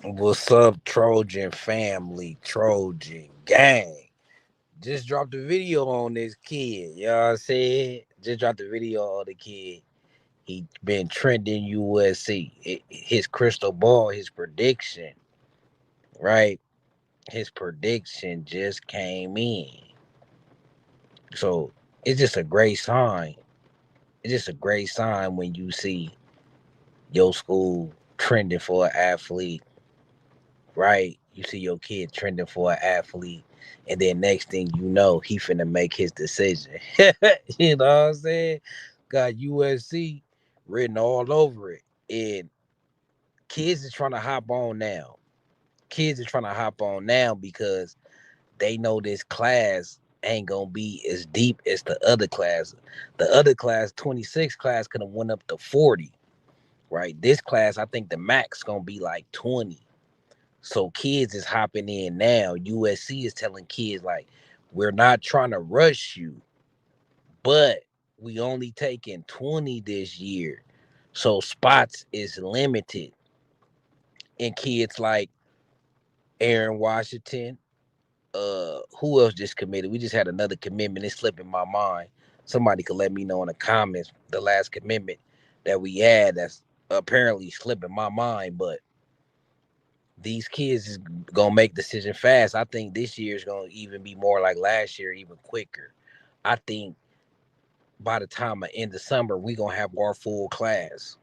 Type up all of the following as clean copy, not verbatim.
What's up, Trojan family, Trojan gang? Just dropped a video on this kid. You know what I said? Just dropped a video on the kid. He been trending USC. His crystal ball, his prediction, right? His prediction just came in. So it's just a great sign. It's just a great sign when you see your school trending for an athlete, right? You see your kid trending for an athlete, and then next thing you know, he finna make his decision. You know what I'm saying? Got USC written all over it, and kids is trying to hop on now. Kids are trying to hop on now because they know this class ain't gonna be as deep as the other class. The other class, 26 class, could have went up to 40. Right? This class, I think the max gonna be like 20. So kids is hopping in now. USC is telling kids like, we're not trying to rush you, but we only taking 20 this year. So spots is limited. And kids like Aaron Washington, who else just committed? We just had another commitment. It's slipping my mind. Somebody could let me know in the comments the last commitment that we had that's apparently slipping my mind, but these kids is gonna make decision fast. I think this year is gonna even be more like last year, even quicker. I think by the time I end the summer, we gonna have our full class.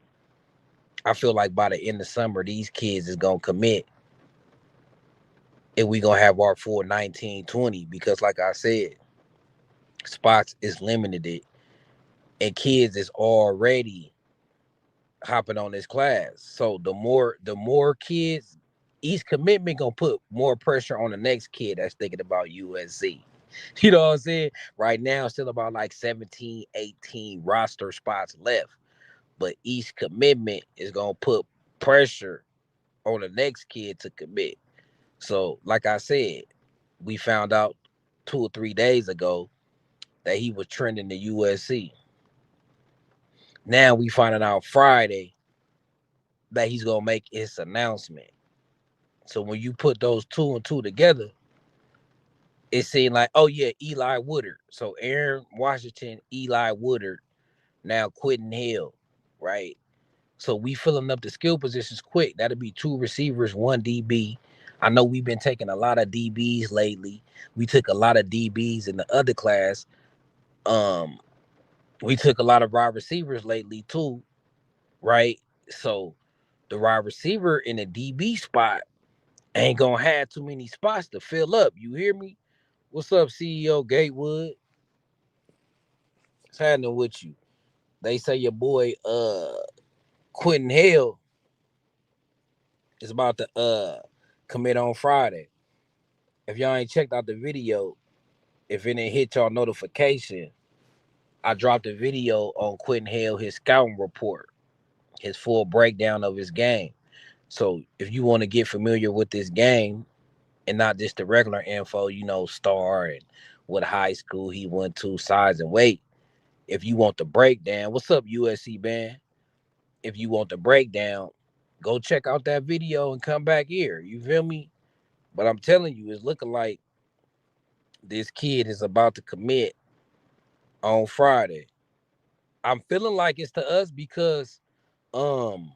I feel like by the end of summer, these kids is gonna commit, and we gonna have our full 19, 20. Because, like I said, spots is limited, and kids is already hopping on this class. So the more kids, each commitment gonna put more pressure on the next kid that's thinking about USC. You know what I'm saying? Right now, still about like 17, 18 roster spots left. But each commitment is gonna put pressure on the next kid to commit. So, like I said, we found out 2 or 3 days ago that he was trending to USC. Now we finding out Friday that he's gonna make his announcement. So when you put those two and two together, it seemed like, oh yeah, Eli Woodard. So Aaron Washington, Eli Woodard, now Quentin Hale, right? So we filling up the skill positions quick. That'll be two receivers, one DB. I know we've been taking a lot of DBs lately. We took a lot of DBs in the other class. Um, we took a lot of wide receivers lately too, right? So the wide receiver in the DB spot ain't gonna have too many spots to fill up. You hear me? What's up, CEO Gatewood? What's happening with you? They say your boy Quentin Hale is about to commit on Friday. If y'all ain't checked out the video, if it didn't hit y'all notification, I dropped a video on Quentin Hale, his scouting report, his full breakdown of his game. So if you want to get familiar with this game and not just the regular info, star and what high school he went to, size and weight. If you want the breakdown, what's up, USC band? If you want the breakdown, go check out that video and come back here. You feel me? But I'm telling you, it's looking like this kid is about to commit on Friday. I'm feeling like it's to us because um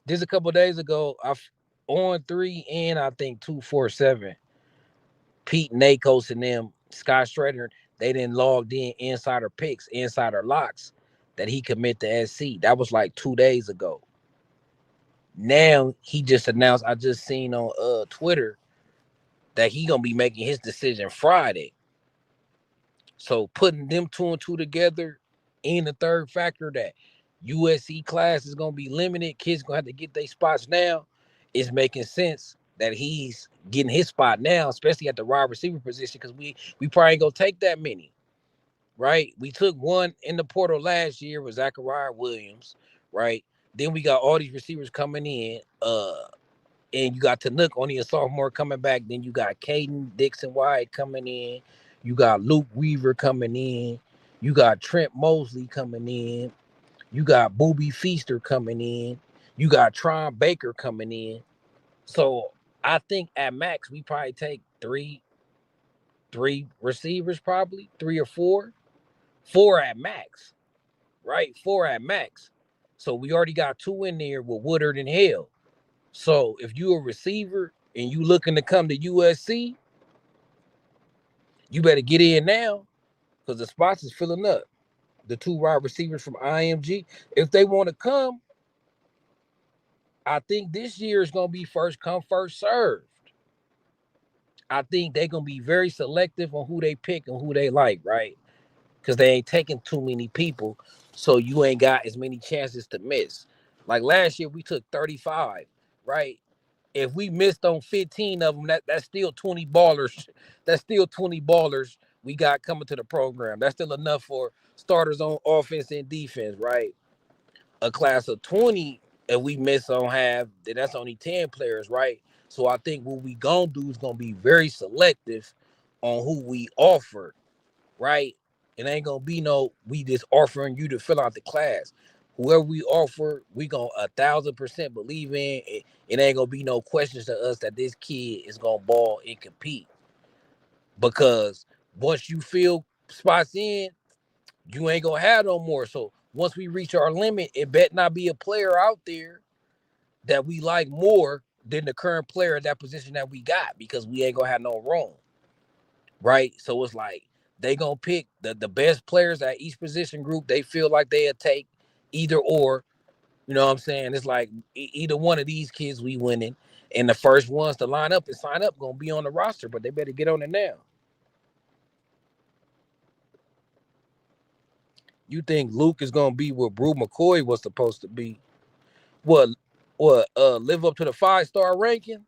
just a couple of days ago, on 3 and I think 247, Pete Nakos and them, Scott Strader, they didn't logged in insider picks, insider locks that he commit to SC. That was like 2 days ago. Now he just announced, I just seen on Twitter that he gonna be making his decision Friday. So putting them two and two together, and the third factor that USC class is gonna be limited, kids gonna have to get their spots now, is making sense that he's getting his spot now, especially at the wide receiver position, because we probably ain't gonna take that many, right? We took one in the portal last year with Zachariah Williams, right? Then we got all these receivers coming in. And you got Tanuk, only a sophomore, coming back. Then you got Caden Dixon White coming in. You got Luke Weaver coming in. You got Trent Mosley coming in. You got Booby Feaster coming in. You got Tron Baker coming in. So I think at max we probably take three receivers, probably three or four at max, right? Four at max. So we already got two in there with Woodard and Hale. So if you a receiver and you looking to come to USC, you better get in now because the spots is filling up. The two wide receivers from IMG, if they want to come, I think this year is gonna be first come, first served. I think they're gonna be very selective on who they pick and who they like, right? Because they ain't taking too many people, so you ain't got as many chances to miss. Like last year, we took 35, right? If we missed on 15 of them, that's still 20 ballers. That's still 20 ballers we got coming to the program. That's still enough for starters on offense and defense, right? A class of 20, and we miss on half, then that's only 10 players, right? So I think what we gonna do is gonna be very selective on who we offer, right? It ain't gonna be no we just offering you to fill out the class. Whoever we offer, we gonna 1,000% believe in. It ain't gonna be no questions to us that this kid is gonna ball and compete. Because once you fill spots in, you ain't gonna have no more. So once we reach our limit, it bet not be a player out there that we like more than the current player at that position that we got because we ain't gonna have no room, right? So it's like they gonna pick the best players at each position group. They feel like they'll take either or. You know what I'm saying? It's like either one of these kids we winning, and the first ones to line up and sign up gonna be on the roster, but they better get on it now. You think Luke is gonna be what Brew McCoy was supposed to be? What live up to the 5-star ranking?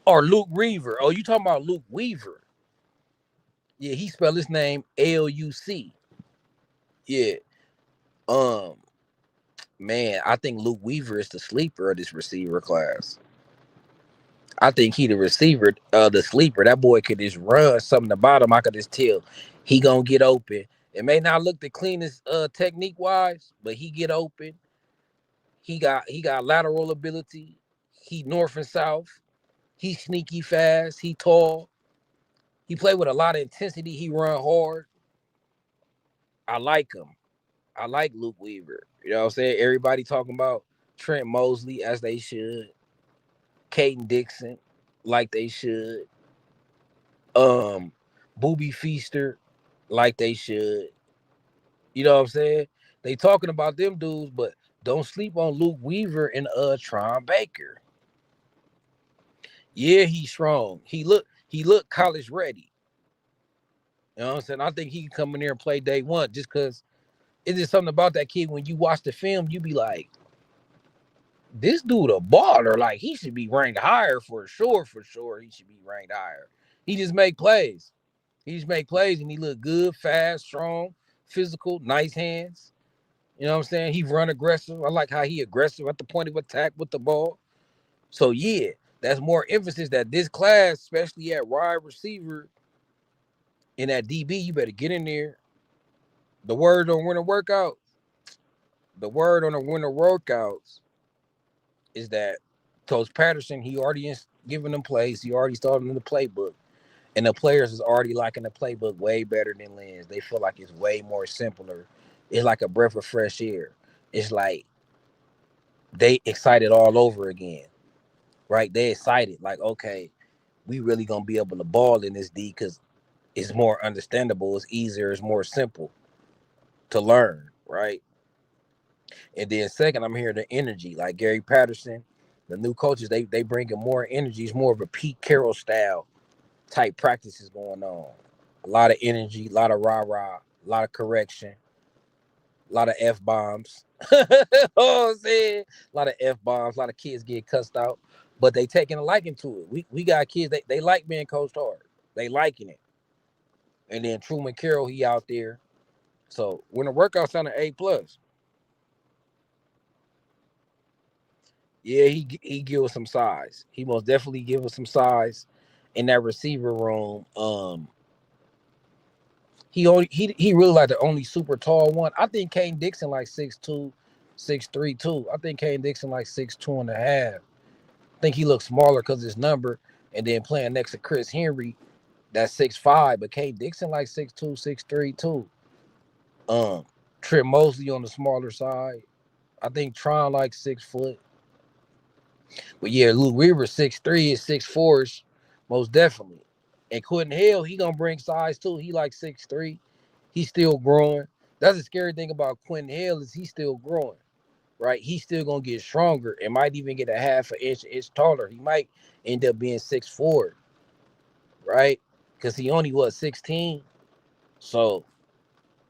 Or Luke Weaver? Oh, you talking about Luke Weaver? Yeah, he spelled his name Luc. Yeah. Um, man, I think Luke Weaver is the sleeper of this receiver class. I think he the receiver, the sleeper. That boy could just run something about him. I could just tell he gonna get open. It may not look the cleanest technique wise, but he get open. He got lateral ability. He north and south. He sneaky fast. He tall. He play with a lot of intensity. He run hard. I like him. I like Luke Weaver. You know what I'm saying? Everybody talking about Trent Mosley as they should. Caden Dixon like they should. Um, Booby Feaster like they should. You know what I'm saying? They talking about them dudes, but don't sleep on Luke Weaver and Tron Baker. Yeah, he's strong. He look college ready. You know what I'm saying? I think he can come in there and play day one just because it's just something about that kid. When you watch the film, you be like, this dude a baller. Like he should be ranked higher for sure. For sure, he should be ranked higher. He just make plays. He just make plays and he look good, fast, strong, physical, nice hands. You know what I'm saying? He run aggressive. I like how he aggressive at the point of attack with the ball. So yeah, that's more emphasis that this class, especially at wide receiver and at DB, you better get in there. The word on winter workout. The word on the winter workouts is that Coach Patterson, he already is giving them plays. He already started in the playbook. And the players is already liking the playbook way better than Lynn's. They feel like it's way more simpler. It's like a breath of fresh air. It's like they excited all over again, right? They excited. Like, okay, we really gonna be able to ball in this D because it's more understandable, it's easier, it's more simple to learn, right? And then second, I'm hearing the energy, like Gary Patterson, the new coaches, they bring in more energy. It's more of a Pete Carroll style type practices going on. A lot of energy, a lot of rah-rah, a lot of correction, a lot of F-bombs. Oh, I'm saying? A lot of F-bombs, a lot of kids get cussed out, but they taking a liking to it. We got kids, they like being coached hard. They liking it. And then Truman Carroll, he out there. So when the workout's on an A+, yeah, he give us some size. He most definitely give us some size in that receiver room. He really like the only super tall one. I think Kane Dixon like 6'2", 6'3" too. I think Kane Dixon like 6'2" and a half. think he looks smaller because his number, and then playing next to Chris Henry, that's 6'5", but K Dixon like 6'2", 6'3" too. Um, Trip Mosley on the smaller side. I think Tron like 6 foot. But yeah, Luke Weaver 6'3" is 6'4", most definitely. And Quentin Hale, he gonna bring size too. He like 6'3". He's still growing. That's the scary thing about Quentin Hale is he's still growing, right? He's still gonna get stronger and might even get a half an inch taller. He might end up being 6'4", right? Because he only was 16. So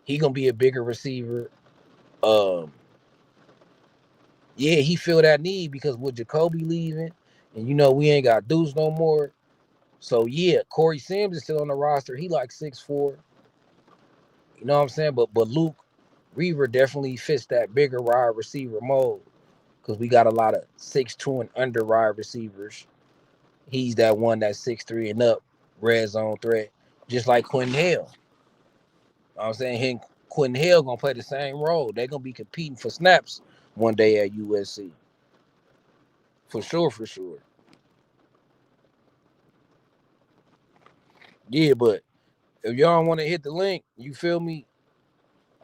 he gonna be a bigger receiver. Um, yeah, he feel that need because with Jacoby leaving, and we ain't got Deuce no more. So yeah, Corey Sims is still on the roster. He like 6'4". You know what I'm saying? But Luke Reaver definitely fits that bigger wide receiver mold because we got a lot of 6'2" and under wide receivers. He's that one that's 6'3" and up, red zone threat, just like Quentin Hale. You know what I'm saying? Him, Quentin Hale gonna play the same role. They're gonna be competing for snaps one day at USC. For sure, for sure. Yeah, but if y'all want to hit the link, you feel me?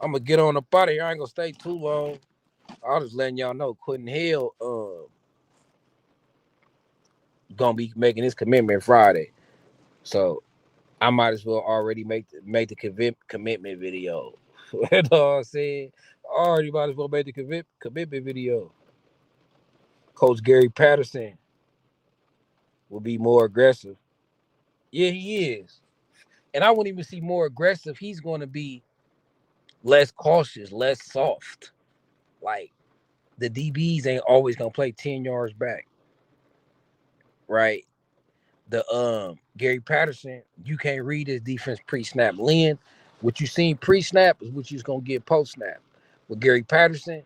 I'm gonna get on up out of here. I ain't gonna stay too long. I'll just letting y'all know Quentin Hale gonna be making his commitment Friday. So I might as well already make the commitment video. You know what I'm saying? I already might as well make the commitment video. Coach Gary Patterson will be more aggressive. Yeah, he is. And I wouldn't even see more aggressive. He's going to be less cautious, less soft. Like the DBs ain't always going to play 10 yards back, right? The Gary Patterson, you can't read his defense pre-snap. Lynn, what you seen pre-snap is what you're gonna get post-snap. With Gary Patterson,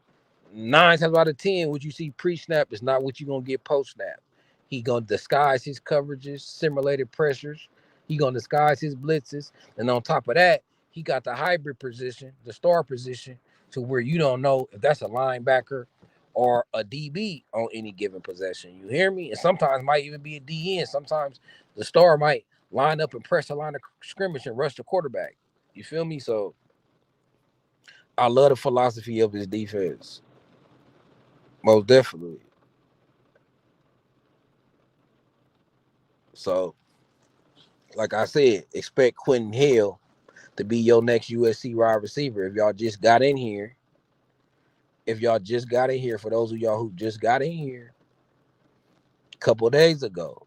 9 times out of 10, what you see pre-snap is not what you're gonna get post-snap. He gonna disguise his coverages, simulated pressures. He gonna disguise his blitzes, and on top of that, he got the hybrid position, the star position, to where you don't know if that's a linebacker or a DB on any given possession. You hear me? And sometimes might even be a DN. Sometimes the star might line up and press the line of scrimmage and rush the quarterback. You feel me? So I love the philosophy of his defense. Most definitely. So, like I said, expect Quentin Hale to be your next USC wide receiver. If y'all just got in here, for those of y'all who just got in here a couple of days ago,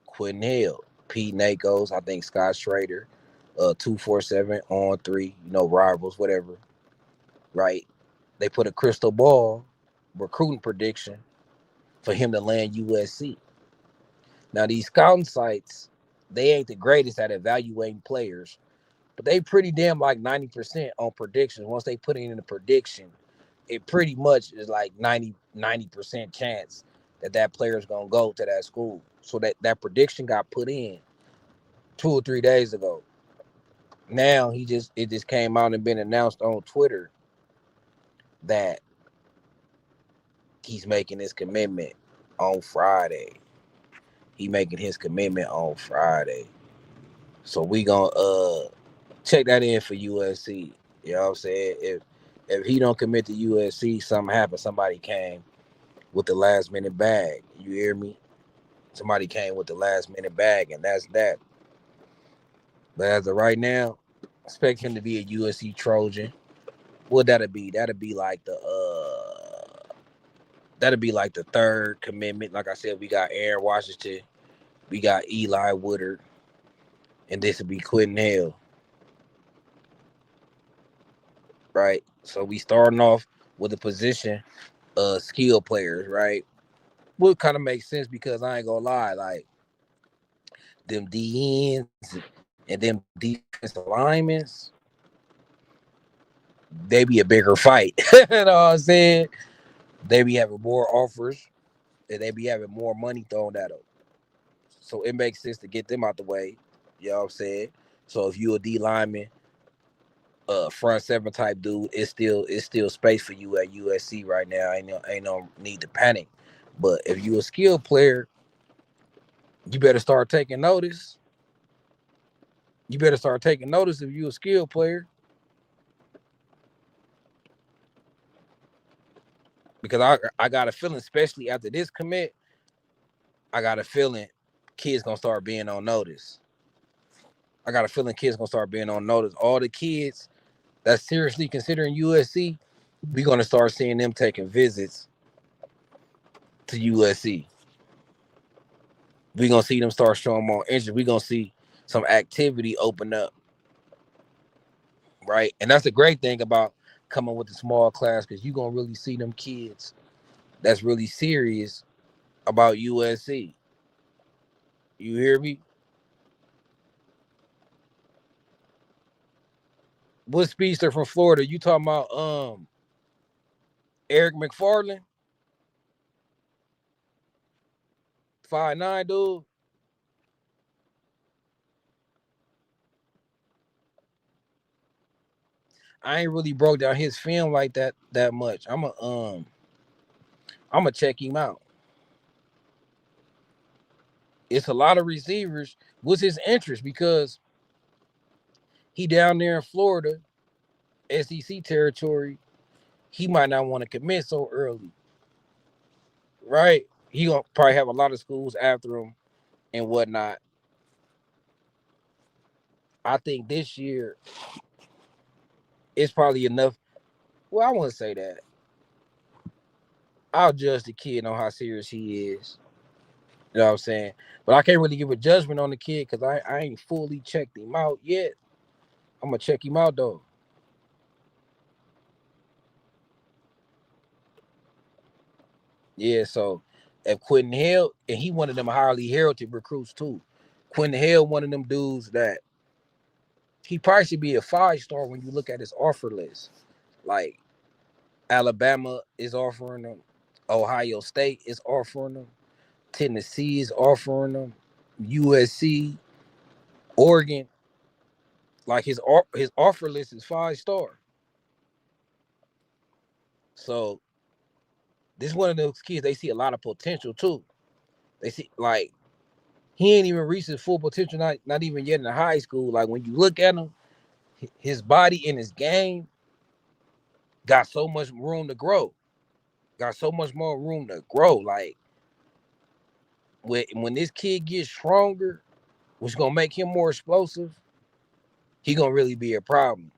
Quentin Hale, Pete Nakos, I think Scott Schrader, 247 on 3, rivals, whatever, right? They put a crystal ball recruiting prediction for him to land USC. Now, these scouting sites, they ain't the greatest at evaluating players, but they pretty damn like 90% on predictions. Once they put it in the prediction, it pretty much is like 90% chance that player is going to go to that school. So that prediction got put in 2 or 3 days ago. Now it just came out and been announced on Twitter that he's making his commitment on Friday. He making his commitment on Friday. So we gonna check that in for USC. You know what I'm saying? If he don't commit to USC, something happened. Somebody came with the last minute bag. You hear me? Somebody came with the last minute bag, and that's that. But as of right now, expect him to be a USC Trojan. What that'll be? That'll be like the third commitment. Like I said, we got Aaron Washington, we got Eli Woodard, and this will be Quentin Hale. Right? So we starting off with a position skill players, right? Would kind of make sense because I ain't gonna lie, like them DNs and them defensive linemen, they be a bigger fight. You know what I'm saying? They be having more offers and they be having more money thrown at them. So it makes sense to get them out the way. You know what I'm saying? So if you a D lineman, front seven type dude, it's still space for you at USC right now. Ain't no need to panic. But if you a skilled player, you better start taking notice. You better start taking notice if you a skilled player. Because I got a feeling, especially after this commit, I got a feeling kids gonna start being on notice. I got a feeling kids gonna start being on notice. All the kids that's seriously considering USC, we're gonna start seeing them taking visits to USC. We're gonna see them start showing more interest. We're gonna see some activity open up, right? And that's the great thing about coming with the small class, because you're gonna really see them kids that's really serious about USC. You hear me? What speedster from Florida? You talking about Eric McFarland? 5'9", dude. I ain't really broke down his film like that much. I'm gonna check him out. It's a lot of receivers. What's his interest? Because he down there in Florida, SEC territory. He might not want to commit so early, right? He gonna probably have a lot of schools after him and whatnot. I think this year it's probably enough. Well, I wouldn't say that. I'll judge the kid on how serious he is. You know what I'm saying? But I can't really give a judgment on the kid because I ain't fully checked him out yet. I'm gonna check him out though. Yeah, so if Quentin Hale, and he one of them highly heralded recruits too. Quentin Hale, one of them dudes that he probably should be a 5-star when you look at his offer list. Like Alabama is offering him, Ohio State is offering him, Tennessee is offering him, USC, Oregon. Like his offer list is 5-star. So this is one of those kids they see a lot of potential too. They see like he ain't even reached his full potential, not even yet in high school. Like when you look at him, his body and his game got so much room to grow. Got so much more room to grow. Like when this kid gets stronger, which gonna make him more explosive, he gonna really be a problem.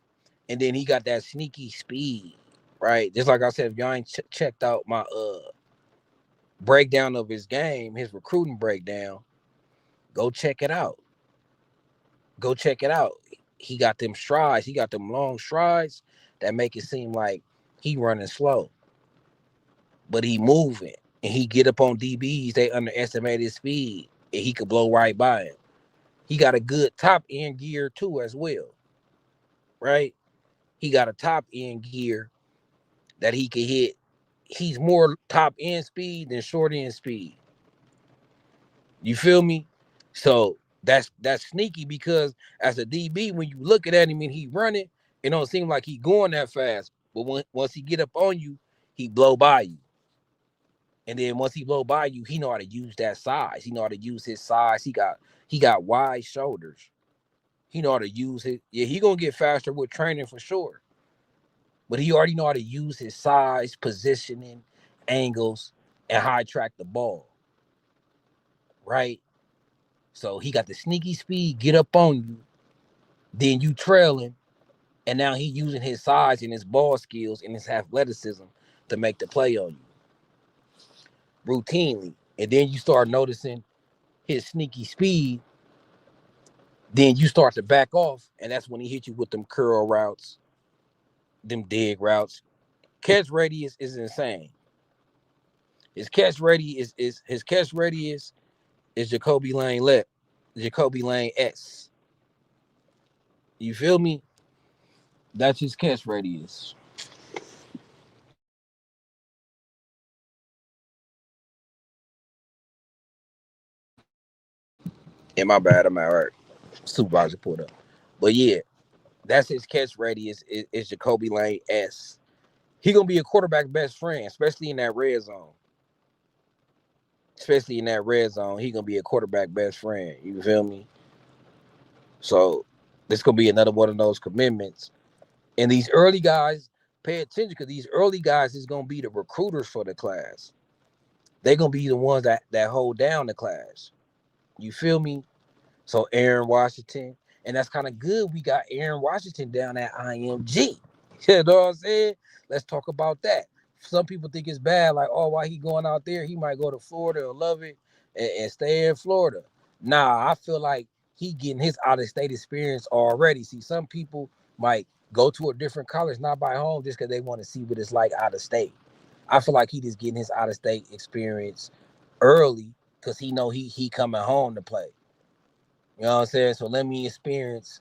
And then he got that sneaky speed, right? Just like I said, if y'all ain't checked out my breakdown of his game, his recruiting breakdown, go check it out. Go check it out. He got them strides. He got them long strides that make it seem like he running slow, but he moving. And he get up on DBs. They underestimate his speed, and he could blow right by him. He got a good top end gear too, as well, right? He got a top end gear that he can hit. He's more top end speed than short end speed. You feel me? So that's sneaky because as a DB, when you look at him and he running, it don't seem like he going that fast. But once he get up on you, he blow by you. And then once he blow by you, he know how to use that size. He know how to use his size. He got wide shoulders. He know how to use it. Yeah, he gonna get faster with training for sure. But he already know how to use his size, positioning, angles, and high track the ball. Right? So he got the sneaky speed, get up on you, then you trailing, and now he using his size and his ball skills and his athleticism to make the play on you routinely. And then you start noticing his sneaky speed, then you start to back off, and that's when he hit you with them curl routes, them dig routes. Catch radius is insane. His catch radius is Jacoby Lane left, Jacoby Lane S. You feel me? That's his catch radius. And my bad, I'm all right. Supervisor pulled up. But yeah, that's his catch radius is Jacoby Lane S. He gonna be a quarterback best friend, especially in that red zone. especially in that red zone. He gonna be a quarterback best friend. You feel me? So this gonna be another one of those commitments. And these early guys, pay attention because these early guys is gonna be the recruiters for the class. They're gonna be the ones that hold down the class. You feel me? So Aaron Washington, and that's kind of good. We got Aaron Washington down at IMG. You know what I'm saying? Let's talk about that. Some people think it's bad, like, oh, why he going out there? He might go to Florida or love it and stay in Florida. Nah, I feel like he getting his out of state experience already. See, some people might go to a different college, not by home, just because they want to see what it's like out of state. I feel like he just getting his out of state experience early because he know he coming home to play. You know what I'm saying? So let me experience,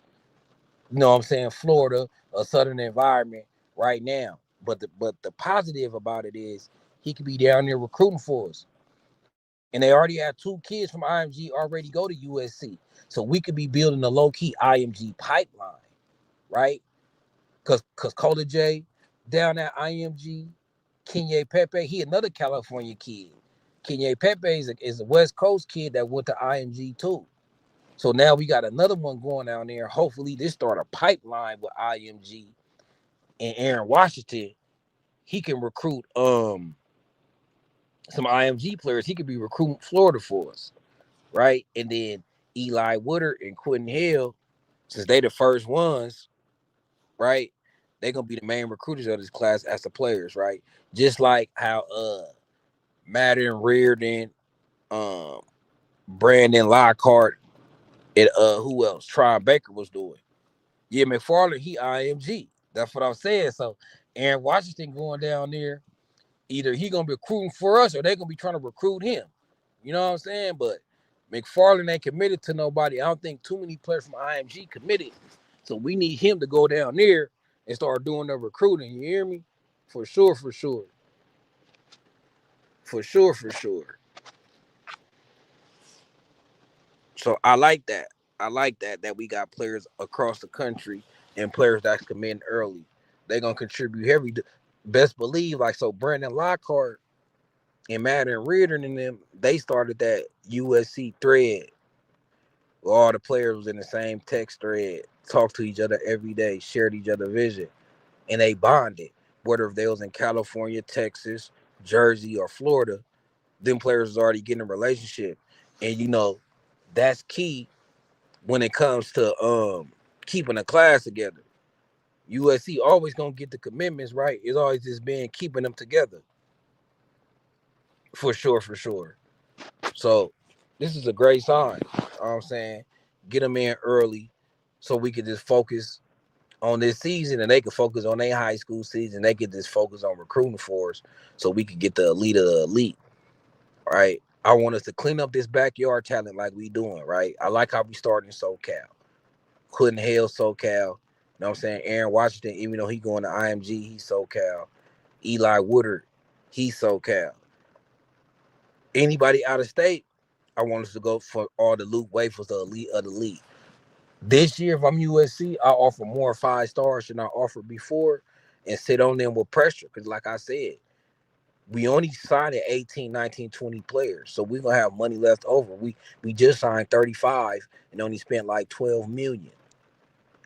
you know what I'm saying, Florida, a southern environment right now. But the positive about it is he could be down there recruiting for us. And they already had 2 kids from IMG already go to USC. So we could be building a low-key IMG pipeline, right? Cause Cola J down at IMG, Kenye Pepe, he another California kid. Kenye Pepe is a West Coast kid that went to IMG too. So now we got another one going down there. Hopefully, this start a pipeline with IMG and Aaron Washington. He can recruit some IMG players. He could be recruiting Florida for us, right? And then Eli Woodard and Quentin Hale, since they the first ones, right? They're gonna be the main recruiters of this class as the players, right? Just like how Madden Reardon, um, Brandon Lockhart, and who else? Tron Baker was doing. Yeah, McFarland, he IMG. That's what I'm saying. So Aaron Washington going down there, either he gonna be recruiting for us or they gonna be trying to recruit him. You know what I'm saying? But McFarland ain't committed to nobody. I don't think too many players from IMG committed. So we need him to go down there and start doing the recruiting. You hear me? For sure, for sure. For sure, for sure. So I like that. I like that we got players across the country and players that's committing early. They gonna contribute heavy. Best believe, like, so Brandon Lockhart and Madden Reardon and them, they started that USC thread where all the players was in the same text thread, talked to each other every day, shared each other vision, and they bonded. Whether if they was in California, Texas, Jersey, or Florida, them players was already getting a relationship. And that's key when it comes to keeping a class together. USC always gonna get the commitments, right? It's always just been keeping them together. For sure, for sure. So this is a great sign. You know what I'm saying? Get them in early so we can just focus on this season and they can focus on their high school season. They can just focus on recruiting for us so we can get the elite of the elite. Right? I want us to clean up this backyard talent like we doing, right? I like how we starting in SoCal. Couldn't Hale SoCal. You know what I'm saying? Aaron Washington, even though he going to IMG, he's SoCal. Eli Woodard, he's SoCal. Anybody out of state, I want us to go for all the Luke Wafers, the elite of the league. This year, if I'm USC, I offer more 5 stars than I offered before and sit on them with pressure. Because like I said, we only signed 18, 19, 20 players. So we're going to have money left over. We just signed 35 and only spent like 12 million.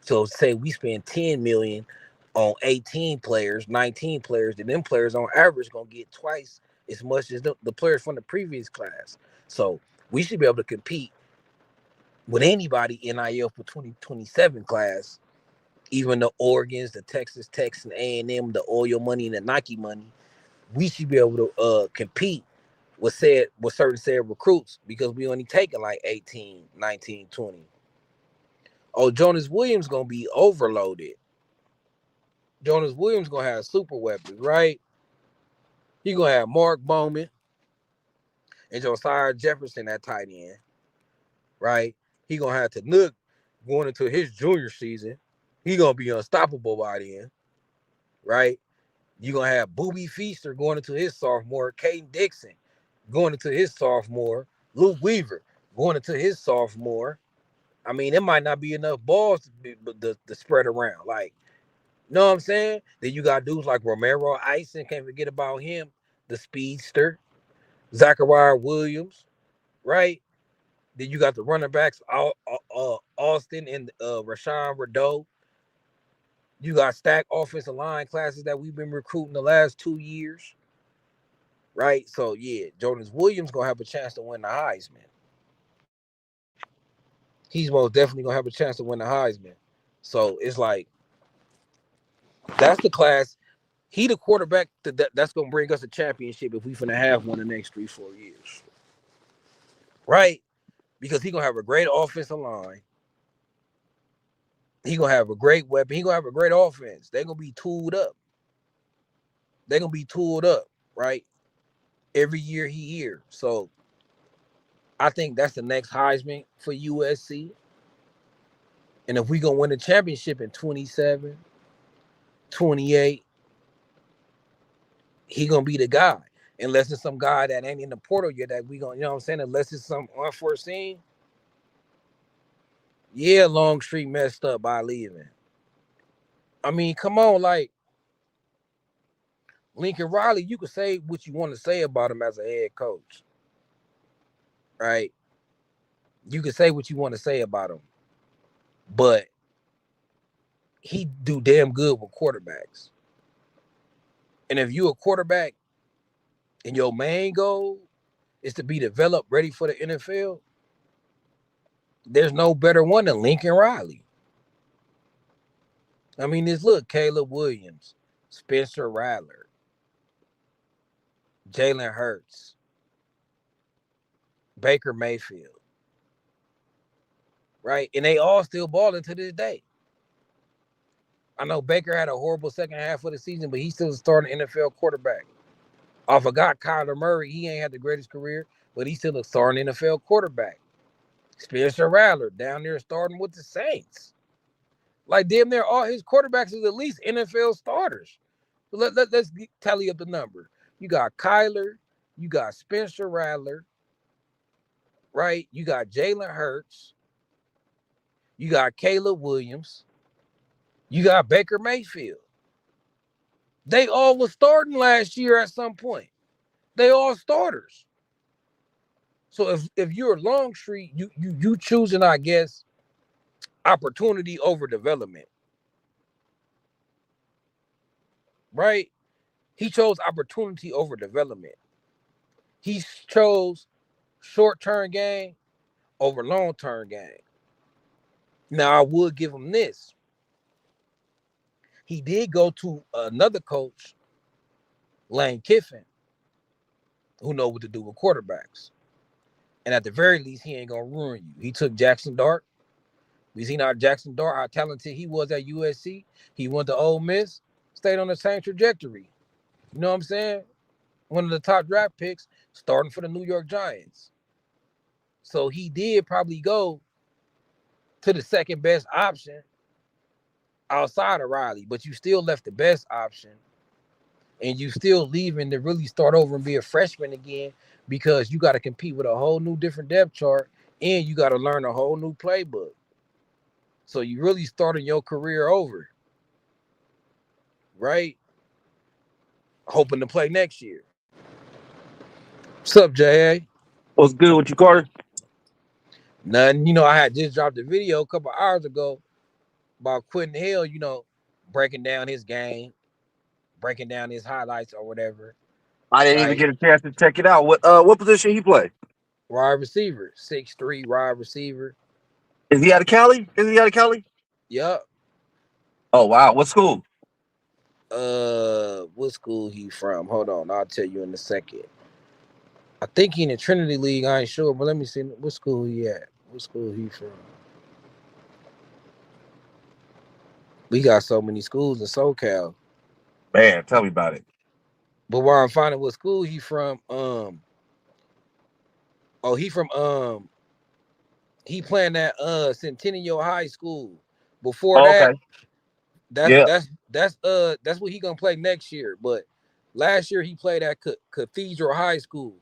So say we spend 10 million on 18 players, 19 players, then them players on average going to get twice as much as the players from the previous class. So we should be able to compete with anybody NIL for 2027 class, even the Oregons, the Texas Techs and A&M, the oil money and the Nike money. We should be able to compete with certain said recruits because we only taking like 18, 19, 20. Oh, Jonas Williams gonna be overloaded. Jonas Williams gonna have super weapons, right? He gonna have Mark Bowman and Josiah Jefferson at tight end, right? He gonna have Tanuk going into his junior season. He gonna be unstoppable by then, right? You gonna have Booby Feaster going into his sophomore, Caden Dixon going into his sophomore, Luke Weaver going into his sophomore. I mean, it might not be enough balls to spread around. Like, you know what I'm saying? Then you got dudes like Romero Ison, can't forget about him, the speedster. Zachariah Williams, right? Then you got the running backs, Austin and Rashawn Rideau. You got stacked offensive line classes that we've been recruiting the last 2 years, right? So yeah, Jonas Williams gonna have a chance to win the Heisman. He's most definitely gonna have a chance to win the Heisman. So it's like that's the class. He the quarterback that's gonna bring us a championship if we finna have one in the next 3-4 years, right? Because he gonna have a great offensive line. He gonna have a great weapon. He gonna have a great offense. They're gonna be tooled up. They're gonna be tooled up, right? Every year he here. So I think that's the next Heisman for USC. And if we gonna win the championship in 27, 28, he gonna be the guy. Unless it's some guy that ain't in the portal yet that we gonna, you know what I'm saying? Unless it's some unforeseen. Yeah, Longstreet messed up by leaving. I mean, come on, like Lincoln Riley, you can say what you want to say about him as a head coach, right? You can say what you want to say about him, but he do damn good with quarterbacks. And if you a quarterback and your main goal is to be developed, ready for the NFL, there's no better one than Lincoln Riley. I mean, this look, Caleb Williams, Spencer Rattler, Jalen Hurts, Baker Mayfield, right? And they all still balling to this day. I know Baker had a horrible second half of the season, but he's still starting NFL quarterback. I forgot Kyler Murray. He ain't had the greatest career, but he's still a starting NFL quarterback. Spencer Rattler down there starting with the Saints. Like damn near all his quarterbacks is at least NFL starters. Let's tally up the number. You got Kyler, you got Spencer Rattler, right? You got Jalen Hurts, you got Caleb Williams, you got Baker Mayfield. They all were starting last year at some point. They all starters. So if you're Longstreet, you choosing, I guess, opportunity over development. Right? He chose opportunity over development. He chose short-term gain over long-term gain. Now I would give him this. He did go to another coach, Lane Kiffin, who know what to do with quarterbacks. And at the very least, he ain't gonna ruin you. He took Jackson Dart. We seen how Jackson Dart, how talented he was at USC. He went to Ole Miss, stayed on the same trajectory. You know what I'm saying? One of the top draft picks, starting for the New York Giants. So he did probably go to the second best option outside of Riley, but you still left the best option, and you still leaving to really start over and be a freshman again because you got to compete with a whole new different depth chart and you got to learn a whole new playbook. So you really starting your career over, right? Hoping to play next year. What's up, J.A.? What's good with you, Carter? Nothing. You know, I had just dropped a video a couple hours ago about Quentin Hale, breaking down his game, breaking down his highlights or whatever, I didn't even right? get a chance to check it out. What position he play? Wide receiver, 6'3" wide receiver. Is he out of Cali? Is he out of Cali? Yup. Oh wow, what school? What school he from? Hold on, I'll tell you in a second. I think he in the Trinity League. I ain't sure, but let me see what school he at. What school he from? We got so many schools in SoCal. Man, tell me about it. But where I'm finding what school he from, he from he playing at Centennial High School. Before Oh, that, okay. Yeah. that's what he gonna play next year. But last year he played at Cathedral High School.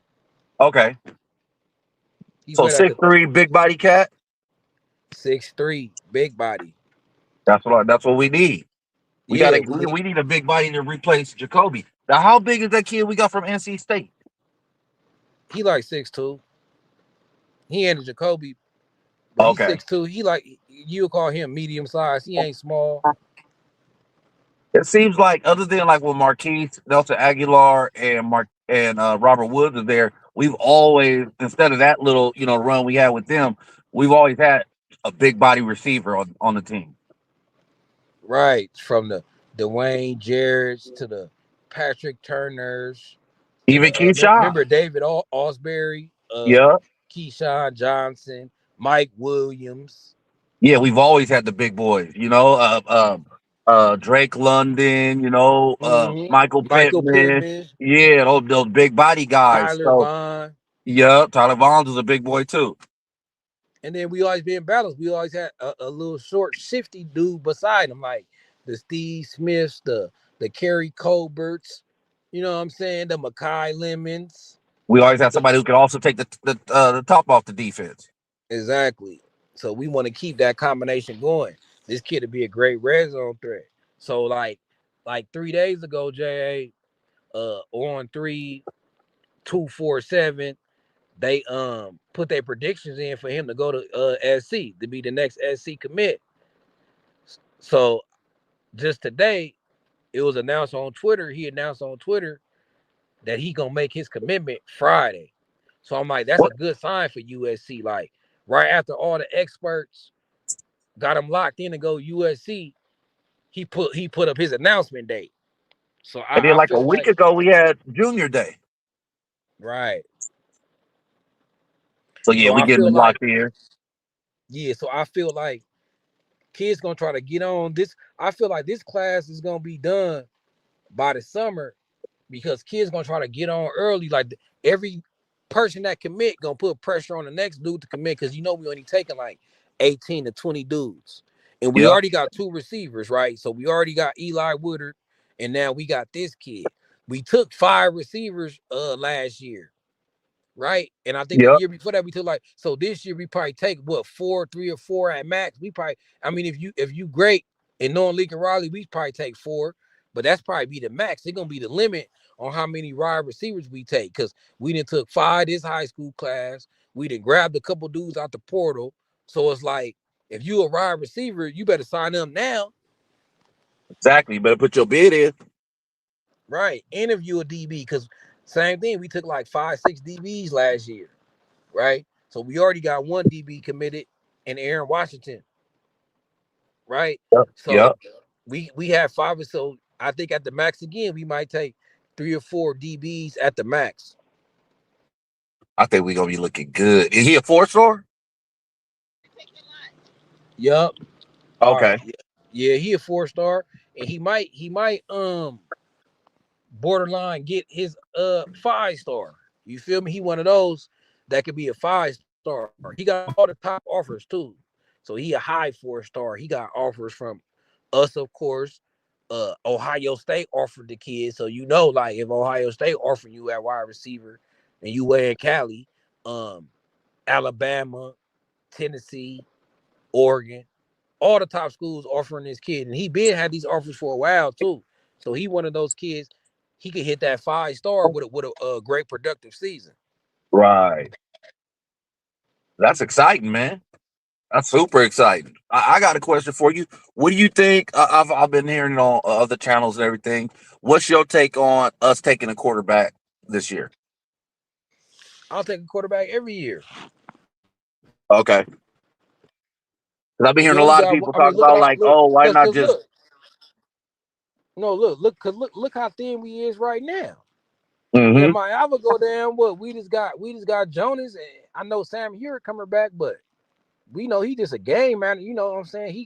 Okay. He So played at 6'3", big body cat. 6'3", big body. That's what we need. We Yeah, gotta we we, need we need a big body to replace Jacoby. Now, how big is that kid we got from NC State? He like 6'2". He ain't a Jacoby, but he's Okay. 6'2". He like you'll call him medium size. He ain't small. It seems like other than like with Marquise, Nelson Aguilar, and Robert Woods are there, we've always, instead of that little run we had with them, we've always had a big body receiver on the team. Right. From the Dwayne Jarrett's to the Patrick Turners to the Even Keyshawn. remember David Osbury, Yeah. Keyshawn Johnson, Mike Williams. Yeah, we've always had the big boys, Drake London, Michael Michael Pittman. Pittman, Yeah, those big body guys. Tyler So Vaughn. yeah, Tyler Vaughns was a big boy too. And then we always been balanced. We always had a little short, shifty dude beside him, like the Steve Smiths, the Kerry Colberts, you know what I'm saying? The Makai Lemons. We always had The, somebody who could also take the top off the defense. exactly. So we want to keep that combination going. This kid would be a great red zone threat. So like 3 days ago, on 3247, they put their predictions in for him to go to SC to be the next SC commit. So just today, it was announced on Twitter. He announced on Twitter that he gonna make his commitment Friday. So I'm like, that's a What? good sign for USC. Like right after all the experts got him locked in to go USC, he put up his announcement date. So And then I like a feel week like ago we had Junior Day. right. So yeah, So we I getting feel them like locked in. yeah. So I feel like kids gonna try to get on this. I feel like this class is gonna be done by the summer because kids gonna try to get on early. Like every person that commit gonna put pressure on the next dude to commit because we only taking like 18 to 20 dudes, and we Yep. already got two receivers, right? So we already got Eli Woodard, and now we got this kid. We took 5 receivers last year, right? And I think the Yep. year before that we took like so this year we probably take what 3 or 4 at max. We probably I mean if you great and knowing Lincoln Riley, we probably take 4, but that's probably be the max. It's gonna be the limit on how many wide receivers we take because we didn't took 5 this high school class. We didn't grabbed a couple dudes out the portal. So it's like if you a wide receiver, you better sign them now, Exactly. You better put your bid in. right? And if you a DB, because same thing, we took like 5, 6 DBs last year, right? So we already got one DB committed in Aaron Washington, right? Yep. So Yep. we have 5. So I think at the max again, we might take 3 or 4 DBs at the max. I think we're gonna be looking good. Is he a 4-star? Yup. All right. Okay. Yeah, he a 4 star, and he might borderline get his 5 star. You feel me? He one of those that could be a 5 star. He got all the top offers too. So he a high 4 star. He got offers from us, of course. Ohio State offered the kid. So like if Ohio State offering you at wide receiver and you wear in Cali, um, Alabama, Tennessee, Oregon, all the top schools offering this kid. And he been had these offers for a while too. So he one of those kids, he could hit that 5 star with a great productive season. Right. That's exciting, man. That's super exciting. I got a question for you. What do you think? I've been hearing it on other channels and everything. What's your take on us taking a quarterback this year? I'll take a quarterback every year. Okay. Because I've been We hearing a only lot of got people I mean talk about like, look, oh, why not cause just? look, no, look how thin we is right now. And Hmm. my Alva go down. What we just got Jonas, and I know Sam Hewitt coming back, but we know he just a game man. You know what I'm saying?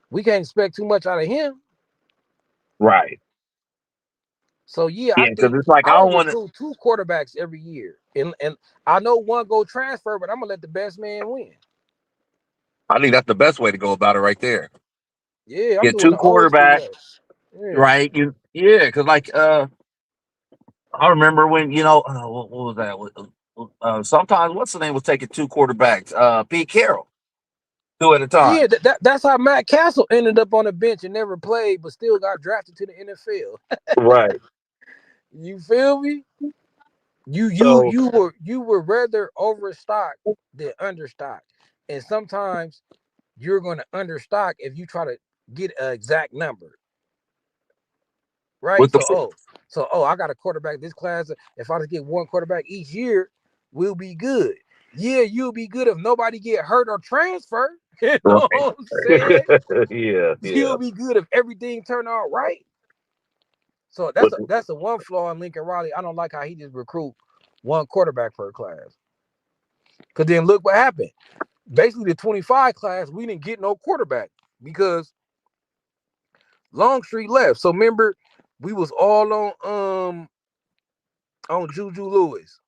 We can't expect too much out of him. Right. So yeah, I Yeah. Because think it's like I I would don't want to. recruit 2 quarterbacks every year, and I know one go transfer, but I'm gonna let the best man win. I think that's the best way to go about it, right there. Yeah, I'm Get doing two the old school quarterbacks, way. Yeah, right? Yeah. Because like I remember when what was that? Sometimes what's the name was taking two quarterbacks? Pete Carroll, two at a yeah. time. That's how Matt Castle ended up on the bench and never played, but still got drafted to the NFL. Right. You feel me? You you So you were you were rather overstocked than understocked, and sometimes you're going to understock if you try to get an exact number, right? with the So I got a quarterback this class. If I just get one quarterback each year, we'll be good. Yeah, you'll be good if nobody get hurt or transfer. You know right. what I'm saying? Yeah, yeah. You'll be good if everything turned out right. So But that's a one flaw in Lincoln Riley. I don't like how he just recruit one quarterback per class. Cause then look what happened. Basically, the 25 class, we didn't get no quarterback because Longstreet left. So remember, we was all on Juju Lewis,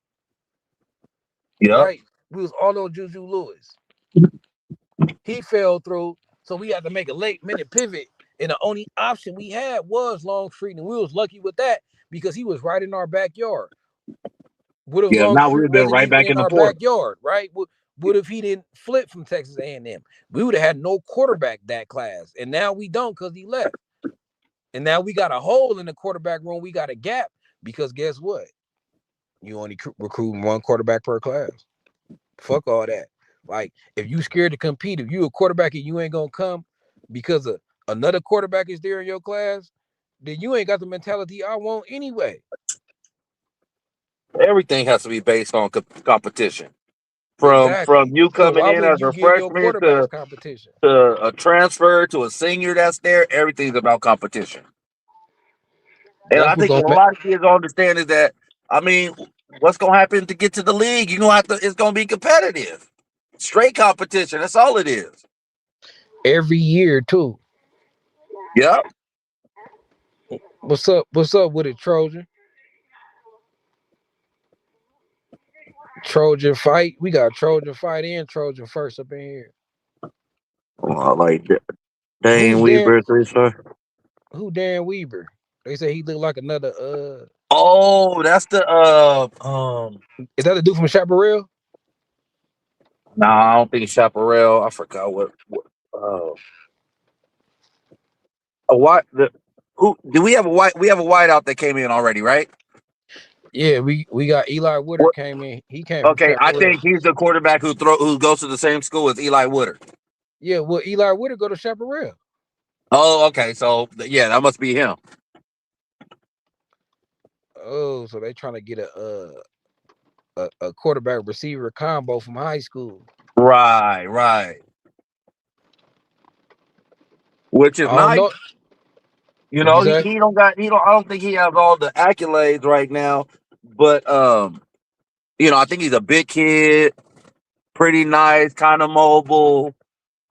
yep. right? We was all on Juju Lewis. He fell through, so we had to make a late minute pivot. And the only option we had was Longstreet, and we was lucky with that because he was right in our backyard. What if Yeah, now Longstreet we've been wasn't right even back in in the our portal. backyard, right? What if he didn't flip from Texas A&M? We would have had no quarterback that class, and now we don't because he left. And now we got a hole in the quarterback room. We got a gap because guess what? You only recruiting one quarterback per class. Fuck all that. Like if you scared to compete, if you a quarterback and you ain't gonna come because another quarterback is there in your class, then you ain't got the mentality I want anyway. Everything has to be based on competition. From Exactly. you So coming why in wouldn't as you a give your freshman quarterbacks competition? to a transfer to a senior that's there, everything's about competition. And That's I what think gonna what a make. lot of kids don't understand is that, I mean, what's gonna happen to get to the league? You're gonna have to it's gonna be competitive. Straight competition. That's all it is. Every year too. Yep. What's up? What's up with it, Trojan? Trojan fight. We got Trojan fight and Trojan first up in here. Well, like Dane Who's Dan? Weaver, 3 star. Who Dan Weaver? They say he looked like another. Oh, that's the Is that the dude from Chaparral? no, I don't think Chaparral. I forgot what a white the who do we have a white we have a whiteout that came in already, right? Yeah, we got Eli Woodard What came in. He came from okay, I Chaparral. think he's the quarterback who goes to the same school as Eli Woodard. Yeah, well, Eli Woodard go to Chaparral. Oh, okay. So yeah, that must be him. Oh, so they trying to get a quarterback receiver combo from high school. Right, right. Which is I don't nice. know. You What'd you know, say? he don't I don't think he has all the accolades right now, but I think he's a big kid, pretty nice, kind of mobile.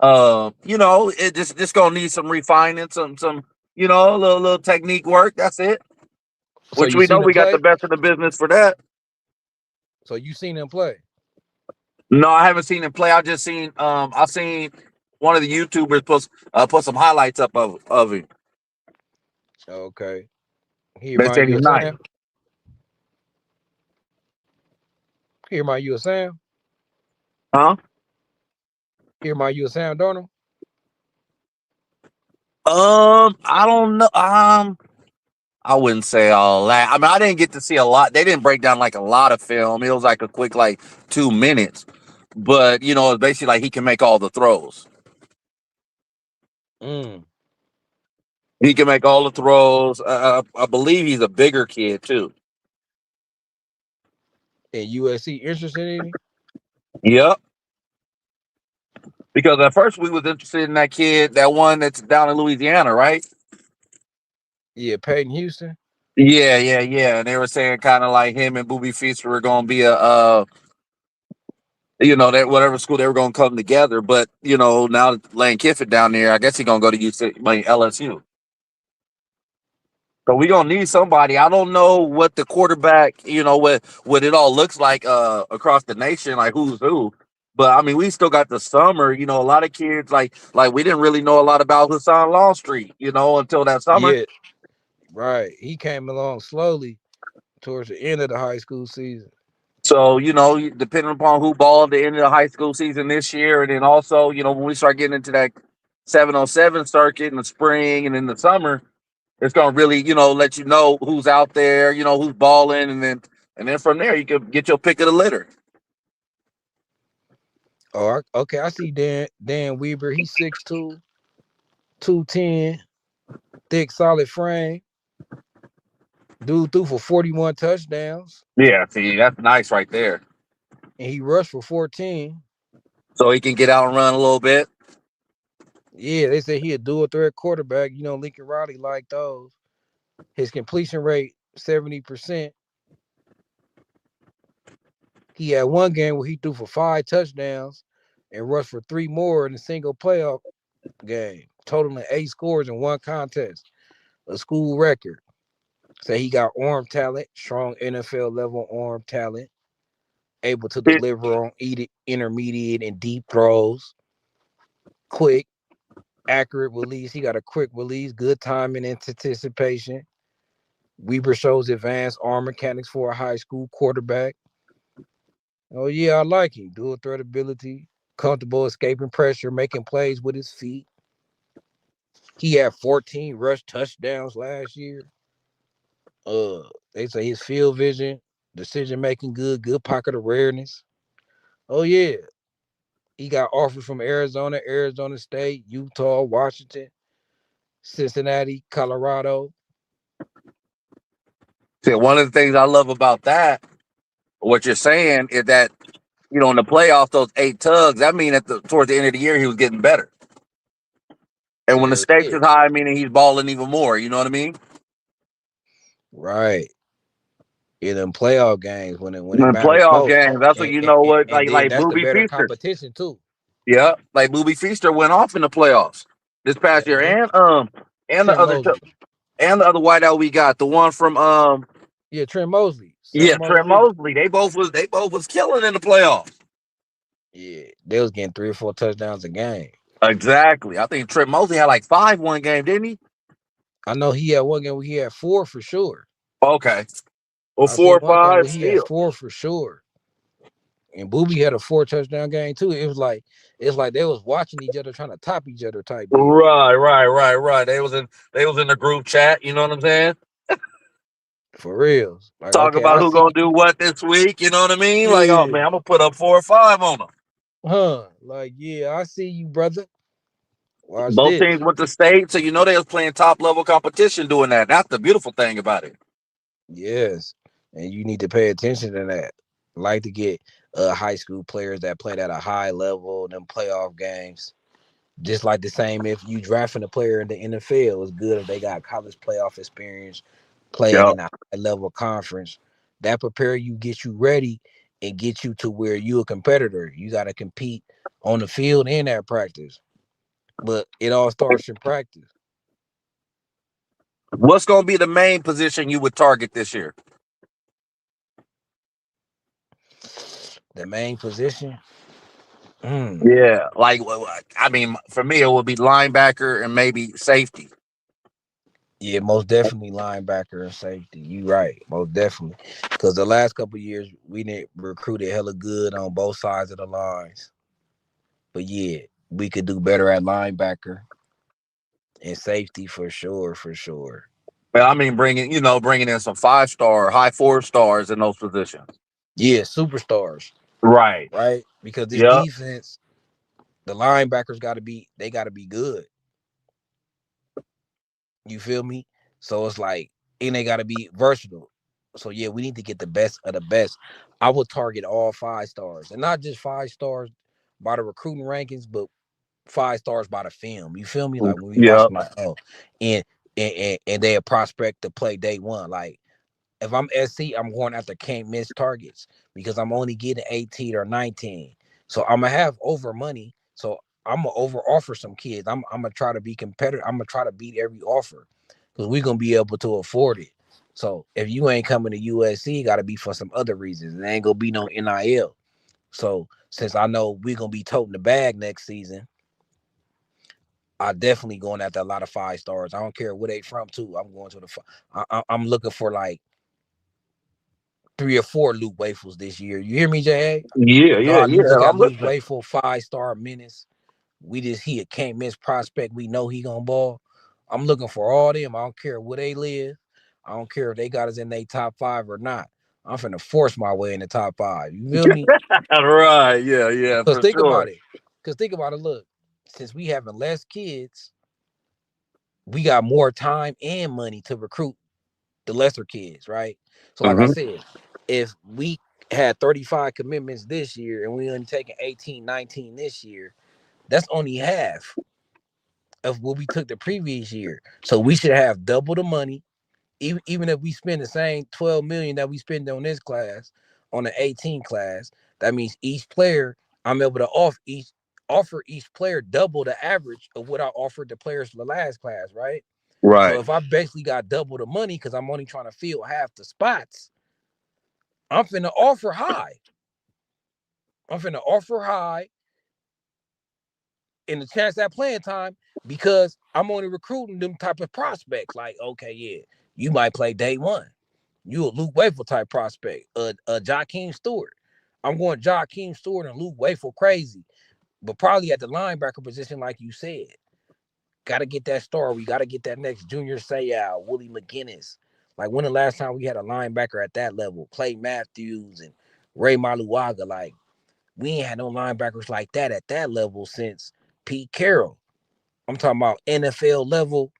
It just gonna need some refining, some a little technique work. That's it. So Which you we know seen him we got the play? best of the business for that. So you seen him play? No, I haven't seen him play. I've seen one of the YouTubers put some highlights up of him. Okay. He They remind said you he's of nice. Sam? He remind you of Sam? Huh? He remind you of Sam Darnold? I don't know. I wouldn't say all that. I mean, I didn't get to see a lot. They didn't break down like a lot of film. It was like a quick like 2 minutes. But it's basically like he can make all the throws. Mm. He can make all the throws. I believe he's a bigger kid too. And USC interested in him? Yep. Because at first we was interested in that kid, that one that's down in Louisiana, right? Yeah, Peyton Houston. Yeah, yeah, yeah. And they were saying kind of like him and Booby Feaster were gonna be that whatever school they were gonna come together. But now Lane Kiffin down there, I guess he's gonna go to UC, like LSU. So we gonna need somebody. I don't know what the quarterback, what it all looks like across the nation, like who's who. But I mean, we still got the summer. A lot of kids like we didn't really know a lot about Hassan Longstreet, until that summer. Yeah, right. He came along slowly towards the end of the high school season. So, depending upon who balled the end of the high school season this year, and then also, when we start getting into that 707 circuit in the spring and in the summer, it's gonna really, let you know who's out there, who's balling, and then and then from there you can get your pick of the litter. Oh, okay. I see Dan Weaver. He's 6'2", 210, thick, solid frame. Dude threw for 41 touchdowns, Yeah, see, that's nice right there. and he rushed for 14. So he can get out and run a little bit. Yeah, they say he a dual threat quarterback. You know, Lincoln Riley like those. His completion rate 70%. He had one game where he threw for 5 touchdowns and rushed for 3 more in a single playoff game, totaling 8 scores in one contest, a school record. So he got arm talent, strong NFL level arm talent, able to It- deliver on intermediate and deep throws, quick, accurate release. He got a quick release, good timing and anticipation. Weaver shows advanced arm mechanics for a high school quarterback. Oh yeah, I like him. Dual threat ability, comfortable escaping pressure, making plays with his feet. He had 14 rush touchdowns last year. Uh, they say his field vision, decision making good, good pocket awareness. Oh yeah, he got offers from Arizona, Arizona State, Utah, Washington, Cincinnati, Colorado. See, one of the things I love about that, what you're saying, is that in the playoffs, those 8 tugs, that mean towards the end of the year he was getting better. And when the Hell stakes yeah, is high, meaning he's balling even more. You know what I mean? right. In them playoff games when it In matters playoff most, games, that's what and you and, know and what and then like that's the Booby better Feaster. competition too. Yeah, like Booby Feaster went off in the playoffs this past year, Uh-huh. and the Trent other Mosley, whiteout we got, the one from yeah, Trent Mosley, yeah, Sam Trent Mosley. Mosley. They both was killing in the playoffs. Yeah, they was getting 3 or 4 touchdowns a game. Exactly. I think Trent Mosley had like 5 one game, didn't he? I know he had one game where he had 4 for sure. Okay. Well, I four seen or one game five where he had still. 4 for sure. And Booby had a 4 touchdown game too. It's like they was watching each other trying to top each other type deal. Right. They was in the group chat. You know what I'm saying? For reals. Like, Talk okay, about I who see gonna do what this week. You know what I mean? Like, oh you. man, I'm gonna put up 4 or 5 on them. Yeah. Huh. Like, yeah, I see you, brother. Watch Both this. teams went to state, so they was playing top level competition doing that. That's the beautiful thing about it. Yes. And you need to pay attention to that. Like to get high school players that played at a high level, them playoff games. Just like the same if you drafting a player in the NFL, it's good if they got college playoff experience, playing Yep. in a high level conference. That prepare you, get you ready, and get you to where you a competitor. You got to compete on the field and at practice. But it all starts in practice. What's gonna be the main position you would target this year? The main position. Hmm. Yeah, like I mean, for me, it would be linebacker and maybe safety. Yeah, most definitely linebacker and safety. You right, most definitely. Because the last couple of years we didn't recruited hella good on both sides of the lines. But yeah, we could do better at linebacker and safety for sure, for sure. But I mean, bringing in some 5 star, high 4 stars in those positions. Yeah, superstars, Right. right? Because this Yep. defense, the linebackers they gotta be good. You feel me? So it's like, and they gotta be versatile. So yeah, we need to get the best of the best. I would target all 5 stars, and not just 5 stars by the recruiting rankings, but 5 stars by the film. You feel me? Like when we Yep. watching, like, oh, and and they a prospect to play day one. Like if I'm SC, I'm going after can't miss targets because I'm only getting 18 or 19. So I'm gonna have over money. So I'm gonna over offer some kids. I'm gonna try to be competitive. I'm gonna try to beat every offer because we're gonna be able to afford it. So if you ain't coming to USC, it gotta be for some other reasons. It ain't gonna be no NIL. So since I know we're gonna be toting the bag next season, I definitely going after a lot of 5 stars. I don't care where they from too. I'm going to the. I'm looking for like 3 or 4 Luke Wafels this year. You hear me, Jay? Yeah. You know Yeah. how you Yeah. look at I'm Luke listening. Wafel, 5 star menace. He a can't miss prospect. We know he gonna ball. I'm looking for all them. I don't care where they live. I don't care if they got us in their top 5 or not. I'm finna force my way in the top 5. You feel me? Right. Yeah. Yeah. Cause For think sure. about it. Cause think about it. Look, since we having less kids, we got more time and money to recruit the lesser kids, right? So, like I Hmm. said, if we had 35 commitments this year and we only taking 18, 19 this year, that's only half of what we took the previous year. So we should have double the money, even if we spend the same 12 million that we spend on this class, on the 18 class. That means each player, I'm able to offer each player double the average of what I offered the players for the last class, right? So Right. if I basically got double the money because I'm only trying to fill half the spots, I'm finna offer high. I'm finna offer high in the chance at playing time because I'm only recruiting them type of prospects. Like, okay, yeah, you might play day one. You a Luke Wayful type prospect, Jakeem Stewart. I'm going Jakeem Stewart and Luke Wayful crazy, but probably at the linebacker position, like you said. Got to get that star. We got to get that next Junior Seau, Willie McGinnis. Like when the last time we had a linebacker at that level, Clay Matthews and Ray Maluaga. Like we ain't had no linebackers like that at that level since Pete Carroll. I'm talking about NFL level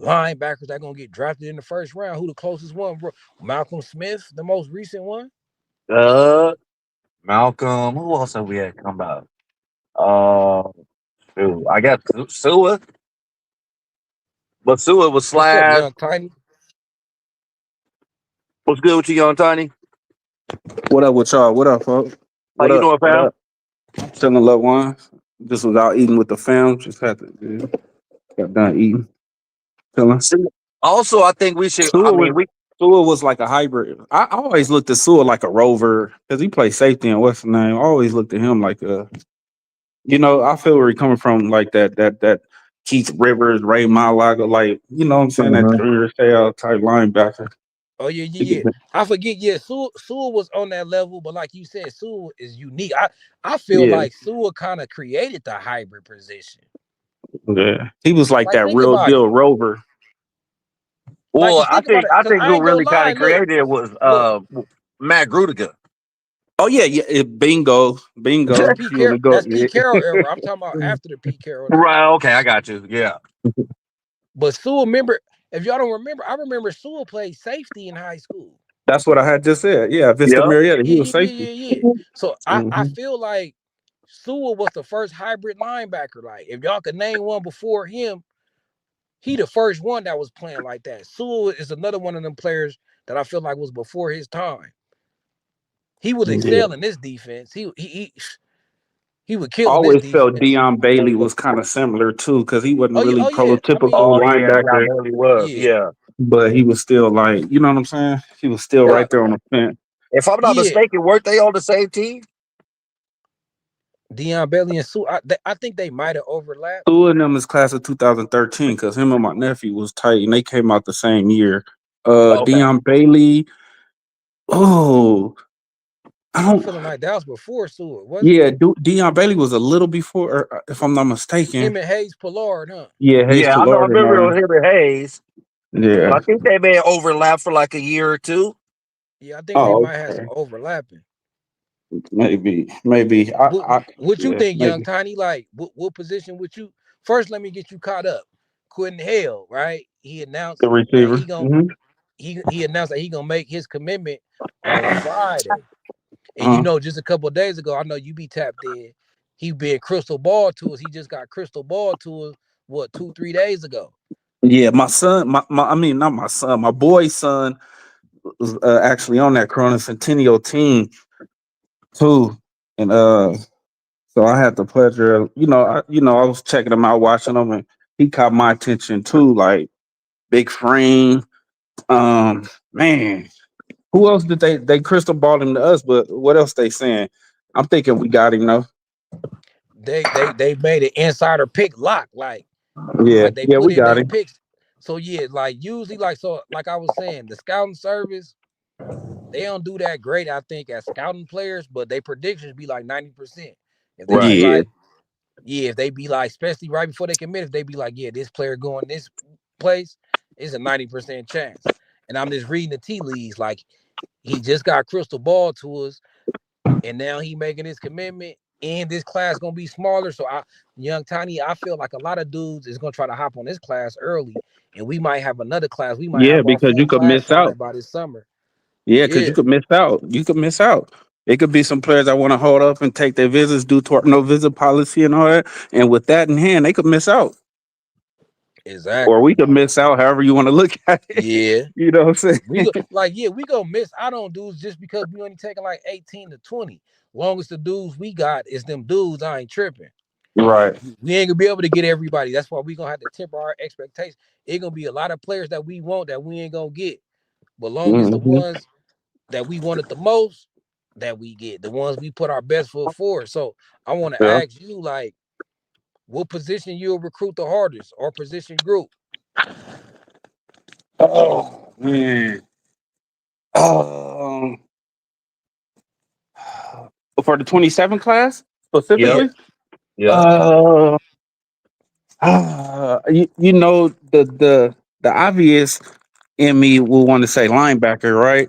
linebackers that gonna get drafted in the first round. Who the closest one, bro? Malcolm Smith, the most recent one. Uh, Malcolm. Who else have we had come out? Uh, shoot, I got Sua, but Sua was What's up, slash. young Tiny? What's good with you, young Tiny? What up with y'all? What up, folks? How What you up? doing, What fam? up? Chilling, loved ones. Just was out eating with the fam. Just had to, got done eating, chilling. See, also, I think we should. I Sewell was mean, we. Sewell was like a hybrid. I always looked at Sewell like a rover because he played safety in what's the name. I always looked at him like a, I feel where he coming from, like that Keith Rivers, Ray Malaga, like what I'm saying, that Mhm. Junior Seau type linebacker. Oh yeah. I forget. Yeah, Sewell was on that level, but like you said, Sewell is unique. I feel Yeah, like Sewell kind of created the hybrid position. yeah. He was like Like that think real about it. deal rover. Like, Well, cause think about it. I Cause think I who ain't gonna really kind lie. of created it was Look. Matt Grutiger. Oh yeah, yeah. Bingo, That's bingo. Pete You want Carroll. to go? That's Pete Yeah. Carroll era. I'm talking about after the Pete Carroll days. Right. Okay, I got you. Yeah. But Sewell, remember, if y'all don't remember, I remember Sewell played safety in high school. That's what I had just said. Yeah, Vista Yep. Marietta. He was safety. Yeah. So I Hmm. feel like Sewell was the first hybrid linebacker. Like if y'all could name one before him, he the first one that was playing like that. Sewell is another one of them players that I feel like was before his time. He would Yeah. excel in this defense. He would I kill in this always felt defense. Deion Bailey was kind of similar too, because he wasn't really Oh yeah. I prototypical Oh mean, yeah, John linebacker, Bailey was. yeah, Yeah. but he was still like, you know what I'm saying? He was still yeah, right there on the fence. If I'm not yeah. mistaken, weren't they on the same team? Deion Bailey and Sewell. I think they might have overlapped. Two of them is class of 2013, because him and my nephew was tight, and they came out the same year. Okay. Deion Bailey. Oh, I I'm don't. feeling like that was before Sewell, wasn't it? Yeah, Deion Bailey was a little before, if I'm not mistaken. Him and Hayes Pillard, huh? Yeah, Hayes Yeah, I know. I Pillard and remember it was him and Hayes, but I yeah. think they may have overlapped for like a year or two. Yeah, I think they Oh, might have some okay. overlapping. Maybe. What you Yeah, think, young maybe Tiny? Like, what position would you? First, let me get you caught up. Quentin Hale, right? He the announced that receiver. Hmm. he announced that he gonna make his commitment on Friday. And Uh, just a couple of days ago, I know you be tapped in. He been crystal ball to us. He just got crystal ball to us. What 2-3 days ago? yeah, my son, I mean, not my son, my boy's son was actually on that Corona Centennial team too, and so I had the pleasure, of, I was checking him out, watching him, and he caught my attention too, like big frame. Man, who else did they crystal balled him to us? But what else they saying? I'm thinking we got him though. They made an insider pick lock, Yeah, like they yeah, put we in got their him. picks. So yeah, like usually like I was saying, the scouting service, they don't do that great, I think, at scouting players, but they predictions be like 90%. If they be Right. Yeah, like, yeah, if they be like, especially right before they commit, if they be like, yeah, this player going this place, it's a 90% chance. And I'm just reading the tea leaves, like He just got crystal ball to us, and now he making his commitment. And this class gonna be smaller, so young Tiny, I feel like a lot of dudes is gonna try to hop on this class early, and we might have another class. We might Yeah, have our because you full could class miss out. size by this summer. Yeah, because you Yeah, could miss out. You could miss out. It could be some players that want to hold up and take their visits due to our no visit policy and all that. And with that in hand, they could miss out. Or exactly. we could miss out however you want to look at it. Yeah, You know what I'm we saying? go like yeah, we gonna miss out on dudes just because we only taking like 18 to 20. Longest the dudes we got is them dudes. I ain't tripping. Right. We ain't gonna be able to get everybody. That's why we gonna have to temper our expectations. It gonna be a lot of players that we want that we ain't gonna get. But long as the Hmm. ones that we wanted the most that we get, the ones we put our best foot forward. So I want to Yeah. ask you, like, what position you'll recruit the hardest or position group? Oh man. Um, for the 27 class Yep. Yeah. specifically. Yep. Uh, you know the obvious in me will want to say linebacker, right?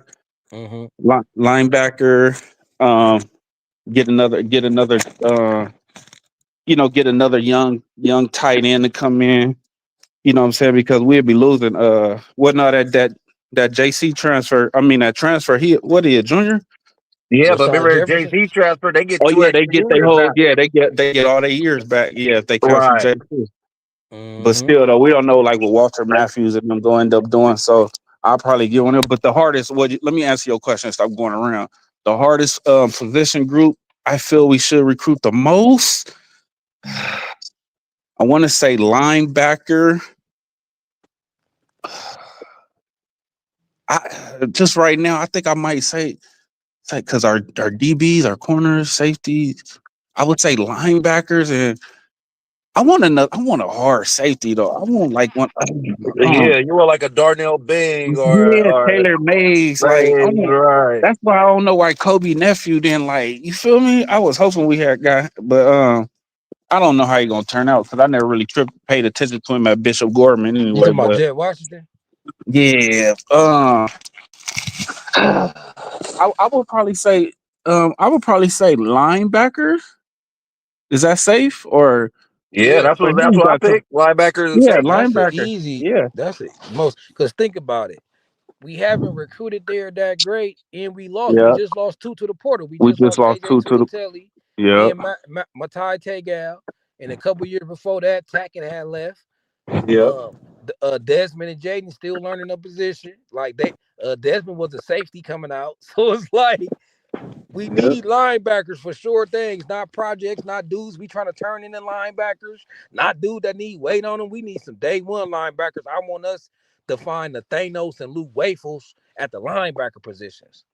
Mm-hmm. Linebacker. Um, get another get another young tight end to come in. You know what I'm saying? Because we'll be losing wasn't all that JC transfer. I mean that transfer, he what is junior? Yeah, but Rashawn remember Jefferson. JC transfer, they get Oh two yeah, they extra get their years whole now. they get all their years back. Yeah, if they come from Right. JC. But Mm-hmm. still though, we don't know like what Walter Matthews and them going to end up doing. So I'll probably get on it. But the hardest, let me answer your question. Stop going around. The hardest position group I feel we should recruit the most. I want to say linebacker. Just right now, I think I might say because our DBs, our corners, safeties. I would say linebackers, and I want a hard safety though. I want like one. Yeah, you were like a Darnell Bing Yeah, or Taylor Mays. Like I Bing, want. right. That's why I don't know why Kobe nephew didn't like. You feel me? I was hoping we had guy, but I don't know how he gonna turn out because I never really paid attention to him at Bishop Gorman You anyway. talking about But Jet Washington? yeah, I would probably say linebacker. Is that safe Yeah, Yeah, or that's you what I got some? picked. Linebackers and Yeah, safety. that's an linebacker. easy. Yeah, That's it most. Because think about it. We haven't recruited there that great, and we lost. We yeah. just lost two to the portal. We We just just lost lost KJ two to the. Tulatelli Yeah, and Matai Tegal. And a couple years before that, Tackett had left. yeah, Um, Desmond and Jaden still learning a position. Like Desmond was a safety coming out, so it's like we yeah, need linebackers for sure things, not projects, not dudes we trying to turn into linebackers, not dudes that need weight on them. We need some day one linebackers. I want us to find the Thanos and Luke Wafels at the linebacker positions.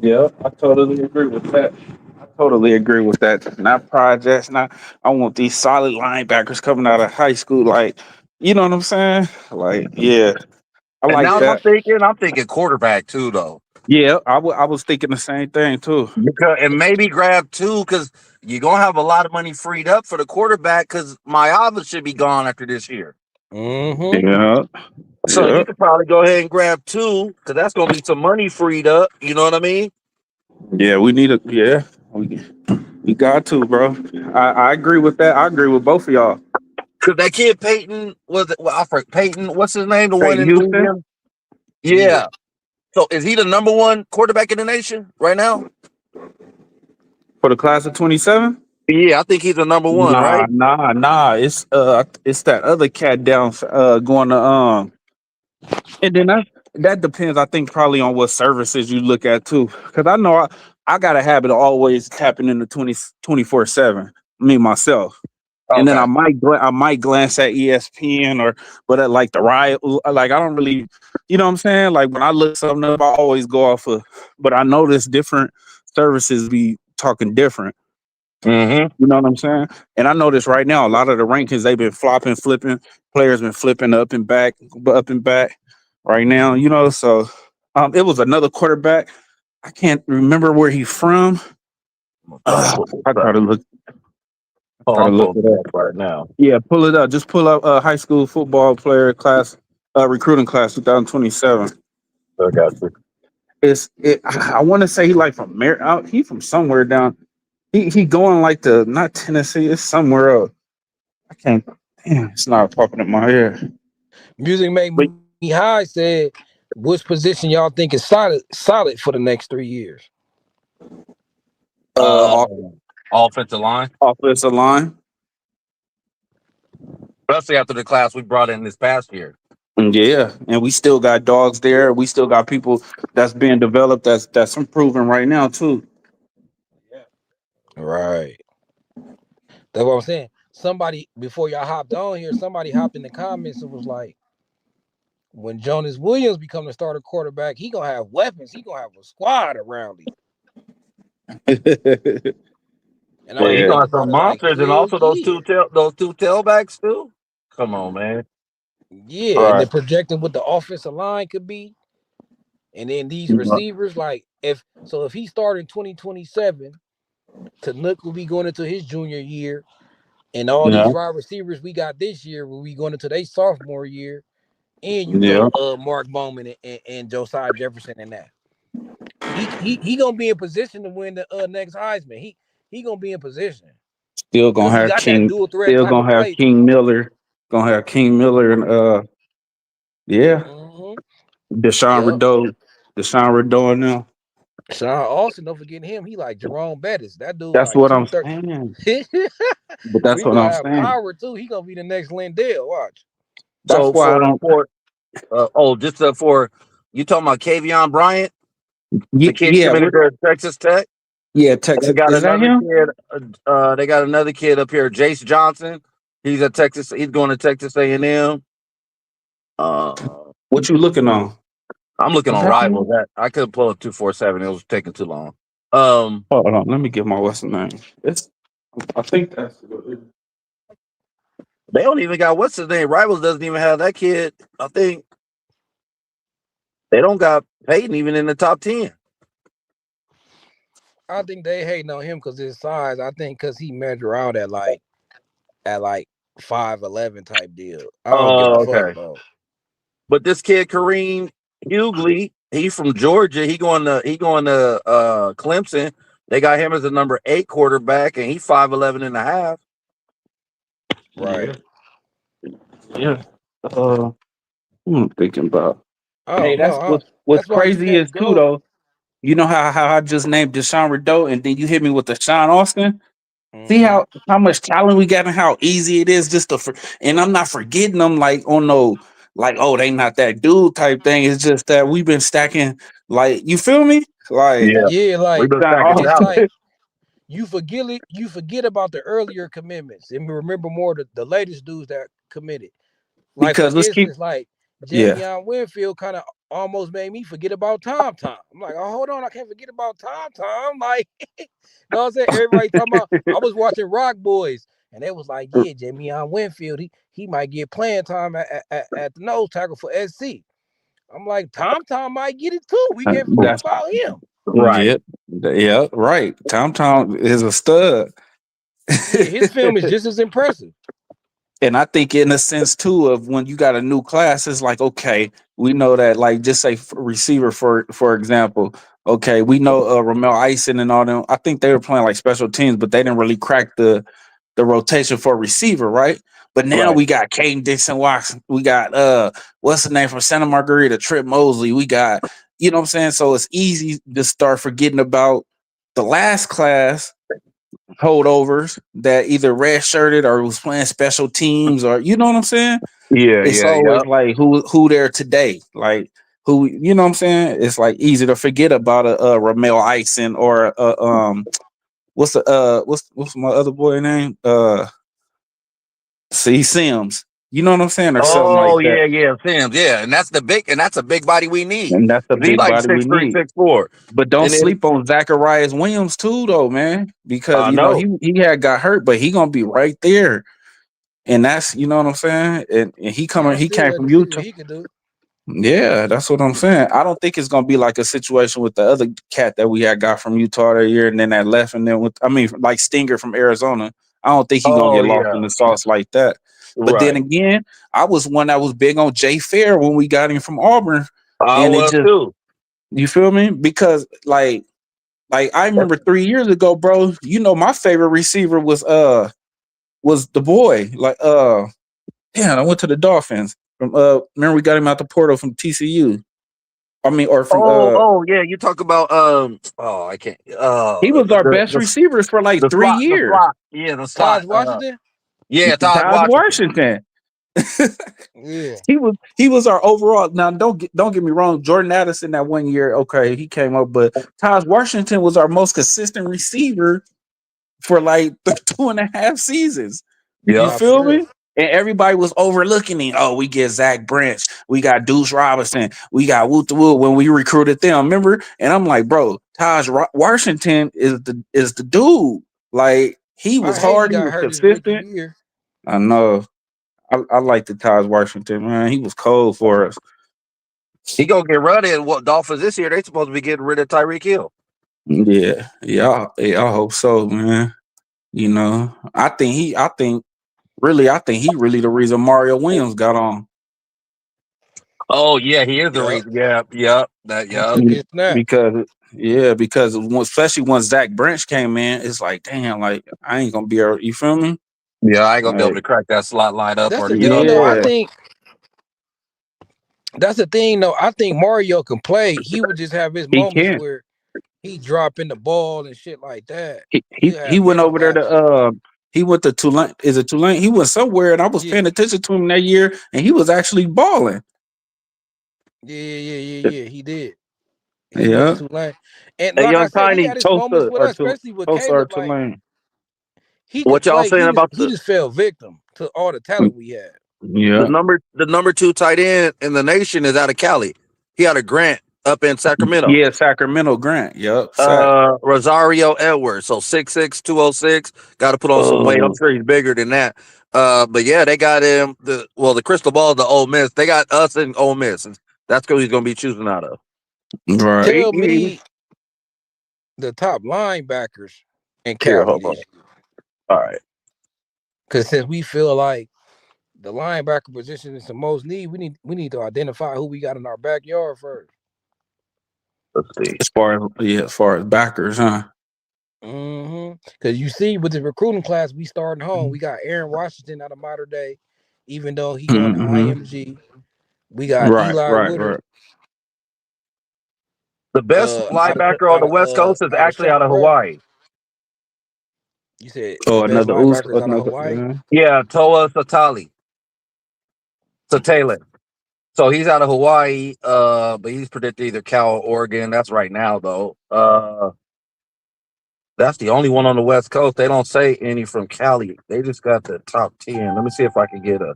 yeah. I totally agree with that. I totally agree with that. Not projects. Not. I want these solid linebackers coming out of high school. Like, you know what I'm saying? Like, yeah, I And like now Yeah. that. I'm thinking quarterback too, though. Yeah, I was thinking the same thing too. And maybe grab two because you're gonna have a lot of money freed up for the quarterback because Mayava should be gone after this year. Mm-hmm. Yeah, So yeah, you could probably go ahead and grab two because that's gonna be some money freed up. You know what I mean? yeah. We need a yeah. We got to, bro. I agree with that. I agree with both of y'all. Because that kid Peyton was it? Well, I forgot Peyton. What's his name? The one Peyton in Houston Louisiana. Yeah. Yeah. So is he the number one quarterback in the nation right now? for the class of 27. Yeah, I think he's the number one, Nah, right? nah, nah. It's that other cat down going to and then that depends. I think probably on what services you look at too. Because I know I got a habit of always tapping into 24/7. Me myself. And then Okay. I might glance at ESPN but at like the riot, like I don't really, you know what I'm saying? Like when I look something up, I always go off of, but I notice different services be talking different. Mm-hmm. You know what I'm saying? And I notice right now a lot of the rankings they've been flopping, flipping. Players been flipping up and back. Right now, So it was another quarterback. I can't remember where he's from. I'm gonna try to pull I this try up. to look. Oh, Try to I'm look pulling it it up. up right now. Yeah, pull it up. Just pull up high school football player class, recruiting class 2027. I got you. I want to say he like from he from somewhere down. He going like the not Tennessee. It's somewhere else. I can't. Damn, it's not popping in my head. Music Make But Me High said, which position y'all think is solid for the next 3 years? Uh, off offensive line, offensive line. especially after the class we brought in this past year. Yeah, and we still got dogs there. We still got people that's being developed. That's improving right now too. Right. That's what I'm saying. Somebody before y'all hopped on here, somebody hopped in the comments and was like, when Jonas Williams become the starter quarterback, he gonna have weapons. He gonna have a squad around him. And I Well, was he Yeah, thinking got some about it like, monsters, and hell also yeah. those two tailbacks too. Come on, man. Yeah, and right. then projecting what the offensive line could be, and then these receivers, like if he started in 2027, Tanook will be going into his junior year, and all Yeah, these wide receivers we got this year will be going into their sophomore year, and you yeah, throw Mark Bowman and Josiah Jefferson in that. He gonna be in position to win the next Heisman. He gonna be in position still gonna because he have got that King. dual threat Still type of gonna have play to King him. Miller. Gonna have King Miller and yeah, Mm-hmm. Deshaun Yep. Rideau. Deshaun Rideau now. Sean Austin, don't forget him. He like Jerome Bettis. That dude That's like what I'm 230. saying. But But that's he what gonna I'm have saying. power too. He gonna be the next Lindell. Watch. That's So why I don't. for you talking about Kavion Bryant, the kid Yeah, committed to Texas Tech. yeah. They Texas. got Is that another him? kid. They got another kid up here, Jace Johnson. He's at Texas. He's going to Texas A&M. Uh, What you looking on? I'm looking Is on that him? Rivals. That I could pull up 247. It was taking too long. Um, Hold on. Let me get my what's the name. It's. I think that's. they don't even got what's his name. Rivals doesn't even have that kid. I think they don't got Peyton even in the top 10. I think they hating on him because his size. I think because he measure out at like 5'11" type deal. I don't give a Oh, fuck, okay. bro. But this kid Kareem Hughley, he from Georgia. He going to Clemson. They got him as a number 8 quarterback, and he's 5'11 and a half. Yeah. Right. Yeah. I'm thinking about. I Hey, don't know. what's That's why you crazy is can't too go. though. You know how I just named Deshaun Rideau and then you hit me with Deshaun Austin. See Mm-hmm. how much talent we got and how easy it is just to and I'm not forgetting them like on no like oh they not that dude type thing. It's just that we've been stacking like you feel me like Yeah, Yeah, we've like been Deshaun stacking it's talent. Austin like you forget about the earlier commitments and remember more the latest dudes that committed. Like for because let's keep instance, like yeah Javion Winfield kind of almost made me forget about Tom Tom. I'm like, oh hold on, I can't forget about Tom Tom. Like, you know what I'm saying? Everybody talking about. I was watching Rock Boys, and they was like, yeah, Javion Winfield, he might get playing time at the nose tackle for SC. I'm like, Tom Tom might get it too. We can't forget that's about him. Right. yeah right. Tom is a stud. Yeah, his film is just as impressive. And I think in a sense too of when you got a new class, it's like okay, we know that like just say receiver for example, okay, we know Ramel Ison and all them. I think they were playing like special teams, but they didn't really crack the rotation for receiver, right? But now Right. we got Caden Dixon Watson, we got what's the name from Santa Margarita, Trip Mosley, we got you know what I'm saying. So it's easy to start forgetting about the last class holdovers that either redshirted or was playing special teams or you know what I'm saying? Yeah. It's Yeah. always Yep. like who there today, like who you know what I'm saying? It's like easy to forget about a Ramel Ison or what's my other boy name? C Sims. You know what I'm saying, or something like Oh that. yeah, yeah, Sims. Yeah, and that's a big body we need. And that's a 'Cause he big like body we 6'3", need. 6'4". But don't And then sleep on Zacharias Williams too, though, man, because I you know know. he had got hurt, but he gonna be right there. And that's you know what I'm saying. And I he still came like from to see what Utah. he could do. Yeah, that's what I'm saying. I don't think it's gonna be like a situation with the other cat that we had got from Utah that year, and then that left, and then with I mean like Stinger from Arizona. I don't think he gonna Oh get lost yeah, in the sauce like that. But then right. again, I was one that was big on Jay Fair when we got him from Auburn, I and it was just too. You feel me? Because like I remember 3 years ago, bro. You know, my favorite receiver was the boy. Like damn, I went to the Dolphins. From remember we got him out the portal from TCU. I mean, or from Oh, yeah. You talk about oh, I can't. he was our best The receivers for like the 3 years. slot. Yeah, the slot. Taj Washington. Yeah, Todd Taj Washington. Washington. Yeah. He was our overall. Now don't get me wrong. Jordan Addison that 1 year, okay, he came up, but Taj Washington was our most consistent receiver for like 2.5 seasons. You Yep. Nah, for feel real. me? And everybody was overlooking him. Oh, we get Zach Branch, we got Deuce Robinson, we got Woot the Woot when we recruited them. Remember? And I'm like, bro, Washington is the dude. Like he was I hate he hard, he got was hurt his rookie consistent. year. I know. I like the Taj Washington, man. He was cold for us. He gonna get run in what Dolphins this year. They supposed to be getting rid of Tyreek Hill. Yeah, I hope so, man. You know, I think he really the reason Mario Williams got on. Oh yeah, he is the Yup. reason. Yep. He took his snap. Because especially once Zach Branch came in, it's like, damn, like I ain't gonna be able. You feel me? Yeah, I ain't gonna be able Like, to crack that slot line up That's or the to get thing, on the though. line. I think Mario can play. He would just have his he moments can. where he dropping the ball and shit like that. He He he, he have went mental over there to lapses. he went to Tulane. Is it Tulane? He went somewhere, and I was Yeah, paying attention to him that year, and he was actually balling. yeah. He did. He went to Yeah, Tulane, and Hey, like I young said, he Tiny, had his moments Tulsa with us, especially with Or Caleb. Like Tulane. he could what y'all play. saying about He just fell victim to all the talent we had. Yeah, the number two tight end in the nation is out of Cali. He out of Grant up in Sacramento. yeah, Sacramento Grant. Yep, Sac. Rosario Edwards. So 6'6", 206. Got to put on some weight. I'm Oh, sure he's bigger than that. But yeah, they got him. The crystal ball is the Ole Miss. They got us in Ole Miss. And that's who he's gonna be choosing out of. right. Tell me the top linebackers in Here, Cali hold on. this year, All right, because since we feel like the linebacker position is the most need, we need to identify who we got in our backyard first. let's see. As far as backers, huh? Because you see, with the recruiting class, we starting home. We got Aaron Washington out of Mater Day, even though he going to Mm-hmm. IMG. We got Right, Eli right, Woodard right. The best out of linebacker on the West Coast is actually out of Chaparral. Hawaii. You said the Oh, best another Us, linebackers out of another. Hawaii. Yeah, Toa Satale. So he's out of Hawaii, but he's predicted either Cal or Oregon. That's right now, though. That's the only one on the West Coast. They don't say any from Cali. They just got the top 10. Let me see if I can get a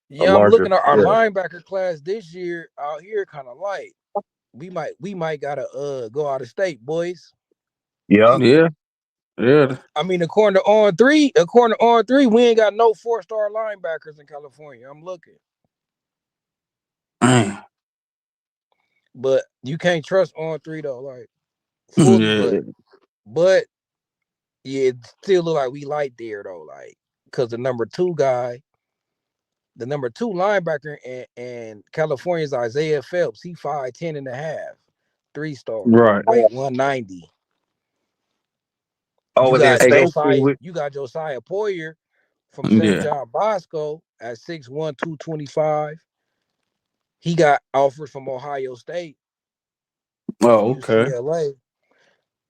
Yeah, I'm larger. looking at our Yeah. linebacker class this year out here, kind of light. We might gotta go out of state, boys. Yeah. Yeah. I mean, according to On3, we ain't got no 4-star linebackers in California. I'm looking, Man. but you can't trust On3 though, like fully. Yeah. But yeah, it still look like we light there though, like because the number two linebacker in California is Isaiah Phelps. He 5'10" and a half, 3-star, Right. weight 190. Oh, You within got state. Josiah Poyer from St. Yeah. John Bosco at 6'1", 225. He got offers from Ohio State and Oh, okay. UCLA.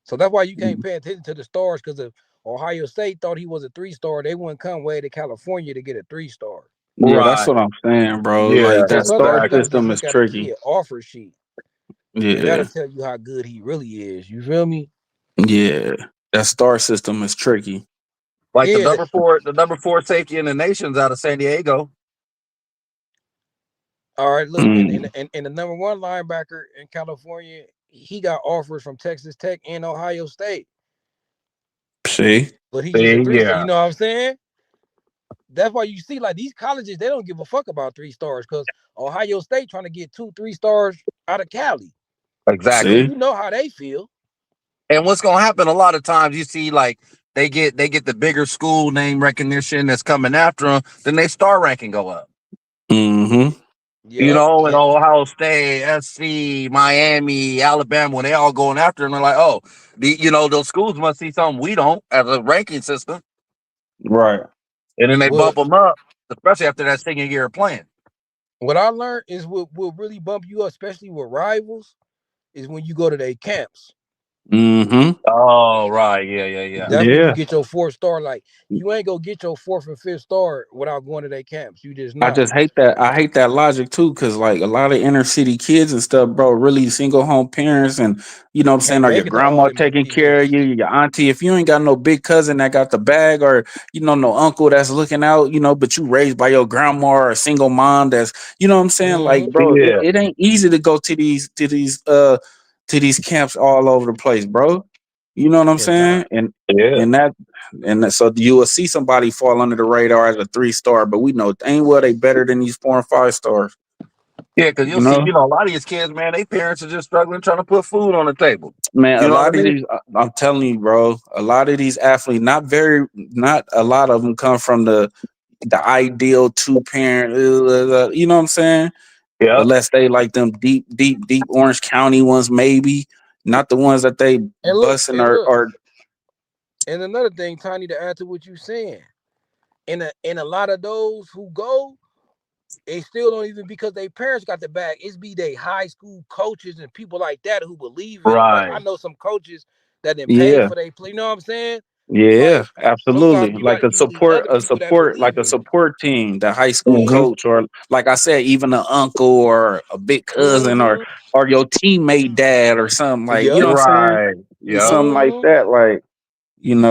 So that's why you can't pay attention to the stars, because if Ohio State thought he was a 3-star, they wouldn't come way to California to get a 3-star. Yeah, that's Right. what I'm saying, bro. Yeah, Like So that sometimes star you got to just system is look at the tricky. kid offer sheet, and that'll Yeah. tell you how good he really is. You feel me? Yeah. That star system is tricky. Like Yeah. the number four safety in the nation's out of San Diego. All right. Look, Mm. and the number one linebacker in California, he got offers from Texas Tech and Ohio State, See? but he's just a See, 3-star. yeah. You know what I'm saying? That's why you see, like, these colleges, they don't give a fuck about 3-stars, because Ohio State trying to get 2-3-stars out of Cali. So Exactly. See? you know how they feel. And what's gonna happen a lot of times, you see, like they get the bigger school name recognition that's coming after them, then they star ranking go up. Mm-hmm. You Yep. know, and Ohio State, SC, Miami, Alabama, when they all going after him, they're like, oh, those schools must see something we don't as a ranking system. Right. And then they What bump them up, especially after that senior year of playing. what I learned is what will really bump you up, especially with rivals, is when you go to their camps. Mm-hmm. Oh, right. Yeah. That's when you Yeah. get your 4 star. Like you ain't gonna get your 4th and 5th star without going to their camps. You just I not. just hate that. I hate that logic too, because like a lot of inner city kids and stuff, bro, really single home parents, and you know what I'm saying, Can't are your make it to all grandma them taking care of events. you, your auntie? If you ain't got no big cousin that got the bag, or no uncle that's looking out, but you raised by your grandma or a single mom that's, you know what I'm saying, like, Mm-hmm. bro, it, Yeah. it ain't easy to go to these camps all over the place, bro. You know what I'm It's not. saying? And Yeah. and that so you will see somebody fall under the radar as a 3 star, but we know ain't well they better than these 4 and 5 stars. Yeah, because You you'll see, know, a lot of these kids, man, they parents are just struggling trying to put food on the table. man, You a know what lot I of mean? these, I'm telling you, bro, a lot of these athletes, not a lot of them come from the ideal 2 parent. You know what I'm saying? Yeah. Unless they like them deep, deep, deep Orange County ones, maybe not the ones that they And look, busting and look, or and another thing, Tiny, to add to what you saying, in a lot of those who go, they still don't even because their parents got the bag. It's be they high school coaches and people like that who believe in them. Like I Right. know some coaches that didn't pay yeah. for they play. You know what I'm saying? Yeah, Like absolutely. sometimes Like you need other people that like believe a in you. support team, the high school Hmm. coach, or like I said, even an uncle or a big cousin, or Mm-hmm. your teammate dad or something, like, you Yep. know what I'm saying? Right. Yep. Something like Mm-hmm. that, like,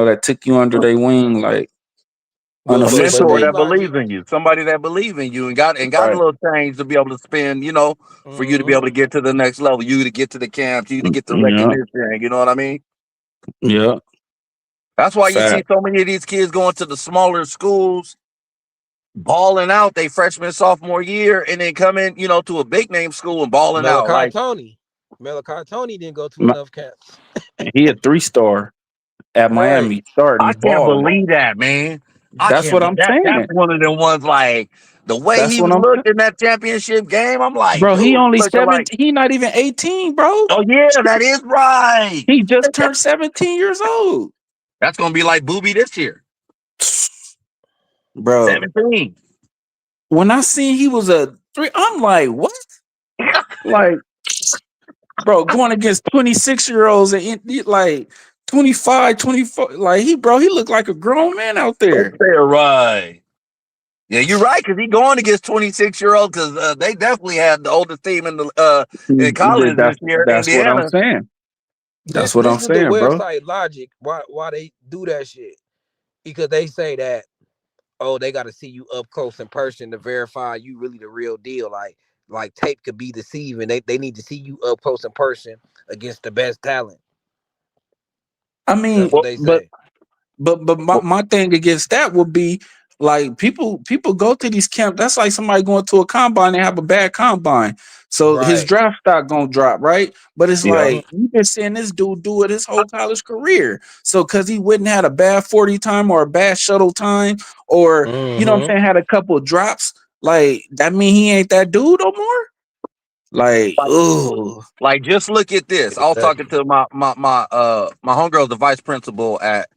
that took you under their wing, like A But mentor they unofficially. that logic. believes in you, somebody that believes in you, and got a Right. little change to be able to spend, for you to be Mm-hmm. able to get to the next level, you to get to the camps, you to get the Yeah. recognition. You know what I mean? Yeah. That's why you see Fact. so many of these kids going to the smaller schools, balling out they freshman, sophomore year, and then coming, to a big name school and balling out. Malachi Like, Tony. Malachi Tony didn't go to My- enough camps. He a 3 star at Right. Miami, starting I can't balling. believe that, man. I That's can't. what I'm That's saying. one of the ones. Like the way That's he what I'm saying. looked in that championship game, I'm like, Bro, dude, he he only looking like, 17. He not even 18, bro. oh yeah, that is right. He just turned 17 years old. That's gonna be like Booby this year, Bro, 17. when I seen he was a 3, I'm like, what? Like, bro, going against 26-year-olds and like 25, 24. Like, he looked like a grown man out there. They're right. Yeah, you're right because he going against 26-year-old because they definitely had the oldest team in college this year in That's what I'm Indiana. saying. That's what I'm Listen to saying, bro. website logic. Why they do that shit? Because they say that they got to see you up close in person to verify you really the real deal. Like tape could be deceiving. They need to see you up close in person against the best talent. I That's mean, what Well, they but say. my, well, my thing against that would be like people go to these camps. That's like somebody going to a combine and have a bad combine. So his Right. draft stock gonna drop, right? But it's yeah, Mm-hmm. like you been seeing this dude do it his whole college career. So cause he wouldn't had a bad 40 time or a bad shuttle time, or you know what I'm Mm-hmm. saying, had a couple drops, like that mean he ain't that dude no more? Like, like, ooh. like just look at this. I was talking Exactly. to my homegirl, the vice principal at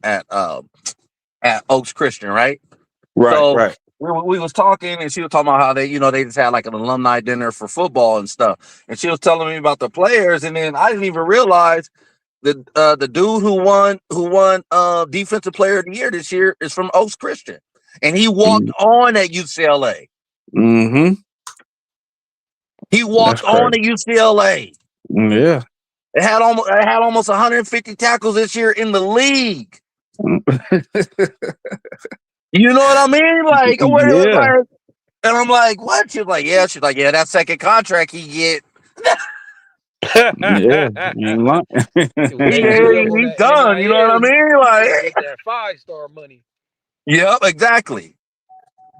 Oaks Christian, right? Right, So right. we was talking, and she was talking about how they just had like an alumni dinner for football and stuff, and she was telling me about the players, and then I didn't even realize the dude who won defensive player of the year this year is from Oaks Christian, and he walked on at UCLA. Mm-hmm. He That's walked on crazy. at UCLA. Yeah. It had almost 150 tackles this year in the league. You know what I mean? Like, what it was Yeah. like, and I'm like, what? She's like, yeah. She's like, yeah. That second contract he get, Yeah, you ain't lying. Wait till he up on he's that done. You know what I NIL. mean? He finna Like, get that 5 star money. yep, exactly.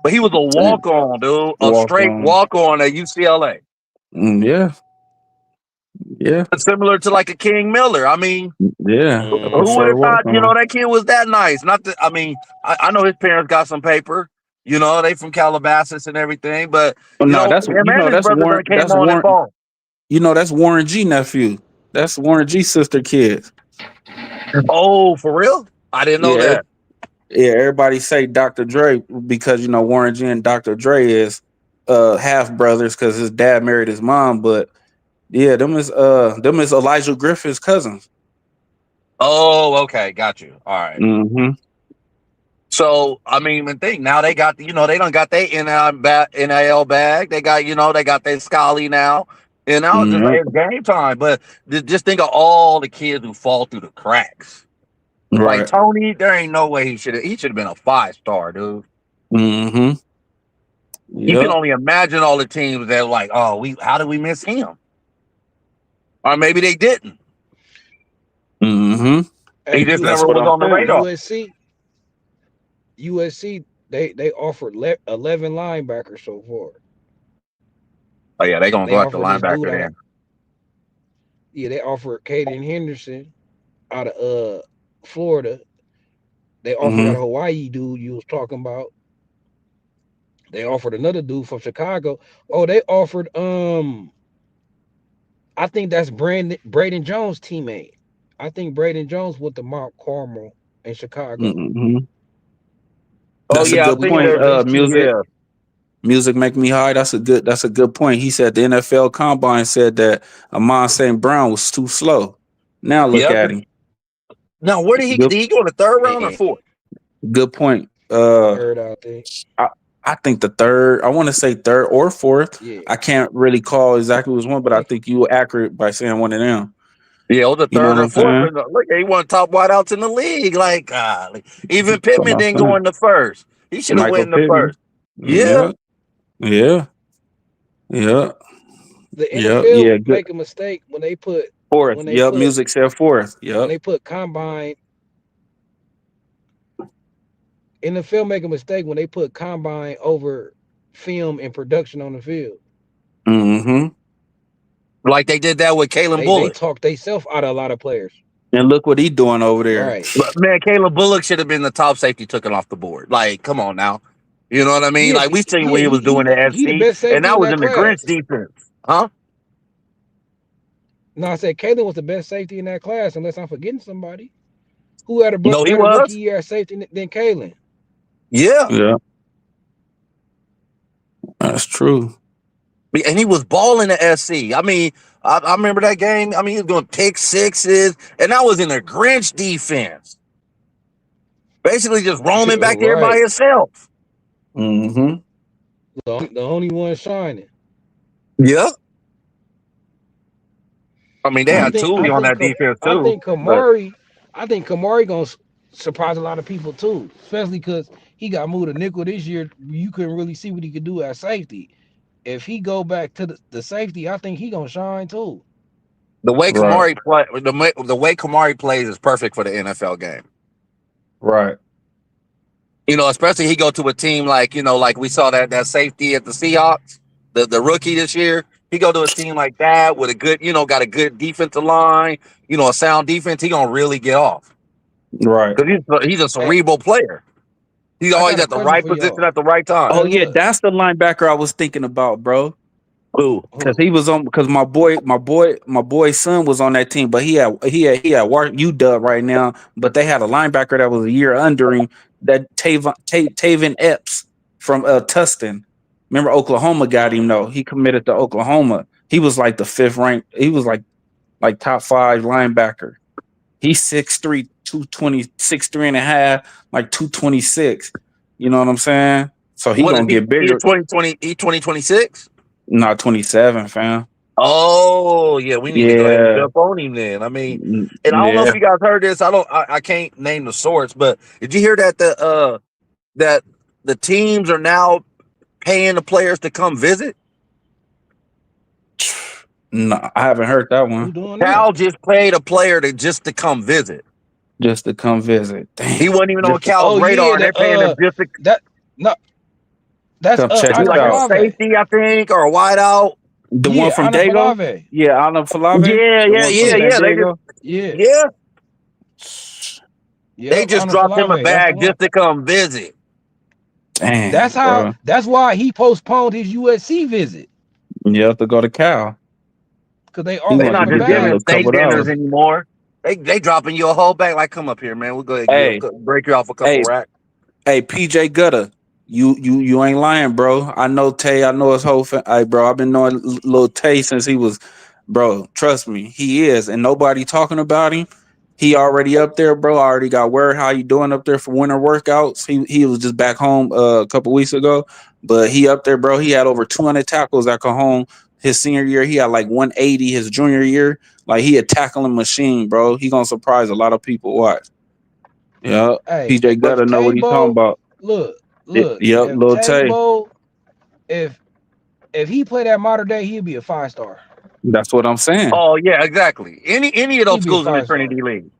But he was a walk on, dude, a Walk straight on. walk on at UCLA, Yeah, yeah, similar to like a King Miller. I mean, yeah. A who Mm-hmm. would preferred have walk thought, on. that kid was that nice? Not that, I mean, I know his parents got some paper, You know, they from Calabasas and everything. But Oh, you no, know, that's him you and know his that's brother Warren. done came on and ball. That's Warren G nephew. That's Warren G sister kids. Oh, for real? I didn't know Yeah, that. yeah. Everybody say Dr. Dre because Warren G and Dr. Dre is half brothers because his dad married his mom. But yeah, them is Elijah Griffin's cousins. Oh, okay, got you. All right. Mm-hmm. So I mean, the thing now they got they done got their NIL bag. They got they got their Scully now, and now it's just Yeah. like it's game time. But just think of all the kids who fall through the cracks. Like Right. Tony, there ain't no way he should have been a 5-star, dude. Mm-hmm. You can Yep. only imagine all the teams that like, oh, how did we miss him? Or maybe they didn't. Mm-hmm. He Hey, just That's never what was I'm on the saying. radar. USC, they offered 11 linebackers so far. Oh yeah, they gonna They go after offered this dude linebacker out of then. they offered Caden Henderson out of Florida. They offered Mm-hmm. that Hawaii dude you was talking about. They offered another dude from Chicago. Oh, they offered I think that's Braden Jones' teammate. I think Braden Jones with the Mount Carmel in Chicago. Mm-hmm. Oh That's a yeah, I good He think point. offered his Music. teammate. yeah. Music make me high. That's a good point. He said the NFL Combine said that Amon St. Brown was too slow. Now look Yeah. at him. Now where Good did he go in the third round or Man, fourth? good point. third out there. I, I think the third. I want to say third or fourth. Yeah. I can't really call exactly which one, I but I think think you were accurate by saying one of them. Yeah, it was the You know third what or I'm fourth. saying? But look, he won top wideouts in the league. Like, even That's what Pittman I'm didn't go saying. in the first. He should have Michael went in the Pittman. first. Yeah. Yeah, yeah, yeah, the yeah, NFL yeah. Good make a mistake when they put fourth. when they Yep. put Music said fourth. when Yep. they put combine NFL make a mistake when they put combine over film and production on the field. Mm-hmm. Like they did that with Kalen They Bullock. talk themselves out of a lot of players. And look what he doing over there. Right. But man, Caleb Bullock should have been the top safety taken off the board. Like, come on now. You know what I mean? Yeah, Like we seen yeah, what he was doing at he the SC, best and safety that in was that in the Grinch class. defense. Huh? No, I said Kalen was the best safety in that class, unless I'm forgetting somebody. Who had a No, he better rookie was. year at safety than Kalen? Yeah. Yeah, that's true. And he was balling the SC. I mean, I remember that game. I mean, he was doing pick sixes, and that was in the Grinch defense. Basically just roaming back there by Right. himself. Mm-hmm. The only one shining. Yeah. I mean, they I had think I Tuli on think that Kam- defense I too. think But Kamari gonna surprise a lot of people too, especially because he got moved to nickel this year. You couldn't really see what he could do at safety. If he go back to the safety, I think he gonna shine too. the way Right. the way Kamari plays is perfect for the NFL game. Right. You know, especially he go to a team like, like we saw that safety at the Seahawks, the rookie this year. He go to a team like that with a good, got a good defensive line, a sound defense. He gonna really get off Right. because he's a Hey, cerebral player. He's I always got a at the question right for position y'all. at the right time. Oh Hey, yeah, look, that's the linebacker I was thinking about, bro. Ooh, Because he who? was on. Because my boy's son was on that team, but he had work UW right now. But they had a linebacker that was a year under him. That Taven Epps from Tustin. Remember Oklahoma got him though. He committed to Oklahoma. He was like the fifth rank. He was like top five linebacker. He's 6'3", 220, 6'3" and a half, like 226. You know what I'm saying? So he what is gonna get he? bigger. 2020? He 2026? Not 27, fam. Oh yeah, we need to go ahead and Yeah. jump on him then. I mean, and I don't know Yeah. if you guys heard this. I can't name the source, but did you hear that that the teams are now paying the players to come visit? No, I haven't heard that Who one. doing that? Cal just paid a player to come visit. Just to come visit. He Damn. wasn't even on Just to Cal's Oh radar, yeah, and they're paying him just to that no, that's come check be us Anna like a out. Falave. safety, I think, or a wideout. The one Yeah, from Anna Dago? Falave. Yeah, Alan Falave. Yeah, The yeah, one yeah, from Yeah, San yeah. They just Diego. yeah, yeah, they yep. just Anna dropped him a Falave. That's the bag one. just to come visit. Damn, bro. That's why he postponed his USC visit You have to go to Cal. because they He They offered wants to not him a be just there a giving bag. little steak couple of dinners hours. anymore. They dropping you a whole bag. Like, come up here, man. We'll go ahead and Hey, break you off a couple hey, racks. hey, PJ Gutter, you ain't lying, bro. I know Tay. I know his whole. Hey, bro, I've been knowing little Tay since he was, bro. Trust me, he is, and nobody talking about him. He already up there, bro. I already got word how you doing up there for winter workouts. He was just back home a couple weeks ago, but he up there, bro. He had over 200 tackles at home his senior year. He had like 180 his junior year. Like he a tackling machine, bro. He gonna surprise a lot of people. Watch. Yeah, Hey, PJ But Gutter know what he talking Tabo, about. look, look. Yep, If Lil Tay. Tabo, if if he played at modern day, he'd be a 5-star. That's what I'm saying. oh yeah, exactly. Any of those He'd be a schools in the 5-star. Trinity League,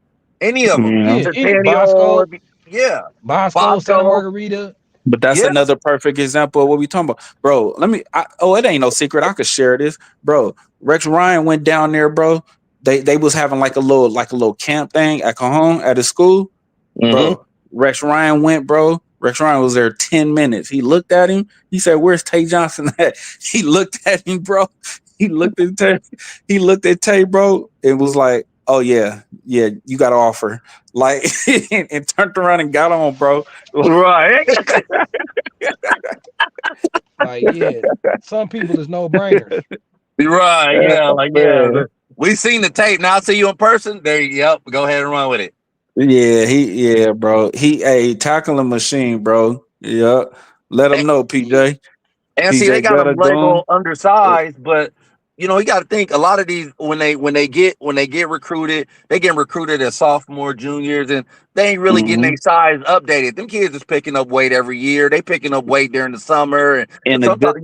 any of them, Yeah. Yeah, any Centennial, yeah, Bosco, Santa Bosco, Margarita. But that's yeah. another perfect example of what we talking about. Bro, it ain't no secret. I could share this. Bro, Rex Ryan went down there, bro. They was having like a little camp thing at Cajon at his school. Mm-hmm. Bro, Rex Ryan went, bro. Rex Ryan was there 10 minutes. He looked at him. He said, "Where's Tay Johnson at?" He looked at him, bro. He looked at Tay. He looked at Tay, bro, and was like, "Oh yeah, yeah, you got to offer." Like, and turned around and got on, bro. Right, Like, yeah, some people is no brainers. right, yeah, like yeah. Man. We seen the tape. Now I see you in person. There, yep. Go ahead and run with it. Yeah, bro. He a tackling machine, bro. Yep. Let him know, Yeah, PJ. And see, they PJ got gotta them go. labeled undersized, but you got to think a lot of these when they get recruited, they get recruited as sophomore, juniors, and they ain't really getting Hmm. their size updated. Them kids is picking up weight every year. They picking up weight during the summer, and And sometimes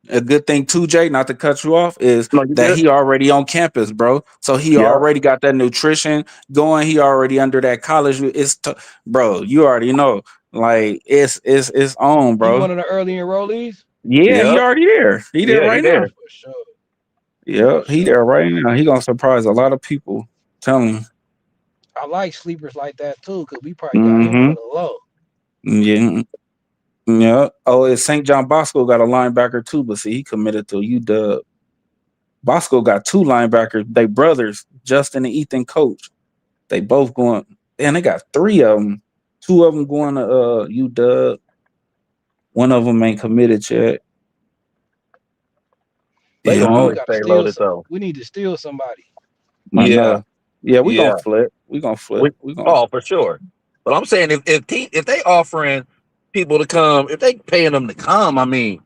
a good thing too, Jay, not to cut you off, is no, you that good. he already on campus, bro. So he Yeah, already got that nutrition going. He already under that college. Bro, you already know. Like it's on, he bro. one of the early enrollees. Yeah, he yep, already there. He there yeah, he right now. there. For sure, for Yeah, he sure. there right now. He gonna surprise a lot of people. Telling I like sleepers like that too, cause we probably you. got him Mm-hmm. for the low. Yeah. Yeah. Oh, it's St. John Bosco got a linebacker too, but see, he committed to UW. Bosco got two linebackers. They brothers, Justin and Ethan Coach. They both going, and they got three of them. Two of them going to UW. One of them ain't committed yet. They gonna Man, we Yeah, always gotta stay steal loaded some. though. We need to steal somebody. I Yeah, know. Yeah, we gonna yeah. flip. We gonna flip. We We gonna. oh for sure. But I'm saying if they offering people to come, if they paying them to come, I mean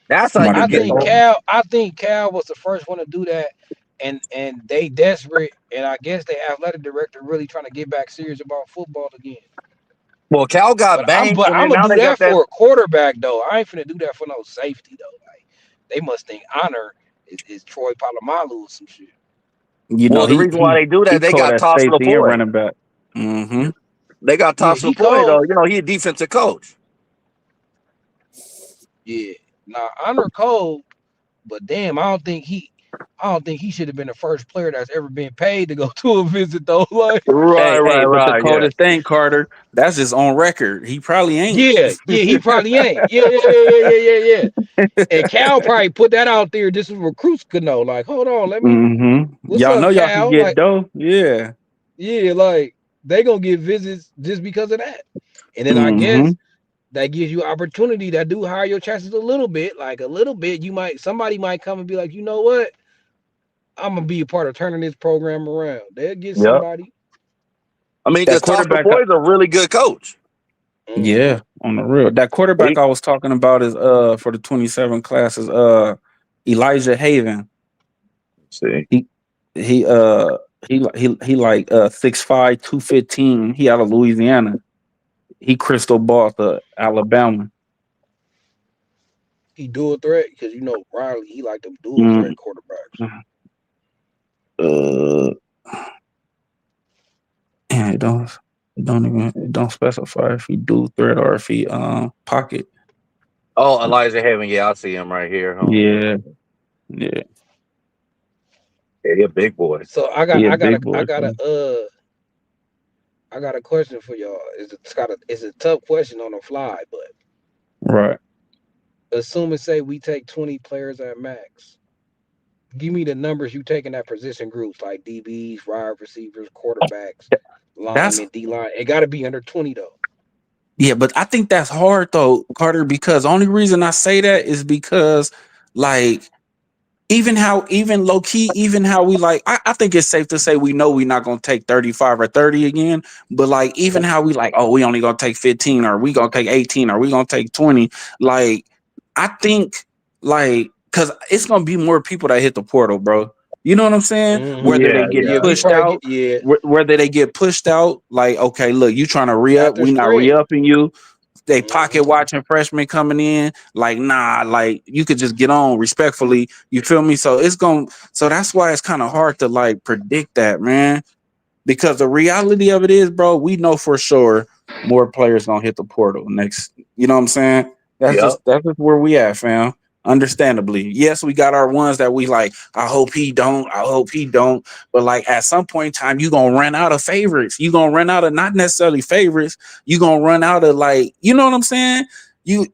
that's how Might you as get well. those. I think Cal was the first one to do that, and they desperate, and I guess the athletic director really trying to get back serious about football again. Well, Cal got banged, But and I'm then gonna now do they got that that. for a quarterback though. I ain't finna do that for no safety though. Like they must think honor is Troy Polamalu or some shit. You know, Well, the he reason why he they do he that, they called got that Toss safety and Lapoy. running back. Mm-hmm. They got Yeah, Toss he Lapoy cold. though. He a defensive coach. Yeah, now honor cold, but damn, I don't think he should have been the first player that's ever been paid to go to a visit though. Like, Right, Hey, right, but the right. Yeah. coldest thing, Carter, that's just on record. He probably ain't. yeah, he probably ain't. Yeah. And Cal probably put that out there just so recruits could know. Like, hold on, what's Y'all know up, y'all can Cal? get Like, dough. Yeah. yeah, like they gonna get visits just because of that. And then I Mm-hmm. guess that gives you opportunity that do higher your chances a little bit. Like a little bit, somebody might come and be like, you know what? I'm gonna be a part of turning this program around. They'll get Yep. somebody. I mean, That because Toss quarterback, Lapoy is a really good coach. Mm-hmm. yeah, on the real. That quarterback He, I was talking about is for the 27 classes, Elijah Haven. see. He he uh he like 6'5", 215. He out of Louisiana. He crystal ball to Alabama. He dual threat because Riley, he like them dual threat Mm, quarterbacks. uh yeah, it don't specify if he do threat or if he pocket. Oh, Elijah Heaven. Yeah, I see him right here. Hold on. Yeah, yeah. Yeah, he a big boy. So He a big boy. I got a question for y'all. It's a tough question on the fly, but Right. Assuming say we take 20 players at max. Give me the numbers you take in that position groups like DBs, wide receivers, quarterbacks, That's linemen, D line. It got to be under 20 though. Yeah, but I think that's hard though, Carter, because the only reason I say that is because like even low key, even how we like I think it's safe to say we know we're not gonna take 35 or 30 again, but like even how we like, oh, we only gonna take 15 or we gonna take 18 or we gonna take 20. Like I think like because it's gonna be more people that hit the portal, bro. You know what I'm saying? Whether Yeah, they get Yeah, yeah. we pushed probably get out, whether they get pushed out, like, okay, look, you trying to re up, after we not spring. re upping you. They pocket Mm-hmm. watching freshmen coming in, like, nah, like you could just get on respectfully. You feel me? So that's why it's kind of hard to like predict that, man. Because the reality of it is, bro, we know for sure more players gonna hit the portal next. You know what I'm saying? Yep. That's just where we at, fam. Understandably, yes, we got our ones that we like. I hope he don't. I hope he don't. But like at some point in time, you gonna run out of favorites. You gonna run out of not necessarily favorites. You gonna run out of like, you know what I'm saying? You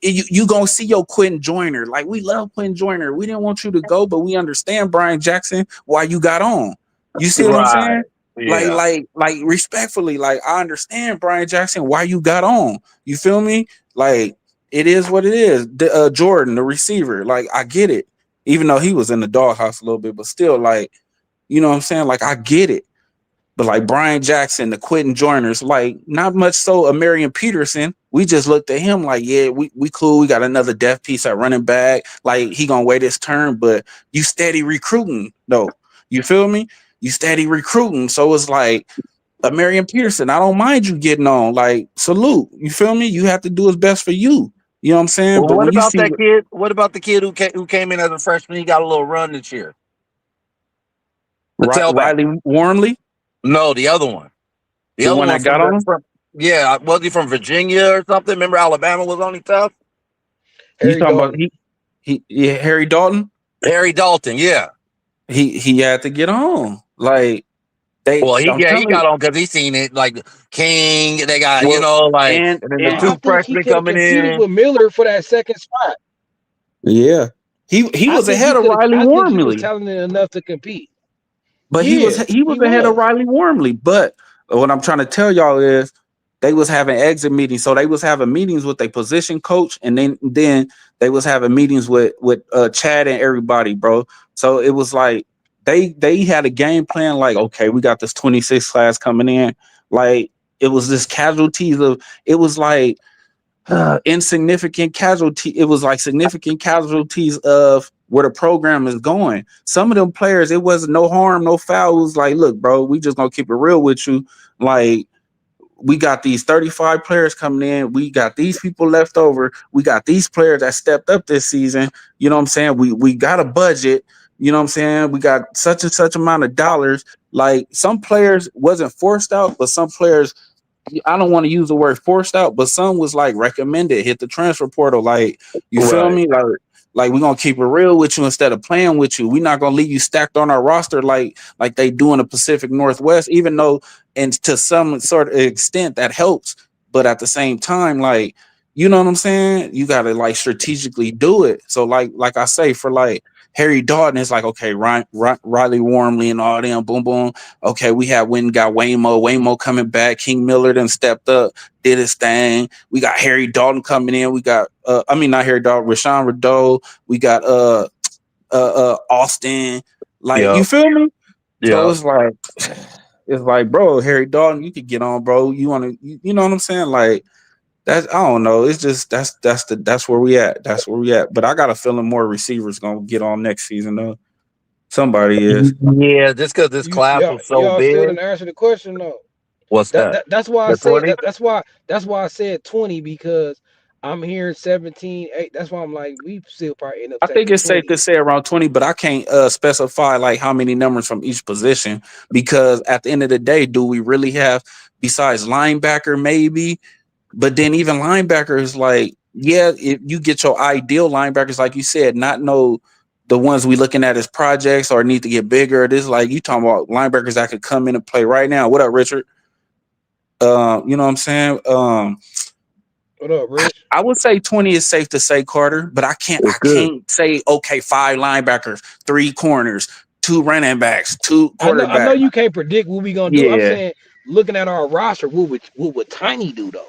gonna see your Quentin Joyner. Like we love Quentin Joyner. We didn't want you to go, but we understand Brian Jackson why you got on. You see what I'm saying? Right. Yeah. Like respectfully, like I understand Brian Jackson why you got on. You feel me? Like it is what it is. Jordan, the receiver, like I get it. Even though he was in the doghouse a little bit, but still, like you know what I'm saying. Like I get it. But like Brian Jackson, the Quentin Joiners, like not much so a Marion Peterson. We just looked at him like, yeah, we cool. We got another depth piece at running back. Like he gonna wait his turn, but you steady recruiting though. You feel me? You steady recruiting. So it's like a Marion Peterson. I don't mind you getting on. Like salute. You feel me? You have to do what's best for you. You know what I'm saying? Well, But what when you about see that kid? What about the kid who came in as a freshman? He got a little run this year. The tailback. Riley Warmley, No, the other one. The the other one one that got on, yeah, was he from Virginia or something? Remember Alabama was only tough? you Harry talking about Dalton. yeah, Harry Dalton? Harry Dalton, yeah. He had to get on. Like Well, I'm he telling you, got on because he seen it like King. They got well, and then the and I two think he freshmen could have coming competed in. with Miller for that second spot. yeah, he I was think ahead he of could have. Riley I think he was Warmly, talented enough to compete. but Yeah, he was he ahead of was. Riley Warmly. But what I'm trying to tell y'all is they was having exit meetings. So they was having meetings with a position coach, and then they was having meetings with Chad and everybody, bro. So it was like they had a game plan. Like, okay, we got this 26 class coming in. Like it was this casualties of. It was like insignificant casualty. It was like significant casualties of where the program is going. Some of them players, it wasn't no harm, no foul. It was like, look, bro, we just gonna keep it real with you. Like, we got these 35 players coming in. We got these people left over. We got these players that stepped up this season. You know what I'm saying? We got a budget. You know what I'm saying? We got such and such amount of dollars. Like some players wasn't forced out, but some players I don't want to use the word forced out, but some was like recommended, hit the transfer portal. Like, you feel Right. me? Like we're gonna keep it real with you instead of playing with you. We're not gonna leave you stacked on our roster like they do in the Pacific Northwest, even though and to some sort of extent that helps. But at the same time, like, you know what I'm saying? You gotta like strategically do it. So like I say, for like Harry Dalton, it's like, okay, Riley Warmley and all them, boom, boom. Okay, we have went and got Waymo coming back. King Miller then stepped up, did his thing. We got Harry Dalton coming in. We got I mean not Harry Dalton, Rashawn Rideau. We got Austin. Like, Yeah. you feel me? So Yeah. it's like, bro, Harry Dalton, you could get on, bro. You wanna you know what I'm saying? Like that's I don't know. It's just that's where we at. That's where we at. But I got a feeling more receivers gonna get on next season though. Somebody is. Yeah, just because this You class y'all, was so y'all still big. didn't answer the question though. What's that? That's why I The said 20? that's why I said 20 because I'm hearing 17, 8. That's why I'm like we still probably end up I think taking it's safe 20. to say around 20, but I can't specify like how many numbers from each position because at the end of the day, do we really have besides linebacker maybe? But then even linebackers, like, yeah, if you get your ideal linebackers, like you said, not know the ones we looking at as projects or need to get bigger. It is like you talking about linebackers that could come in and play right now. What up, Richard? You know what I'm saying? What up, Rich? I would say 20 is safe to say, Carter, but I It's good. can't say okay, 5 linebackers, 3 corners, 2 running backs, 2 quarterbacks. I know you can't predict what we gonna do. I'm Yeah. saying, looking at our roster, what would Tiny do though?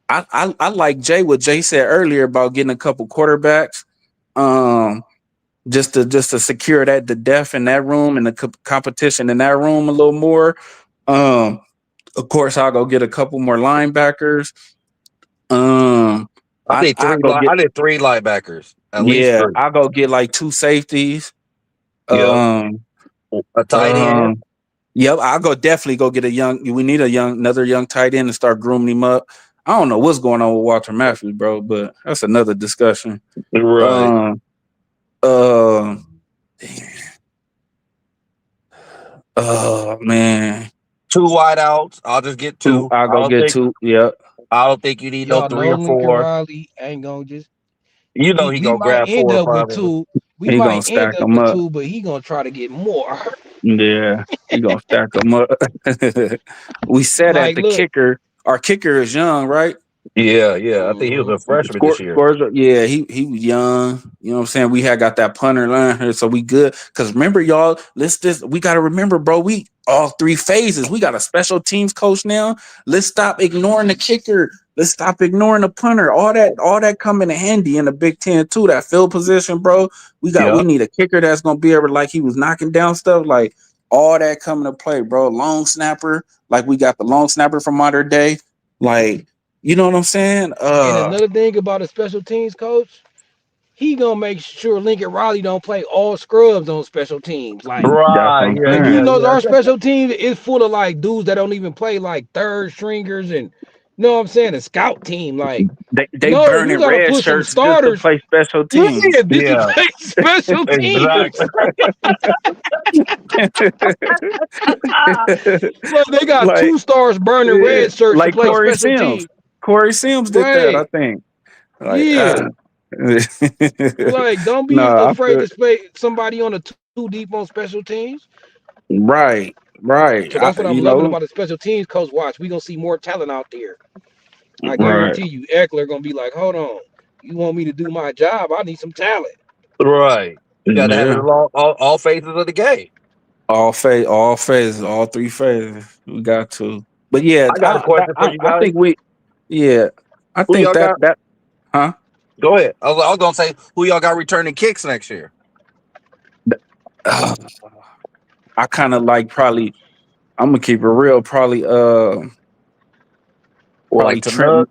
I like Jay what Jay said earlier about getting a couple quarterbacks. Um just to secure that the depth in that room and the competition in that room a little more. Um of course I'll go get a couple more linebackers. Um I think I go get I did 3 linebackers, at least yeah, 3. I'll go get like 2 safeties. Yep. Um A tight end. um Yep, I'll go definitely go get a young. We need another young tight end and start grooming him up. I don't know what's going on with Walter Matthews, bro, but that's another discussion. Right. Um, uh, man, 2 wideouts. I'll just get two. 2. I'll go get 2. Yep, I don't think you need no Y'all 3 know or Lincoln 4. Riley ain't gonna just. You know We he we gonna might grab end 4 or up with 5 of us. two. We he gonna might end stack up them with up. two, but he gonna try to get more. Yeah, he gonna stack them up. We said at Like, the look, kicker. Our kicker is young, right? Yeah, yeah. I think he was mhm. a freshman this year. Scores, yeah, he was young. You know what I'm saying? We had got that punter line here, so we good. Cause remember, y'all, we gotta remember, bro. We all 3 phases. We got a special teams coach now. Let's stop ignoring the kicker. Let's stop ignoring the punter. All that come in handy in the Big Ten too. That field position, bro. We Yep. need a kicker that's gonna be able to, like, he was knocking down stuff, like all that coming to play, bro. Long snapper, like we got the long snapper from modern day, like. You know what I'm saying? And another thing about a special teams coach, he gonna make sure Lincoln Riley don't play all scrubs on special teams. Like, That's what Right. I'm Yeah, if you saying. yeah, know yeah. our special team is full of like dudes that don't even play, like third stringers, and you know what I'm saying, a scout team. Like, They no, you burning gotta red put some shirts just to starters. play special Yeah, teams. just to Yeah. play special teams. Exactly. Look, they got like 2 stars burning yeah, red shirts to like play Corey special Sims. teams. Corey Sims did that, I Right. think. Like Yeah. no, Like, don't be I afraid feel to play somebody on a two deep on special teams. right, right. Cause that's what I'm You loving know, about the special teams coach. Watch, we gonna see more talent out there. I right. guarantee you, Eckler gonna be like, hold on, you want me to do my job? I need some talent. Right. You got to have it Yeah. all phases of the game. All phases, all 3 phases. We got to. But yeah, I got a question for you I guys. think yeah, I Who think y'all got? that huh? Go ahead. I was gonna say who y'all got returning kicks next year. I kind of like, probably. I'm gonna keep it real. Probably Or like probably Tanuk.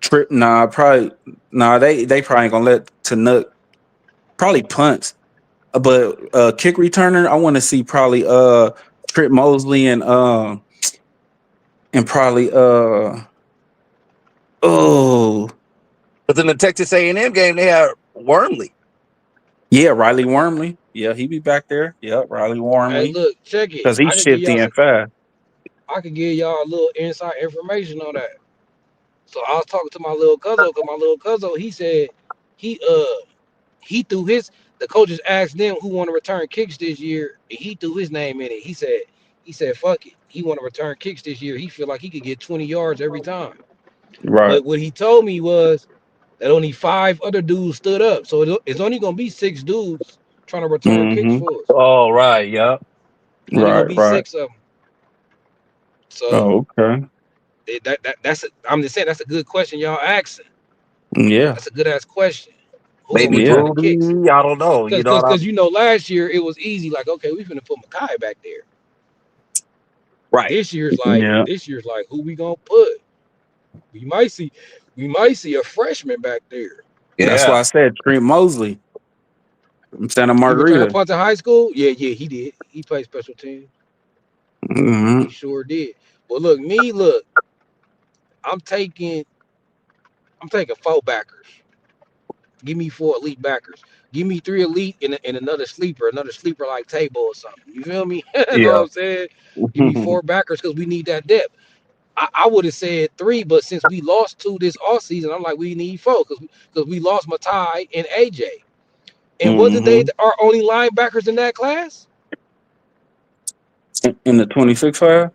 Trip. Nah, probably nah. They probably ain't gonna let Tanuk probably punts, but kick returner. I want to see probably Trip Mosley and probably oh But in the Texas A&M game, they had Wormley. yeah, Riley Wormley. Yeah, he be back there. Yep, Riley Hey, Wormley, look, check it. because he's shifty and fast. I could give y'all a little inside information on that. So I was talking to my little cousin, cause my little cousin, he said he he threw his the coaches asked them who want to return kicks this year, and he threw his name in it. He said fuck it. He want to return kicks this year. He feel like he could get 20 yards every time. Right. But what he told me was that only 5 other dudes stood up. So it's only gonna be 6 dudes trying to return kicks Mm-hmm. for us. Oh, right. Yeah. It's only gonna Right. be Right. 6 of them. So Oh, okay. I'm just saying that's a good question y'all asking. Yeah. That's a good ass question. Who gonna Maybe Yeah. return the kicks? Rudy. I don't know. You Cause know cause what cause you know last year it was easy, like, okay, we finna put Makai back there. Right. Yeah. This year's like who we gonna put? We might see we might see a freshman back there. That's why Yeah. I said Trent Mosley from Santa He returned Margarita. punts in high school. Yeah, he did. He played special teams. He Mm-hmm. sure did. But look, I'm taking I'm taking 4 backers. Give me 4 elite backers. Give me 3 elite and another sleeper like table or something. You feel me? You know what Yeah. I'm saying? Give me 4 backers because we need that depth. I would have said 3, but since we lost 2 this offseason, I'm like, we need 4 because we lost Matai and AJ. And wasn't they Mm-hmm. our only linebackers in that class? In the 26 class?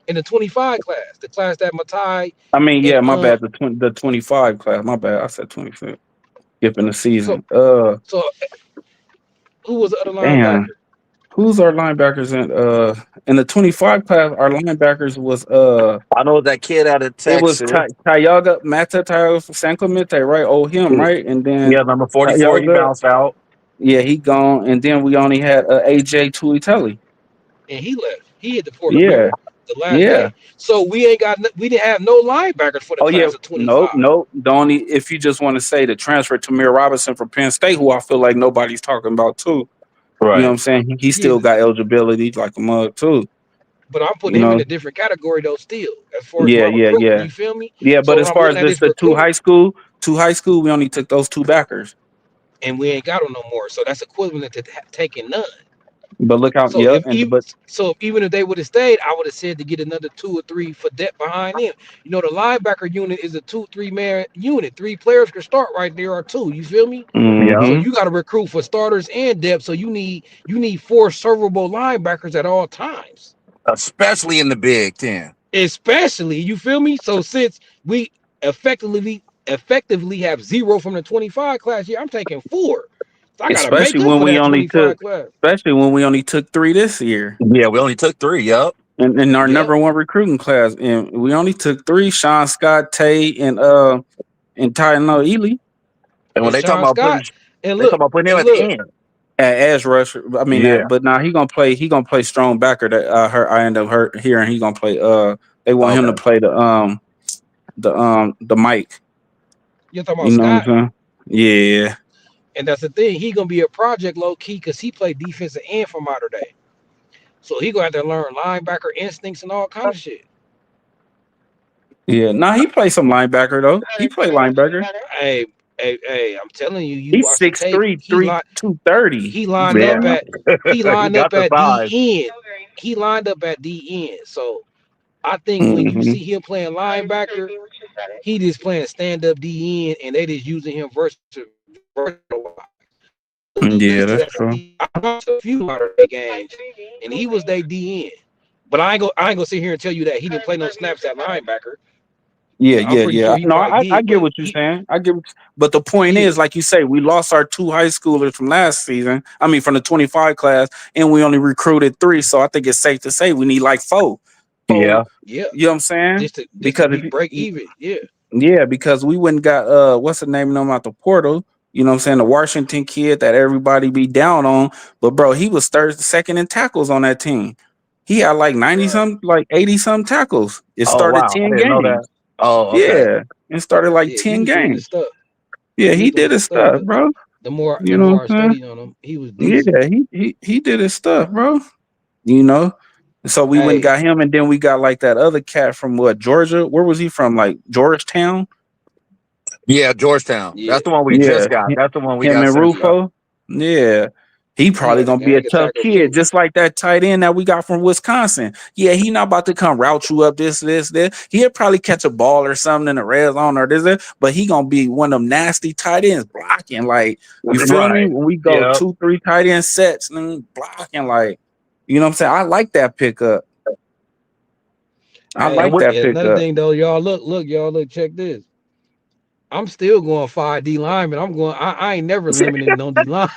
in the 25 class, the class that Matai I mean, and yeah, my bad. The 25 class. My bad. I said 26. Skipping the so season. so who was the other Damn. linebacker? Who's our linebackers in the 25 class? Our linebackers was I know that kid out of it was Texas. Tyaga Mata Tyaga San Clemente, right? Oh, him, right? And then Yeah, number 44. He Tyaga, bounced out. yeah, he gone. And then we only had AJ Tuiteli. And he left. He hit the portal Yeah. Yeah, when the last yeah. game. So we didn't have no linebackers for the Oh yeah, class of 25. nope, nope. The only if you just want to say the transfer to Mir Robinson from Penn State, who I feel like nobody's talking about too. You know what Right. I'm saying? He Yeah, still got eligibility like a mug too. but I'm You putting him in know? a different category though. Still, as far as Yeah, my yeah, recruiting, yeah. you feel me? Yeah, but So as when I'm far looking as at this this the recruiting, two high school, we only took those two backers. and we ain't got them no more. So that's equivalent to taking none. But look out, So yeah, and but even if they would have stayed, I would have said to get another 2 or 3 for depth behind them. You know, the linebacker unit is a 2-3 man unit. 3 players can start right there or two. You feel me? Yep. So mm-hmm. you got to recruit for starters and depth. So you need 4 servable linebackers at all times, Especially in the Big Ten. especially you feel me. So since we effectively have 0 from the 25 class, yeah, I'm taking 4. So I got to make especially up when for we that only 25 took class. especially when we only took three this year. Yeah, we only took 3. Yep. And our Yep. number one recruiting class. And we only took three, Sean Scott, Tay, and Ty No Ely And when And they talking Sean about putting, Scott, and they talking look, about putting him and at the look. end. at edge rusher. I mean Yeah. but now he gonna play strong backer that I end up hearing he gonna play they want him to Okay. play the mic. You're talking about You know what I'm Scott, saying? Yeah. and that's the thing. He gonna be a project low key because he played defensive end for Mater Day. So he gonna have to learn linebacker instincts and all kind of shit. Yeah. Nah, he played some linebacker though. He played linebacker. Hey, hey, I'm telling you, you He's watch the tape. 6'3", 230. He You lined feel up Yeah. me? at he He lined got up the at size. D end. He lined up at D end. So I think when you Hmm. see him playing linebacker, he just playing stand up D end, and they just using him versatile. Yeah, Listed that's as a true. D. I watched a few Mater Day games, and he was their D end. But I ain't gonna sit here and tell you that he didn't play no snaps at linebacker. Yeah, I'm yeah, pretty sure yeah. he No, probably I did, get but what you're saying. But the point yeah, is, like you say, we lost our two high schoolers from last season. I mean, from the 25 class, and we only recruited three. So I think it's safe to say we need like four. Yeah. yeah, You know what I'm saying? just to Because be if break even, yeah. yeah, because we wouldn't got what's the name of them out the portal. You know what I'm saying? The Washington kid that everybody be down on. But bro, he was third second in tackles on that team. He had like 90 Right. some, like 80 some tackles. It Oh started wow, I 10 didn't know that. games. Oh, okay. Yeah. It started like Yeah, he 10 was doing his games. stuff. Yeah, He was he doing did his his stuff. stuff, bro. The more You the know more what I I'm saying? studied on him, he was decent. Yeah, he did his stuff, bro. You know. So we went and Hey, got him, and then we got like that other cat from what, Georgia? Where was he from? Like Georgetown? Yeah, Georgetown. yeah, That's the one we Yeah. just got. That's the one we Him got and sent to us. Rufo. Yeah. He he probably had a gonna be a gang of tough tackles kid, too. just like that tight end that we got from Wisconsin. Yeah, he not about to come route you up this. He'll probably catch a ball or something in the red zone or this, but he gonna be one of them nasty tight ends blocking. Like, you feel me? Right. When we go Yep. 2-3 tight end sets and blocking, like, you know what I'm saying? I like that pickup. I And like Hey, what? that and another pickup. thing though, y'all look, check this. I'm still going 5D lineman. I ain't never limited no D line.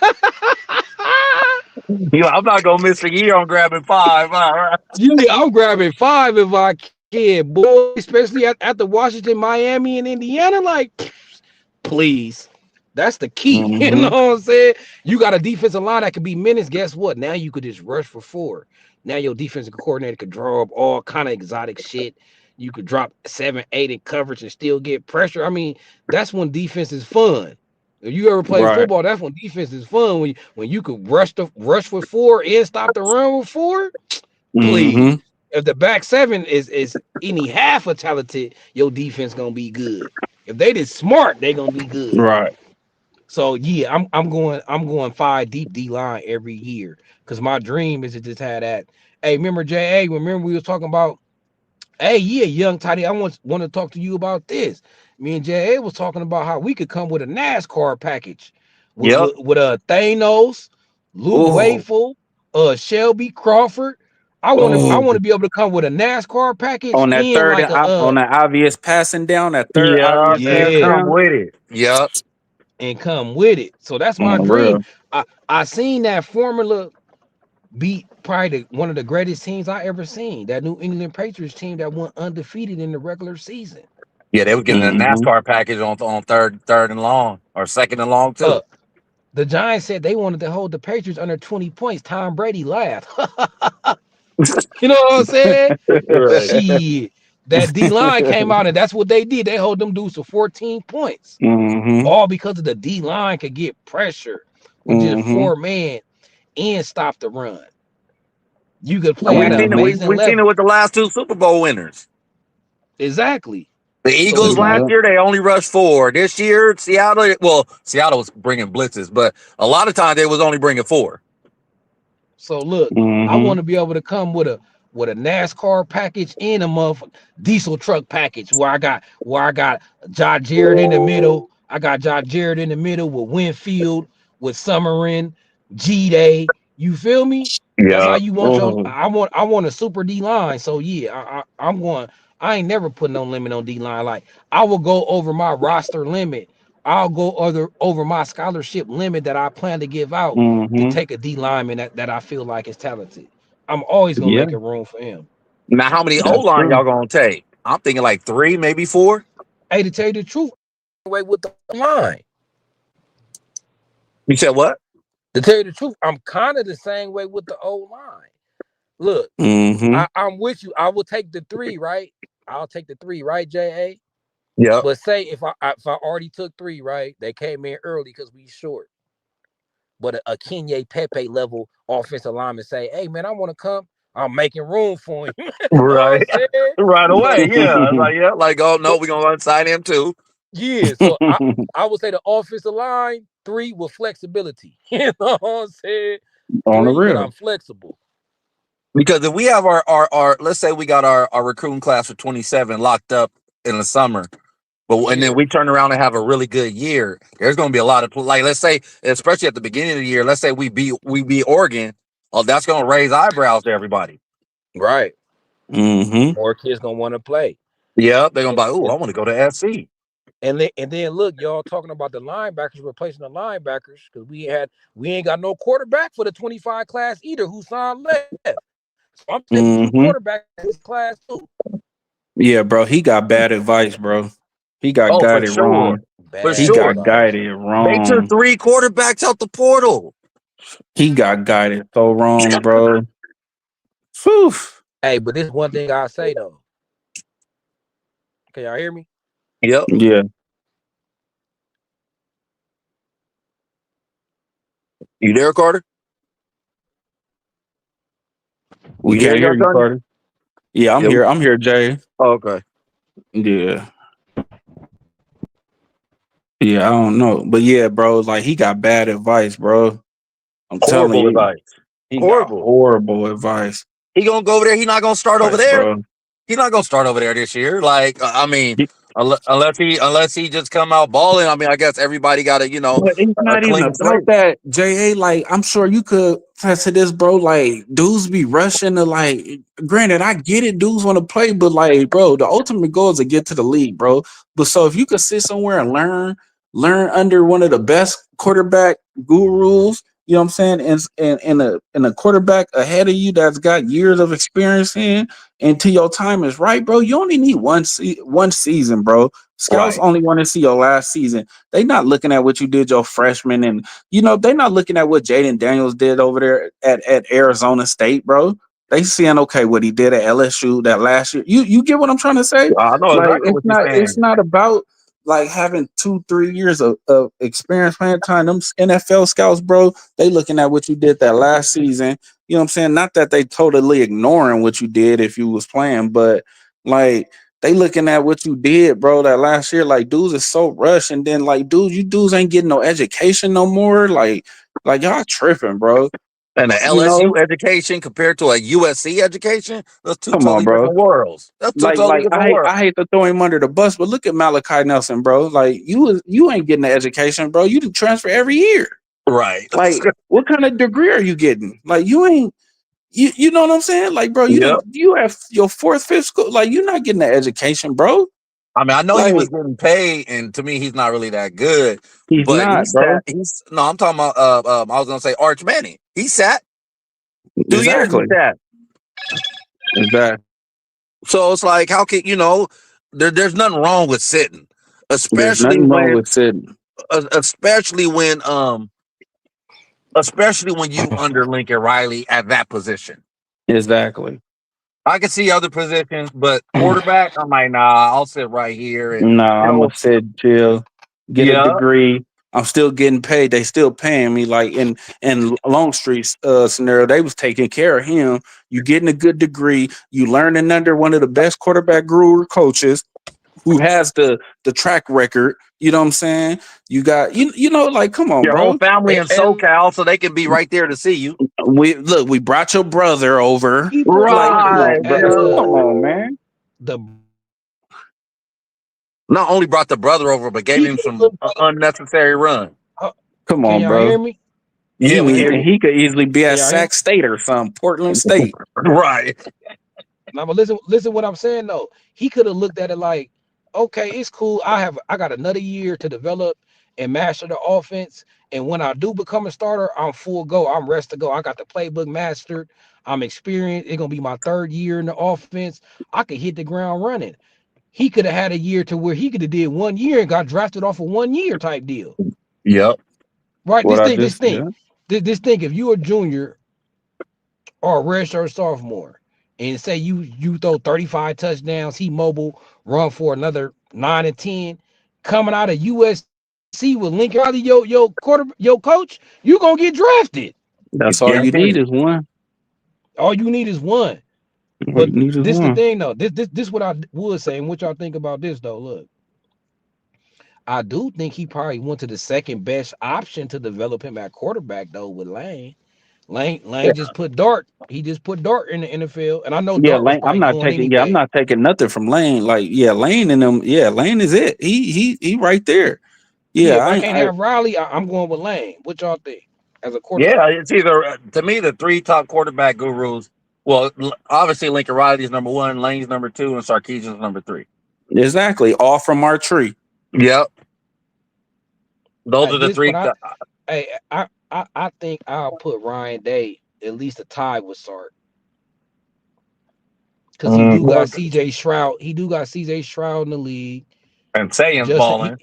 I'm not gonna miss a year on grabbing 5. All right. Yeah, I'm grabbing 5 if I can, boy. Especially at the Washington, Miami, and Indiana. Like, please. That's the key. You know Hmm. what I'm saying? You got a defensive line that could be minutes. Guess what? Now you could just rush for 4. Now your defensive coordinator could draw up all kind of exotic shit. You could drop 7, 8 in coverage and still get pressure. I mean, that's when defense is fun. If you ever play Right. football, that's when defense is fun. When you could rush with 4 and stop the run with 4. Hmm. Please. If the back 7 is any half a talented, your defense gonna be good. If they did smart, they gonna be good. Right. So yeah, I'm going 5 deep D line every year because my dream is to just have that. Hey, remember JA? Remember we was talking about? Hey, yeah, young Toddy, I want to talk to you about this. Me and JA was talking about how we could come with a NASCAR package with Yep. Thanos, Luke Oh, Wayful, Shelby Crawford. I Oh, want to be able to come with a NASCAR package on that and third, like on that obvious passing down, that third Yeah, obvious and pass yeah, come down. with it. Yep. and come with it. So that's my On the dream. real. I seen that formula beat probably one of the greatest teams I ever seen. That New England Patriots team that went undefeated in the regular season. Yeah, they were getting a Mm-hmm. NASCAR package on third and long or second and long Uh, too. the Giants said they wanted to hold the Patriots under 20 points. Tom Brady laughed. You know what I'm saying? Right. Shit. That D line came out and that's what they did. They hold them dudes to 14 points. Mm-hmm. All because of the D line could get pressure with just Mm-hmm. 4 man and stop the run. You could And play at we've an seen it. Mm-hmm. amazing We've seen it level. with the last two Super Bowl winners. Exactly. The So Eagles it's like, last Yeah. year they only rushed 4. This year Seattle, Seattle was bringing blitzes, but a lot of times they was only bringing 4. so look, I Mm-hmm. want to be able to come with a NASCAR package and a motherfucking diesel truck package where I got Josh Jarrett in the middle. I got Josh Jarrett in the middle with Winfield, with Summerin, G Day. You feel me? That's how Yeah. you want your. Oh. I want a super D line. So yeah, I'm going. I ain't never put no limit on D line. Like I will go over my roster limit. I'll go over my scholarship limit that I plan to give out to Mm-hmm. take a D lineman that I feel like is talented. I'm always gonna Yeah, make a room for him. Now how many O that's line true. y'all gonna take? I'm thinking like 3, maybe 4. Hey, to tell you the truth, Way with the line. You said what? To tell you the truth, I'm kind of the same way with the old line. Look, Mm-hmm. I'm with you. I will take the 3, right? I'll take the 3, right, JA? Yep. But say if I already took 3, right? They came in early because we short. But a Kenye Pepe level offensive lineman say, "Hey man, I want to come. I'm making room for him." You know what I'm Right. saying? Right So away. Yeah. Like, oh no, so we're gonna sign him too. yeah, so I would say the offensive line 3 with flexibility. You know what I'm saying? On the 3, but real. I'm flexible. Because if we have our let's say we got our recruiting class for 27 locked up in the summer, and then Yeah, we turn around and have a really good year, there's gonna be a lot of like let's say, especially at the beginning of the year, let's say we beat Oregon, oh, that's gonna raise eyebrows to everybody. right. Mm-hmm. More kids gonna want to play. Yep, they're gonna And, be like, oh, I and want to go to SC. and then look, y'all talking about the linebackers replacing the linebackers because we ain't got no quarterback for the 25 class either. Who signed left? So I'm taking 2 Mm-hmm. quarterbacks in this class too. Yeah, bro. He got bad advice, bro. He got Oh, for guided sure. wrong. For He Bad sure. got advice. guided They took wrong. 3 quarterbacks out the portal. He got guided so wrong, bro. Whew. Hey, but this one thing I say though. Can y'all hear me? Yep. Yeah. You there, Carter? We We hear can't hear y'all, you, Tony? Carter. Yeah, I'm Yeah. here. I'm here, Jay. Oh, okay. Yeah. Yeah, I don't know. But yeah, bro, like he got bad advice, bro. I'm telling Horrible you, advice. he got Horrible. horrible advice. He gonna go over there. He not gonna start over Advice, there. bro. He's not gonna start over there this year. Like, I mean, unless he just come out balling. I mean, I guess everybody got to But it's a not even clean about slate. that, JA. Like, I'm sure you could attest to this, bro. Like, dudes be rushing to like. Granted, I get it, dudes want to play, but like, bro, the ultimate goal is to get to the league, bro. But so if you could sit somewhere and learn under one of the best quarterback gurus, you know what I'm saying, and a quarterback ahead of you that's got years of experience until your time is right, bro. You only need one season, bro. Scouts Right. only want to see your last season. They not looking at what you did your freshman, and they not looking at what Jaden Daniels did over there at Arizona State, bro. They seeing okay what he did at LSU that last year. You get what I'm trying to say? I know Like exactly what you're it's saying. not about like having 2-3 years of experience playing time. Them NFL scouts, bro, they looking at what you did that last season. You know what I'm saying? Not that they totally ignoring what you did if you was playing, but like they looking at what you did, bro, that last year. Like, dudes is so rushed. And then, like, dudes, you dudes ain't getting no education no more. Like y'all tripping, bro. And an You know? LSU education compared to a USC education, those two Come on, totally bro. different worlds. That's two totally Like different I worlds. hate to throw him under the bus, but look at Malachi Nelson, bro. Like you ain't getting the education, bro. You do transfer every year. Right. Like, what kind of degree are you getting? Like, you ain't. You know what I'm saying? Like, bro, Yep. you have your fourth, fifth school. Like, you're not getting that education, bro. I mean, I know he Like, was getting paid, and to me, he's not really that good. he's But not, bro. he's no. I'm talking about. I was gonna say Arch Manning. He sat 2 years. He Exactly. sat. Exactly. So it's like, how can there's nothing wrong with sitting, There's especially nothing wrong when, with sitting. especially when, especially when you under Lincoln Riley at that position. Exactly. I can see other positions, but quarterback, I'm like, nah, I'll sit right here and No, I'm gonna sit, chill, get a yeah, degree. I'm still getting paid. They still paying me. Like in Longstreet's scenario, they was taking care of him. You getting a good degree. You learning under one of the best quarterback guru coaches who has the track record. You know what I'm saying? You got you know, like, come on, your whole bro. family in And SoCal, so they can be right there to see you. We brought your brother over. people Like, don't come look Right, on, bro. at yeah. Come on, man. the Not only brought the brother over, but gave he him could some look at it. unnecessary run. uh, Come Can on, y'all bro. hear me? Yeah, we hear And you. he could easily be Can at y'all hear me? Sac State or something, Portland State. Right. Now, but listen what I'm saying though. He could have looked at it like, okay, it's cool. I got another year to develop and master the offense. And when I do become a starter, I'm full go. I'm rest to go. I got the playbook mastered. I'm experienced. It's gonna be my third year in the offense. I could hit the ground running. He could have had a year to where he could have did 1 year and got drafted off a 1 year type deal. Yep. Right? What This I thing, this just thing, yeah. this thing. If you're a junior or a redshirt sophomore, and say you throw 35 touchdowns, he mobile, run for another 9 and 10, coming out of USC with Lincoln Riley, your coach, you gonna get drafted. That's It's all you need guaranteed. is one. All you need is one. All you But need is this the one. thing though. This what I would say, and what y'all think about this though. Look, I do think he probably went to the second best option to develop him at quarterback though with Lane. Lane just put Dart. He just put Dart in the NFL, and I know Yeah, Dart was Lane. probably doing I'm anything. not taking nothing from Lane. Like, yeah, Lane and them. Yeah, Lane is it. He right there. Yeah, Yeah, if I can't have Riley, I'm going with Lane. What y'all think as a Yeah, quarterback? it's either to me the three top quarterback gurus. Well, obviously Lincoln Riley is number one, Lane's number two, and Sarkisian's number three. exactly. All from our tree. Yep, those At are the this three. point, I think I'll put Ryan Day at least a tie with Sark because he do Well, got CJ Stroud. He do got CJ Stroud in the league. and Sayan's Justin, balling,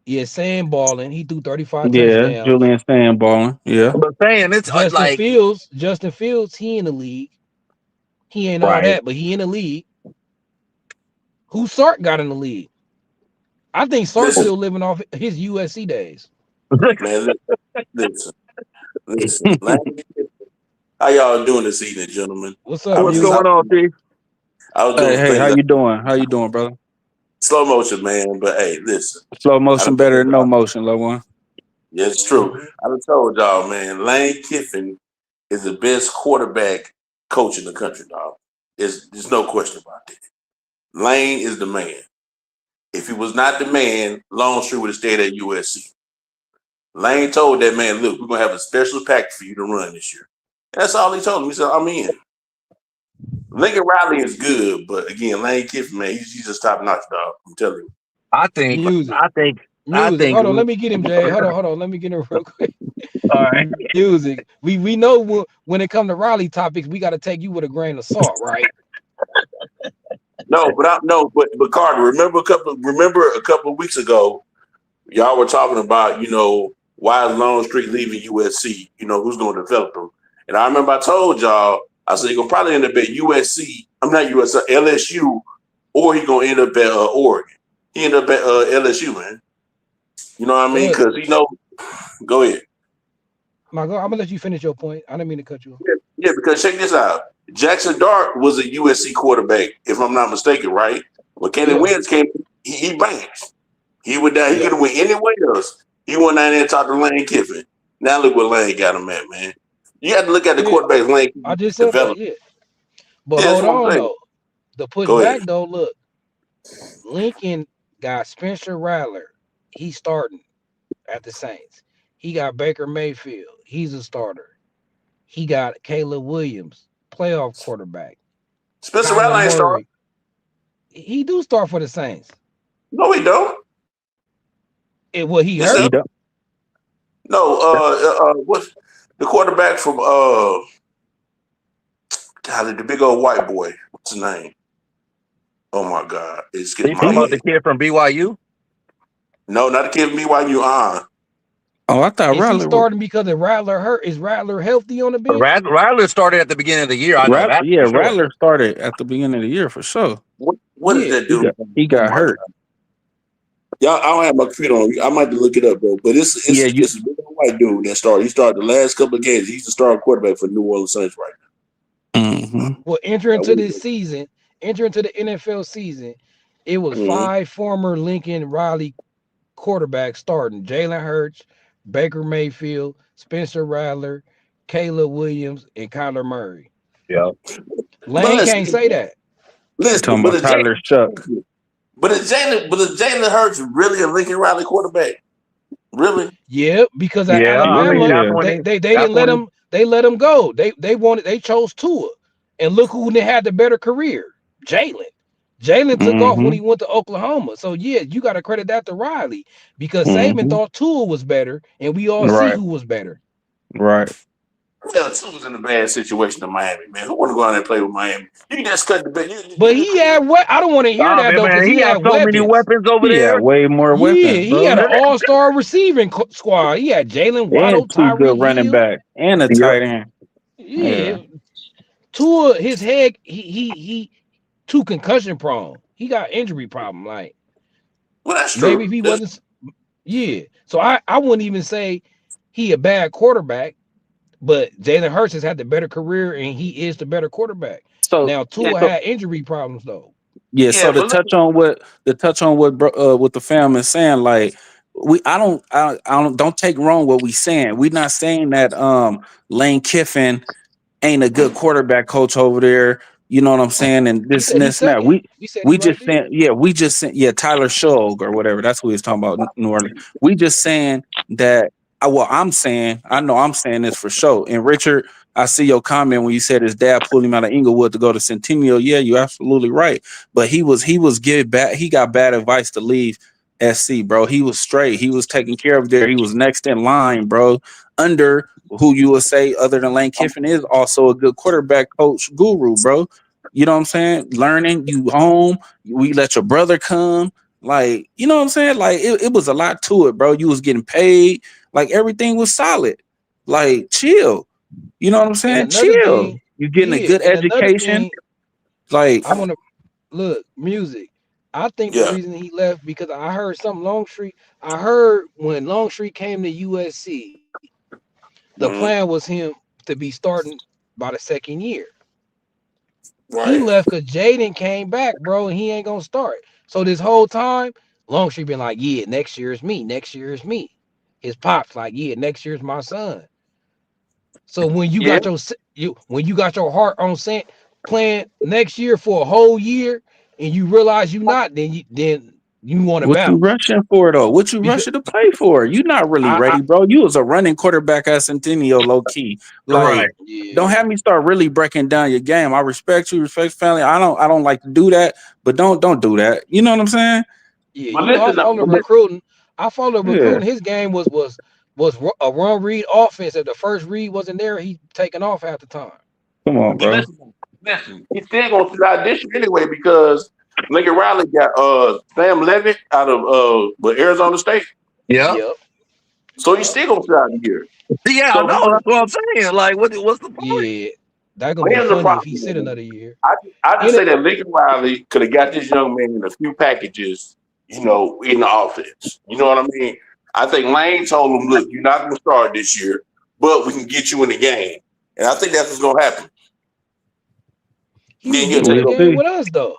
yeah, Sam balling. He threw 35 Yeah, touchdowns. Julian Sandballing. Yeah, but saying it's like Justin Fields, he in the league. He ain't all right. that, but he in the league. Who Sark got in the league? I think Sark's Listen, still living off his USC days. man, listen, listen. How y'all doing this evening, gentlemen? What's I up, What's was music? going on, T? I was doing hey, some hey, how things you doing? How you doing, brother? slow motion, man. But hey, listen, Slow I motion done better told than no y'all. motion, little one. Yeah, it's true. Mm-hmm. I done told y'all, man. Lane Kiffin is the best quarterback coach in the country, dog. There's no question about that. Lane is the man. If he was not the man, Longstreet would have stayed at USC. Lane told that man, "Look, we're gonna have a special pack for you to run this year." That's all he told him. He said, "I'm in." Lincoln Riley is good, but again, Lane Kiffin, man, he's just top notch, dog. I'm telling you. I think, Music. I think, I Music. think. Hold on, let me get him, Jay. Hold on. Let me get him real quick. All right. Music. We know when it comes to Raleigh topics, we got to take you with a grain of salt, right? But Carter, remember a couple of weeks ago, y'all were talking about, why is Longstreet leaving USC? Who's going to develop him? And I remember I told y'all, I said, he's going to probably end up at USC. I'm not USC, LSU, or he's going to end up at Oregon. He ended up at LSU, man. You know what I But mean? look, Because, go ahead. I'm gonna let you finish your point. I didn't mean to cut you off. Yeah, because check this out. Jackson Dart was a USC quarterback, if I'm not mistaken, right? When Kenny Yeah, Wentz came, he banked. He went down. He yeah. could have went anywhere else. He went down there and talked to Lane Kiffin. Now look what Lane got him at, man. You have to look at the Yeah, quarterbacks Lane I Kiffin just said that. developed. Yeah, but Yeah, that's hold what I'm on saying. though. The Go ahead. pushback though. Look, Lincoln got Spencer Rattler. He's starting at the Saints. He got Baker Mayfield. He's a starter. He got Caleb Williams. playoff quarterback. Spencer Kyler Rattler ain't starting. Murray, he do start for the Saints. No, he don't. What he Yes, hurt? sir. He don't. No, what's the quarterback from God, the big old white boy? What's his name? Oh my God, it's You getting my talking about head. the kid from BYU? No, not the kid from BYU. Oh, I thought Is he Rattler was starting because of Rattler hurt? Is Rattler healthy on the bench? Rattler started at the beginning of the year. I know that Yeah, for sure. Rattler started at the beginning of the year for sure. What is Yeah. that dude? He got my hurt. God. Y'all, I don't have my computer on. I might have to look it up, bro. But it's Yeah, a big old white dude that started. He started the last couple of games. He's the starting quarterback for New Orleans Saints right Mm-hmm. Well, enter into the NFL season, it was now. 5 former Lincoln Riley quarterbacks starting: Jalen Hurts, Baker Mayfield, Spencer Rattler, Caleb Williams, and Kyler Murray. Yeah. Lane can't say that. You Listen, talking but about Tyler Shuck? is Jalen Hurts really a Lincoln Riley quarterback? Really? Yeah, because at Yeah, I mean Alabama, that's Yeah. when they didn't let him. They let him go. They chose Tua, and look who had the better career: Jalen. Jalen took off when Mm-hmm. he went to Oklahoma. So yeah, you got to credit that to Riley because Saban Mm-hmm. thought Tua was better, and we all see Right. who was better. Right. Yeah, Tua was in a bad situation in Miami, man. Who want to go out there and play with Miami? You can just cut the bet. But he had what? I don't want to hear that though, because he he has had so many weapons. weapons over He had there. way more Yeah, weapons, he had bro. an all-star receiving squad. He had Jalen Waddle, And two good Tyreek running Hill. backs and a Yep. tight end. Yeah, Yeah. Tua, his head, he too concussion prone. He got injury problem. Like Well, that's maybe true. if he wasn't, yeah. So I wouldn't even say he a bad quarterback, but Jalen Hurts has had the better career and he is the better quarterback. So Now Tua had injury problems though. yeah, Yeah, so to but look, touch on what the fam is saying, like I don't take wrong what we saying. We're not saying that Lane Kiffin ain't a good quarterback coach over there. You know what I'm saying? And He this said and he's this and that. second. We We said he we right just there. saying, Tyler Shug or whatever. That's who he's talking about, New Orleans. We just saying that. I'm saying, I know I'm saying this for sure. And Richard, I see your comment when you said his dad pulled him out of Inglewood to go to Centennial. Yeah, you're absolutely right. But he was give back. He got bad advice to leave SC, bro. He was straight. He was taken care of there. He was next in line, bro. Under who you would say, other than Lane Kiffin, is also a good quarterback coach guru, bro. You know what I'm saying? Learning, you home, we let your brother come. Like, you know what I'm saying? Like, it was a lot to it, bro. You was getting paid. Like, everything was solid. Like, chill. You know what I'm And saying? another Chill. thing, You getting a yeah, good and another education. thing, Like, I want to look music. I think the yeah. reason he left because I heard something Longstreet. I heard when Longstreet came to USC, the Mm-hmm. plan was him to be starting by the second year. He Right. left because Jaden came back, bro, and he ain't gonna start. So this whole time, Longstreet been like, yeah, next year is me. Next year is me. His pops like, yeah, next year's my son. So when you Yeah. got your heart on playing next year for a whole year, and you realize you not, then you want to what you bounce rushing for though? What you because rushing to play for? You not really I ready, bro. You was a running quarterback at Centennial, low key. Right. Like, don't yeah have me start really breaking down your game. I respect you, respect family. I don't like to do that, but don't do that. You know what I'm saying? yeah But you know I listen, follow But recruiting. I follow yeah, recruiting. His game was a run read offense. If the first read wasn't there, he taking off half the time. come on, but bro. listen. He's still gonna sit out this year anyway because Lincoln Riley got Sam Levitt out of with Arizona State, Yeah. Yep, so he's yep, still gonna sit out the year. Yeah, I So know. That's what I'm saying. Like, what's the point? yeah. That gonna but be here's the funny if he problem, sit man. another year. I just In say it, that Lincoln Riley could have got this young man in a few packages, in the offense. You know what I mean? I think Lane told him, "Look, you're not going to start this year, but we can get you in the game." And I think that's what's going to happen. he was Then he'll getting in take the We'll over. game see. with us though.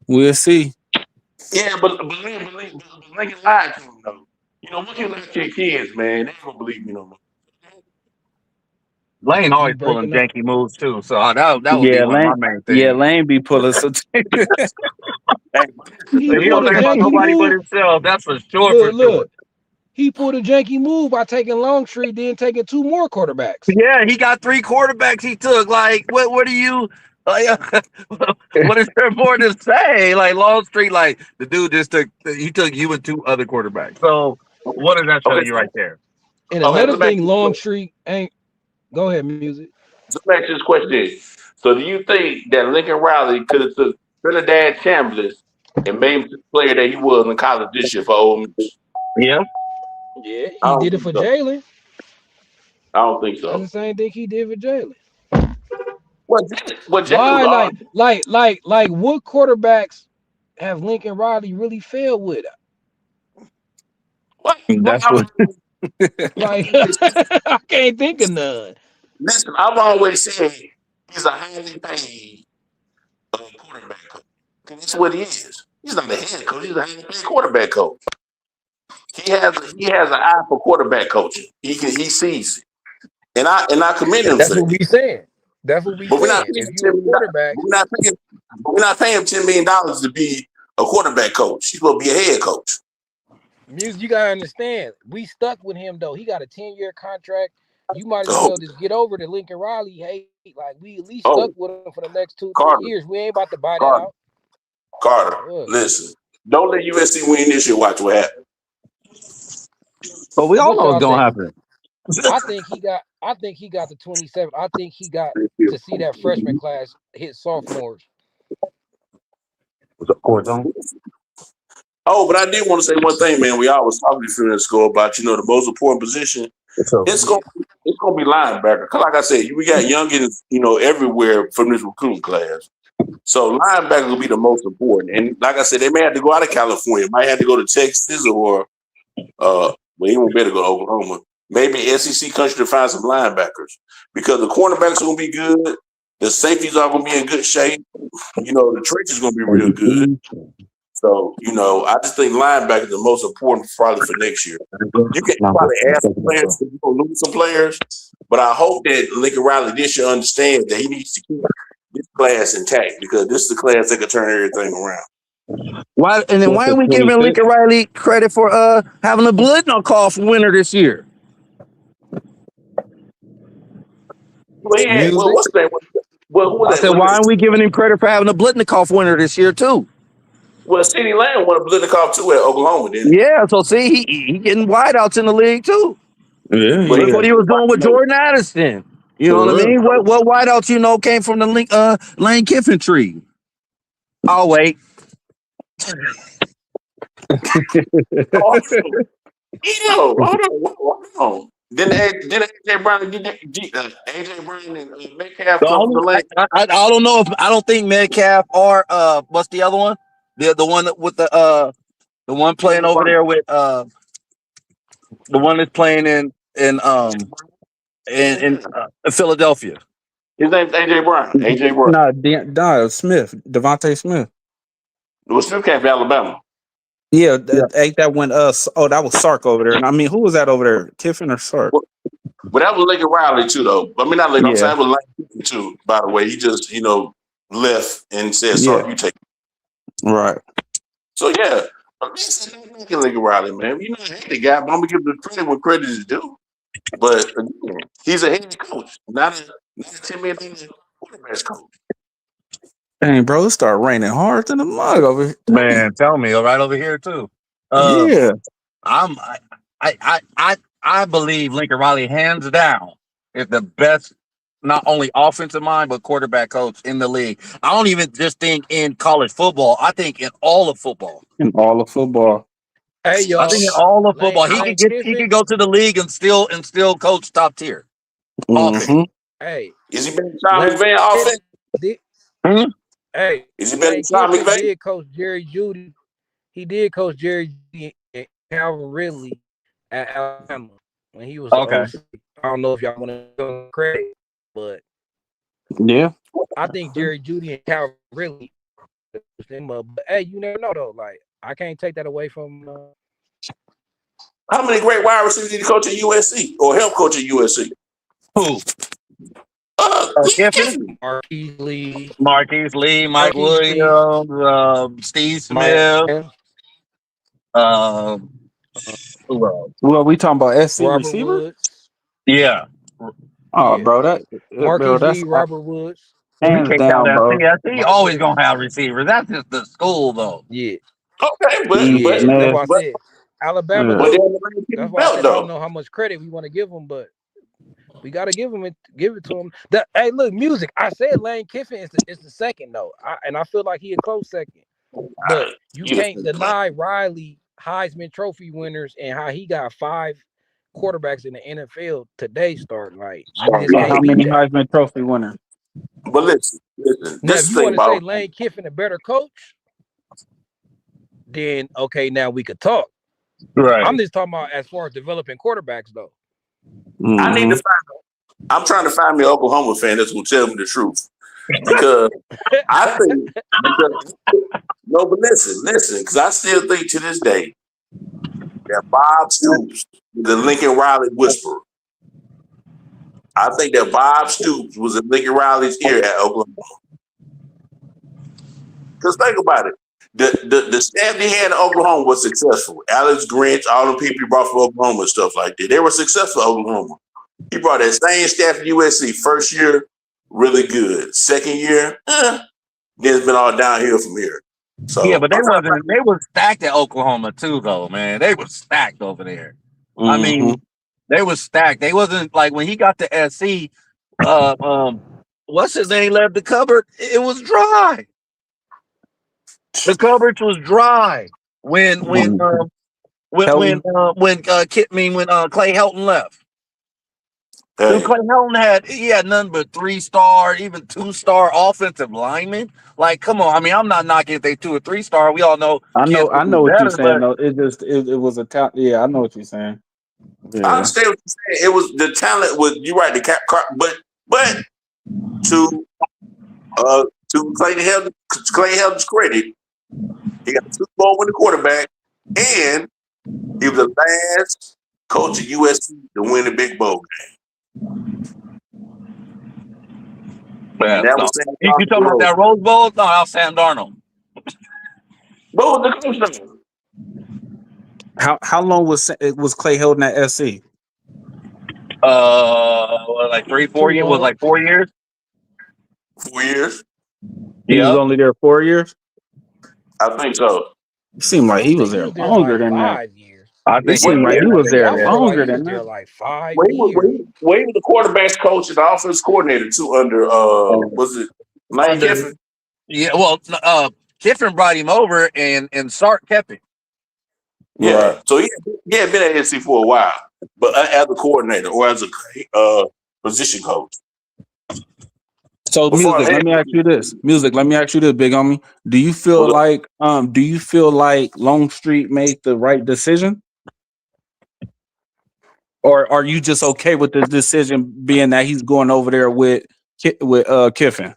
We'll see. Yeah, but Lincoln lied to him though. Once you lie to your kids, man, they ain't gonna believe you no more. Lane You always pulling breaking up? janky moves too. So that would be Yeah, one of my Lane. main Yeah, things. Lane be pulling some. Hey, He He listen, don't pulled a think about janky nobody but move. himself. That's for sure. For Look, sure. look. he pulled a janky move by taking Longstreet, then taking 2 more quarterbacks. Yeah, he got 3 quarterbacks he took. Like, what do you like? What is there more to say? Like Longstreet, like the dude just took you and 2 other quarterbacks. So what does that show Okay, you right there? And okay. another Let me ask thing, you, Longstreet ain't. Go ahead, music. let me ask you this question. So, do you think that Lincoln Riley could have took Trinidad Chambliss and made him the player that he was in college this year for Ole Miss? Yeah. Yeah, I he don't did it think for so. Jalen. I don't think That's so. the same thing he did for Jalen. What Jalen was Why? all right. Like, what quarterbacks have Lincoln Riley really failed with? What That's what. Like, I can't think of none. listen, I've always said he's a highly paid quarterback coach. And that's what he is. He's not a head coach. He's a highly paid quarterback coach. He has an eye for quarterback coaching. He sees it, and I commend him That's for what that. we saying. That's what we But we're not saying. paying If him you $10 a million. quarterback, We're not paying him $10 million to be a quarterback coach. He's supposed to be a head coach. music, you gotta understand. We stuck with him though. He got a 10-year contract. You might as Oh, well just get over to Lincoln Riley. Hey, like we at least stuck oh, with him for the next 2-3 Carter, years. We ain't about to buy that Carter, out. Carter. What? Listen, don't let USC win this year. Watch what happens. But we all What know it's y'all gonna think? happen. I think he got the 27. I think he got to see that freshman class hit sophomores. Of course, on. Oh, but I did want to say one thing, man. We always talking to the school about the most important position. So It's Yeah. gonna be linebacker. 'Cause like I said, we got youngins, everywhere from this recruiting class. So linebacker will be the most important. And like I said, they may have to go out of California, might have to go to Texas or well, he won't better go to Oklahoma. Maybe SEC country to find some linebackers because the cornerbacks are gonna be good. The safeties are gonna be in good shape. The trench is gonna be real good. So, I just think linebacker is the most important probably for next year. You can probably add some players because you're gonna lose some players, but I hope that Lincoln Riley this year understands that he needs to keep this class intact because this is the class that can turn everything around. Why and then What's why the are we giving 26? Lincoln Riley credit for having a Blitnoff winner this year? Well, Music. what's that? Well, who was I that? said, What why is it? aren't we giving him credit for having a Blitnikoff winner this year too? Well, CeeDee Lamb won a Blitnikoff too at Oklahoma, didn't Yeah, so see, he getting wideouts in the league too. Yeah, he? But Look he what he was doing with Jordan Addison. You know what I for mean? What wideouts came from the Lane Kiffin tree? I'll wait. also, hold on. Didn't AJ Brown get AJ Brown and Metcalf The come from only the lane? I don't know if I don't think Metcalf or what's the other one? The one with the one playing over there with the one that's playing in Philadelphia. His name's AJ Brown. AJ Brown. Smith, Devontae Smith. Well, Smith came from Alabama. Yeah, Yeah. that went that was Sark over there. And I mean, who was that over there? Kiffin or Sark? But that was Lincoln Riley too, though. I mean, not Lincoln. I'm Yeah, saying that was Lane too. By the way, he just left and said, yeah, "Sorry, you take." right. So yeah, Lincoln Riley, man. I hate the guy, but I'm gonna give him the credit when credit is due. But again, he's a head coach, not a $10 million quarterback coach. Dang, bro, it started raining hard in the mug over here. Dang. Man, tell me, right over here too. Yeah. I'm I believe Lincoln Riley hands down is the best, not only offensive mind but quarterback coach in the league. I don't even just think in college football. I think in all of football. In all of football. Hey I y'all, think in all of Lane, football, Lane he Kiffin. could go to the league and still coach top tier offense. Mm-hmm. Hey, Is he better than Sean Lane McVay Kiffin offense? did. Hmm? Hey, Is he better than Lane Sean Kiffin McVay? did coach Jerry Judy. He did coach Jerry Judy and Calvin Ridley at Alabama when he was the Okay. OC. I don't know if y'all want to give him credit, but Yeah. I think Jerry Judy and Calvin Ridley them up. But hey, you never know though. Like I can't take that away from. How many great wide receivers did he coach at USC or help coach at USC? Who? Kiffin, Marquise Lee, Marquise Lee, Mike Marquise Lee, Williams, Steve Mike, Smith. Well, we talking about SC Robert receiver? Woods. Yeah. Oh, Yeah. bro, Marquise that's Reed, Robert Woods. We hands can't count down, that. bro. See, Mike always Evans. gonna have receivers. That's just the school, though. Yeah. Okay, Yeah. That's Man, why I said Alabama yeah. but though. then the Lane That's Kiffin why I belt said I don't though. know how much credit we want to give him, but we gotta give it to him. Hey, look, music. I said Lane Kiffin is the second though, and I feel like he a close second. But you You can't deny Riley Heisman Trophy winners and how he got 5 quarterbacks in the NFL today. Start like you just And how can't beat many that. Heisman Trophy winners? But listen. Now, This if is you the thing want to say about Lane Kiffin a better coach, then okay, now we could talk. Right. I'm just talking about as far as developing quarterbacks though. I need to Mm-hmm. find. I'm trying to find me an Oklahoma fan that's gonna tell me the truth because I think because no, but listen, because I still think to this day that Bob Stoops, the Lincoln Riley whisperer. I think that Bob Stoops was in Lincoln Riley's ear at Oklahoma. Because think about it. The staff they had in Oklahoma was successful. Alex Grinch, all the people he brought from Oklahoma and stuff like that. They were successful at Oklahoma. He brought that same staff to USC. First year, really good. Second year, then it's been all downhill from here. So Yeah, but I'm trying to they were stacked at Oklahoma too, though, man. They were stacked over there. I Mm-hmm. mean, they were stacked. They wasn't like when he got to SC, what's his name left the cupboard? It was dry. The cupboard was dry when Mm-hmm. Helton? when Clay Helton left. Hey, Clay Helton had none but 3-star, even 2-star offensive linemen. Like, come on. I mean, I'm not knocking if they 2 or 3-star. We all know I kids know will do what you're better, saying but though. It was a talent. Yeah, I know what you're saying. I Yeah. understand what you're saying. It was the talent was you're right, the but to Clay Helton's credit, he got a Super Bowl winning quarterback, and he was the last coach at USC to win a big bowl game. And that was Sam you talking about that Rose Bowl? No, that was Sam Darnold. What was the coach name? How long was Clay Helton at SC? Like 3-4 years. Was long. like 4 years. 4 years? He was only there 4 years. I think so. It seemed like he was He there was there longer like than that. 5 years. I It think seemed like he was there I feel like longer he was than there that. like 5 He years. was the quarterback's coach and the offense coordinator too under was it Lane Kiffin? Yeah, well, Kiffin brought him over and Sark kept him. Yeah. Right. So he had been at SC for a while, but as a coordinator or as a position coach. So music, let me ask you this. Big homie. Do you feel like Longstreet made the right decision? Or are you just okay with the decision being that he's going over there with Kiffin?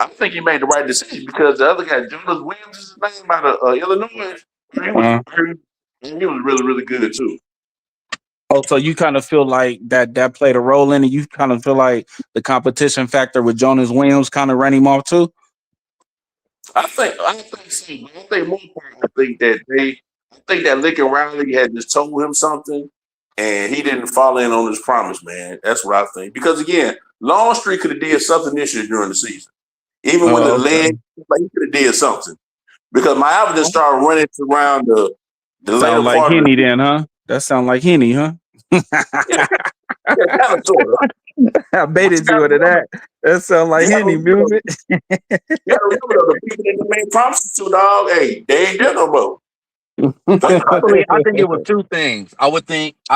I think he made the right decision because the other guy, Jonas Williams, is his name out of Illinois. He was really, really good too. Oh, so you kind of feel like that played a role in it. You kind of feel like the competition factor with Jonas Williams kind of ran him off too. I think so. I think more part. I think that Lincoln Riley had just told him something, and he didn't follow in on his promise. Man, that's what I think. Because again, Longstreet could have did something this year during the season, even when the leg, like he could have did something. Because my Alvin just started running around the later Sound like part. Henny then, huh? That sound like Henny, huh? Yeah, kind of sort of. I baited you into that. That sound like Henny music. You gotta remember though, the people that made promises to, dog, hey, they ain't there no more. I think it was 2 things. I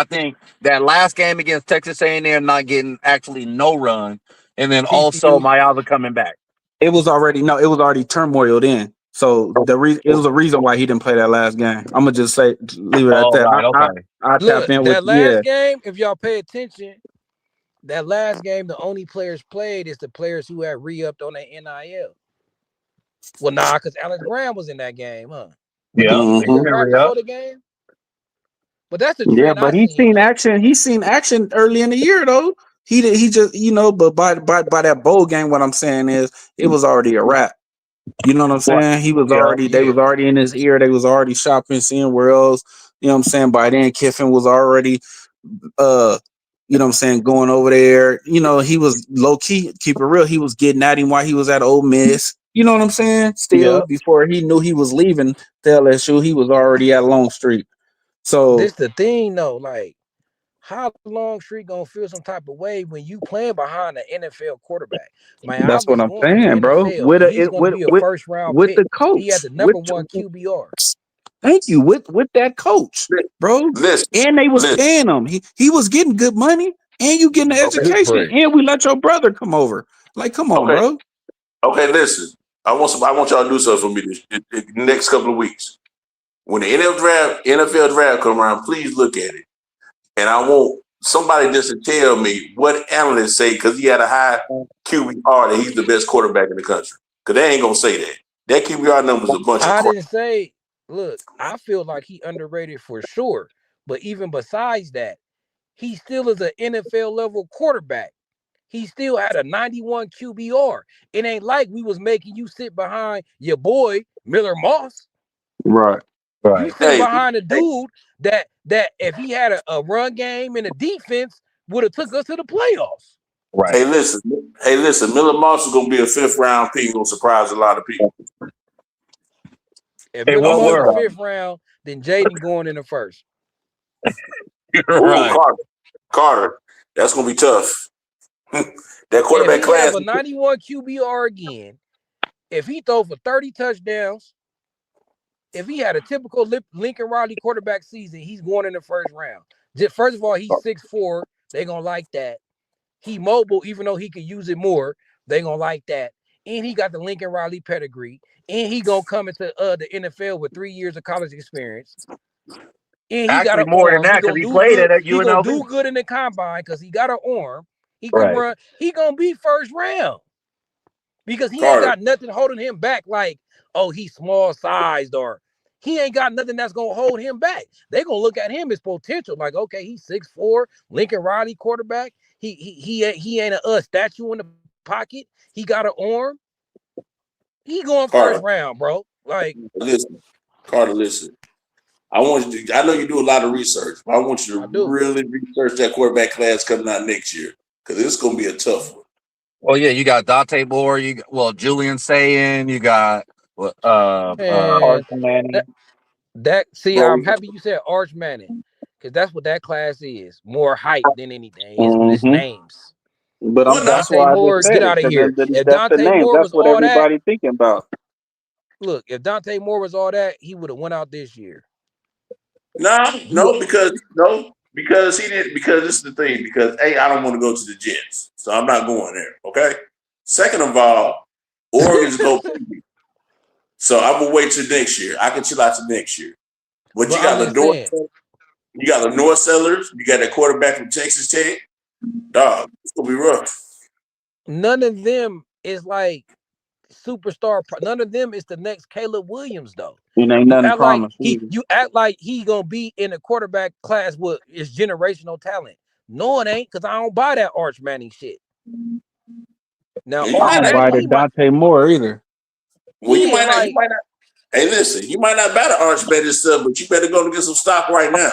think that last game against Texas A&M not getting actually no run, and then also Mayava coming back. It was already turmoil then. So it was a reason why he didn't play that last game. I'm gonna just leave it at that. Right, okay. I Look, tap in that with last game, if y'all pay attention, that last game, the only players played is the players who had re-upped on their NIL. Well, nah, because Alex Graham was in that game, huh? Yeah. Mm-hmm. Before the game. But that's the trend. Yeah, but he's seen action. He's seen action early in the year though. He just but by that bowl game, what I'm saying is it was already a wrap. You know what I'm saying? He was already they was already in his ear. They was already shopping, seeing where else, You know what I'm saying? By then, Kiffin was already, you know what I'm saying, going over there. You know, he was low key, keep it real. He was getting at him while he was at Ole Miss. You know what I'm saying? Still, Yeah. before he knew he was leaving the LSU, he was already at Longstreet. So This the thing though, like how Longstreet gonna feel some type of way when you playing behind an NFL quarterback? Man, I that's what was I'm going to the saying, bro. NFL and he's going to be a first round With pick. the He had coach, the number one QBR. thank you, with that coach, bro. Listen, And they was listen. paying him. He was getting good money, and you getting an Okay, education, and we let your brother come over. Like, come on, okay, bro. okay. Listen, I want y'all to do something for me the next couple of weeks. When the NFL draft come around, please look at it, and I want somebody just to tell me what analysts say because he had a high QBR that he's the best quarterback in the country. Because they ain't gonna say that. That QBR number is a bunch of I crap. didn't say, look, I feel like he underrated for sure. But even besides that, he still is an NFL level quarterback. He still had a 91 QBR. It ain't like we was making you sit behind your boy Miller Moss. Right. You sitting behind a dude that if he had a run game and a defense would have took us to the playoffs. Right. Hey, listen. Miller Moss is gonna be a 5th round pick. Gonna surprise a lot of people. If Hey, Miller what Moss were the 5th round, then Jaden going in the first. right? Carter, that's gonna be tough. That If quarterback he have class. a 91 QBR again, if he throw for 30 touchdowns, if he had a typical Lincoln Riley quarterback season, he's going in the first round. First of all, he's 6'4". They're gonna like that. He mobile, even though he could use it more. They gonna like that. And he got the Lincoln Riley pedigree. And he gonna come into the NFL with 3 years of college experience. And he got Actually, an more than arm. He that because gonna he do played good. at He gonna UNLV. do good in the combine because he got an arm. He can Right. run. He gonna be first round because he ain't Carter. got nothing holding him back. Like, oh, he's small sized or he ain't got nothing that's gonna hold him back. They gonna look at him as potential. Like, okay, he's 6'4", Lincoln Riley quarterback. He ain't a statue in the pocket. He got an arm. He going Carter. first round, bro. Like, Carter, listen. I know you do a lot of research, but I want you to really research that quarterback class coming out next year because it's gonna be a tough one. Well, yeah, you got Dante Moore. Julian Sayin. You got man, Manning. see, I'm happy you said Arch Manning because that's what that class is. More hype than anything. It's names. But that's Dante why I just Moore, said get it out of because here. If that's the Dante name. Moore That's was what all that, everybody thinking about. look, if Dante Moore was all that, he would have went out this year. No, because he didn't. Because this is the thing. Because I don't want to go to the Jets, so I'm not going there. Okay. Second of all, Oregon's go. So I'm gonna wait till next year. I can chill out till next year. But you got the North Sellers. You got that quarterback from Texas Tech. Dog, it's gonna be rough. None of them is like superstar. None of them is the next Caleb Williams, though. It ain't nothing promised. You act like he gonna be in a quarterback class with his generational talent. No, it ain't, because I don't buy that Arch Manning shit. Now, You Arch might not. Buy Manning, the Dante Moore either. Well, you might not. Hey, listen, you might not buy the Arch Manning stuff, but you better go to get some stock right now.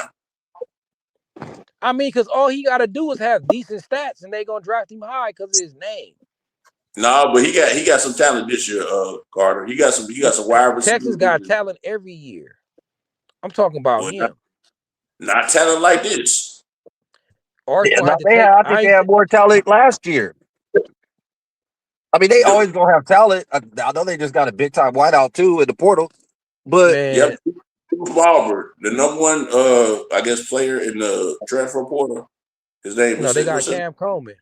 I mean, because all he got to do is have decent stats, and they gonna draft him high because of his name. No, but he got some talent this year, Carter. He got some wide receivers. Texas got talent every year. I'm talking about him. Not talent like this. Arch gonna have to I think they had more talent last year. I mean, they always gonna have talent. I know they just got a big time wideout too in the portal, but yep, Auburn, the number one, I guess, player in the transfer portal. His name is they got Cam Coleman.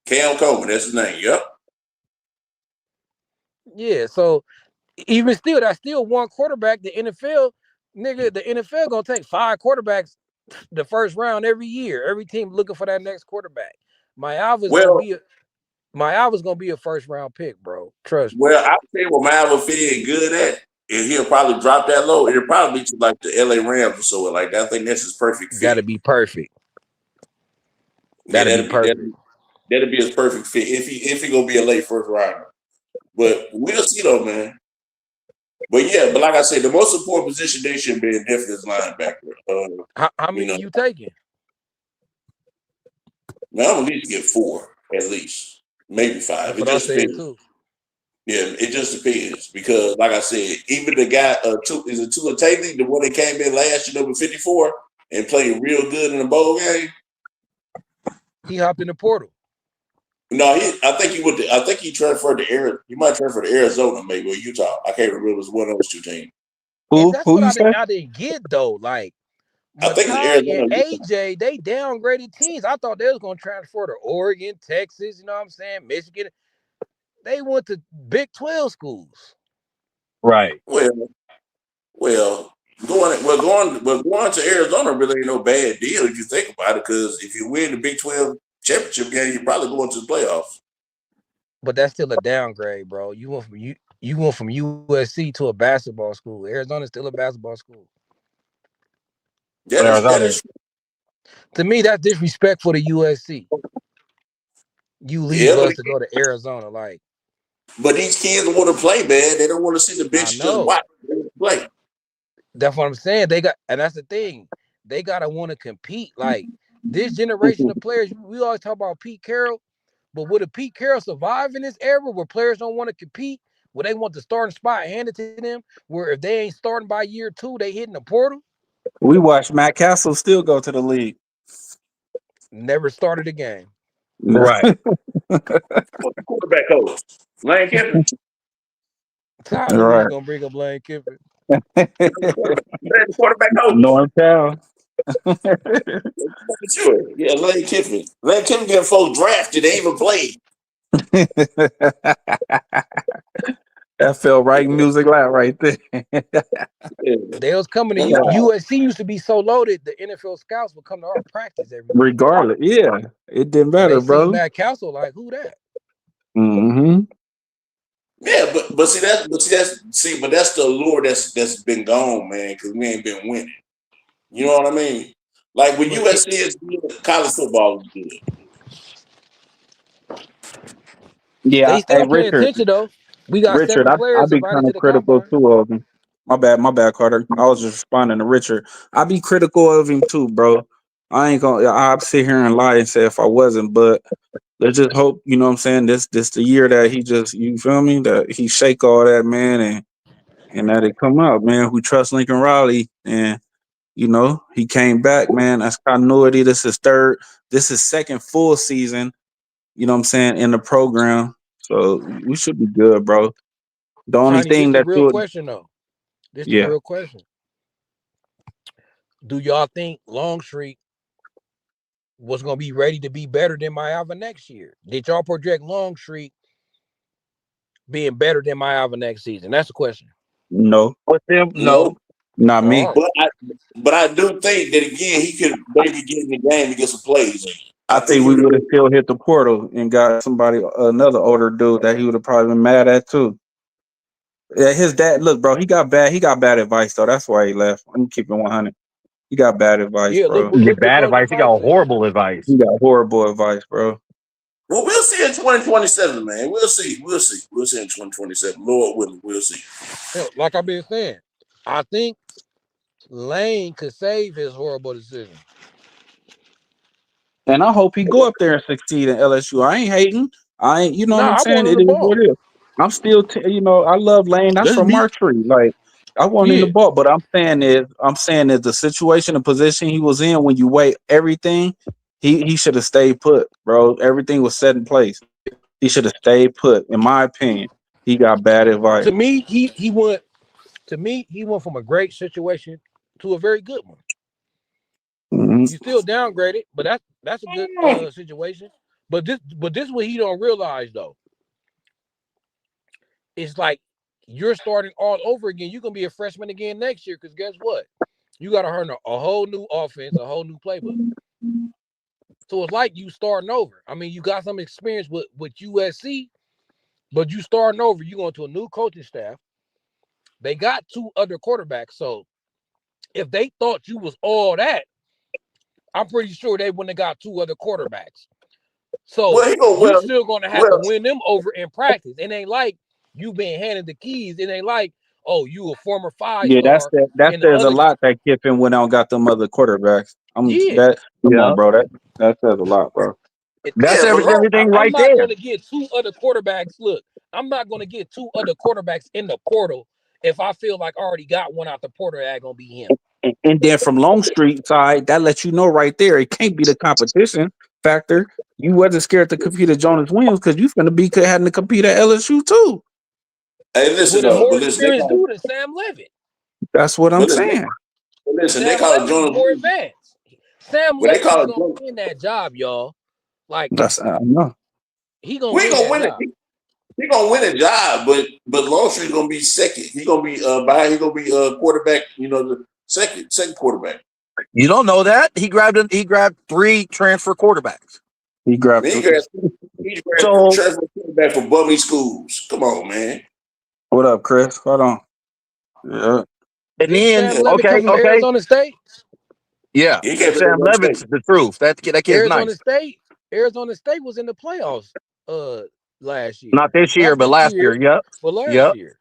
Cam Coleman, that's his name. Yep. Yeah, so even still, that's still one quarterback. The NFL gonna take 5 quarterbacks the first round every year. Every team looking for that next quarterback. Mayava's gonna be a first round pick, bro. Trust me. Well, I'll tell you what Mayava fit in good at, and he'll probably drop that low. It'll probably be to like the LA Rams or so like that. I think that's his perfect fit. That'd be perfect. That'd be perfect. That'd be his perfect fit if he gonna be a late first rounder. But we'll see though, man. But yeah, but like I said, the most important position they should be in definitely is linebacker. How many you taking? Man, I'm at least get 4, at least, maybe 5. That's It what I just said depends. too. Yeah, it just depends because, like I said, even the guy, is it Tua Taylor, the one that came in last year, number 54, and played real good in the bowl game? He hopped in the portal. No, I think he transferred to Arizona. He might transfer to Arizona, maybe, or Utah. I can't remember. It was one of those two teams. And that's Who what you say? I didn't get though. Like I think it's Makai and Arizona. AJ, they downgraded teams. I thought they was gonna transfer to Oregon, Texas. You know what I'm saying? Michigan. They went to Big 12 schools. Right. Well, going to Arizona really ain't no bad deal if you think about it. Because if you win the Big 12 championship game, you're probably going to the playoffs. But that's still a downgrade, bro. You went from USC to a basketball school. Arizona's still a basketball school. Yeah, that is. To me, that's disrespectful to USC. You leave us to go to Arizona, like. But these kids want to play, man. They don't want to see the bench just watch. They want to play. That's what I'm saying. And that's the thing. They gotta want to compete. Like this generation of players, we always talk about Pete Carroll, but would a Pete Carroll survive in this era where players don't want to compete, where they want the starting spot handed to them, where if they ain't starting by year 2, they hitting the portal? We watched Matt Castle still go to the league. Never started a game. Right. Quarterback coach. Lane Kiffin. I knew he was gonna bring up Lane Kiffin. Quarterback coach. Norm Powell. Sure. Yeah, Lane Kiffin. Lane Kiffin getting folks drafted. They even played. That felt right music loud right there. They was coming to USC used to be so loaded, the NFL scouts would come to our practice every week. Regardless, yeah, it didn't matter, they bro. See Matt Castle, like who that? Mm-hmm. Yeah, but that's the allure that's been gone, man, because we ain't been winning. You know what I mean? Like when USC is good, college football is good. Yeah, they still pay Richard. attention though. We got Richard, 7 players I'd be invited kind to of the critical combine. too of him. My bad, Carter. I was just responding to Richard. I'd be critical of him too, bro. I ain't gonna. I'd sit here and lie and say if I wasn't, but let's just hope. You know what I'm saying? This the year that he just, you feel me, that he shake all that, man, and that it come out, man. We trust Lincoln Riley, and you know he came back, man. That's continuity. This is second full season. You know what I'm saying, in the program, so we should be good, bro. The only Tiny, this thing the that real you, question though. This the yeah, real question. Do y'all think Longstreet was gonna be ready to be better than Mayava next year? Did y'all project Longstreet being better than Mayava next season? That's the question. no, With them, no. not me. But I do think that again he could maybe get in the game and get some plays in. I think we would have still hit the portal and got another older dude that he would have probably been mad at too. Yeah, his dad. Look, bro, he got bad advice though. That's why he left. I'm keeping 100. He got bad advice, bro. He get bad advice. He got horrible advice. He got horrible advice, bro. Well, we'll see in 2027, man. We'll see in 2027. Lord willing, we'll see. Like I've been saying, I think Lane could save his horrible decision. And I hope he go up there and succeed in LSU. I ain't hating. You know what I'm I saying? want him It the is ball. what it is. I'm still, I love Lane. That's from our tree. Like, I want him the ball. But I'm saying is the situation, the position he was in when you weigh everything, he should have stayed put, bro. Everything was set in place. He should have stayed put. In my opinion, he got bad advice. To me, he went from a great situation to a very good one. Mm-hmm. You still downgraded, but that's a good situation. But this is what he don't realize though. It's like you're starting all over again. You're gonna be a freshman again next year because guess what? You got to learn a whole new offense, a whole new playbook. So it's like you starting over. I mean, you got some experience with USC, but you starting over. You going to a new coaching staff. They got 2 other quarterbacks. So if they thought you was all that, I'm pretty sure they wouldn't have got 2 other quarterbacks. So you're still going to have to win them over in practice. It ain't like you been handed the keys. It ain't like, oh, you a former Yeah, five-star, that and the says a other, lot that Kiffin went out and got them other quarterbacks. yeah. Come Yeah. on, bro. That says a lot, bro. That's Yeah, but everything I'm right not there. going to get two other quarterbacks. Look, I'm not going to get two other quarterbacks in the portal if I feel like I already got one out the portal that going to be him. And then from Longstreet side, that lets you know right there, it can't be the competition factor. You wasn't scared to compete at Jonas Williams because you finna be having to compete at LSU too. hey, listen With a though, more but listen, they experienced call, dude than Sam Levitt. That's what I'm but listen, saying. but listen, they Sam call it Levitt is Jonas more Williams. advanced. Sam When they Levitt call is it going Jonas, to win that job, y'all. Like, I know. he going we to ain't win gonna that win it. job. He gonna win a job, but Longstreet's gonna be second. He gonna be behind. He gonna be quarterback. You know, the second quarterback. You don't know that he grabbed 3 transfer quarterbacks. He grabbed Then three. he grabbed So transfer quarterback for bummy schools. Come on, man. What up, Chris? Hold on. Yeah. and Didn't then Sam Yeah, Levitt come from okay, Arizona State? yeah, he can't Sam no mistake. Levitt's the truth. That kid's Arizona nice. State. Arizona State was in the playoffs last year. Not this year, Not but this last year. year, Yep, but last yep. year.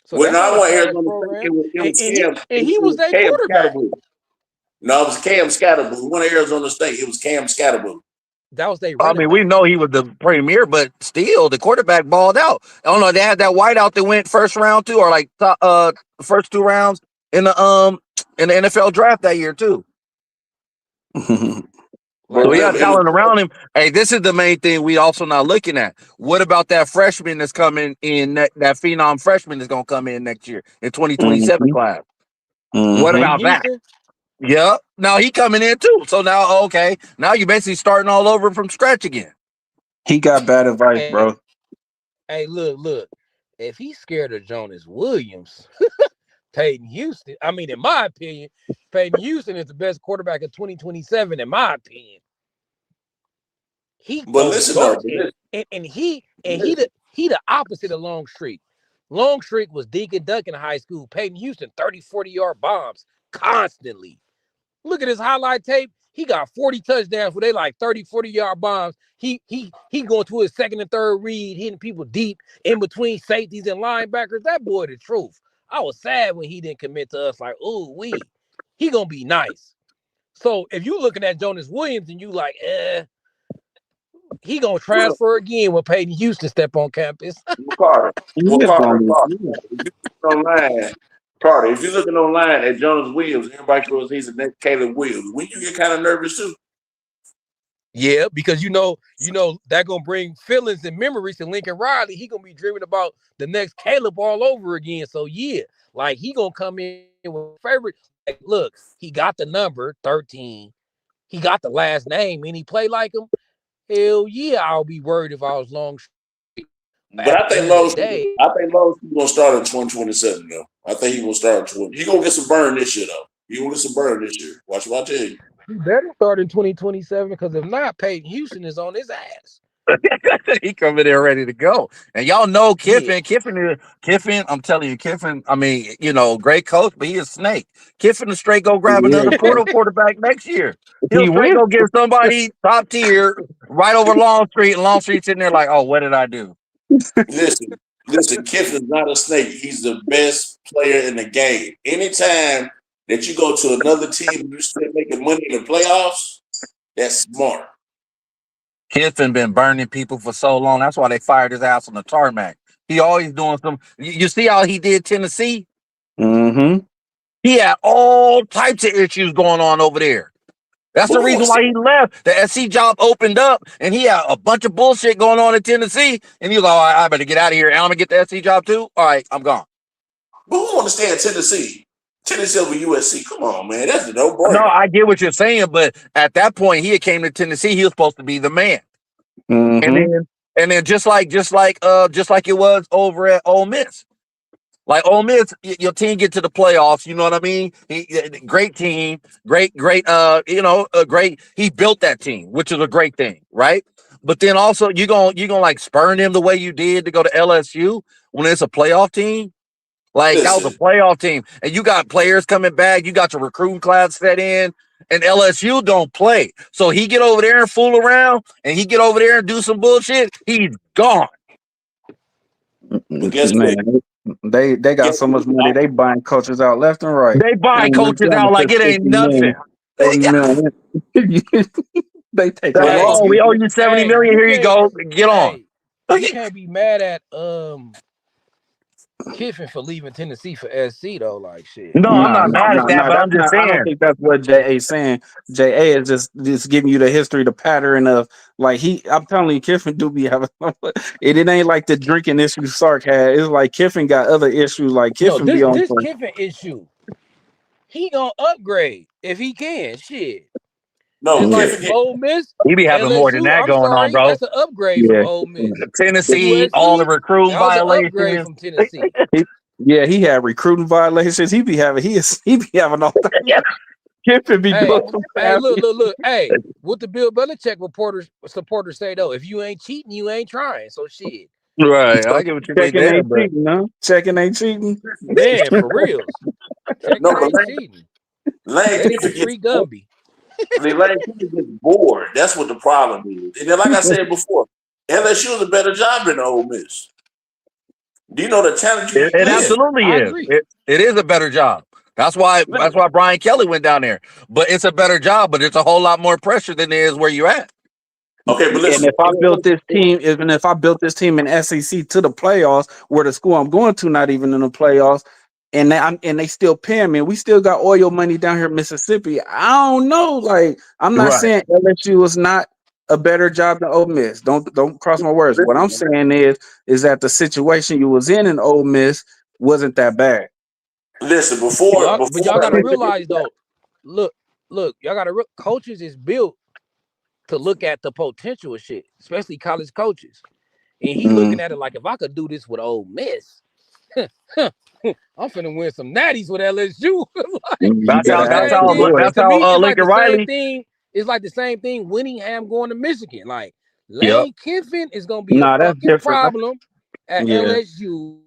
So Well, that's no, not I a want trash Arizona State. program. It was And Cam. he was their Cam quarterback. Scatterbull. No, it was Cam Scatterbull. Who won Arizona State? It was Cam Scatterbull. That was their I running mean, we back. know he was the premier, but still, the quarterback balled out. I don't know. They had that whiteout that went first round too, or like first 2 rounds in the NFL draft that year too. But So he Wow. had remember, it was talent around him. Hey, this is the main thing we also not looking at. What about that freshman that's coming in? That phenom freshman is going to come in next year in 2027 class. What Peyton about that? Houston. Yep. Now he coming in too. So now, okay, now you're basically starting all over from scratch again. He got bad advice, Hey, bro. hey, look. If he's scared of Jonas Williams, Peyton Houston, I mean, in my opinion, Peyton Houston is the best quarterback of 2027, in my opinion. He but throws listen though, darts, and he listen. the opposite of Longstreet. Longstreet was Deacon Duck in high school. Peyton Houston 30, 40-yard bombs constantly. Look at his highlight tape. He got 40 touchdowns where they like 30, 40-yard bombs. He going to his second and third read, hitting people deep in between safeties and linebackers. That boy the truth. I was sad when he didn't commit to us. Like, oh, he gonna be nice. So if you looking at Jonas Williams and you like, he gonna Well, transfer again when Peyton Houston step on campus. Carter. He Well, is Carter. gonna Carter. be. If you look online, Carter. If you're looking online at Jonas Williams, everybody goes, he's the next Caleb Williams. When you get kind of nervous too. Yeah, because you know that gonna bring feelings and memories to Lincoln Riley. He gonna be dreaming about the next Caleb all over again. So yeah, like he gonna come in with favorite. Like, look, he got the number 13. He got the last name, and he play like him. Hell yeah, I'll be worried if I was long. But But at I the think end of the Lowe's day, gonna start in 2027 though. I think he's gonna start in 20. He gonna get some burn this year though. He gonna get some burn this year. Watch what I tell you. he better start in 2027 because if not, Peyton Houston is on his ass. He coming there ready to go. And y'all know Yeah, Kiffin, I'm telling you, Kiffin, I mean, great coach, but he a snake. Kiffin will straight go grab Yeah, another portal quarterback next year. He'll he straight will. go get somebody top tier right over Longstreet, and Longstreet sitting there like, oh, what did I do? Listen, Kiffin's not a snake. He's the best player in the game. Anytime that you go to another team and you still making money in the playoffs, that's smart. Kiffin been burning people for so long. That's why they fired his ass on the tarmac. He always doing some. You see how he did Tennessee? Mm-hmm. He had all types of issues going on over there. That's But the we want reason to why see, he left. The SC job opened up, and he had a bunch of bullshit going on in Tennessee. And he was like, all right, I better get out of here. And I'm going to get the SC job too. All right, I'm gone. but who want to stay in Tennessee? Tennessee over USC. Come on, man. That's a No, no-brainer. I get what you're saying, but at that point, he had came to Tennessee. He was supposed to be the man. And Mm-hmm. then just like it was over at Ole Miss. Like Ole Miss, your team get to the playoffs. You know what I mean? Great team, great. Great. He built that team, which is a great thing, right? But then also you gonna like spurn him the way you did to go to LSU when it's a playoff team. Like that was a Listen, playoff team, and you got players coming back. You got your recruiting class set in, and LSU don't play. So he get over there and fool around, and he get over there and do some bullshit. He's gone. but guess what? Man, They got so much money, they buying coaches out left and right. They buy And went coaches down to out like it 50 ain't nothing. million. They take a Hey, loss. Oh, we owe you 70 million. you Here you can't. go. Get on. Hey, you can't be mad at Kiffin for leaving Tennessee for SC though. Like shit. No, I'm No, not no, mad at no, that, no. but That's I'm just not. I don't saying. think that's what JA is saying. JA is just giving you the history, the pattern of like I'm telling you, Kiffin do be having. It ain't like the drinking issue Sark had. It's like Kiffin got other issues. Like No, Kiffin be on this some. Kiffin issue. He gonna upgrade if he can. Shit. No, Just like Kiffin. Ole Miss, He be having more than LSU. that I'm going on, sorry, bro. that's an upgrade from Yeah, Ole Miss. Tennessee, all the USC, recruiting that was an upgrade violations. from Tennessee. yeah. He had recruiting violations. He be having. He be having all that. Kiffin be Hey, doing some hey, crap. look. Hey, what the Bill Belichick supporters say though? If you ain't cheating, you ain't trying. So shit. Right. I get what you mean Checking there, ain't but cheating, no. Checking ain't cheating. Man, for reals. No, Checking but ain't cheating. Lane Ready for Kiffin gets free Gumby. Lane Kiffin gets bored. That's what the problem is. And then, like I said before, LSU is a better job than Ole Miss. Do you know the talent you it listen? absolutely I is. agree. It is a better job. That's why Brian Kelly went down there. But it's a better job, but it's a whole lot more pressure than there is where you're at. Okay, but And listen. if I built this team, even if I built this team in SEC to the playoffs, where the school I'm going to not even in the playoffs, and they still paying me, we still got oil money down here in Mississippi. I don't know. Like I'm not Right. saying LSU is not a better job than Ole Miss. Don't cross my words. What I'm saying is that the situation you was in Ole Miss wasn't that bad. Listen, But y'all gotta realize though, look, y'all gotta coaches is built to look at the potential of shit, especially college coaches. And he Mm. looking at it like if I could do this with Ole Miss, I'm finna win some natties with LSU. Like, You That's it's how the better that's ask same your how thing. boy. that's To how me, it's like Lincoln the same Riley. thing. It's like the same thing Winningham going to Michigan. Like Yep. Lane Kiffin is gonna be a Nah, that's fucking different. problem at Yeah. LSU,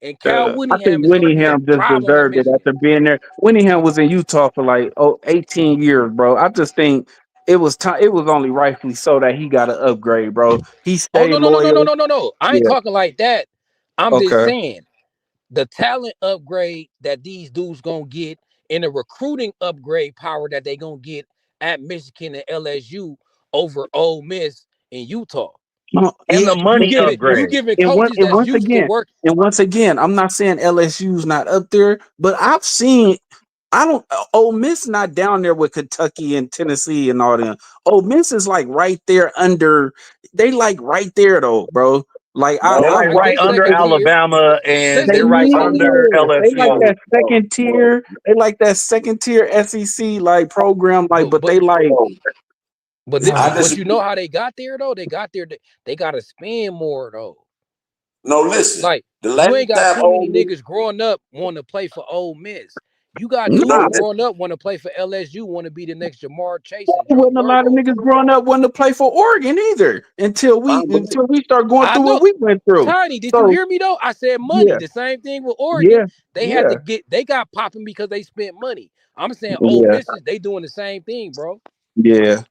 and Cal I think Winningham is gonna be a Winningham just problem at deserved it Michigan. after being there. Winningham was in Utah for like 18 years, bro. I just think it was time. It was only rightfully so that he got an upgrade, bro. He Oh stayed loyal. no. I ain't Yeah. talking like that. I'm just Okay. saying the talent upgrade that these dudes gonna get and the recruiting upgrade power that they gonna get at Michigan and LSU over Ole Miss and Utah. No, And yeah, the money You upgrade. giving coaches that's used to work. and once again, I'm not saying LSU's not up there, but I've seen. I don't. Ole Miss not down there with Kentucky and Tennessee and all them. Ole Miss is like right there under. They like right there though, bro. Like no, They're like I right they under second tier. Alabama and they they're Listen, right near under there. They like LSU. that second tier. They like that second tier SEC like program. Like, but but but they like. I but you disagree. know how they got there though. They got there. They got to spend more though. No, listen. Like The last you ain't got time too many Ole Miss, niggas growing up wanting to play for Ole Miss. You got no, dudes Nah, growing up want to play for LSU, want to be the next Jamar Chase and there Joe wasn't a lot of Burrow. niggas growing up wanting to play for Oregon either until we start going I through know. what we went through. Tiny, did you So hear me though? I said money. yeah, The same thing with Oregon. yeah, They had to yeah, they got popping because they spent money. I'm saying Ole yeah, Miss they doing the same thing, bro. yeah.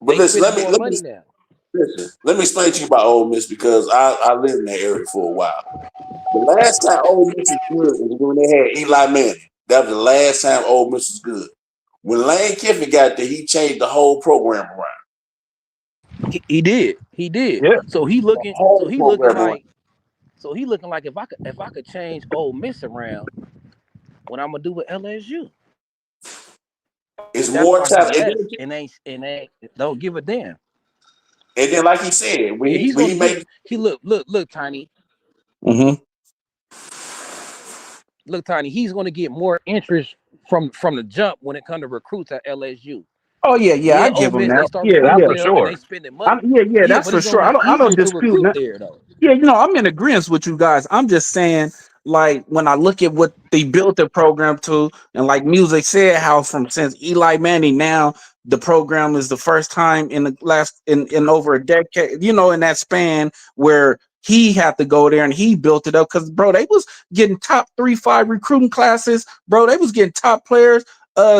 but They listen, spending more money now. let me explain to you about Ole Miss because I lived in that area for a while. The last time Ole Miss was good was when they had Eli Manning. That was the last time Ole Miss was good. When Lane Kiffin got there, he changed the whole program around. He did. He did. Yeah. So he The looking. So whole he looking program around. like. So he looking like if I could change Ole Miss around, what I'm gonna do with LSU? It's That's more why he talent. left and ain't don't give a damn. And then like he said, Yeah, he's when gonna he get. made He look Tiny. Mm-hmm. Look Tiny. He's gonna get more interest from the jump when it comes to recruits at LSU. Oh yeah, yeah. Yeah, I Ole give them Miss that. they start Yeah, That's yeah. recruiting for them and they sure. spending money. Yeah, Yeah, that's but for it's gonna sure. be I don't easier to dispute recruit that. there though. Yeah, I'm in agreement with you guys. I'm just saying, like, when I look at what they built the program to, and like Music said, how from since Eli Manning now, the program is the first time in the last in over a decade, in that span where he had to go there and he built it up. Cause bro, they was getting top 3-5 recruiting classes, bro. They was getting top players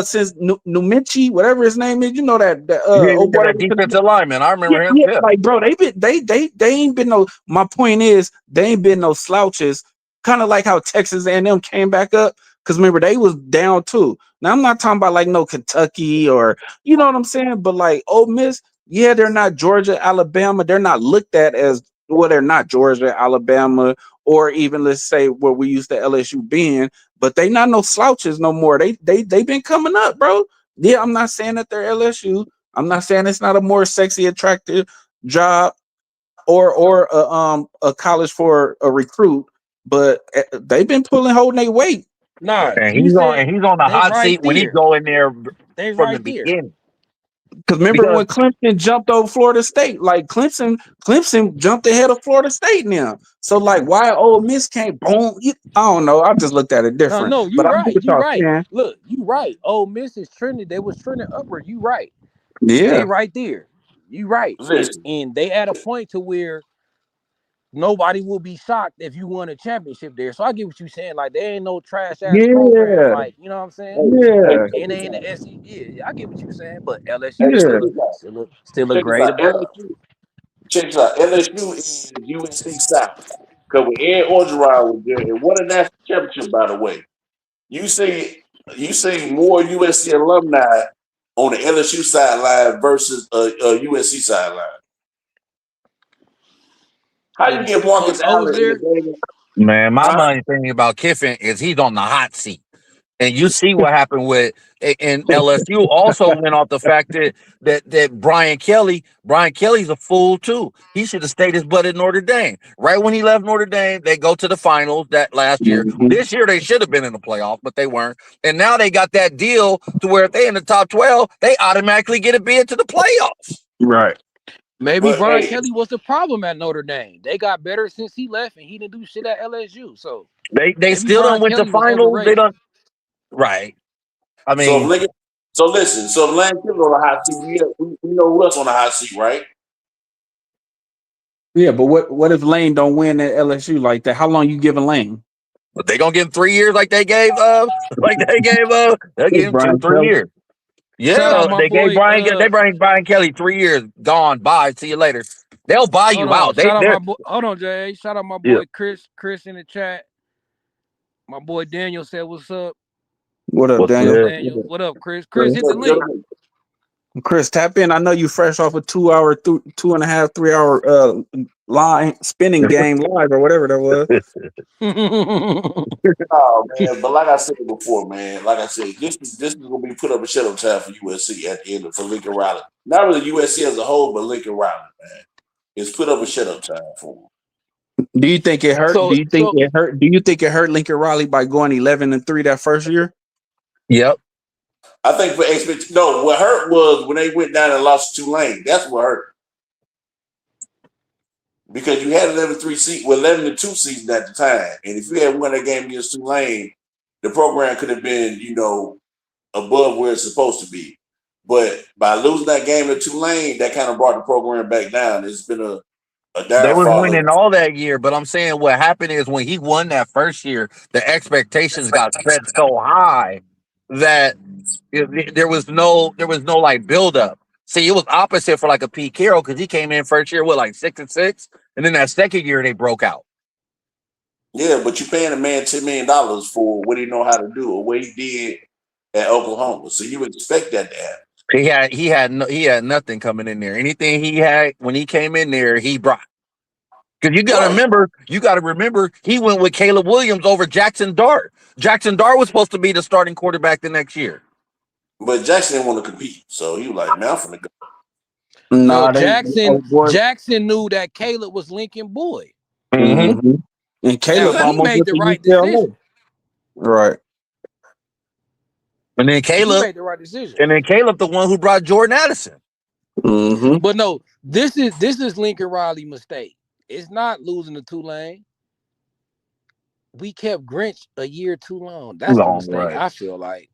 since Numichi, whatever his name is, that Yeah, old boy that defensive lineman. I yeah, remember him. yeah, Yeah. like bro, they ain't been no. My point is, they ain't been no slouches kind of like how Texas A&M came back up. Because remember, they was down too. Now I'm not talking about like no Kentucky or you know what I'm saying, but like Ole Miss, yeah, they're not Georgia, Alabama. They're not looked at as well. They're not Georgia, Alabama, or even let's say where we used to LSU being. But they not no slouches no more. They been coming up, bro. Yeah, I'm not saying that they're LSU. I'm not saying it's not a more sexy, attractive job or a college for a recruit, but they've been holding their weight. Nah, And you said he's on the they hot right seat when he there. go in there They from the right there. beginning. Because remember Because when Clemson jumped over Florida State, like Clemson jumped ahead of Florida State now. So like, why Ole Miss can't boom? I don't know. I just looked at it No, different. no, But you I get right. what You y'all right. saying. Look, you right. Ole Miss is trending. They was trending upward. You right. They Yeah, right there. You right. Listen, And they at a point to where nobody will be shocked if you won a championship there. So I get what you're saying. Like there ain't no trash ass program. yeah, Like you know what I'm saying. hey, hey, yeah, check And this they in out. the SEC. Yeah, I get what you're saying. But Hey, LSU yeah. check this out. still a Check this grade out. above. Check this out. LSU is USC South. Because when Ed Orgeron was there, and won a national championship, by the way. You see more USC alumni on the LSU sideline versus USC sideline. How you get Coach Marcus O was Allen in the there. game? man, my Huh? money thing about Kiffin is he's on the hot seat. And you see what happened with and LSU also went off the fact that Brian Kelly's a fool too. He should have stayed his butt at Notre Dame. Right when he left Notre Dame, they go to the finals that last year. Mhm. This year they should have been in the playoffs, but they weren't. And now they got that deal to where if they in the top 12, they automatically get a bid to the playoffs. Right. Maybe But Brian hey, Kelly was the problem at Notre Dame. They got better since he left, and he didn't do shit at LSU. So They maybe still don't Brian went to Kelly was finals. They overrated. don't right. I so if mean, Lincoln, so listen, so if Lane Kiffin on the hot seat, we know who else on the hot seat, right? Yeah, but what if Lane don't win at LSU like that? How long you giving Lane? but they gonna give him 3 years they'll give It's him two, Brian 3 years. Shout Yeah, out my they gave boy. Brian Kelly 3 years. Gone. Bye. See you later. They'll buy Hold you on. out. Shout out They're my boy. Hold on, Jay. Shout out my yeah. boy Chris. Chris in the chat. My boy Daniel said, "What's up, What up, What's Daniel? good? Daniel? What up, Chris? Chris, Chris, hit the So, link. gentlemen, Chris, tap in. I know you fresh off a 2 hour, 2.5, 3 hour line spinning game live or whatever that was. oh man, but like I said before, man, like I said, this is gonna be put up a shut up time for USC at the end for Lincoln Riley. Not really USC as a whole, but Lincoln Riley, man. It's put up a shut up time for him. Do you think it hurt? Do so, you think so, it hurt? Do you think it hurt Lincoln Riley by going 11-3 that first year? Yep. I think for expect no, what hurt was when they went down and lost to Tulane. That's what hurt. Because you had 11-3 season, well, 11-2 season at the time. And if you had won that game against Tulane, the program could have been, above where it's supposed to be. But by losing that game to Tulane, that kind of brought the program back down. It's been a They was downfall of winning all that year, but I'm saying what happened is when he won that first year, the expectations got set so high that there was no like build up. See, it was opposite for like a Pete Carroll because he came in first year with like 6-6, and then that second year they broke out. yeah, but you're paying a man $10 million for what he know how to do or what he did at Oklahoma. So you would expect that to happen. He had nothing coming in there. Anything he had when he came in there, he brought. Because Right. you got to remember, he went with Caleb Williams over Jackson Dart. Jackson Dart was supposed to be the starting quarterback the next year. But Jackson didn't want to compete. So he was like, man, I'm finna go. no, Nah, they Jackson. oh boy. Jackson knew that Caleb was Lincoln boy. Mm-hmm. Mm-hmm. And Now Caleb he almost made went the to right UCLA. decision. Right. And then He Caleb, made the right decision. the one who brought Jordan Addison. Mm-hmm. But no, this is Lincoln Riley mistake. It's not losing to Tulane. We kept Grinch a year too long. That's the Long, mistake. right? I feel like.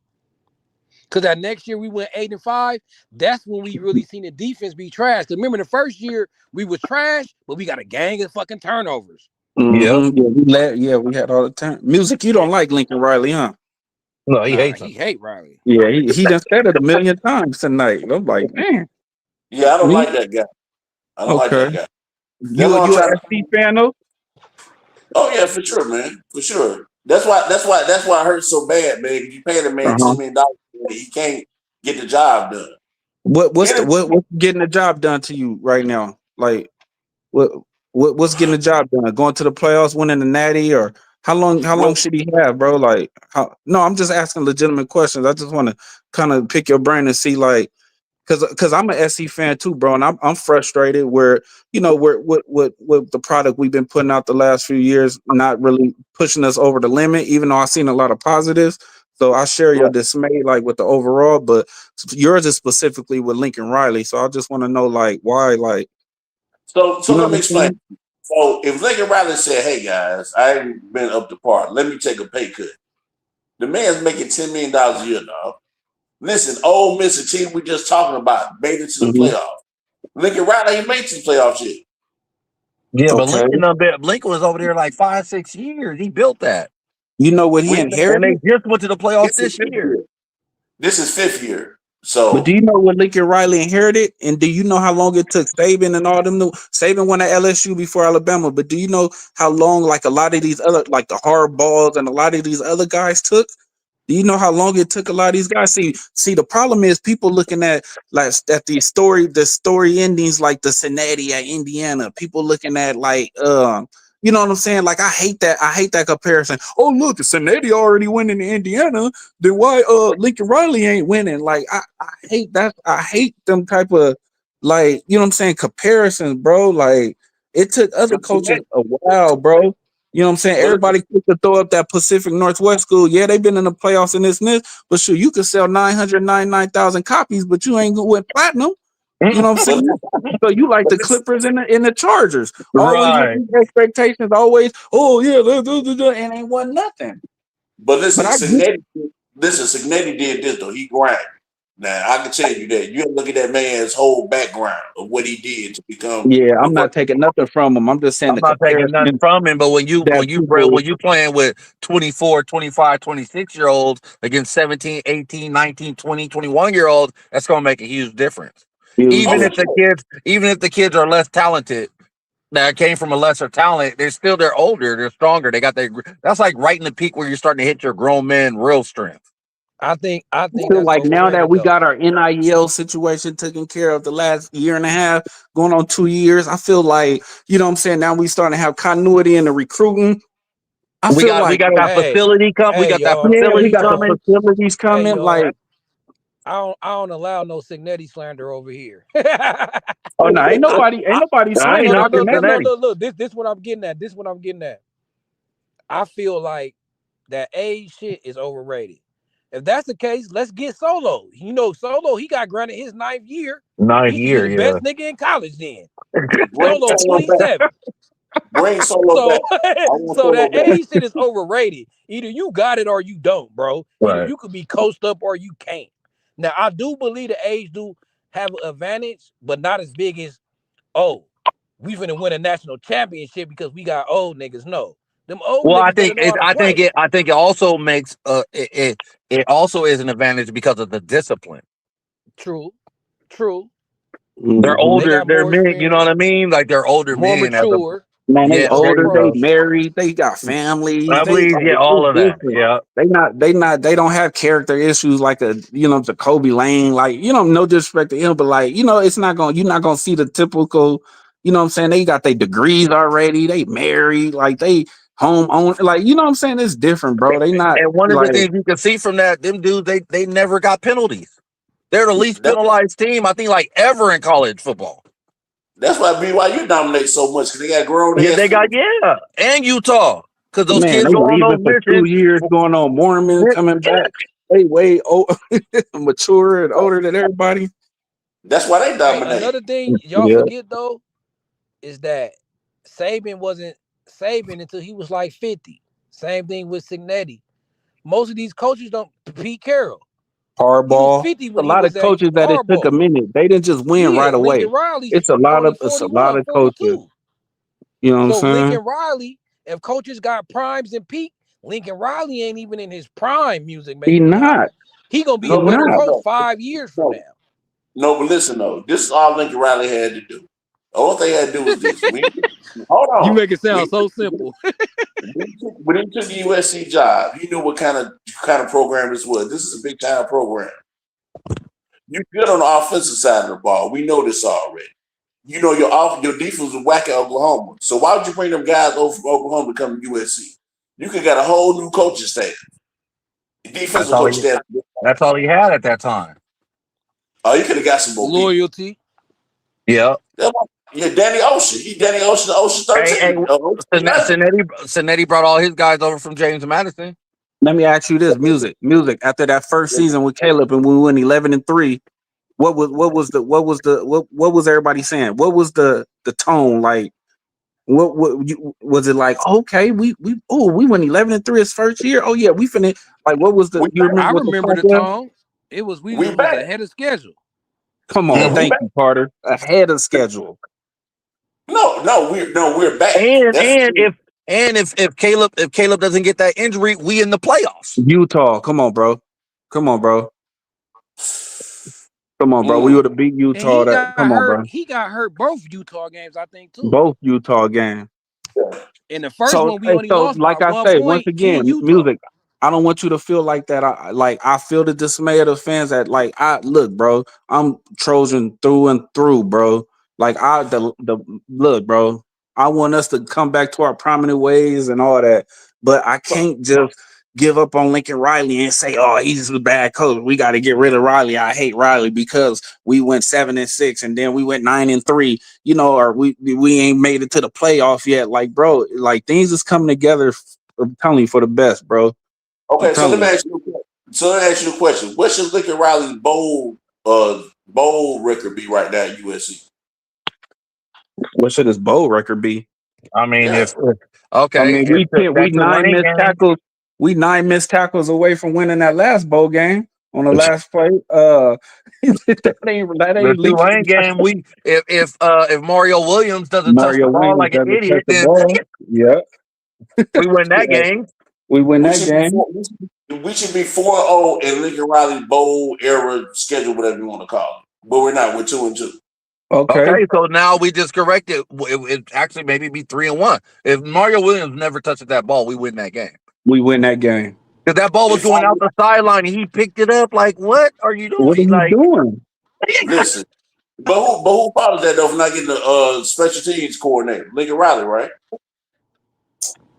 Because that next year we went 8-5. That's when we really seen the defense be trash. Because remember the first year we was trash, but we got a gang of fucking turnovers. Yep. Mm-hmm. We had all the time. Music, you don't like Lincoln Riley, huh? No, he Nah, hates him. he hate Riley. Yeah, he done said it a million times tonight. I'm like, man. Yeah, I don't Me? like that guy. I don't like Okay. that guy. That's You what I'm you a trying to SC fan though? Oh yeah, for sure, man. For sure. That's why it hurts so bad, man. You pay the man Uh-huh. $10 million, he can't get the job done. What's getting the job done to you right now? Like what what's getting the job done? Going to the playoffs, winning the natty, or how long Well, should he have, bro? Like how no, I'm just asking legitimate questions. I just want to kind of pick your brain and see like because I'm an SC fan too, bro, and I'm frustrated where we're with the product we've been putting out the last few years, not really pushing us over the limit. Even though I've seen a lot of positives, so I share your dismay like with the overall, but yours is specifically with Lincoln Riley. So I just want to know like why, like so you know let what me I'm explain. saying? So if Lincoln Riley said, "Hey guys, I haven't been up to par. Let me take a pay cut." The man's making $10 million a year, dog. Listen, Ole Miss, the team we just talking about, made it to the Mhm. playoffs. Lincoln Riley ain't made it to the playoffs yet. Yeah, but Okay, Lincoln was over there like 5, 6 years. He built that, you know what he We and they inherited. just went to the playoffs this is this fifth year. year. This is fifth year. But do So you know what Lincoln Riley inherited? And do you know how long it took Saban and all them? Saban went at LSU before Alabama. But do you know how long, like a lot of these other, like the hard balls and a lot of these other guys took? Do you know how long it took a lot of these guys? See, the problem is people looking at like at the story endings like the Cincinnati at Indiana. People looking at like you know what I'm saying? Like I hate that. I hate that comparison. Oh look, Cincinnati already winning in Indiana. Then why Lincoln Riley ain't winning? Like I hate that. I hate them type of like you know what I'm saying comparisons, bro. Like it took other coaches a while, bro. You know what I'm saying? but Everybody quick to throw up that Pacific Northwest school. Yeah, they've been in the playoffs in this, but sure, you could sell 999,000 copies, but you ain't going with platinum. You know what I'm but saying? So you like the Clippers and the Chargers. Always with Right. these expectations, always, oh yeah, and ain't won nothing. but But listen, I get Cincinnati did this though. He grinded. Now I can tell you that. You have to look at that man's whole background of what he did to become yeah, the I'm great. not taking nothing from them. I'm just saying I'm the not taking nothing comparison from him, but that people when you playing with 24, 25, 26 year olds against 17, 18, 19, 20, 21 year olds, that's going to make a huge difference. huge Oh, for difference. sure. Even if the kids are less talented, that came from a lesser talent, they're older, they're stronger. They got that's like right in the peak where you're starting to hit your grown man real strength. I I think feel that's like now that overrated we though. got our NIL situation taken care of the last year and a half, going on 2 years, I feel like, you know what I'm saying? Now we starting to have continuity in the recruiting. I feel like, Hey, We hey got that y'all, yeah, we facility got the coming. facilities hey coming. y'all. Like, I don't allow no Signetti slander over here. oh no, I, I, ain't nobody I ain't slandering No. knocking Cincinnati. Cincinnati. Look. This what I'm getting at. This what I'm getting at. I feel like that age shit is overrated. If that's the case, let's get Solo. You know, Solo, he got granted his 9th year. Ninth He should be year, the yeah. best nigga in college then. Bring Solo Solo back. 27. Bring Solo So back. I want so Solo that back. age shit is overrated. Either you got it or you don't, bro. Either Right. you could be coached up or you can't. Now I do believe the age do have an advantage, but not as big as oh, we finna win a national championship because we got old niggas. No. Them old Well, niggas better know how to play. I think it also makes it also is an advantage because of the discipline. True. True. They're Mhm. They older, got they're more men, you know what experience, I mean? Like they're older more men as a mature, Man, they yeah, more there older, you they go. approach. married, they got families, they Families, like yeah, all it's of that. different. Yeah. They don't have character issues like the Kobe Lane, like, no disrespect to him, but like, you're not gonna see the typical, you know what I'm saying? They got their degrees already, they married, like they home own, like, you know what I'm saying? It's different, bro. They not And one of the like, things you can see from that, them dudes, they never got penalties. They're the least That's, penalized team, I think, like ever in college football. that's why BYU dominates so much because they got grown Yeah, ass they got people. and Utah. Because those man, kids they go on those leaving for two missions. years, going on Mormon, coming back. They way mature and older than everybody. That's why they Hey, dominate. another thing y'all Yeah. forget though is that Saban wasn't Saban until he was like 50. Same thing with Signetti. Most of these coaches don't. Pete Carroll, he was Hardball. 50 A when he lot was of at coaches that it took a Hardball. minute. They didn't just win Yeah, right Lincoln away. Riley's It's a lot only of coaches. 41, 42. You know what I'm So saying? Lincoln Riley, if coaches got primes and peak, Lincoln Riley ain't even in his prime music He making time. not. He gonna be He a No, but better not. coach no, 5 years from no, now. no. But listen though, this is all Lincoln Riley had to do. All they had to do was this. Hold You on. make it sound so simple. When he took the USC job, he knew what kind of program this was. This is a big time program. You're good on the offensive side of the ball. We know this already. You know your defense was whack at Oklahoma. So why would you bring them guys over from Oklahoma to come to USC? You could got a whole new coaching staff. Defensive coach staff. That's all he had at that time. Oh, you could have got some more Loyalty. Yeah. Yeah, Danny Ocean. He Danny Ocean, Ocean 13. Cinetti brought all his guys over from James Madison. Let me ask you this: music. After that first season with Caleb, and we went 11-3. What was everybody saying? What was the tone like? What was it like? Okay, we went 11-3 his first year. Oh yeah, we finna like. What was the? You remember? I what remember the tone. It was we was back. ahead of schedule. Come on, thank you, Carter. Ahead of schedule. No, we're back. And if Caleb doesn't get that injury, we in the playoffs. Utah, come on, bro. We would have beat Utah. Bro. He got hurt both Utah games, I think, too. Both Utah games. In the first one, we only lost like by I 1 say, point once again, music. I don't want you to feel like that. I feel the dismay of the fans that look, bro. I'm Trojan through and through, bro. Look, bro. I want us to come back to our prominent ways and all that, but I can't just give up on Lincoln Riley and say, "Oh, he's a bad coach. We got to get rid of Riley." I hate Riley because we went 7-6 and then we went 9-3. You know, or we ain't made it to the playoff yet. Like, bro, like things is coming together. I'm telling you for the best, bro. Okay, so let me ask you a question. What should Lincoln Riley's bowl record be right now at USC? What should his bowl record be? I mean, we 9 missed tackles. We 9 missed tackles away from winning that last bowl game on the last play. That ain't the Tulane game. If Mario Williams doesn't touch the ball like an idiot, then yeah, we win that game. We win that game. We should be 4-0 in Lincoln Riley bowl era schedule, whatever you want to call it. But we're not. We're 2-2. Okay, so now we just correct it. It actually maybe be 3-1. If Mario Williams never touches that ball, we win that game. Because that ball was going out the sideline and he picked it up. Like, what are you doing? What are you doing? Listen, but who follows that though for not getting the special teams coordinator? Lincoln Riley, right?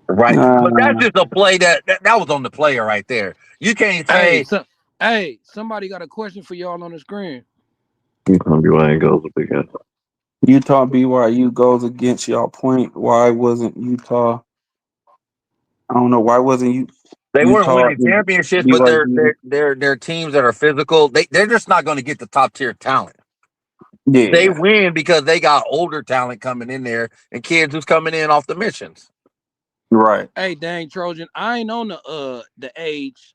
Right. But that's just a play that was on the player right there. You can't say. Hey, somebody got a question for y'all on the screen. Utah BYU goes against y'all point. Why wasn't Utah? I don't know. Why wasn't you? They weren't winning championships, but they're teams that are physical. They're just not going to get the top tier talent. Yeah. They win because they got older talent coming in there and kids who's coming in off the missions. Right. Hey, dang Trojan, I ain't on the age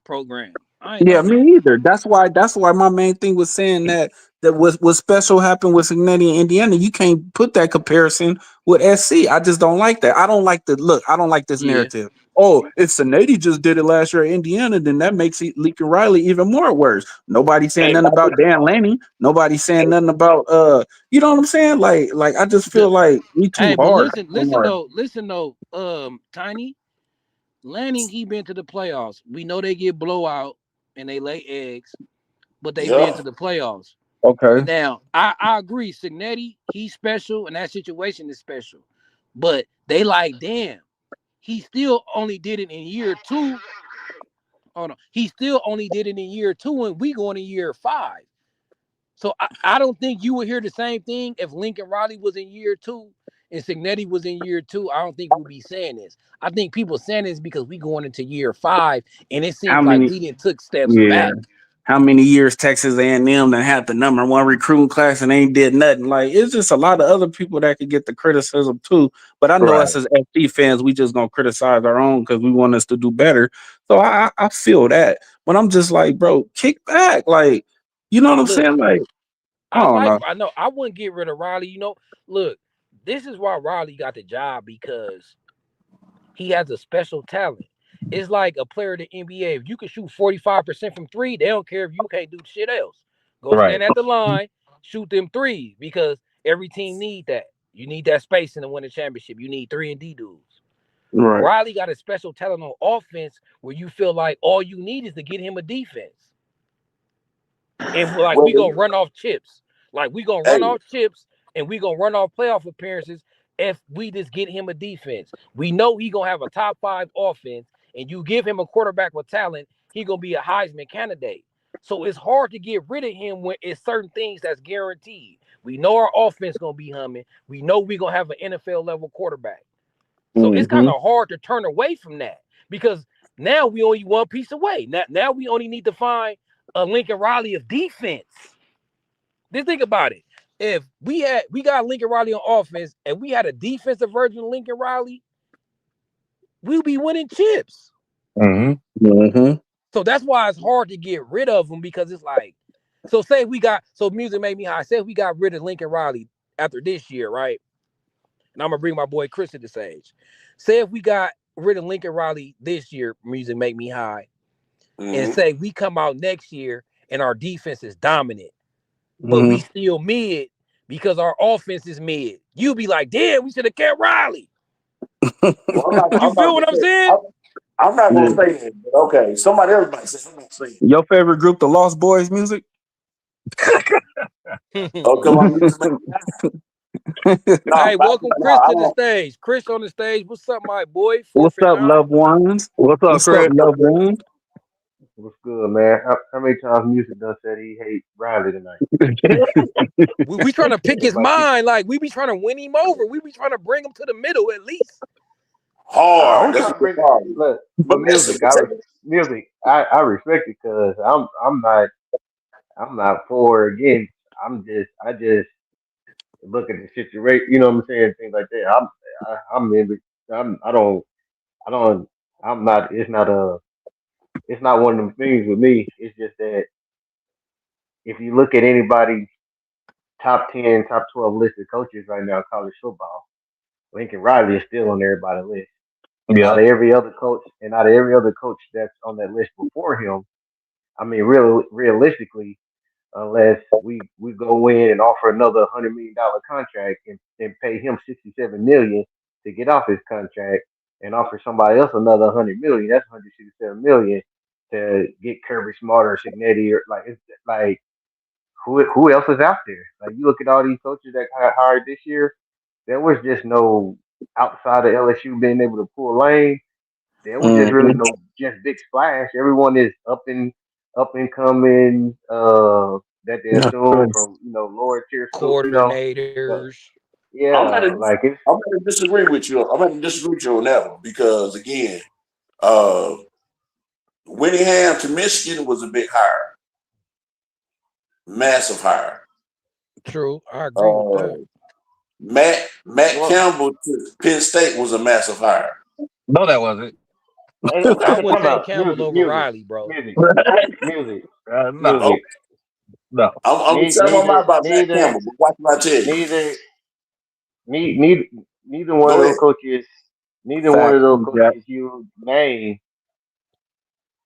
program. Me either. That's why my main thing was saying that was special happened with Cincinnati and Indiana. You can't put that comparison with SC. I just don't like that. I don't like the look. I don't like this narrative. Oh, if Cincinnati just did it last year at Indiana, then that makes Lincoln Riley even more worse. Nobody saying nothing about Dan Lanning. Nobody saying nothing about you know what I'm saying? Like I just feel like we too hard. Listen though, Tiny. Lanning, he been to the playoffs. We know they get blowout and they lay eggs, but they been to the playoffs. Okay. Now, I agree. Cincinnati, he's special, and that situation is special. But they like, damn, he still only did it in year 2. Oh no, he still only did it in year 2, and we going to year 5. So I don't think you would hear the same thing if Lincoln Riley was in year 2 and Cincinnati was in year 2. I don't think we'll be saying this. I think people saying this because we going into year 5, and it seems like we didn't took steps back. How many years Texas A&M that had the #1 recruiting class and ain't did nothing? Like, it's just a lot of other people that could get the criticism too. But I know us as FC fans, we just gonna criticize our own because we want us to do better. So I feel that. But I'm just like, bro, kick back. Like, you know what I'm saying? Like, I know I wouldn't get rid of Riley. You know, look, this is why Riley got the job, because he has a special talent. It's like a player in the NBA. If you can shoot 45% from 3, they don't care if you can't do shit else. Go stand at the line, shoot them 3s, because Every team need that. You need that spacing to win a championship. You need 3-and-D dudes. Right. Riley got a special talent on offense where you feel like all you need is to get him a defense. And like we gonna run off chips. Like we gonna run off chips and we gonna run off playoff appearances if we just get him a defense. We know he gonna have a top 5 offense, and you give him a quarterback with talent, he gonna be a Heisman candidate. So it's hard to get rid of him when it's certain things that's guaranteed. We know our offense gonna be humming. We know we gonna have an NFL level quarterback. So it's kind of hard to turn away from that because now we only one piece away. Now we only need to find a Lincoln Riley of defense. Just think about it. If we got Lincoln Riley on offense and we had a defensive version of Lincoln Riley, we'll be winning chips. So that's why it's hard to get rid of them because it's like, so music made me high. Say we got rid of Lincoln Riley after this year, right? And I'm gonna bring my boy Chris to the stage. Say if we got rid of Lincoln Riley this year, music make me high, and say we come out next year and our defense is dominant, but we still mid because our offense is mid. You be like, damn, we should have kept Riley. Well, you feel what I'm saying? I'm not gonna say it, but okay. Somebody else might say. I'm gonna say it. Your favorite group, the Lost Boys music? Oh, come on. Hey, welcome Chris to the stage. Chris on the stage. What's up, my boy? What's up, loved ones? What's up, Chris? Loved ones? What's good, man? How many times music done said he hates Riley tonight? we trying to pick his mind. Like, we be trying to win him over. We be trying to bring him to the middle at least. Hard. That's a big hard. Look, but music, I respect it because I'm not for or against. I just look at the situation. You know what I'm saying? Things like that. I'm not. It's not one of them things with me. It's just that if you look at anybody top 10, top 12 listed coaches right now in college football, Lincoln Riley is still on everybody's list. And out of every other coach, that's on that list before him, I mean, realistically, unless we go in and offer another $100 million contract and pay him $67 million to get off his contract, and offer somebody else another $100 million, that's $167 million to get Kirby Smart or Signetti or like who else is out there? Like you look at all these coaches that got hired this year, there was just no outside of LSU being able to pull lane. There was just really no just big splash. Everyone is up and coming. That they assume from lower tier schools. Coordinators. Yeah, I'm gonna disagree with you. I'm gonna disagree with you on that one because again, Winningham to Michigan was a big hire, massive hire. True, I agree with that. Matt Campbell to Penn State was a massive hire. No, that wasn't. I would take Campbell over Riley, bro. Music. No. I'm telling my about Matt Campbell, but watch what I tell you. Neither one of those coaches. Neither one of those coaches you name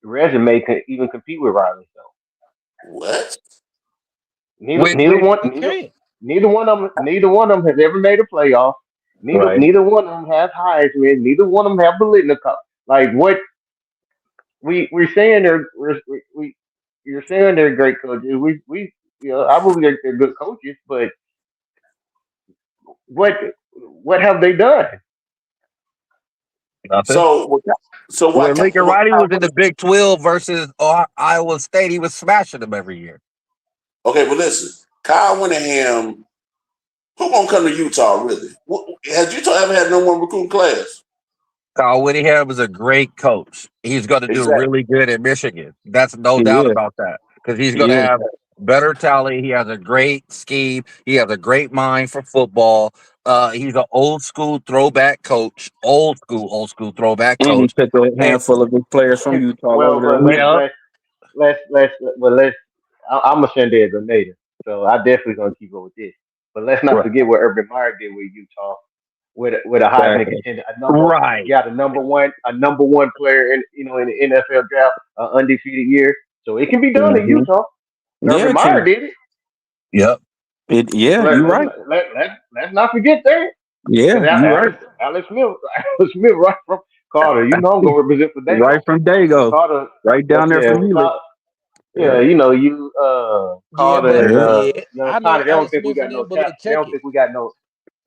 resume can even compete with Riley. So what? Neither one of them has ever made a playoff. Neither one of them has Heisman. Neither one of them have Biletnikoff. Like what we're saying you're saying they're great coaches. I believe they're good coaches, but what have they done? Nothing. So when Lincoln Riley was in the Big 12 versus Iowa State, he was smashing them every year. Okay, but listen, Kyle Winningham, who gonna come to Utah really? Has Utah ever had no one recruiting class? Kyle Whittingham is a great coach. He's going to do really good at Michigan. That's no doubt about that because he's going to have better talent. He has a great scheme. He has a great mind for football. He's an old school throwback coach. Old school throwback coach. He picked a handful of good players from Utah. I'm a San Diego native, so I definitely gonna keep up with this. But let's not forget what Urban Meyer did with Utah. With a Heisman contender, a number one player in the NFL draft, undefeated year, so it can be done in Utah. Urban Meyer did it. Yep. Yeah, you're right. Let's not forget that. Yeah, Because you're right. Alex Smith, right from Carter. You know I'm gonna represent for Right Dago. from Dago, Carter, right down there yeah, from you. yeah. You know you Yeah, Carter but and Yeah. yeah, Young I know Connie. They don't Alex think we Smith got and no them, but talent. look, They check don't it. think we got no.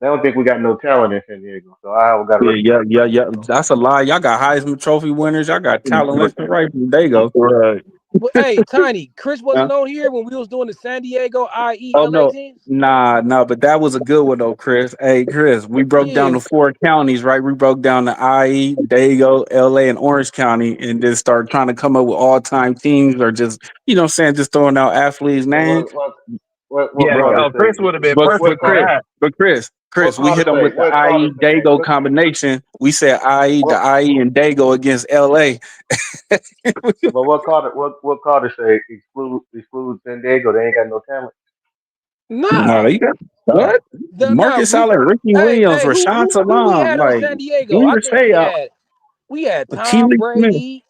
They don't think we got no talent in San Diego. So I got to Yeah, represent for yeah. Dago. That's a lie. Y'all got Heisman Trophy winners. Y'all got talent left and right from Dago. Right. But hey, Tiny, Chris Huh? wasn't on here when we was doing the San Diego, IE, Oh LA no, teams. nah, but that was a good one though, Chris. Hey, Chris, we broke Yeah, down the 4 counties, right? We broke down the IE, Dago, LA, and Orange County, and then start trying to come up with all-time teams, or just what I'm saying, just throwing out athletes' So names. what Yeah, Bro, Carter Chris say? would have been but What perfect but for Carter? Chris, that. but Chris, What Chris, we Carter hit them say? with the What Carter IE say? Dago combination. We said What the IE and Dago against LA. But what Carter say? Exclude San Diego. They ain't got no talent. No, nah, you got what? nah. Marcus We, Allen, Ricky Williams, hey, Rashawn who we Salam, had on like San Diego? I Junior think Seau, we had Tom Keely Smith, Brady,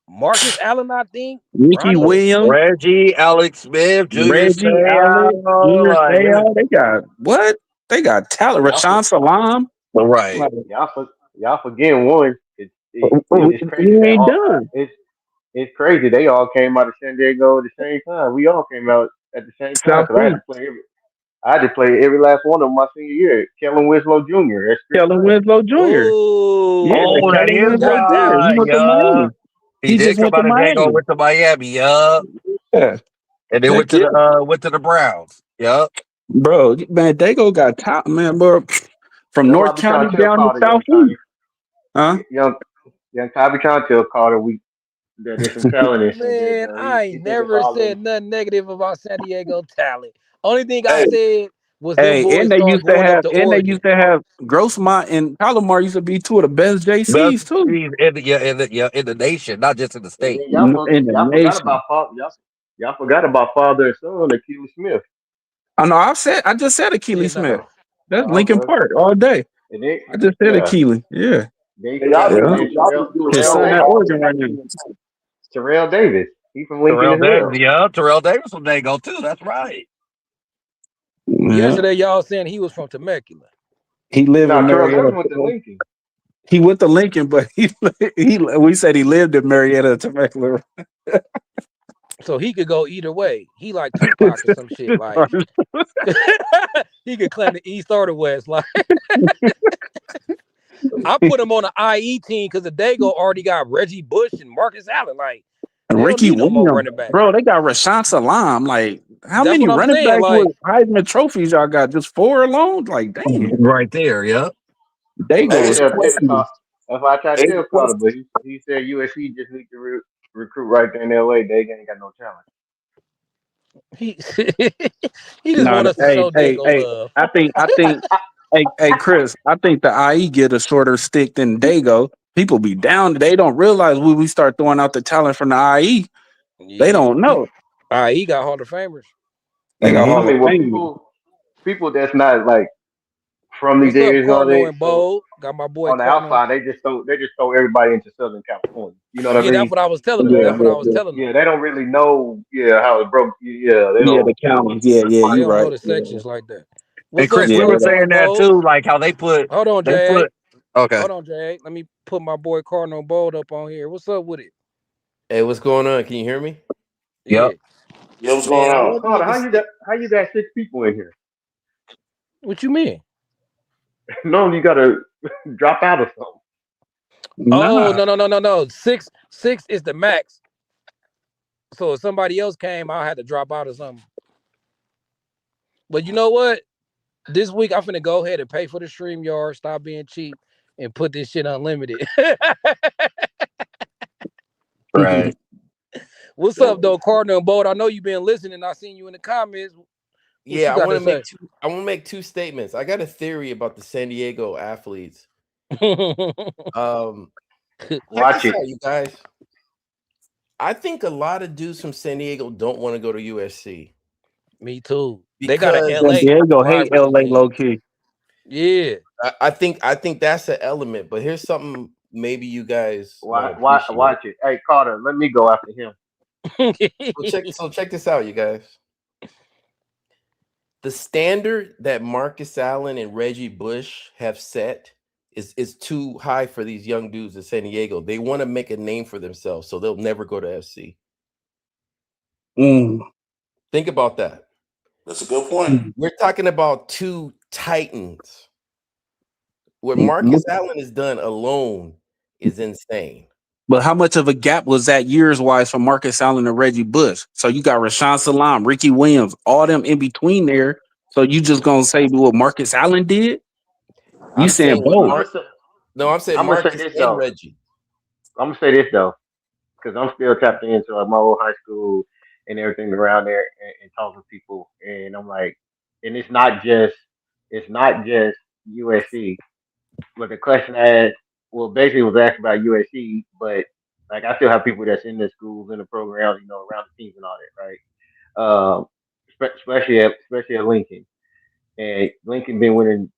Marcus Allen, I think Ricky Ronnie Williams, Smith. Reggie, Alex Smith, Junior Reggie Allen, Seau, Junior like, Seau. They got what? They got talent. Y'all for, Rashawn Salam. right. Like, y'all forgetting one. It's crazy. he They ain't all done. it's crazy. They all came out of San Diego at the same time. We all came out at the same time because Southeast. I had to play every last one of them my senior year. Kellen Winslow Jr. at Scripps Kellen Bay. Winslow Jr. Yeah, Oh, Oh, that Kellen is Winslow got Jr. that. He right. went to Yeah. Miami. He He did just come went to out of Dago, Miami. went to Miami, yup. Yeah. And then Heck yeah. went to the Browns. Yup. Bro, man, Dago got talent, man, bro. From That's why I North be trying County to tell down to Carter, young Southeast. Connie, Huh? young Ty be trying to tell Carter that there's some talent in San Man, Diego. I He ain't think it's never all said them. nothing negative about San Diego talent. Only thing I Hey, said was them Hey, boys start going up to and they Oregon. used to have Grossmont and Palomar used to be two of the best Best JCs too team in the nation, not just in the And state. then in the y'all forgot nation. about y'all forgot about father and son, Achilles Smith. I know. I just said Yeah, Achilles Smith. no. That's Lincoln Okay, Park all day. and then I just said yeah, Achilles. Yeah, then you hey, y'all forgot be yeah. doing y'all be doing His so son at Davis. hard. Oregon right now. Terrell Davis. He from Lincoln Terrell as Davis, well. yeah. Terrell Davis from Dago, too. That's right. Yeah. Yesterday, y'all saying he was from Temecula. He lived Now in Terrell Davis Marietta. went to Lincoln. He went to Lincoln, but we said he lived in Marietta, Temecula. So he could go either way. He like Tupac or some shit. Like he could claim the East or the West. Like I put him on the IE team because the Dago already got Reggie Bush and Marcus Allen. Like they don't Ricky need no more Williams, running backs. bro. They got Rashawn Salam. Like, how That's many what I'm running saying. backs Like with Heisman trophies y'all got? Just 4 alone? Like, damn. Right there, yeah. They That's Hey, go it's is a crazy. question. That's why I tried to Hey, tell Carter, but he said USC just need to recruit right there in LA. They ain't got no talent. he he just No, want us to hey, show hey, Dago hey. love. Hey, Chris. I think the IE get a shorter stick than Dago. People be down. They don't realize when we start throwing out the talent from the IE. They Yeah, don't know. he got Hall of Famers. They got I Hall of mean, well, Fame. people that's not like from these What's up, areas, you know, Cardinal they and so Bold? Got my boy on the Cardinal. outside they just throw everybody into Southern California. You know what I Yeah, that's mean? what I was telling So them. they Yeah, That's don't, what yeah, I was yeah. telling them. yeah, they don't really know, how it broke. Yeah, they Yeah, don't. the counties. Yeah, yeah. They You don't know right. the Yeah, sections like that. And What's up, Chris, we yeah. were Cardinal saying and that Bold? too, like how Hold on, they Jay. put, okay. Hold on, Jay. Let me put my boy Cardinal and Bold up on here. What's up with it? Hey, what's going on? Can you hear me? Yeah, Yep. yeah, what's going Man, I on? wanted to Carter, make a how you got 6 people in here? what you mean? No, you got to drop out or something. Oh Nah. no. Six is the max. So if somebody else came, I'll have to drop out or something. But you know what? This week I'm finna go ahead and pay for the stream yard, stop being cheap, and put this shit unlimited. Right. What's up, though, Cardinal and Bold? I know you've been listening. I seen you in the comments. What Yeah, you got to say? I want to make two statements. I got a theory about the San Diego athletes. Um, check Watch this it. out, you guys. I think a lot of dudes from San Diego don't want to go to USC Me too. They got an because San LA Diego hate rivalry LA low team. key. Yeah. I think that's an element. But here's something maybe you guys won't appreciate. Watch it. Hey, Carter, let me go after him. So check this out, you guys. The standard that Marcus Allen and Reggie Bush have set is too high for these young dudes in San Diego. They want to make a name for themselves, so they'll never go to FC. Think about that. That's a good point. We're talking about two titans. What Marcus Allen has done alone is insane. But how much of a gap was that years-wise from Marcus Allen and Reggie Bush? So you got Rashawn Salam, Ricky Williams, all them in between there. So you just gonna say what Marcus Allen did? You saying both? I'm saying Marcus and Reggie. I'm gonna say this though, because I'm still tapped into like my old high school and everything around there, and talking to people, and I'm like, and it's not just USC, but the question I asked, well, basically was asked about USC, but like I still have people that's in the schools, in the programs, around the teams and all that, right? Especially at Lincoln, and Lincoln been winning,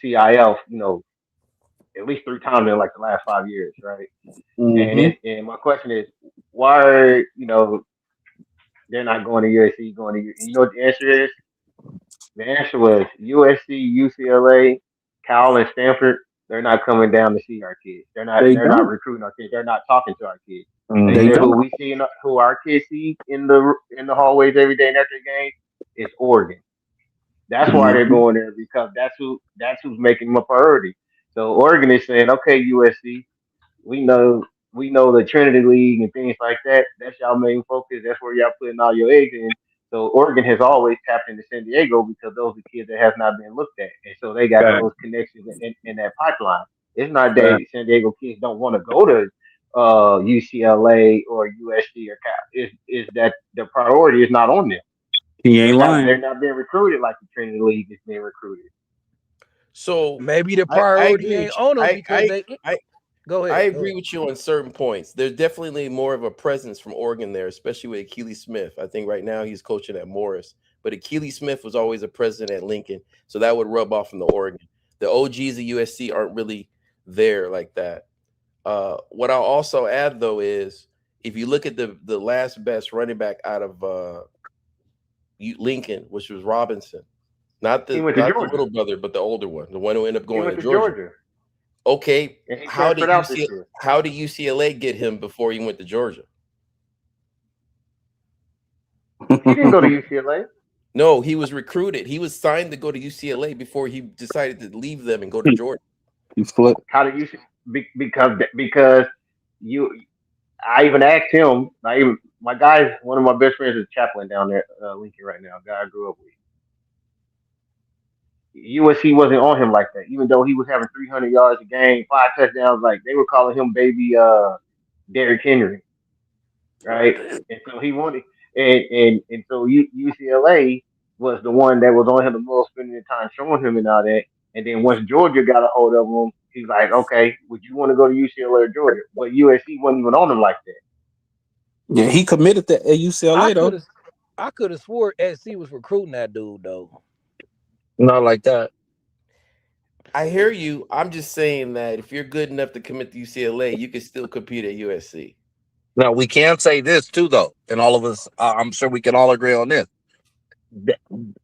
CIL, at least 3 times in like the last 5 years, right? And my question is, why are they're not going to USC, going to you know what the answer is? The answer was USC, UCLA, Cal, and Stanford. They're not coming down to see our kids. They're not recruiting our kids. They're not talking to our kids. They said who our kids see in the hallways every day after the game is Oregon. That's why they're going there, because that's who's making them a priority. So Oregon is saying, okay, USC, we know the Trinity League and things like that. That's y'all main focus. That's where y'all putting all your eggs in. So Oregon has always tapped into San Diego because those are kids that have not been looked at, and so they got those connections in that pipeline. It's not that San Diego kids don't want to go to UCLA or USC or Cal. Is that the priority is not on them. He ain't lying. They're not being recruited like the Trinity League is being recruited. So maybe the priority ain't on them because Go ahead. I agree with you on certain points. There's definitely more of a presence from Oregon there, especially with Akili Smith. I think right now he's coaching at Morris, but Akili Smith was always a president at Lincoln, so that would rub off on the Oregon. The OGs of USC aren't really there like that. What I'll also add though is if you look at the last best running back out of Lincoln, which was Robinson, not the little brother, but the older one, the one who ended up going to Georgia. Okay, how did UCLA get him before he went to Georgia? He didn't go to UCLA. No, he was recruited. He was signed to go to UCLA before he decided to leave them and go to Georgia. How did you? Because I even asked him. My guy, one of my best friends is chaplain down there, Lincoln right now. A guy I grew up with. USC wasn't on him like that, even though he was having 300 yards a game, 5 touchdowns. Like they were calling him baby Derrick Henry, right? And so he wanted, and so UCLA was the one that was on him the most, spending the time showing him and all that. And then once Georgia got a hold of him, he's like, okay, would you want to go to UCLA or Georgia? But USC wasn't even on him like that. Yeah, he committed to UCLA though. I could have swore SC was recruiting that dude though. Not like that. I hear you. I'm just saying that if you're good enough to commit to UCLA, you can still compete at USC. Now, we can say this too, though, and all of us, I'm sure we can all agree on this.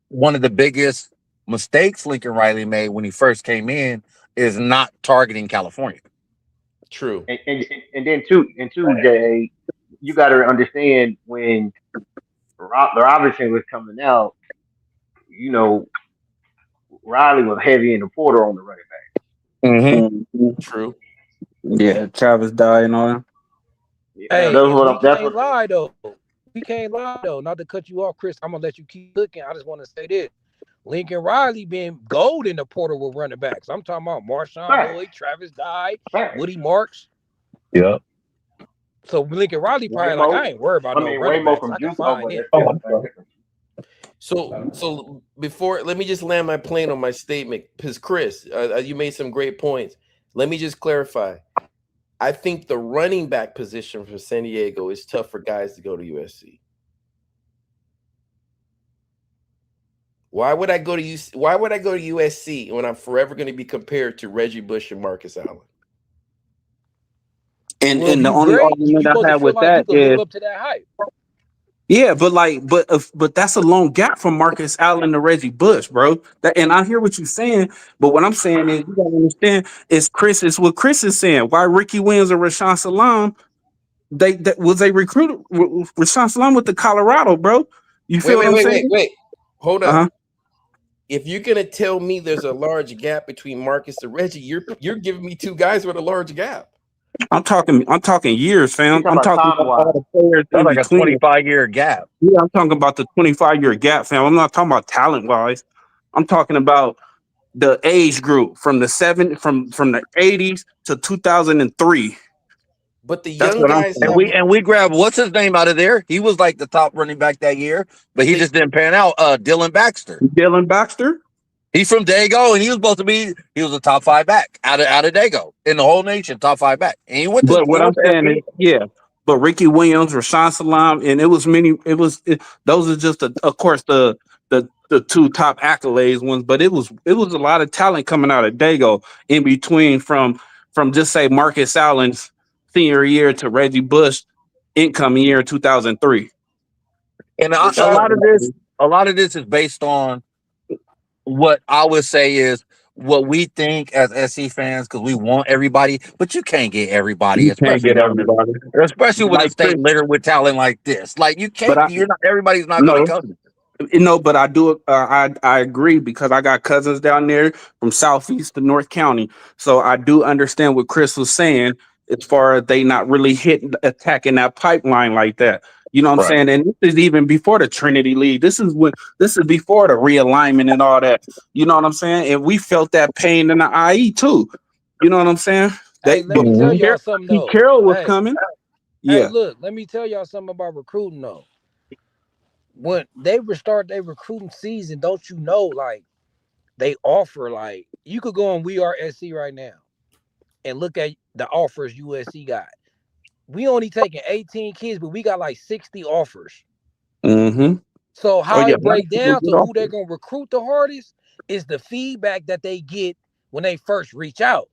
One of the biggest mistakes Lincoln Riley made when he first came in is not targeting California. True. And then too, Jay, you got to understand when Robinson was coming out, Riley was heavy in the Porter on the running back. True. Yeah, Travis died and all that. Hey, we can't lie though. Not to cut you off, Chris. I'm gonna let you keep looking. I just want to say this: Lincoln Riley being gold in the Porter with running backs. I'm talking about Marshawn Lloyd, Travis Dye, Woody Marks. Yeah. So Lincoln Riley probably I ain't worried about no running backs. I can find him. So before, let me just land my plane on my statement, because Chris, you made some great points. Let me just clarify. I think the running back position for San Diego is tough for guys to go to USC. Why would I go to USC when I'm forever going to be compared to Reggie Bush and Marcus Allen? And the only argument I have with that is live up to that hype. Yeah, but that's a long gap from Marcus Allen to Reggie Bush, bro. And I hear what you're saying, but what I'm saying is you gotta understand is what Chris is saying. Why Ricky Williams and Rashawn Salam they recruited Rashawn Salam with the Colorado, bro. You feel what I'm saying? Wait. Hold Uh up. huh. If you're gonna tell me there's a large gap between Marcus and Reggie, you're giving me two guys with a large gap. I'm talking years, You fam. talking I'm about talking time about wise? all the players That's in like a between. 25-year gap. Yeah, I'm talking about the 25-year gap, fam. I'm not talking about talent wise. I'm talking about the age group from the 80s to 2003. But the That's young what I'm guys And saying. have we grabbed what's his name out of there. He was like the top running back that year, but he they just didn't pan out. Dylan Baxter. Dylan Baxter. He's from Dago, and he was supposed to be. He was a top 5 back out of Dago in the whole nation, top 5 back. And But he what I'm went to saying is, FP. yeah. But Ricky Williams, Rashawn Salam, and it was many. Those are just, of course, the two top accolades ones. But it was a lot of talent coming out of Dago in between from just say Marcus Allen's senior year to Reggie Bush incoming year 2003. And For a sure. lot of this is based on what I would say is what we think as SC fans because we want everybody, but you can't get everybody, You can't especially get when everybody. especially with a Like state Chris, littered with talent like this. Like you but can't. You're not. Everybody's not going to no. come. But I do. I agree because I got cousins down there from southeast to North County, so I do understand what Chris was saying as far as they not really hitting attacking that pipeline like that. You know what I'm Right. saying? And this is even before the Trinity League. This is before the realignment and all that. You know what I'm saying? And we felt that pain in the IE too. You know what I'm saying? Hey, let me tell y'all something Pete though. Carroll was Hey, coming. hey, Yeah. look, let me tell y'all something about recruiting though. When they restart their recruiting season, don't you know, like they offer like you could go on We Are SC right now and look at the offers USC got. We only taking 18 kids, but we got like 60 offers. Mm-hmm. So Oh how yeah. it break down Good to who offer. they're gonna recruit the hardest is the feedback that they get when they first reach out.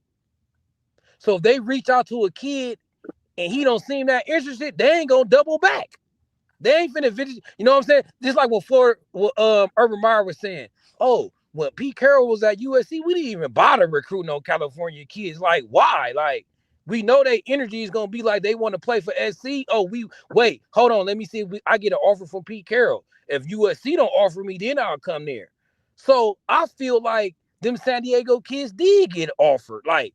So if they reach out to a kid and he don't seem that interested, they ain't gonna double back. They ain't finna visit. You know what I'm saying? Just like what Urban Meyer was saying. Oh, when Pete Carroll was at USC, we didn't even bother recruiting no California kids. Like, why? Like, we know their energy is gonna be like they want to play for SC. Oh, we wait, hold on. Let me see if I get an offer from Pete Carroll. If USC don't offer me, then I'll come there. So I feel like them San Diego kids did get offered. Like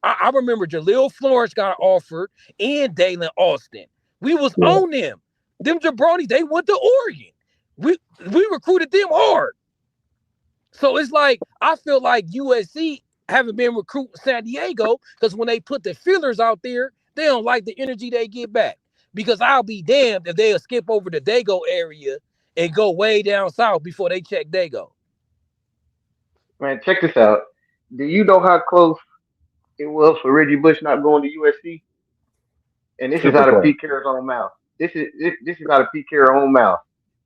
I remember Jaleel Florence got offered and Dalen Austin. We was Yeah. on them. Them jabronis, they went to Oregon. We recruited them hard. So it's like I feel like USC haven't been recruiting San Diego because when they put the fillers out there, they don't like the energy they get back. Because I'll be damned if they'll skip over the Dago area and go way down south before they check Dago. Man, check this out. Do you know how close it was for Reggie Bush not going to USC? And this is Super out of close. Pete Carroll's own mouth. This is out of Pete Carroll's own mouth.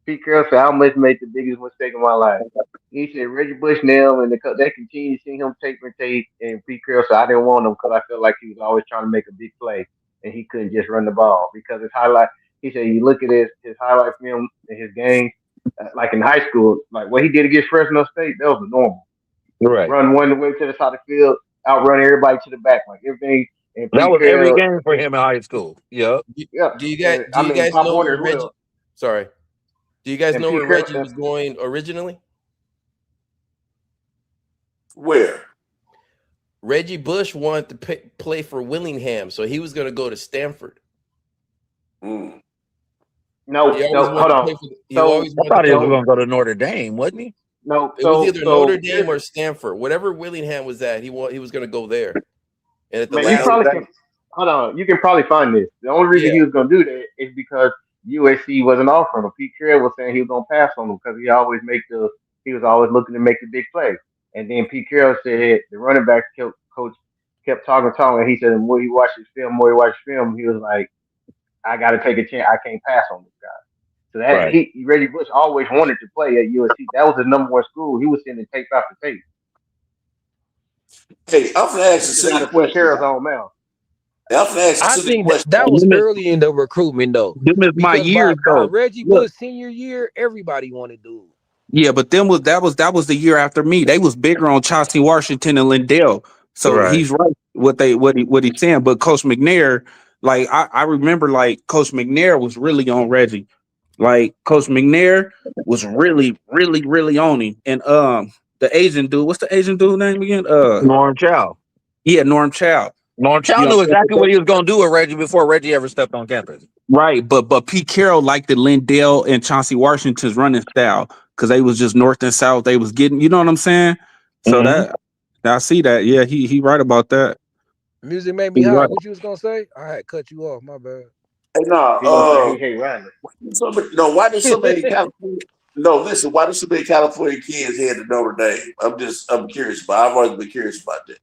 Pete Carroll said, "I must make the biggest mistake of my life." He said Reggie Bush nailed, and they continue to see him tape and tape. And Pete Carroll said, "I didn't want him because I felt like he was always trying to make a big play, and he couldn't just run the ball because his highlight." He said, "You look at his highlight film in his game, like in high school, like what he did against Fresno State, that was the normal. Right. Run one way to the side of the field, outrun everybody to the back, like everything." And That Pete was every Carroll, game for him in high school. Yep. yeah, and Do I you mean guys Pop know Warner where as well. Reggie? Sorry. Do you guys And know Pete where Carroll, Reggie was going originally? Where? Reggie Bush wanted to play for Willingham, so he was going to go to Stanford. Mm. no, no, hold on. He So, always I wanted to thought he play was for. so going to go to Notre Dame, wasn't he? no, It was either Notre here's Dame or Stanford, whatever Willingham was at. He was going to go there. And at the man, you last, probably can hold on. You can probably find this. The only reason yeah, he was gonna do that is because USC wasn't offering him. Pete Carroll was saying he was gonna pass on him because he was always looking to make the big play. And then Pete Carroll said the running back coach kept talking. He said the more he watched his film, he was like, I got to take a chance. I can't pass on this guy. So that Right. Reggie Bush always wanted to play at USC. That was his number one school. He was sending tape after tape. Hey, I'm gonna ask This a is out silly of Pete question. Carroll's own mouth. I'm gonna ask I a silly think question. that was Them is, early in the recruitment though, them is my because years by though. Reggie Look, Bush senior year, everybody wanted dude. yeah, but them was that was the year after me. They was bigger on Chauncey Washington and Lindell. So Right. he's right what he's saying. But Coach McNair, like I remember like Coach McNair was really on Reggie. Like Coach McNair was really on him. And the Asian dude, what's the Asian dude name again? Norm Chow. Yeah, Norm Chow. Norm Chow You know knew what I'm exactly saying? what he was going to do with Reggie before Reggie ever stepped on campus. Right, but Pete Carroll liked the Lindell and Chauncey Washington's running style because they was just north and south. They was getting, you know what I'm saying? So Mm-hmm. that I see that. Yeah, he right about that. Music made me He high. right. What you was gonna say? I had cut you off. My bad. Hey, no, He gonna say he hate Riley. why does so many California? No, listen. Why do so many California kids head to Notre Dame? I'm curious about. I've always been curious about that.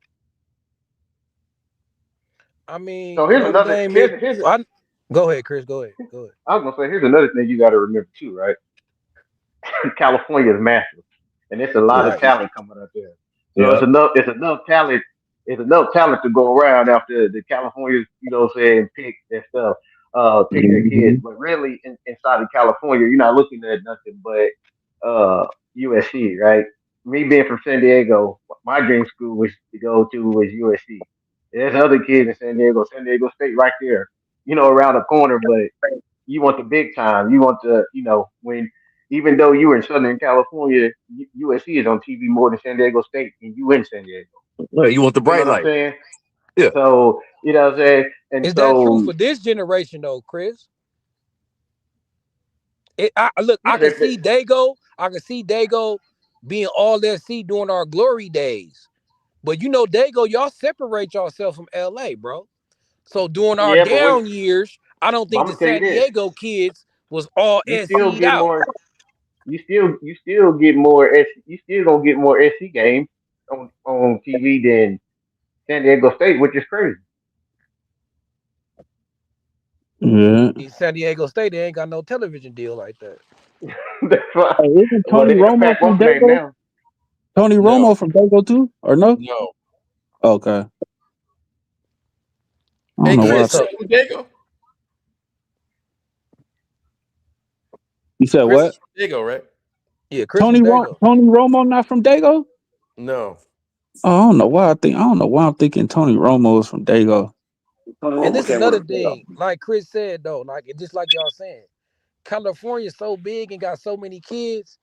I mean, So here's Notre another. Dame is. Go ahead, Chris. Go ahead. I was gonna say here's another thing you got to remember too, right? California is massive, and it's a lot of Right. talent coming up there. So Yeah. it's enough talent to go around after the Californians, pick their stuff, pick their kids. Mhm. But really, inside of California, you're not looking at nothing but USC, right? Me being from San Diego, my dream school was to go to was USC. There's other kids in San Diego State right there, around the corner, but you want the big time. You want when even though you were in Southern California, USC is on TV more than San Diego State, and you in San Diego. Yeah, you want the You know bright what I'm light. saying? Yeah. So you know what I'm saying. And Is that true so for this generation though, Chris? Look, yeah, I can see Dago. I can see Dago being all SC during our glory days. But Dago, y'all separate yourself from LA, bro. So during our yeah, but down years, I don't I'm think the gonna tell you San this: Diego kids was all you still SC'd get out. more. You still get more. You still gonna get more SC games on TV than San Diego State, which is crazy. Yeah. In San Diego State, they ain't got no television deal like that. That's why. Hey, isn't Well, Tony they got Romo Pat from what's name Dago? now. Tony No, Romo from Dago too, or no? no. Okay. I don't Hey, know why. Yeah, I Chris, thought so you from Dago? you said Chris is what? from Dago, right? yeah, Chris from Dago. Tony Romo not from Dago? No. Oh, I don't know why I'm thinking Tony Romo is from Dago. Tony And Romo this came with another a playoff. thing, like Chris said though, like just like y'all saying, California's so big and got so many kids,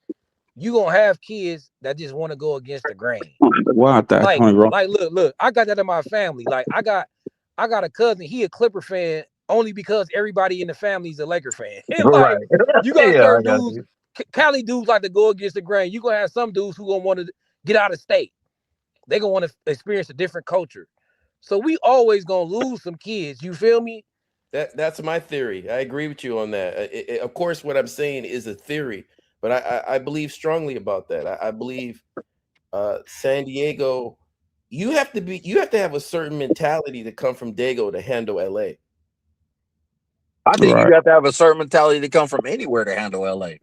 you gonna have kids that just want to go against the grain. I don't know why I thought Like, Tony Romo. look, I got that in my family. Like, I got a cousin. He a Clipper fan only because everybody in the family is a Laker fan. And like, Right. you got Yeah, I certain got dudes, you. Cali dudes like to go against the grain. You gonna have some dudes who gonna want to get out of state. They gonna want to experience a different culture. So we always gonna lose some kids. You feel me? That's my theory. I agree with you on that. Of course, what I'm saying is a theory, but I believe strongly about that. I believe San Diego. You have to have a certain mentality to come from Dago to handle LA. I think Right. you have to have a certain mentality to come from anywhere to handle LA.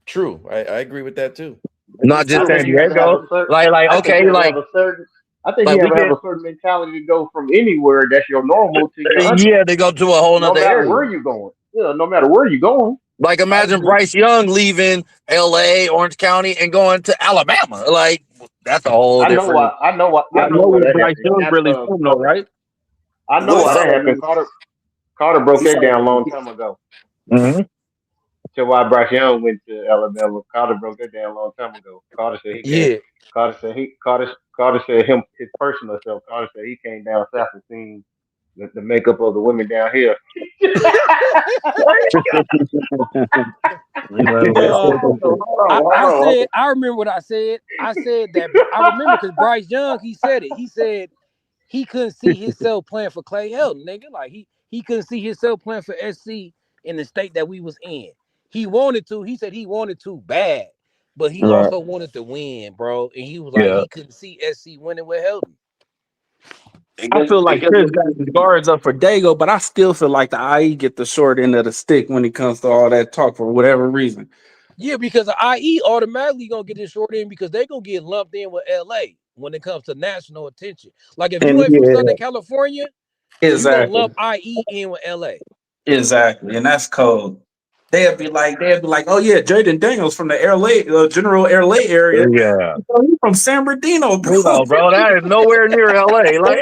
True, I agree with that too. Not I just San think you have to have Diego. a certain. Like I think okay, you have to have a certain. I think like you we have to have get a certain mentality to go from anywhere that's your normal to your yeah, they go to a whole no nother matter area. where you're going. No matter where you're going. Like I imagine agree. Bryce Young leaving LA, Orange County, and going to Alabama. Like that's a whole I know why. different I know why. I Y'all know know why where that Bryce happened. Young really from though, right? I know why that happened. Carter broke that down a long time ago. mm-hmm. So why Bryce Young went to Alabama? Carter broke that down a long time ago. Carter said he came. Yeah. Carter said his personal self. Carter said he came down south and seen the makeup of the women down here. Uh, I Hold on. said, I remember what I said. I said that I remember because Bryce Young, he said it. He said he couldn't see himself playing for Clay Helton, nigga. Like he couldn't see himself playing for SC in the state that we was in. He wanted to. He said he wanted to bad, but he Right. also wanted to win, bro. And he was like, Yeah. he couldn't see SC winning with Helton. I feel like Chris got his guards up for Dago, but I still feel like the IE get the short end of the stick when it comes to all that talk for whatever reason. Yeah, because the IE automatically gonna get this short end because they gonna get lumped in with LA when it comes to national attention. Like if you And ain't from yeah, Southern California, You gonna Exactly. lump IE in with LA. Exactly. And that's cold. They'd be like, oh yeah, Jaden Daniels from the LA, General LA area. Yeah. He's from San Bernardino, bro. No, bro, that is nowhere near LA. Like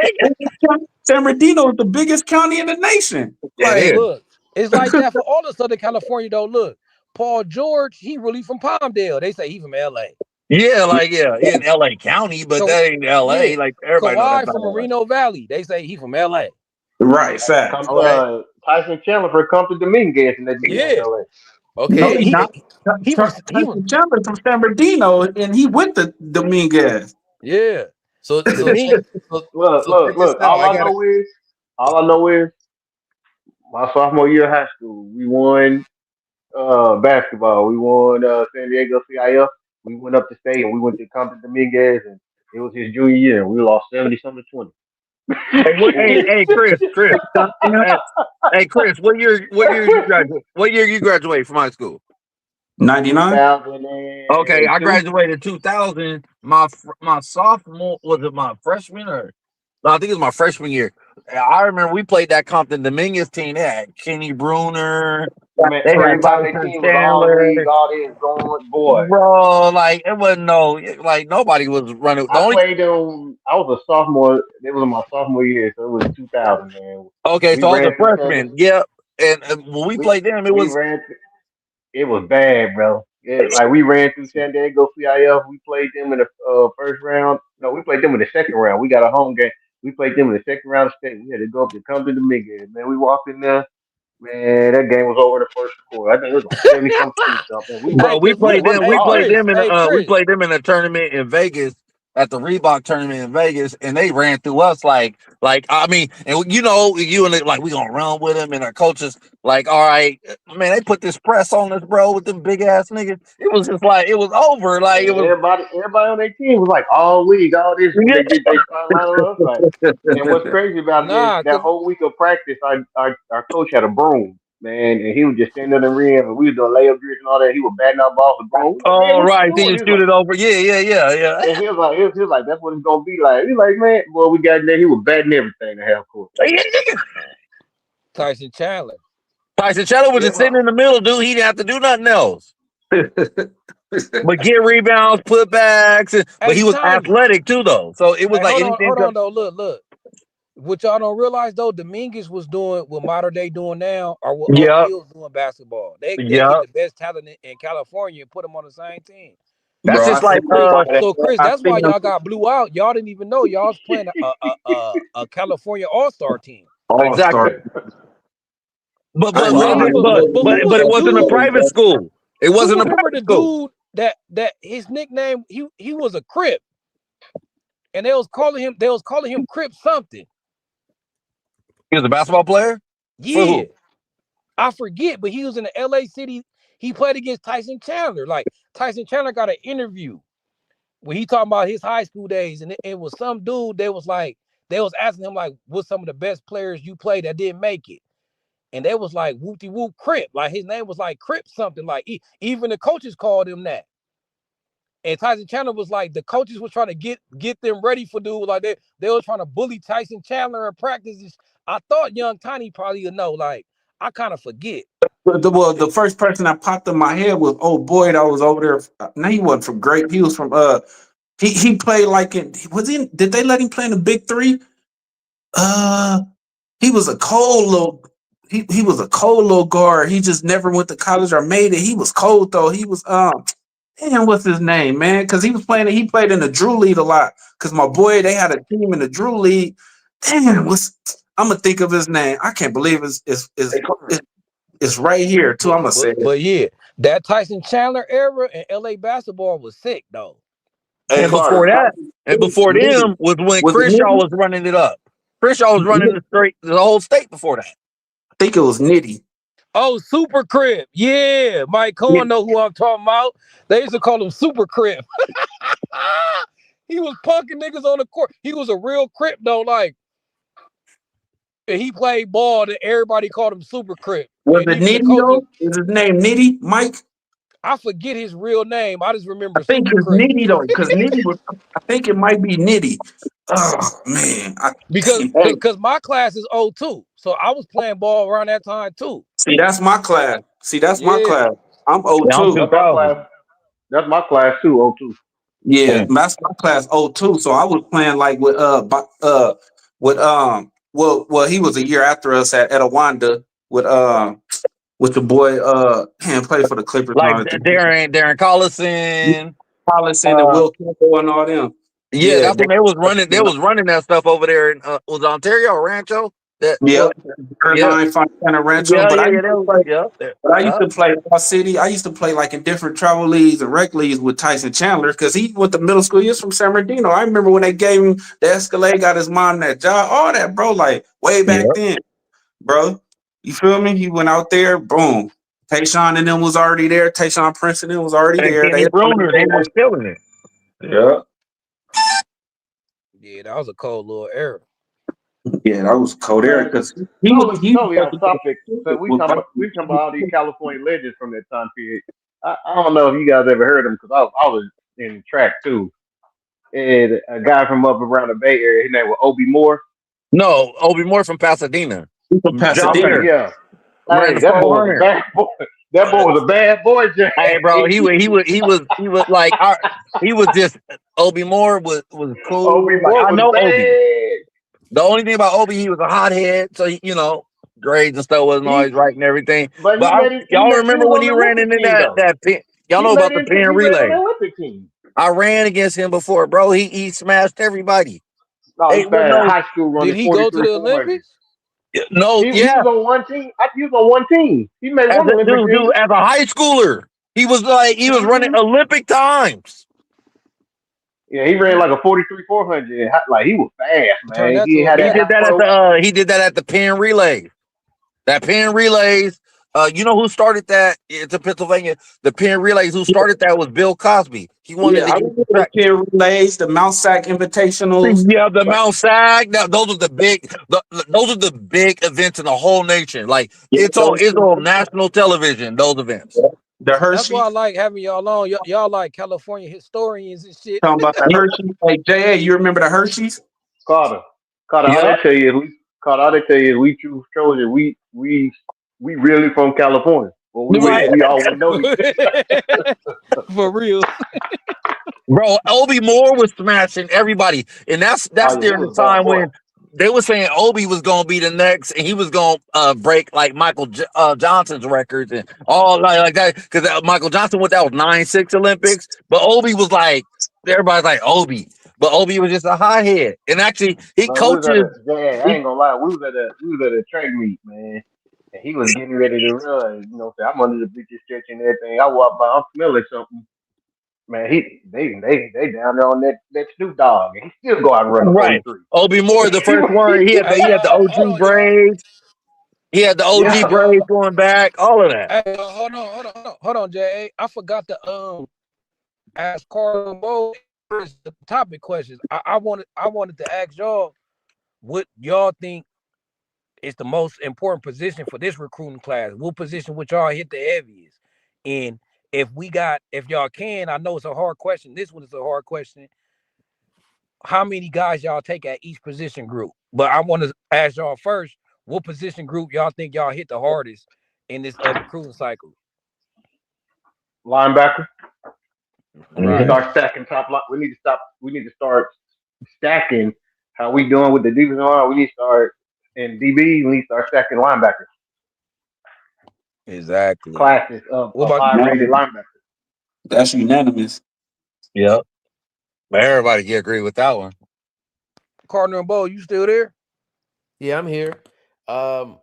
San Bernardino is the biggest county in the nation. it is. Look, it's like that for all of Southern California though. Look, Paul George, he really from Palmdale. They say he from LA. Yeah, like in LA County, but that ain't LA. Yeah. Like everybody know that's Kawhi not from LA. Moreno Valley. They say he from LA. Right, fact. Tyson Chandler come to Dominguez and they just Yeah. LA. Okay. No, he Yeah, not. he was Chandler from San Bernardino, and he went to Dominguez. yeah. So Look, check this look. out. All I know is my sophomore year of high school, we won basketball. We won San Diego CIF. We went up to state and we went to Compton Dominguez and it was his junior year and we lost 70-something to 20. Hey, Chris. Hey, Chris, what year you graduate? What year you graduate from high school? 99. 2002. Okay, I graduated 2000. My sophomore, was it my freshman or? No, I think it was my freshman year. I remember we played that Compton Dominguez team. They had Kenny Bruner. Man, They had everybody in the Tyson team was all league, Chandler. all this going, boy. Bro, like it wasn't nobody was running. I played them. I was a sophomore. It was my sophomore year, so it was 2000, man. Okay, We so I was ran a through freshman. Yep, and when we played them, it we was ran. It was bad, bro. Like we ran through San Diego CIF. We played them in the first round. No, we played them in the second round. We got a home game. We played them in the second round of state. We had to go up to come to the mid game. Man, we walked in there. Man, that game was over in the first quarter. I think it was like 70-something, 20-something. We bro. We played them. We played them in. We Chris. played them in a tournament in Vegas at the Reebok tournament in Vegas, and they ran through us like I mean, and you and like we gonna run with them, and our coaches like, all right, man, they put this press on us, bro, with them big ass niggas. It was just like it was over. Like it was everybody on their team was like all league, all this. When they started lining us like. And what's crazy about it is that whole week of practice, our coach had a broom, man, and he was just standing in the rim, and we was doing layup drills and all that. He was batting our balls with broom. Like, oh right, then you shoot it over. Yeah. And he was like, that's what it's gonna be like. He's like, man, boy, we got in there. He was batting everything to half court. Tyson Chandler. Tyson Chandler was just sitting in the middle, dude. He didn't have to do nothing else. But get rebounds, putbacks, but he was athletic too, though. So it was like anything. Hold on, though. Look. What y'all don't realize though, Dominguez was doing what Modern Day doing now, or what Oak Hill's doing basketball. They get the best talent in California and put them on the same team. That's just like so Chris. That's why y'all got blew out. Y'all didn't even know y'all was playing a California All-Star team. Exactly. But it wasn't a private school. It wasn't a private school. Dude that his nickname he was a Crip, and they was calling him Crip something. He was a basketball player? Yeah. I forget, but he was in the LA City. He played against Tyson Chandler. Like Tyson Chandler got an interview when he talking about his high school days, and it was some dude. They was asking him like, what's some of the best players you played that didn't make it? And they was like Whoopty Whoop Crip. Like his name was like Crip something. Like even the coaches called him that. And Tyson Chandler was like, the coaches were trying to get them ready for dude. Like they were trying to bully Tyson Chandler in practice. I thought Young Tiny probably would know. Like, I kind of forget. The first person that popped in my head was old boy that was over there. No, he wasn't from Grape. He was from he played like did they let him play in the Big Three? He was a cold little he was a cold little guard. He just never went to college or made it. He was cold though. He was damn, what's his name, man? Because he played in the Drew League a lot. Because my boy, they had a team in the Drew League. Damn, I'm gonna think of his name. I can't believe it's right here too. I'm gonna say it. But yeah, that Tyson Chandler era in LA basketball was sick though. And before them was when Crenshaw was running it up. Crenshaw was running the whole state before that. I think it was Nitty. Oh, Super Crip. Yeah, Mike Cohen know who I'm talking about. They used to call him Super Crip. He was punking niggas on the court. He was a real Crip though, like. And he played ball, and everybody called him Super Crip. Was it Nitty though? Is his name Nitty, Mike? I forget his real name. I just I remember think Super it's Crazy. Nitty though, because Nitty was. I think it might be Nitty. Oh man, Because Hey, my class is 02. So I was playing ball around that time too. see, that's my class. See, that's my Yeah. class. I'm Yeah, I'm 02. that's my 2000. class. That's my class too. 02. Yeah, Mm. that's my class 02. So I was playing like with well he was a year after us at Etowanda with the boy and played for the Clippers and Like all that. Darren Collison. Collison and Will Campbell and all them. Yeah, Yeah, that's when they was running. They was running that stuff over there in was Ontario or Rancho. That yeah, was yeah, Line Fontana Rancho. yeah, But yeah, I yeah. used That to was play. yeah, But I used yeah. to play Raw City. I used to play like in different travel leagues and rec leagues with Tyson Chandler because he went to middle school. He was from San Bernardino. I remember when they gave him the Escalade, got his mom that job, all that, bro. Like way Yeah. back then, bro. You feel me? He went out there, boom. Tayshawn and them was already there. Tayshawn Prince and them was already And there. Kenny They Bruner, he was killing it. yeah, Yeah, that was a cold little era. yeah, that was cold there Man, because he was totally off topic. So we talking about all these California legends from that time period. I don't know if you guys ever heard of them because I was in track too. And a guy from up around the Bay Area, his name was Obi Moore. No, Obi Moore from Pasadena. from Johnson Pasadena. Yeah. ran Hey, the that boy was a 400. bad boy. That boy was a bad boy, Jay. Hey, bro, he was like he was just Obi Moore was Obi cool. Like Moore I was know Obi. bad. The only thing about Obi, he was a hothead, so grades and stuff wasn't always He, right and everything. but But he y'all he remember was when on he the ran Olympic into team though. that pin? Y'all know about the pin He ran on relay? the Olympic team. I ran against him before, bro. He smashed everybody. No, he Hey, what started in no, high school Did running he go to 43 the 400. Olympics? no, He yeah. was on one team. He was on one team. He made As one a Olympic team. dude, as a high schooler, he was running Hmm. Olympic times. Yeah, he ran like a 43 400. Like he was fast, Turn man. that He to a had He that did business. that at afro. the pin relays. You know who started that? It's in Pennsylvania. The pin relays. Who started that was Bill Cosby. He wanted Yeah, to I get remember the the track. pin relays, the Mount Sac Invitationals. Yeah, the Mount Sag. Those are the big. Those are the big events in the whole nation. Like Yeah, it's on national television. Those events. the That's why I Hershey's. like having y'all on. Y'all like California historians and shit. Talking about the Yeah, Hershey's. Hey, J.A., you remember the Hershey's? Carter. Carter, all yeah. they tell you is we true Trojan. We really from California. Well, Right. we always know each other. For real. Bro, Obi Moore was smashing everybody, and Oh that's yeah, he during was the a bad time boy. when they were saying Obi was gonna be the next, and he was gonna break like Johnson's records and all like that. Because Michael Johnson went that was 9'6" Olympics, but Obi was like everybody's like Obi, but Obi was just a hothead, and actually he Man, we was at coaches. a yeah, I He, ain't gonna lie, we was at a track meet, man. And he was getting ready to run. You know, so I'm under the bleachers stretching and everything. I walk by, I'm smelling something. Man, they down there on that Snoop Dogg, and he still go out and run a right, 43. Obi Moore, the first one. He had the Hold OG on, y'all. braids. He had the OG Yeah, braids Y'all. going back. All of that. Hey, hold on, Jay. I forgot to ask Carl Bo the topic questions. I wanted to ask y'all what y'all think is the most important position for this recruiting class. What position would y'all hit the heaviest? And if y'all can, I know it's a hard question. This one is a hard question. How many guys y'all take at each position group? But I want to ask y'all first, what position group y'all think y'all hit the hardest in this recruiting cycle? linebacker. We need to Mhm. Right. start stacking top line. We need to stop. We need to start stacking. How we doing with the defensive line? We need to start in DB. We need to start stacking linebackers. Exactly. Classes What of about high rated Unanimous. linebackers. That's unanimous. Yep. But everybody can agree with that one. Cardinal and Bo? You still there? Yeah, I'm here. Um,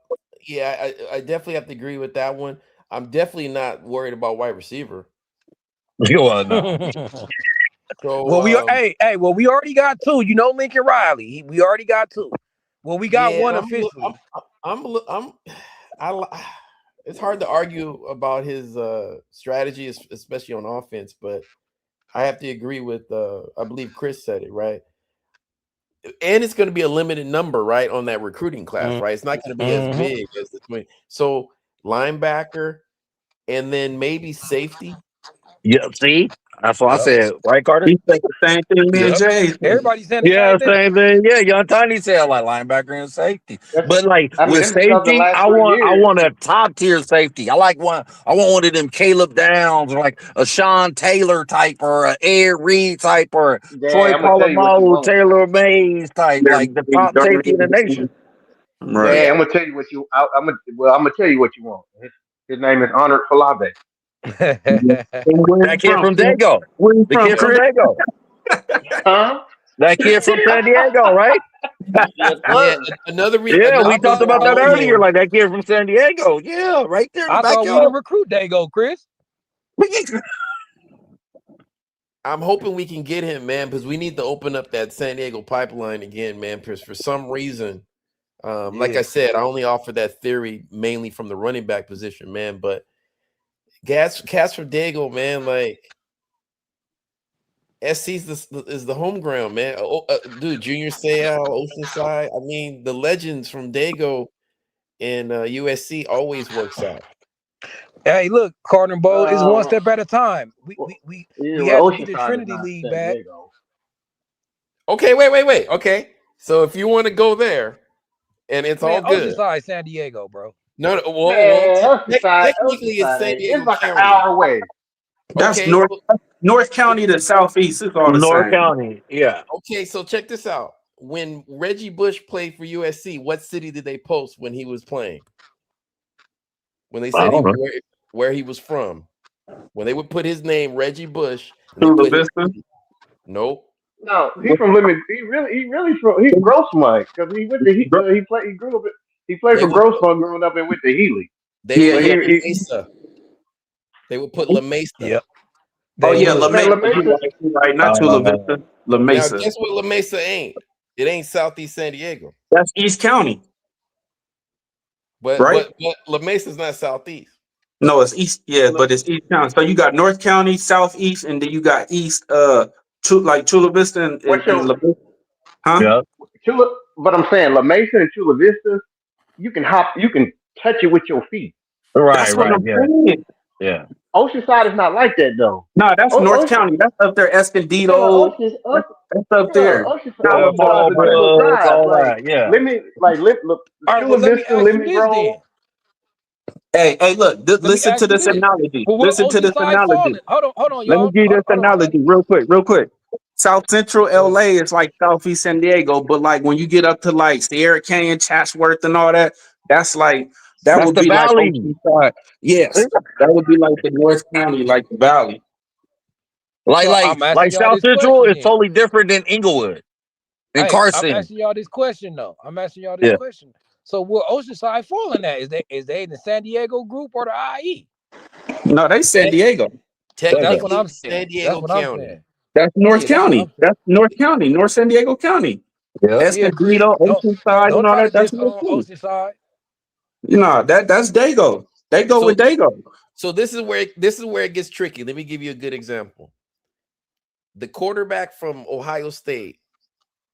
yeah, I definitely have to agree with that one. I'm definitely not worried about wide receiver. You want to know? So Well, well, we already got two. You know, Lincoln Riley. We already got two. Well, we got yeah, one and officially. I li- it's hard to argue about his strategy, especially on offense, but I have to agree with I believe Chris said it right. And it's going to be a limited number, right, on that recruiting class, right? It's not going to be as Mm-hmm. big as the 20. So linebacker, and then maybe safety. Yeah, see, that's what I Yep. said, right, Carter? He said the same thing me and Yep. Jay said. Everybody saying the Yeah, same thing. same thing. Yeah, Young Tiny said like linebacker and safety. That's, But like I mean, with that's because the safety, last I 3 want years. a top tier safety. I want one of them Caleb Downs or like a Sean Taylor type or a Ed Reed type or Troy Yeah, I'm gonna tell you what you Polamalu, want. Taylor Mays type, like the top safety in the nation. Right. Yeah, I'm gonna tell you what you. I'm gonna tell you what you want. His name is Honored Falave. That kid from Dago. Where you The from, kid from Chris? Dago. Huh? That kid from San Diego, right? Yes, Yeah, sir. another Yeah, we I talked thought about that we earlier. didn't. Like that kid from San Diego. Yeah, right there in the I thought we didn't backyard. recruit Dago, Chris. I'm hoping we can get him, man, because we need to open up that San Diego pipeline again, man. Because for some reason, like I said, I only offer that theory mainly from the running back position, man. But cats for Dago, man, like SC is the home ground, man. Dude, Junior Seau, Oceanside. I mean, the legends from Dago and USC always works out. Hey, look, Carter and Bo, it's one step at a time. Well, We yeah, had to get the Oceanside is Trinity not League San back. Diego. Okay, wait. Okay, so if you want to go there, and it's all good. Oceanside, San Diego, bro. No, Man, technically it's San Oceanside, Diego it's like an County. hour away. That's Okay, North County to Southeast. It's all the North same. County. Yeah. okay, so check this out. When Reggie Bush played for USC, what city did they post when he was playing? When they said where he was from, when they would put his name, Reggie Bush, and they put his, nope. No, he's from Lemon. He he's Grossmont because he went to he grew up. He played for Grossmont growing up and went to Healy. They would put La Mesa. They would put La Mesa. Yep. Oh yeah, La Man, Mesa. Right, not Chula Vista. La Mesa. Now guess what La Mesa ain't? It ain't Southeast San Diego. That's East County. But La Mesa's not Southeast. No, it's East. Yeah, but it's East County. So you got North County, Southeast, and then you got East. Like Chula Vista and La Mesa. Huh? Yeah. Chula, but I'm saying La Mesa and Chula Vista, you can touch it with your feet. Right. That's what I'm saying. Yeah. Oceanside is not like that though. No, that's North County. That's up there, Escondido. That's up there. Oceanside is a little drive. All that. Yeah. Chula Vista, Lemon Grove. Hey, look, listen to this analogy. Listen to this analogy. Hold on, Let y'all. me give you this analogy real quick. South Central LA is like Southeast San Diego, but like when you get up to like Sierra Canyon, Chatsworth, and all that, that's like that would be like Oceanside. Yes, that would be like the North County, like the Valley. Like South Central is totally different than Inglewood and Carson. I'm asking y'all this question though. Question. So will Oceanside fall in that? Is they in the San Diego group or the IE? No, they San Diego. That's what I'm saying. San Diego County. That's North County. That's North County, North San Diego County. Yeah. Escondido, Oceanside, and all that. That's Oceanside. You know, that's Dago. They go with Dago. So this is where it gets tricky. Let me give you a good example. The quarterback from Ohio State,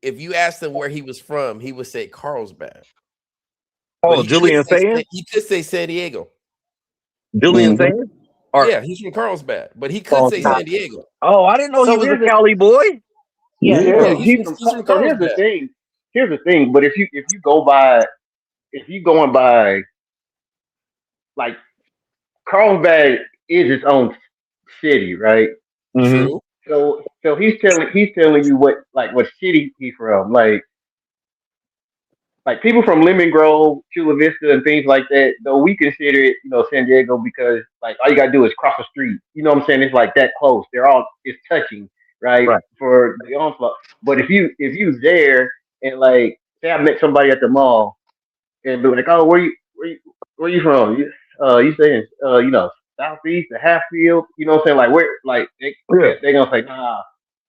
if you asked him where he was from, he would say Carlsbad. Oh, Julian Sayers? He could say San Diego. Julian Sayers? Yeah, he's from Carlsbad, but he could say San Diego. Oh, I didn't know he was a Cali boy. Yeah, he's from Carlsbad. So here's the thing. But if you going by like Carlsbad is its own city, right? True. So he's telling you what city he's from, like people from Lemon Grove, Chula Vista, and things like that. Though we consider it, San Diego because like all you gotta do is cross the street. You know what I'm saying? It's like that close. It's touching, right? For the onslaught. But if you there and like say I met somebody at the mall and be like, oh, where you from? You saying Southeast or Hatfield? You know what I'm saying? Like where? Like they gonna say nah,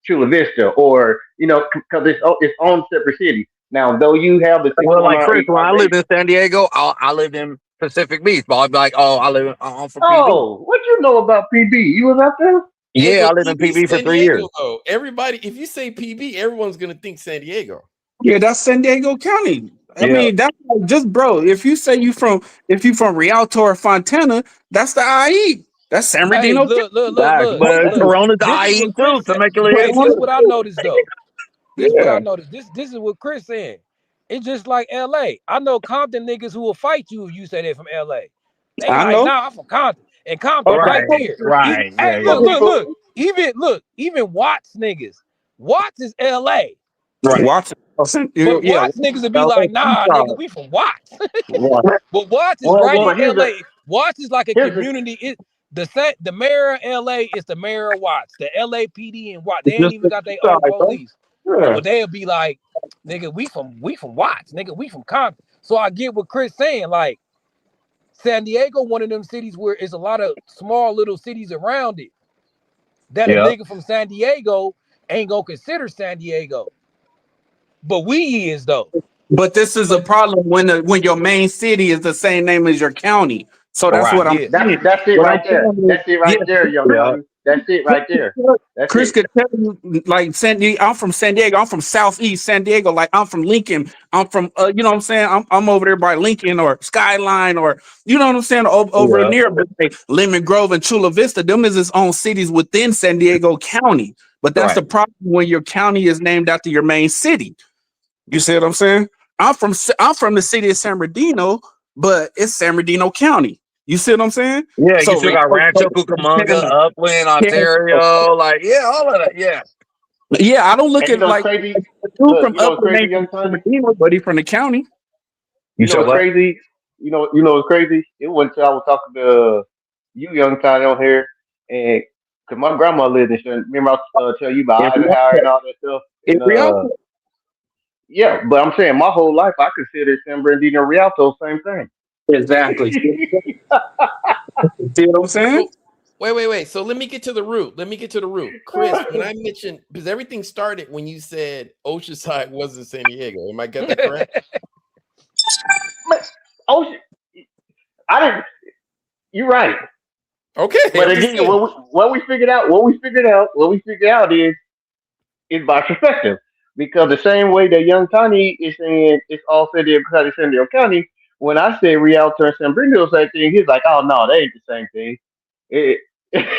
Chula Vista, or because it's own separate city. Now, though you have the like Chris, when I lived in San Diego, I lived in Pacific Beach, but I'd be like, I'm from PB. Oh, what you know about PB? You was out there? Yeah, I lived in PB for 3 years. Though. Everybody, if you say PB, everyone's gonna think San Diego. Yeah, that's San Diego County. I mean, that's like just bro. If you say if you from Rialto or Fontana, that's the IE. That's San Hey, Bernardino. Facts, but look. Corona's This is dying what Chris too to said. make it Hey, hit this is too. what I noticed though. This is what I Yeah, noticed. This is what Chris saying. It's just like LA. I know Compton niggas who will fight you if you say they're from LA. They I like, know. nah, I'm from Compton. And Compton Okay. right Right, there. right, yeah, Hey, yeah, Okay, look. Even Watts niggas. Watts is LA. right, Watch. But Yeah. Watts niggas would be LA like, nah, nigga, Seaside. we from Watts. Right. But Watts is Well, right in but here's LA. Watts is like a here's the community. The mayor of LA is the mayor of Watts. The LAPD and Watts. They It's ain't just even the got their own Seaside, bro. police. Yeah. But they'll be like, nigga, we from Watts, nigga, we from Compton. So I get what Chris saying. Like San Diego, one of them cities where it's a lot of small little cities around it that a yeah, nigga from San Diego ain't gonna consider San Diego. But we is though. But this is a So problem when your main city is the same name as your county. So that's what right, I'm yeah. saying. that's it What I'm right there. saying is, That's it right yeah, there, young yeah, Tony. That's it Chris right could there. tell That's Chris it. could tell you, like San Diego. I'm from San Diego. I'm from Southeast San Diego. Like I'm from Lincoln. I'm from you know what I'm saying. I'm over there by Lincoln or Skyline or you know what I'm saying over yeah, near like, Lemon Grove and Chula Vista. Them is its own cities within San Diego County. But that's right. the problem when your county is named after your main city. You see what I'm saying? I'm from the city of San Bernardino, but it's San Bernardino County. You see what I'm saying? Yeah, you So still got Rancho Cucamonga, Upland, Ontario, like yeah, all of that. Yeah, yeah, I don't look And you at know, it's like crazy. a dude Look, from you know, it's Upland crazy, ain't from young San Tony. Bernardino, but he from the county. you You know, said it's what? crazy. It's crazy. It wasn't until I was talking to you, young Tony, on here, and because my grandma lived in. Remember, I tell you In about Eisenhower and Rialto. all that stuff. In And Rialto. yeah, but I'm saying my whole life I consider San Bernardino and Rialto the same Exactly. thing. See what I'm saying? So wait. So let me get to the root. Chris, when I mentioned because everything started when you said Oceanside wasn't San Diego. Am I got that correct? Man, oh, I didn't. You're right. Okay, But I'm just again, saying. what we figured out is by perspective. Because the same way that young Tony is saying it's all San Diego County, San Diego County, when I say Rialto and San Bernardino same thing, he's like, oh no, they ain't the same thing. It,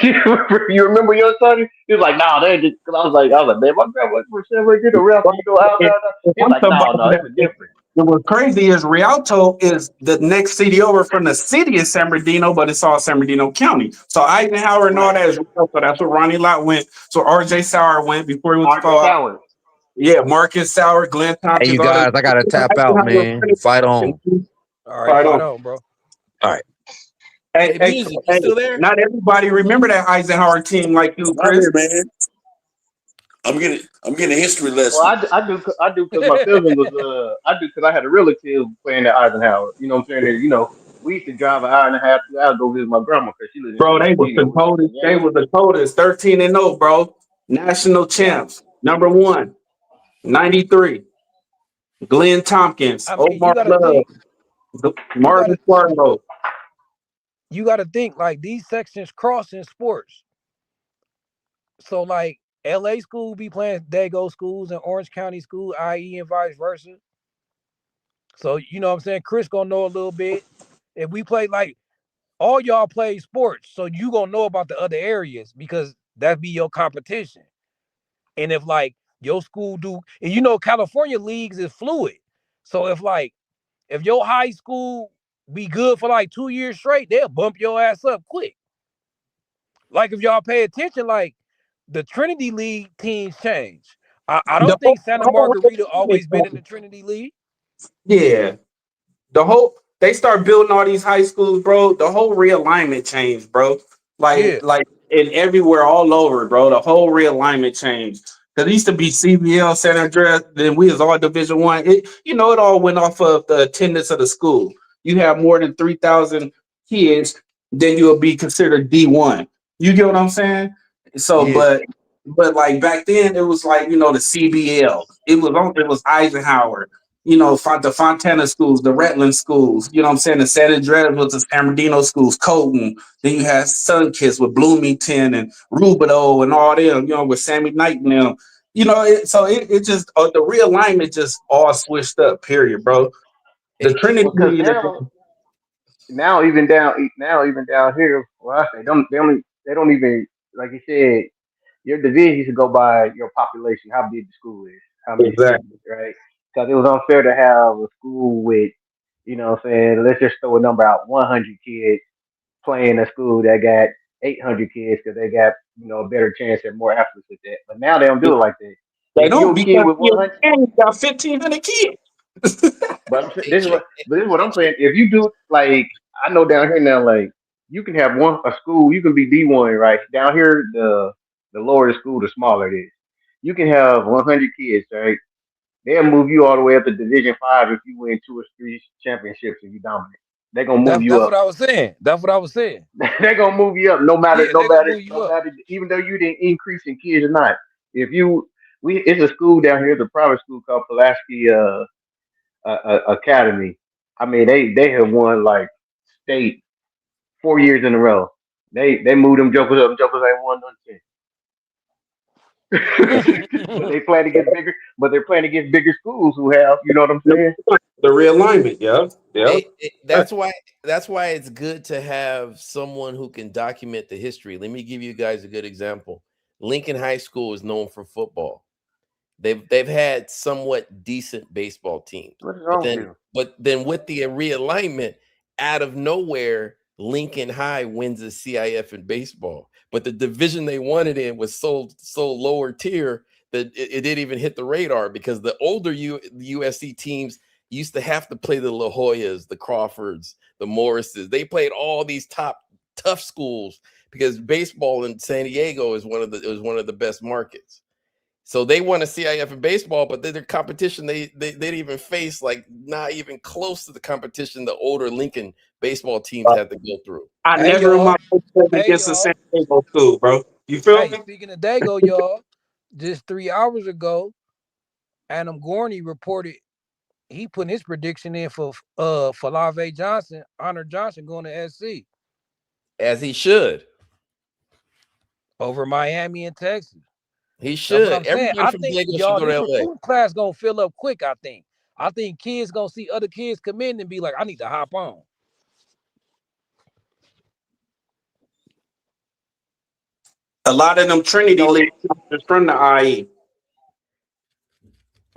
you remember young Tony? He was like, no, they ain't just, cause I was like, man, my grandma from San Bernardino, Rialto, you know how If, that? if He's I'm like, no, somebody it's a difference. what's crazy is Rialto is the next city over from the city of San Bernardino, but it's all San Bernardino County. So Eisenhower and all Right. that is Rialto. That's what Ronnie Lott went. So RJ Sauer went before he went to RJ fall out. Sauer. Yeah, Marcus Sauer, Glenn Hey, you Tompkins, all that. guys, I gotta tap out, Eisenhower man. Fight on. All right, fight fight on. on, bro. All right, Hey, music, you still there? Not everybody remember that Eisenhower team like you, I'm Chris. here, man. I'm getting a history Well, lesson. I do because my cousin was I do because I had a relative playing at Eisenhower. You know what I'm saying? And, we used to drive an hour and a half, 2 hours to go visit my grandma because she lived in Bro, San they was Bernardino. the We used to play coldest. They games. was the coldest. 13-0, bro. National champs. Number one. 93. Glenn Tompkins. I mean, Omar Love. you Marvin gotta Spargo. you gotta think like these sections cross in sports. So like LA school be playing Dago schools and Orange County school, IE and vice versa. So you know what I'm saying? Chris gonna know a little bit. If we play like all y'all play sports, so you gonna know about the other areas because that be your competition. And if like your school do, and you know California leagues is fluid. So if your high school be good for like 2 years straight, they'll bump your ass up quick. Like if y'all pay attention, like the Trinity League teams change. I The don't think Santa whole Margarita always been in the Trinity League. yeah. They start building all these high schools, bro. The whole realignment changed, bro. Yeah, Like in everywhere, all over, bro. The whole realignment changed. Cause it used to be CBL, San Andreas, then we was all Division One. It all went off of the attendance of the school. You have more than 3,000 kids, then you'll be considered D1. You get what I'm saying? So, yeah. but like back then, it was like the CBL. It was Eisenhower, the Fontana schools, the Redland schools, you know what I'm saying? The San Andreas was the San Bernardino schools, Colton. Then you had Sunkiss with Bloomington and Rubidoux and all them, with Sammy Knight and them. It just, the realignment just all switched up, period, bro. The Hey, Trinity Because League, now, now even down here, well, I say they don't even, like you said, your division should go by your population, how big the school is, how many Exactly. students, right? Because it was unfair to have a school with, you know what I'm saying, let's just throw a number out, 100 kids playing a school that got 800 kids because they got, a better chance at more athletes with that. But now they don't do it like that. They If don't you a kid because with 100, you got 1,500 kids. Hey, check. this is what I'm saying. If you do, like, I know down here now, like, you can have a school, you can be D1, right? Down here, the lower the school, the smaller it is. You can have 100 kids, right? They'll move you all the way up to Division 5 if you win 2 or 3 championships and you dominant. They're gonna move you That's up. what I was saying. That's what I was saying. They're gonna move you up, Yeah, they gonna move you no up. matter, even though you didn't increase in kids or not. If you, it's a school down here, it's a private school called Pulaski Academy. I mean, they have won like state 4 years in a row. They moved them jokers up. Jokers ain't won none since. But they playing against bigger. But they're playing against bigger schools who have. You know what I'm saying? The realignment, yeah. Yeah. That's why it's good to have someone who can document the history. Let me give you guys a good example. Lincoln High School is known for football. They've had somewhat decent baseball teams, What is but wrong with you? then with the realignment, out of nowhere, Lincoln High wins the CIF in baseball. But the division they won it in was so lower tier that it didn't even hit the radar because the older USC teams used to have to play the La Joyas, the Crawfords, the Morrises. They played all these top tough schools because baseball in San Diego is one of the best markets. So they won a CIF in baseball, but their competition they didn't even face, like not even close to the competition the older Lincoln baseball teams had to go through. I Hey never in my y'all. life played Hey against a San y'all. Diego school, bro. You feel Hey, me? speaking of Dago, y'all, just 3 hours ago, Adam Gorney reported he putting his prediction in for Falave Johnson, Honor Johnson going to SC As he should. over Miami and Texas. He That's what should. I'm saying. Everybody I from think Diego should y'all go to this LA. recruiting class gonna fill up quick. I think kids gonna see other kids come in and be like, I need to hop on. A lot of them Trinity lit from the IE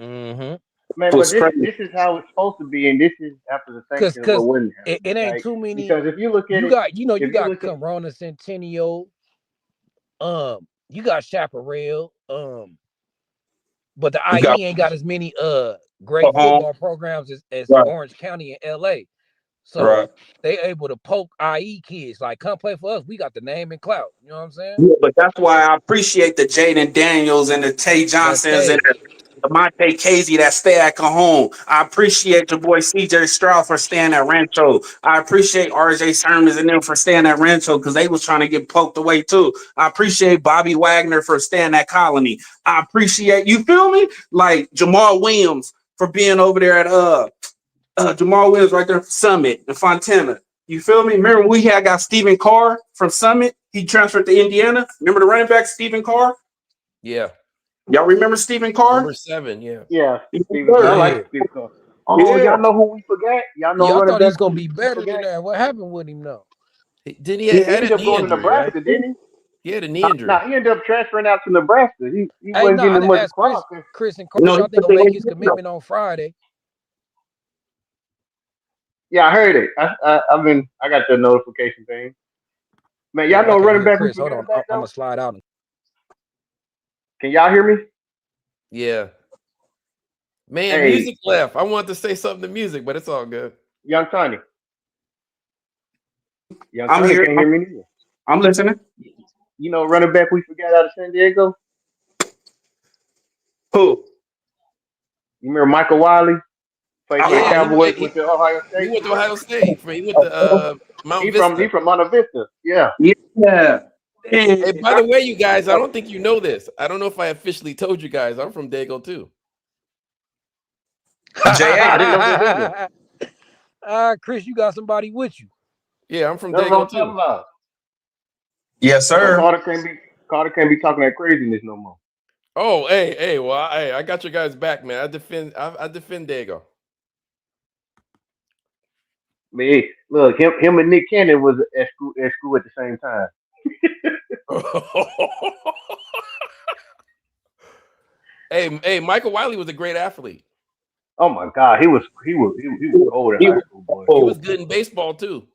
Mm-hmm. Man, but was this crazy. this is how it's supposed to be, and this is after the sanction of what Cause wouldn't it happen. ain't Like, too many. because if you look at You it, got if you you got look at Corona Centennial, you got Chaparral, but the You got IE ain't got as many great home, football programs as right, Orange County and LA. So right. they able to poke IE kids like come play for us. We got the name and clout. You know what I'm saying? Yeah, but that's why I appreciate the Jaden Daniels and the Tay That Johnsons and stay. the Monte Casey that stay at Cajon. I appreciate your boy CJ Stroud for staying at Rancho. I appreciate RJ Sermons and them for staying at Rancho because they was trying to get poked away too. I appreciate Bobby Wagner for staying at Colony. I appreciate, you feel me? Like Jamal Williams for being over there at Jamal Williams right there, Summit and Fontana. You feel me? Remember we had got Stephen Carr from Summit. He transferred to Indiana. Remember the running back Stephen Carr? Yeah. Y'all remember Stephen Carr? Number 7, yeah. yeah, Yes, Stephen Curry, I sir. like Yeah. Stephen Curry. Oh, Yeah. y'all know who we forgot? Y'all know Yeah, I running thought back he's who gonna be we better than forgot? that. What happened with him though? Didn't he Yeah. He had ended a up knee going to injury, right? Nebraska, didn't he? He had a knee injury. Nah, he ended up transferring out to Nebraska. He Hey, wasn't no, getting I as didn't much ask crowd. Chris and No, Carter. he I think said he'll they make gonna his get him. commitment on Friday. Yeah, I heard it. I got the notification thing. Man, Yeah, y'all but I know can't running hear back we Chris. Hold forgot on, about I'm gonna though. slide out. Can y'all hear me? Yeah. Man, Hey, music left. I wanted to say something to music, but it's all good. Young Tony. Young I'm Tony here. can't hear me neither. I'm listening. You know running back we forgot out of San Diego? Who? You remember Michael Wiley? Played for the Yeah, Cowboys, went to Ohio he State. went to Ohio State. He went to Mount He Vista. from Monte Vista. Yeah. Yeah. Hey, by the way, you guys, I don't think you know this. I don't know if I officially told you guys. I'm from Dago too. JA. I didn't know that either. Chris, you got somebody with you. Yeah, I'm from That's what Dago I'm talking too. about. Yes, So sir. Carter can't be talking that craziness no more. Oh, hey, well, I got your guys back, man. I defend Dago. Man, look, him and Nick Cannon was at school at the same time. Hey, Michael Wiley was a great athlete. Oh my God, he was cold in He high was school, boy. He was cold. good in baseball too.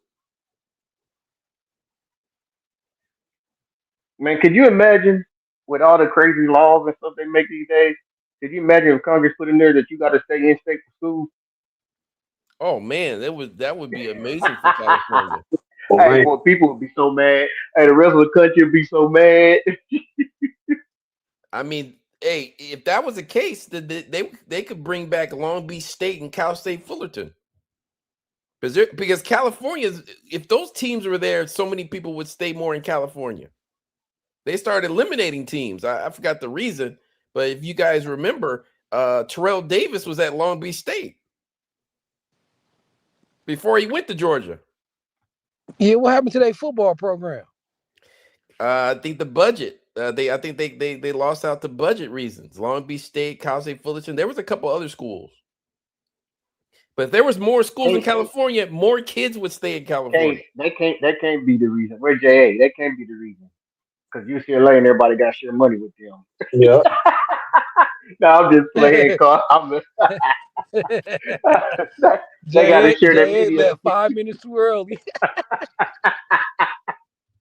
Man, could you imagine with all the crazy laws and stuff they make these days? Could you imagine if Congress put in there that you got to stay in state for school? Oh man, that would be amazing for California. Oh, Hey, man. boy, people would be so mad. Hey, the rest of the country would be so mad. I mean, hey, if that was the case, they could bring back Long Beach State and Cal State Fullerton. Because California, if those teams were there, so many people would stay more in California. They started eliminating teams. I forgot the reason, but if you guys remember, Terrell Davis was at Long Beach State before he went to Georgia. Yeah, what happened to their football program? I think the budget. I think they lost out to budget reasons. Long Beach State, Cal State Fullerton. There was a couple other schools, but if there was more schools in California, more kids would stay in California. That can't be the reason. Where's JA? That can't be the reason. Because UCLA and everybody got to share money with them. Yeah. No, I'm just playing. Carl. They got to share that Jay media. left 5 minutes too early.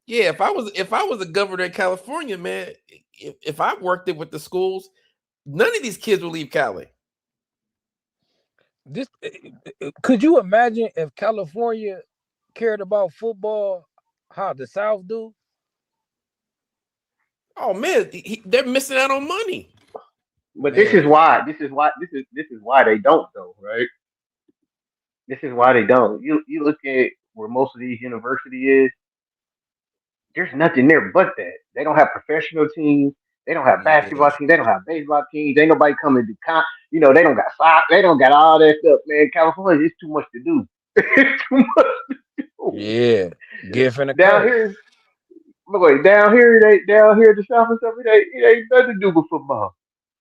Yeah, if I was a governor in California, man, if I worked it with the schools, none of these kids will leave Cali. This could you imagine if California cared about football how the South do? Oh man, they're missing out on money. But this is why they don't though, right? This is why they don't. You look at where most of these universities is. There's nothing there but that. They don't have professional teams. They don't have basketball teams. They don't have baseball teams. Ain't nobody coming to they don't got soccer. They don't got all that stuff, man. California, it's too much to do. It's too much to do. Yeah, gift and a Down curse. here, look, down here, the South and stuff, it ain't nothing to do with football.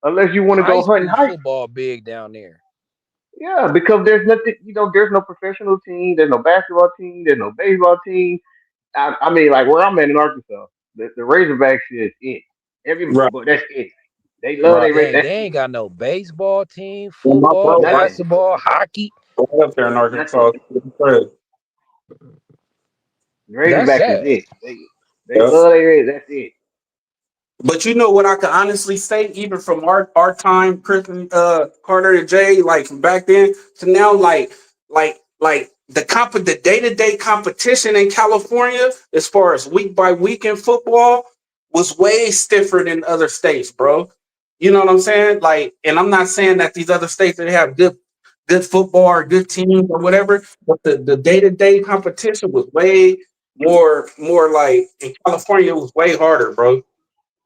Unless you want to High go hunting school hikes. football big down there. Yeah, because there's nothing, there's no professional team, there's no basketball team, there's no baseball team. I mean, like where I'm at in Arkansas, the Razorbacks is it. Right. But that's it. They love Right. they They ain't got no baseball team, Well, my football, bro, basketball, hockey. up there in Arkansas. The That's Razorbacks sad. is it. They love they that's it. But you know what I can honestly say, even from our time, Chris and Carter and Jay, like from back then to now, like the day-to-day competition in California, as far as week by week in football, was way stiffer than other states, bro. You know what I'm saying? Like, and I'm not saying that these other states that have good football or good teams or whatever, but the day-to-day competition was way more like in California, it was way harder, bro.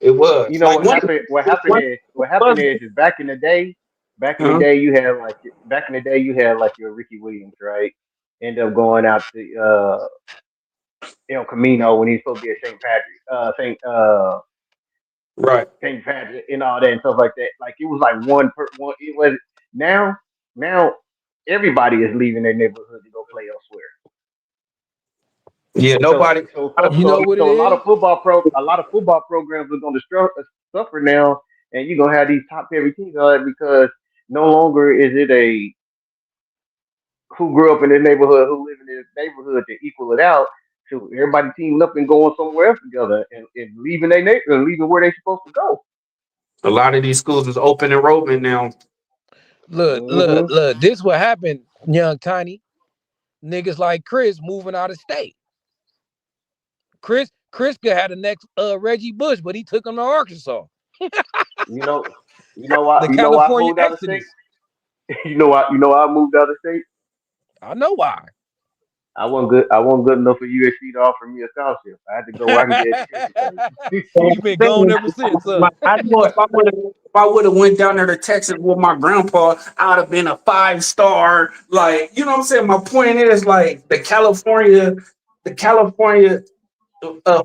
It was You know like what happened? What happened is back in the day, you had like your Ricky Williams, right? End up going out to El Camino when he's supposed to be at right. St. Patrick and all that and stuff like that. Like it was like one. It was now everybody is leaving their neighborhood to go play elsewhere. Yeah, nobody. You know what it So a lot is? of football programs are going to suffer now, and you're gonna have these top heavy teams on it because no longer is it a who grew up in this neighborhood, who live in this neighborhood to equal it out. So everybody teaming up and going somewhere else together and leaving their neighborhood, leaving where they're supposed to go. A lot of these schools is open enrollment now. Look. This what happened, young Tiny. Niggas like Chris moving out of state. Chris could have the next Reggie Bush, but he took him to Arkansas. You know, why? The You know why I California moved out of state? Exodus. You know why? You know why I moved out of state? I know why. I wasn't good. I wasn't good enough for USC to offer me a scholarship. I had to go where I can get education. You've been gone ever since, huh? I know if I would have went down there to Texas with my grandpa, I'd have been a 5-star. Like, you know what I'm saying? My point is like the California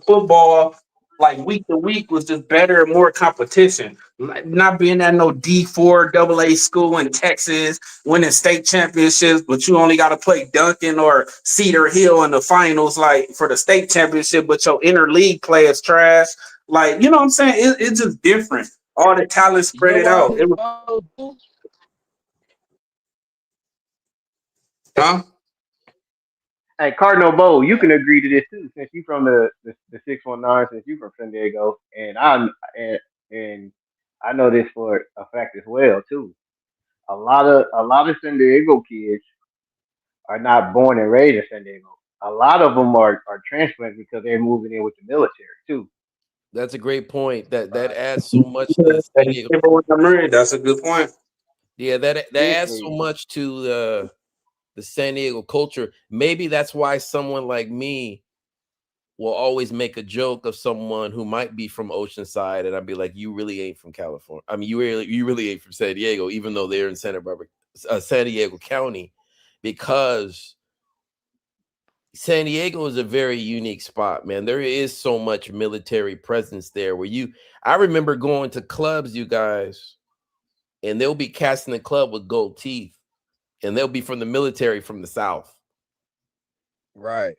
football like week to week was just better and more competition. Like, not being at no D4 AA school in Texas, winning state championships, but you only got to play Duncan or Cedar Hill in the finals, like for the state championship, but your interleague play is trash. Like, you know what I'm saying? It's just different. All the talent You spread know it what I out. think about too? Huh? Hey, Cardinal Bow, you can agree to this too, since you from the 619, since you from San Diego, and and I know this for a fact as well too. A lot of San Diego kids are not born and raised in San Diego. A lot of them are transplants because they're moving in with the military too. That's a great point. That Right. adds so much to the San Diego. That's a good point. Yeah, that adds so Seriously, much to the San Diego culture. Maybe that's why someone like me will always make a joke of someone who might be from Oceanside, and I'd be like, "You really ain't from California. I mean, you really ain't from San Diego, even though they're in Santa Barbara, San Diego County, because San Diego is a very unique spot, man. There is so much military presence there. I remember going to clubs, you guys, and they'll be casting the club with gold teeth, and they'll be from the military from the South, Right.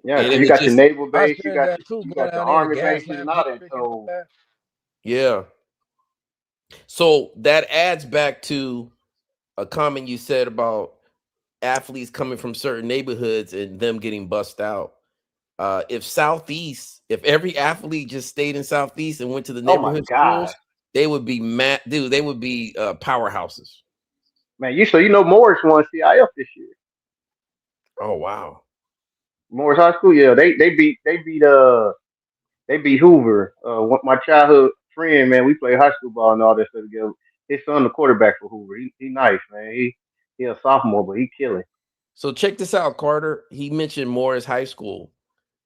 yeah, and because it you was got your just naval I base, experienced that too, you going got your down there in the army bases Gaslamp and all that. district and all So that. yeah. So that adds back to a comment you said about athletes coming from certain neighborhoods and them getting bussed out. If every athlete just stayed in Southeast and went to the oh my neighborhood God, schools, they would be mad, dude. They would be powerhouses. man, you know Morris won CIF this year. Oh wow. Morris High School, yeah, they beat Hoover. My childhood friend, man, we played high school ball and all that stuff together. His son, the quarterback for Hoover, he nice, man. He a sophomore, but he killing. So check this out, Carter. He mentioned Morris High School.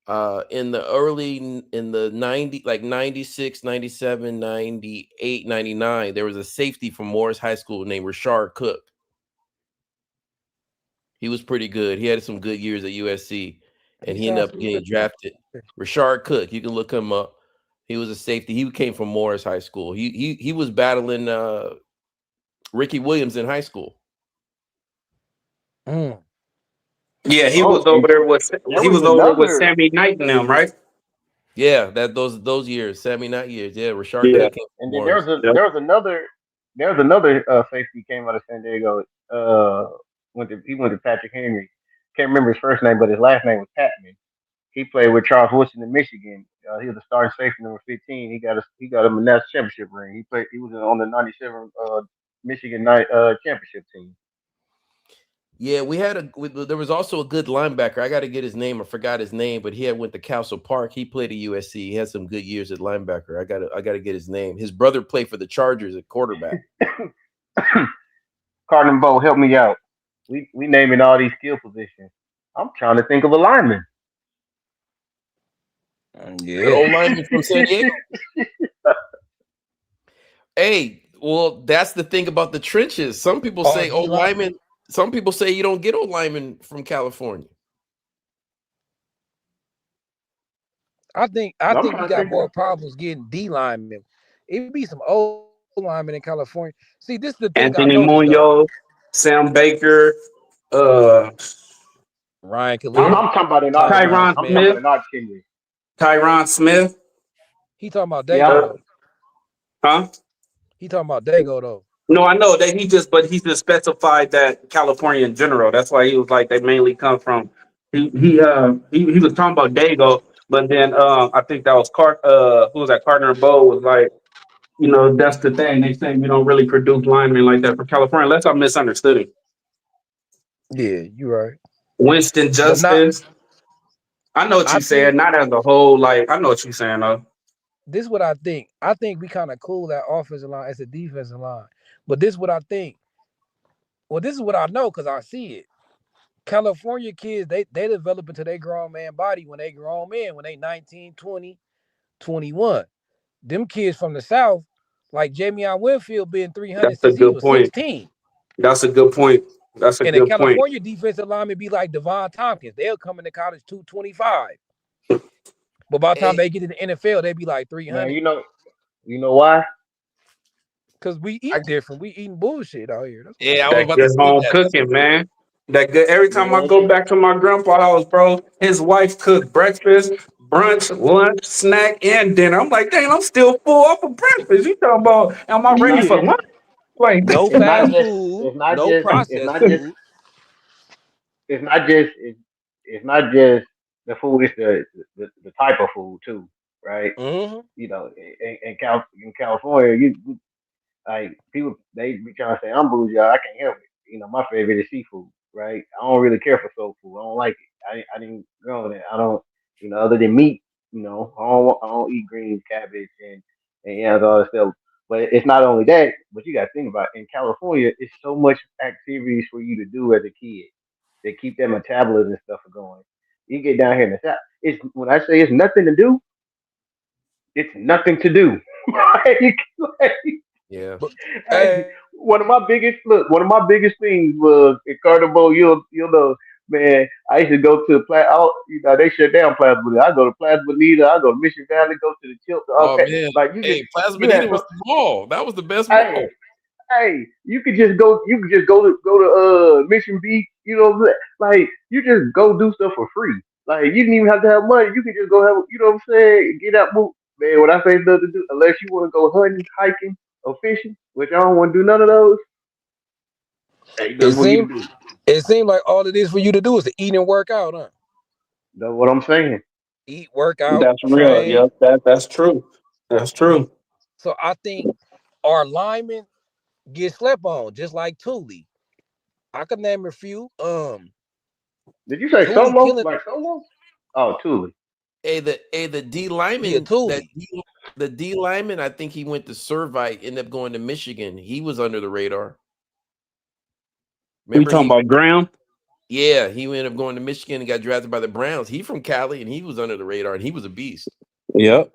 In the 90, like 96, 97, 98, 99, there was a safety from Morris High School named Rashard Cook. He was pretty good. He had some good years at USC, and He he ended sounds up getting familiar. drafted. Rashard Cook, you can look him up. He was a safety. He came from Morris High School. He was battling Ricky Williams in high school. Mm. Yeah, he Oh, was over and there with there he was was over there with another, Sammy Knight and them, right? Yeah, those years, Sammy Knight years. Yeah, Rashard Yeah. Cook came from and then Morris. Yep. there was another safety came out of San Diego. He went to Patrick Henry. Can't remember his first name, but his last name was Patman. He played with Charles Woodson in Michigan. He was a starting safety number 15. He got a national championship ring. He was on the '97 Michigan night championship team. Yeah, there was also a good linebacker. I got to get his name. I forgot his name, but he had went to Castle Park. He played at USC. He had some good years at linebacker. I got to get his name. His brother played for the Chargers at quarterback. Cardinal Bow, help me out. We naming all these skill positions. I'm trying to think of a lineman. The Yeah. old lineman from San Diego. Hey, well, that's the thing about the trenches. Some people Oh, say D old line. linemen. Some people say you don't get old linemen from California. I I'm think we trying to got think of. more problems getting D linemen. It be some old linemen in California. See, this is the thing I noticed Anthony though. Munoz, Sam Baker, uh, Ryan huh? I'm Khalil, talking about in our Tyron Tyron I'm talking about Smith. Smith, in our tenure. Tyron Smith, He talking about Yeah. Dago uh, though. huh? He talking about Dago though. No, I know that but he just specified that California in general. That's why he was like they mainly come from. He was talking about Dago, but then I think that was who was that? Carter and Bo was like, that's the thing. They say we don't really produce linemen like that for California. Unless I misunderstood him. Yeah, you right. Winston But not. Justice. I know what I you said. think Not as a whole. Like I know what you're saying though. this is what I think. I think we kind of cool that offensive line as a defensive line. But this is what I think. Well, this is what I know because I see it. California kids, they develop into their grown man body when they grown men, when they 19, 20, 21. Them kids from the South, like Jamion Winfield, been 300 That's a since he good was point. 16. That's a good point. That's a And the good point. California defensive lineman be like Devon Tompkins. They'll come into college 225. But by the time Hey, they get to the NFL, they be like Man, 300. you know why? Cause we I, eat different. We eating bullshit out here. That's why. yeah, I was That about to good say home that. cooking, man. That good. Every time I Man, go back to my grandpa's house, bro, his wife cooked breakfast, brunch, lunch, snack, and dinner. I'm like, dang, I'm still full off of breakfast. You talking about? Am I it's ready not for just lunch? Like, No it's not fast just food, it's not no just it's processed not just food. it's not just it's not just the food. It's the type of food too, right? Hmm. You know, in California, like people they be trying to say I'm bougie. I can't help it. You know, my favorite is seafood, right? I don't really care for soul food. I don't like it. I didn't grow in it. I don't, other than meat, I don't eat greens, cabbage, and all that stuff. But it's not only that, but you got to think about it. In California, it's so much activities for you to do as a kid that keep that metabolism and stuff going. You get down here in the south, it's when I say it's nothing to do, it's nothing to do. like, Yeah. But Hey, hey, one of my biggest things was in Carnival. You'll know, man. I used to go to they shut down Plaza Bonita. I go to Plaza Bonita. I go to Mission Valley. Go to the Chilton. Oh Okay, man. like Hey, Plaza you had Bonita was so the mall. That was the best hey mall. you could just go. You could just go to Mission Beach. You know, what I'm saying? Like you just go do stuff for free. Like you didn't even have to have money. You could just go have. You know what I'm saying? Get out, move. Man, when I say nothing to do, unless you want to go hunting, hiking, or fishing, which I don't want to do none of those. Ain't it nothing for you seemed to do. it seemed like all it is for you to do is to eat and work out, huh? That's what I'm saying. Eat, work out, that's real. train. Yep, that's true. That's true. So I think our linemen get slept on, just like Thule. I could name a few. Did you say Thule solo? killing. Like solo? Oh, Tuli. Hey, the D Yeah, lineman Thule. the D lineman, I think he went to Servite, ended up going to Michigan. He was under the radar. We Remember talking about ground? yeah, he ended up going to Michigan and got drafted by the Browns. He from Cali and he was under the radar and he was a beast. Yep.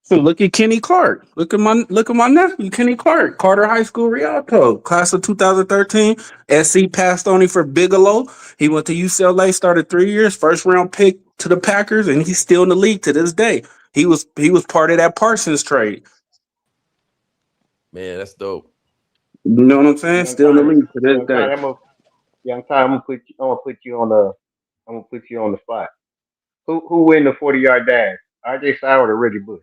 So look at Kenny Clark. Look at my nephew, Kenny Clark, Carter High School Rialto, class of 2013. SC passed on him for Bigelow. He went to UCLA, started 3 years, first round pick to the Packers, and he's still in the league to this day. He was part of that Parsons trade. Man, that's dope. You know what I'm saying? Young Still in the time, league to this young day. time. Young time. I'm gonna put you on the. I'm gonna put you on the spot. Who win the 40-yard dash? R.J. Soward or Reggie Bush?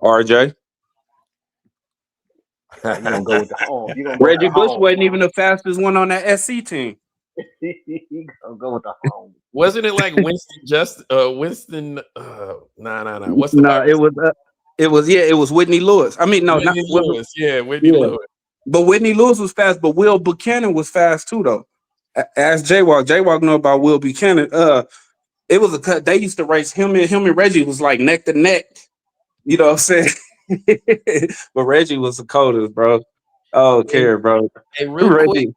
RJ. Oh, you gonna go with the home? You gonna go with Reggie the Bush home? wasn't even the fastest one on that SC team. You gonna go with the home? Wasn't it like Winston nah. What's the No, wide receiver? it was Whitney Lewis. I mean, no, not Whitney wasn't. Lewis. Yeah, Whitney Yeah, Lewis. but Whitney Lewis was fast, but Will Buchanan was fast too, though. Ask Jaywalk. Jaywalk know about Will Buchanan. It was a cut. They used to race him and Reggie was like neck to neck. You know what I'm saying? But Reggie was the coldest, bro. I don't Hey, care, bro. hey, Reggie.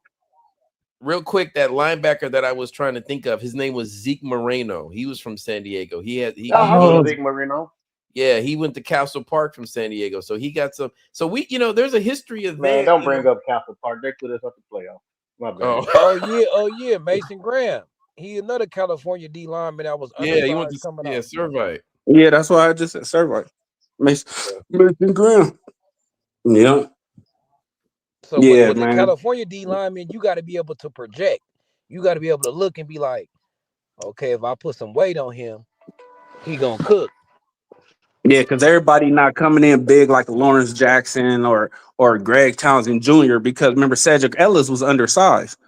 real quick, that linebacker that I was trying to think of, his name was Zeke Moreno. He was from San Diego. I He know Oh, Zeke Marino. yeah, he went to Castle Park from San Diego. So he got some. So there's a history of Man, there. don't bring up Castle Park. They put us up the playoff. My bad. Oh, Oh yeah, Mason Graham. He another California D lineman that was yeah, he went to undersized coming out. Servite. yeah, that's why I just said Survey. Mason Graham. Yeah, So yeah, with the man. California D lineman, you got to be able to project. You got to be able to look and be like, okay, if I put some weight on him, he gonna cook. Yeah, because everybody not coming in big like a Lawrence Jackson or Greg Townsend Jr. Because remember Cedric Ellis was undersized.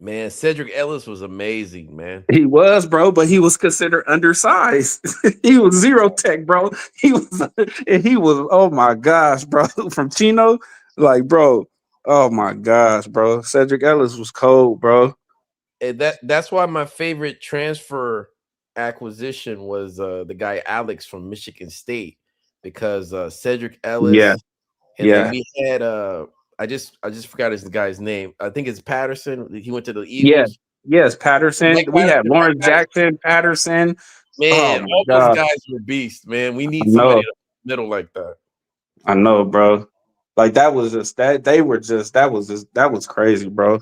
Man, Cedric Ellis was amazing, man. He was, bro, but he was considered undersized. He was zero tech, bro. He was. Oh my gosh, bro, from Chino, like, bro. Oh my gosh, bro. Cedric Ellis was cold, bro. And that's why my favorite transfer acquisition was the guy Alex from Michigan State because Cedric Yeah, Ellis, and then yeah, we had I just forgot his guy's name. I think it's Patterson. He went to the yeah. Eagles. Yes, Patterson. Mike We had Patterson. Lawrence Jackson, Patterson. Oh Man, my all those gosh, guys were beasts, man. We I need somebody know. in the middle like that. I know, bro. Like that was just that they were just that was crazy, bro.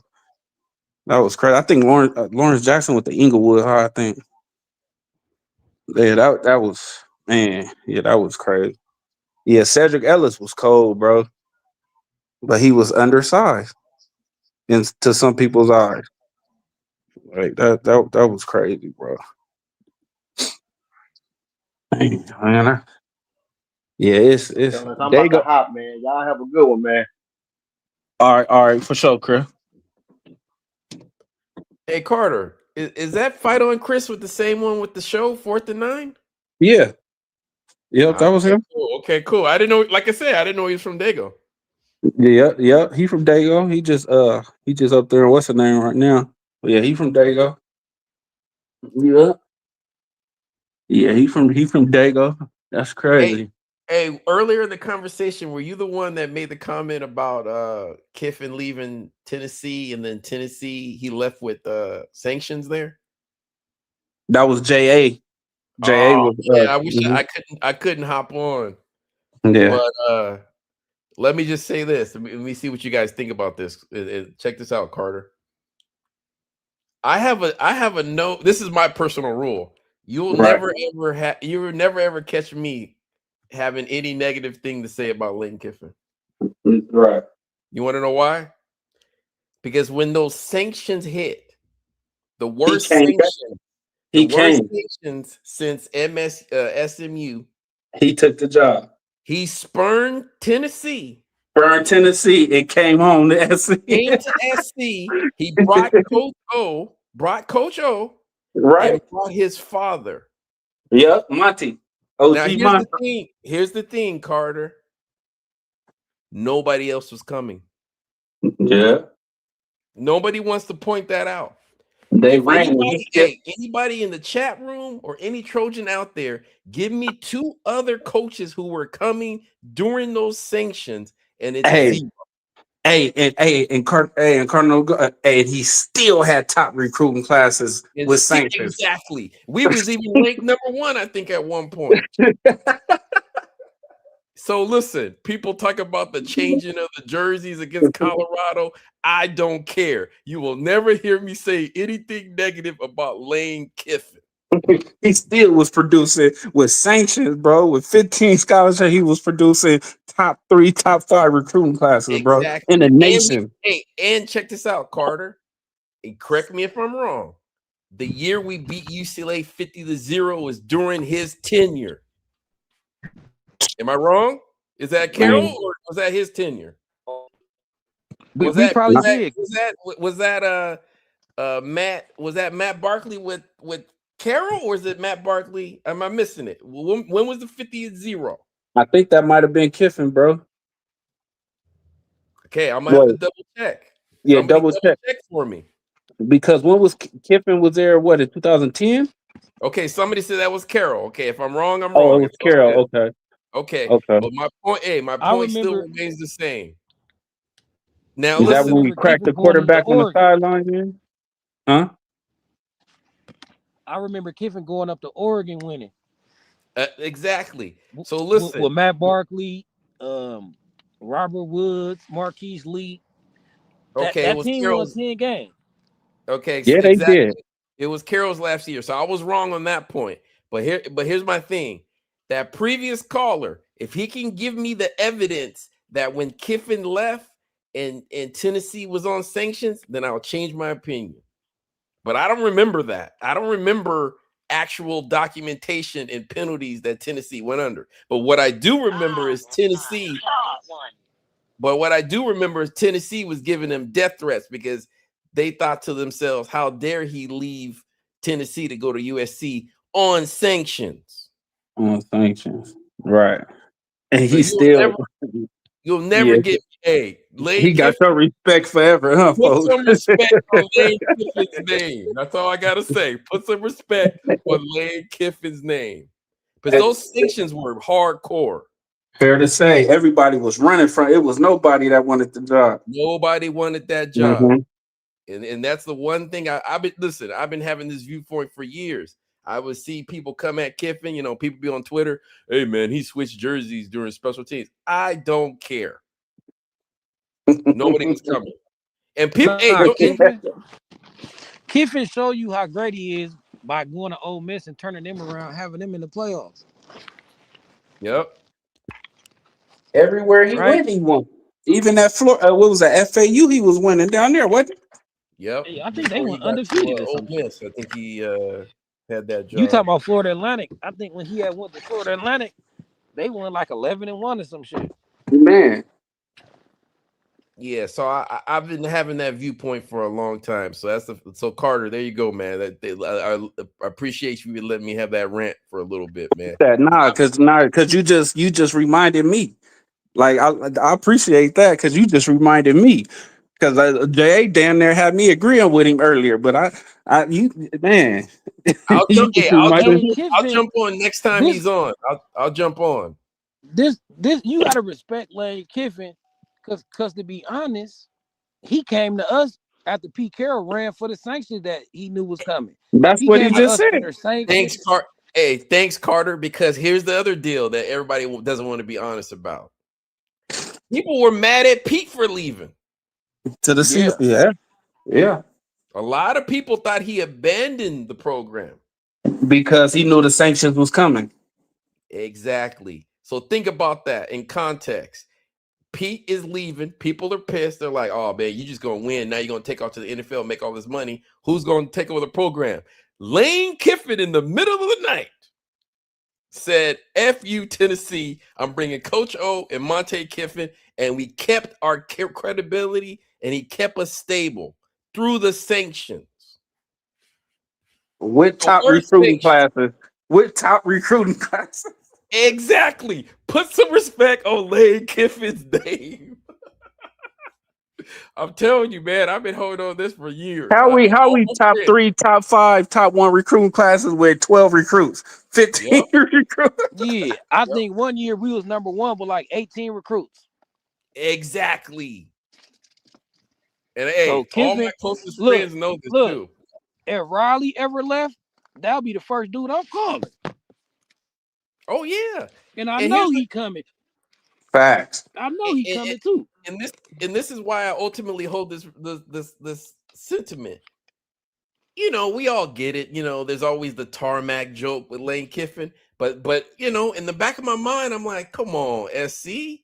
That was crazy. I think Lawrence Jackson with the Inglewood High. I think. Yeah, that was man. Yeah, that was crazy. Yeah, Cedric Ellis was cold, bro, but he was undersized to some people's eyes. Like that was crazy, bro. Dang, man, yeah, it's Fellas, I'm they about to go. hop, man. Y'all have a good one, man. All right, for sure, Chris. Hey Carter, is that Fido and Chris with the same one with the show 4th and 9? Yeah, yep, that was Okay, him. cool. Okay, cool. I didn't know. Like I said, I didn't know he was from Dago. Yeah, he from Dago. He just up there. What's the name right now? Yeah, he from Dago. Yeah, yeah, he from Dago. That's Hey, crazy. hey. Earlier in the conversation, were you the one that made the comment about Kiffin leaving Tennessee, and then Tennessee he left with sanctions there? That was J.A. J.A. Oh was yeah, I wish I couldn't hop on, yeah. but let me just say this. Let me see what you guys think about this. Check this out, Carter. I have a no. This is my personal rule. You'll Right. you will never ever catch me having any negative thing to say about Lane Kiffin. Right. You want to know why? Because when those sanctions hit, the worst came back. sanctions, the He worst came. sanctions since SMU, He took the job. he spurned Tennessee, Burned Tennessee and came home to SC. came to SC. He brought Coach O, Right. and brought his father. Yep. Monty. Now OG Monty. Here's the thing, Carter. Nobody else was coming. Yeah. Nobody wants to point that out. They If ran. anybody in the chat room or any Trojan out there, give me 2 other coaches who were coming during those sanctions, and it's zero. And Cardinal, and he still had top recruiting classes with sanctions. Exactly. We was even ranked number 1, I think, at one point. So listen, people talk about the changing of the jerseys against Colorado. I don't care. You will never hear me say anything negative about Lane Kiffin. He still was producing with sanctions, bro. With 15 scholarships, he was producing top 3, top 5 recruiting classes, bro, in the nation. And check this out, Carter. And correct me if I'm wrong. The year we beat UCLA 50-0 was during his tenure. Am I wrong? Is that Carroll or was that his tenure? Was that Matt Barkley with Carroll, or is it Matt Barkley? Am I missing it? When was the 50-0? I think that might have been Kiffin, bro. Okay, I'm gonna have to double check. Yeah, double check for me. Because when was Kiffin was there? What, in 2010? Okay, somebody said that was Carroll. Okay, if I'm wrong, I'm Oh, wrong. it was Carroll. Okay. Okay. But my point still remains the same. Now Is listen, that when we cracked the quarterback on the sideline, man? Huh? I remember Kiffin going up to Oregon winning. Exactly. So listen, with Matt Barkley, Robert Woods, Marquise Lee. That team won 10 games. Okay, yeah, exactly. they did. It was Carroll's last year, so I was wrong on that point. But here's my thing: that previous caller, if he can give me the evidence that when Kiffin left and Tennessee was on sanctions, then I'll change my opinion. But I don't remember that. I don't remember actual documentation and penalties that Tennessee went under. But what I do remember is Tennessee. But what I do remember is Tennessee was giving them death threats because they thought to themselves, how dare he leave Tennessee to go to USC on sanctions? On sanctions. Right. And So he still you'll never get Lane he got Kiffin, your respect forever, huh, put folks? some respect on Lane Kiffin's name. That's all I gotta say. Put some respect on Lane Kiffin's name. Because those sanctions were hardcore. Fair to say, everybody was running from it. Was nobody that wanted the job. Nobody wanted that job. And that's the one thing I've been having this viewpoint for years. I would see people come at Kiffin, people be on Twitter, hey man, he switched jerseys during special teams. I don't care. Nobody was coming. And people, Kiffin show you how great he is by going to Ole Miss and turning them around, having them in the playoffs. Yep. Everywhere he Right? went, he won. Even at Florida, what was that FAU? He was winning down there, wasn't it? Yep. I think they Before he went got to undefeated or Ole some shit. Miss, I think he had that You talking job. about Florida Atlantic? I think when he had went to Florida Atlantic, they won like 11-1 or some shit. Man, Yeah, so I've been having that viewpoint for a long time. So so Carter, there you go, man. I appreciate you letting me have that rant for a little bit, man. because you just reminded me. Like I appreciate that because you just reminded me. Because Jay damn near had me agreeing with him earlier, but you man, I'll you jump. just Hey, reminded me. I'll Kiffin, jump on next time this he's on. I'll jump on. this you gotta respect Lane Kiffin, cause to be honest, he came to us after Pete Carroll ran for the sanctions that he knew was coming. That's He what he came to just us said. under Thanks, sanctions. Carter. Hey, thanks, Carter. Because here's the other deal that everybody doesn't want to be honest about. People were mad at Pete for leaving. To the Yeah. season, yeah, A lot of people thought he abandoned the program. because he knew the sanctions was coming. Exactly. So think about that in context. Pete is leaving. People are pissed. They're like, oh, man, you're just going to win. Now you're going to take off to the NFL and make all this money. Who's going to take over the program? Lane Kiffin in the middle of the night said, F you, Tennessee. I'm bringing Coach O and Monte Kiffin, and we kept our credibility, and he kept us stable through the sanctions. With The top word recruiting sanctions. classes. With top recruiting classes. Exactly. Put some respect on Lane Kiffin's name. I'm telling you, man, I've been holding on this for years. How we Almost top ready. 3, top 5, top 1 recruiting classes with 12 recruits, 15 Yep. recruits. Yeah. I think one year we was number one with like 18 recruits. Exactly. And So hey, all my Kiffin, closest look, friends know this look, too. if Riley ever left, that'll be the first dude I'm calling. Oh yeah. And I And know here's he coming. Facts. I know he coming too. and this is why I ultimately hold this sentiment. You know, we all get it. You know, there's always the tarmac joke with Lane Kiffin, but you know, in the back of my mind, I'm like, come on, SC,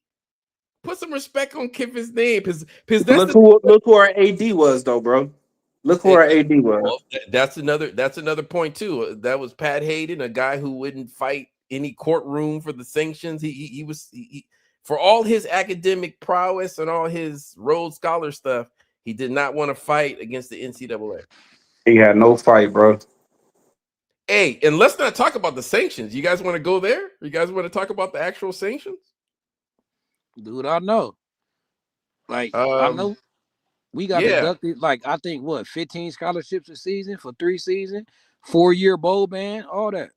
put some respect on Kiffin's name, because that's Look who our AD was though, bro. Look who our AD was. well, that's another point too. That was Pat Hayden, a guy who wouldn't fight any courtroom for the sanctions. He was for all his academic prowess and all his Rhodes Scholar stuff, he did not want to fight against the NCAA. He had no fight, bro. Hey, and let's not talk about the sanctions. You guys want to go there? You guys want to talk about the actual sanctions? Dude, I know. Like, I know we got Yeah. deducted, like, I think, 15 scholarships a season for 3 seasons, 4-year bowl ban, all that.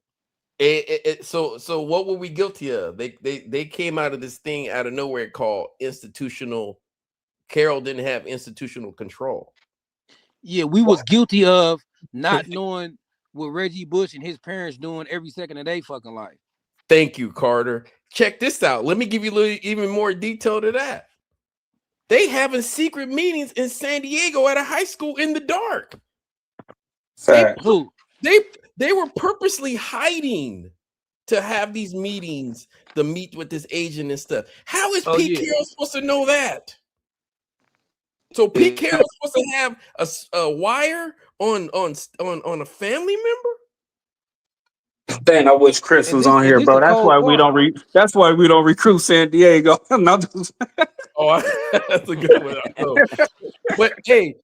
So what were we guilty of? They came out of this thing out of nowhere called institutional. Carroll didn't have institutional control. Yeah, we was guilty of not knowing what Reggie Bush and his parents doing every second of their fucking life. Thank you, Carter. Check this out. Let me give you a little even more detail to that. They having secret meetings in San Diego at a high school in the dark. They were purposely hiding to have these meetings to meet with this agent and stuff. How is Pete Carroll supposed to know that? So Pete Carroll's supposed to have a wire on a family member? Dang, I wish Chris was on here, bro. That's why we don't recruit San Diego. Oh, that's a good one. But hey,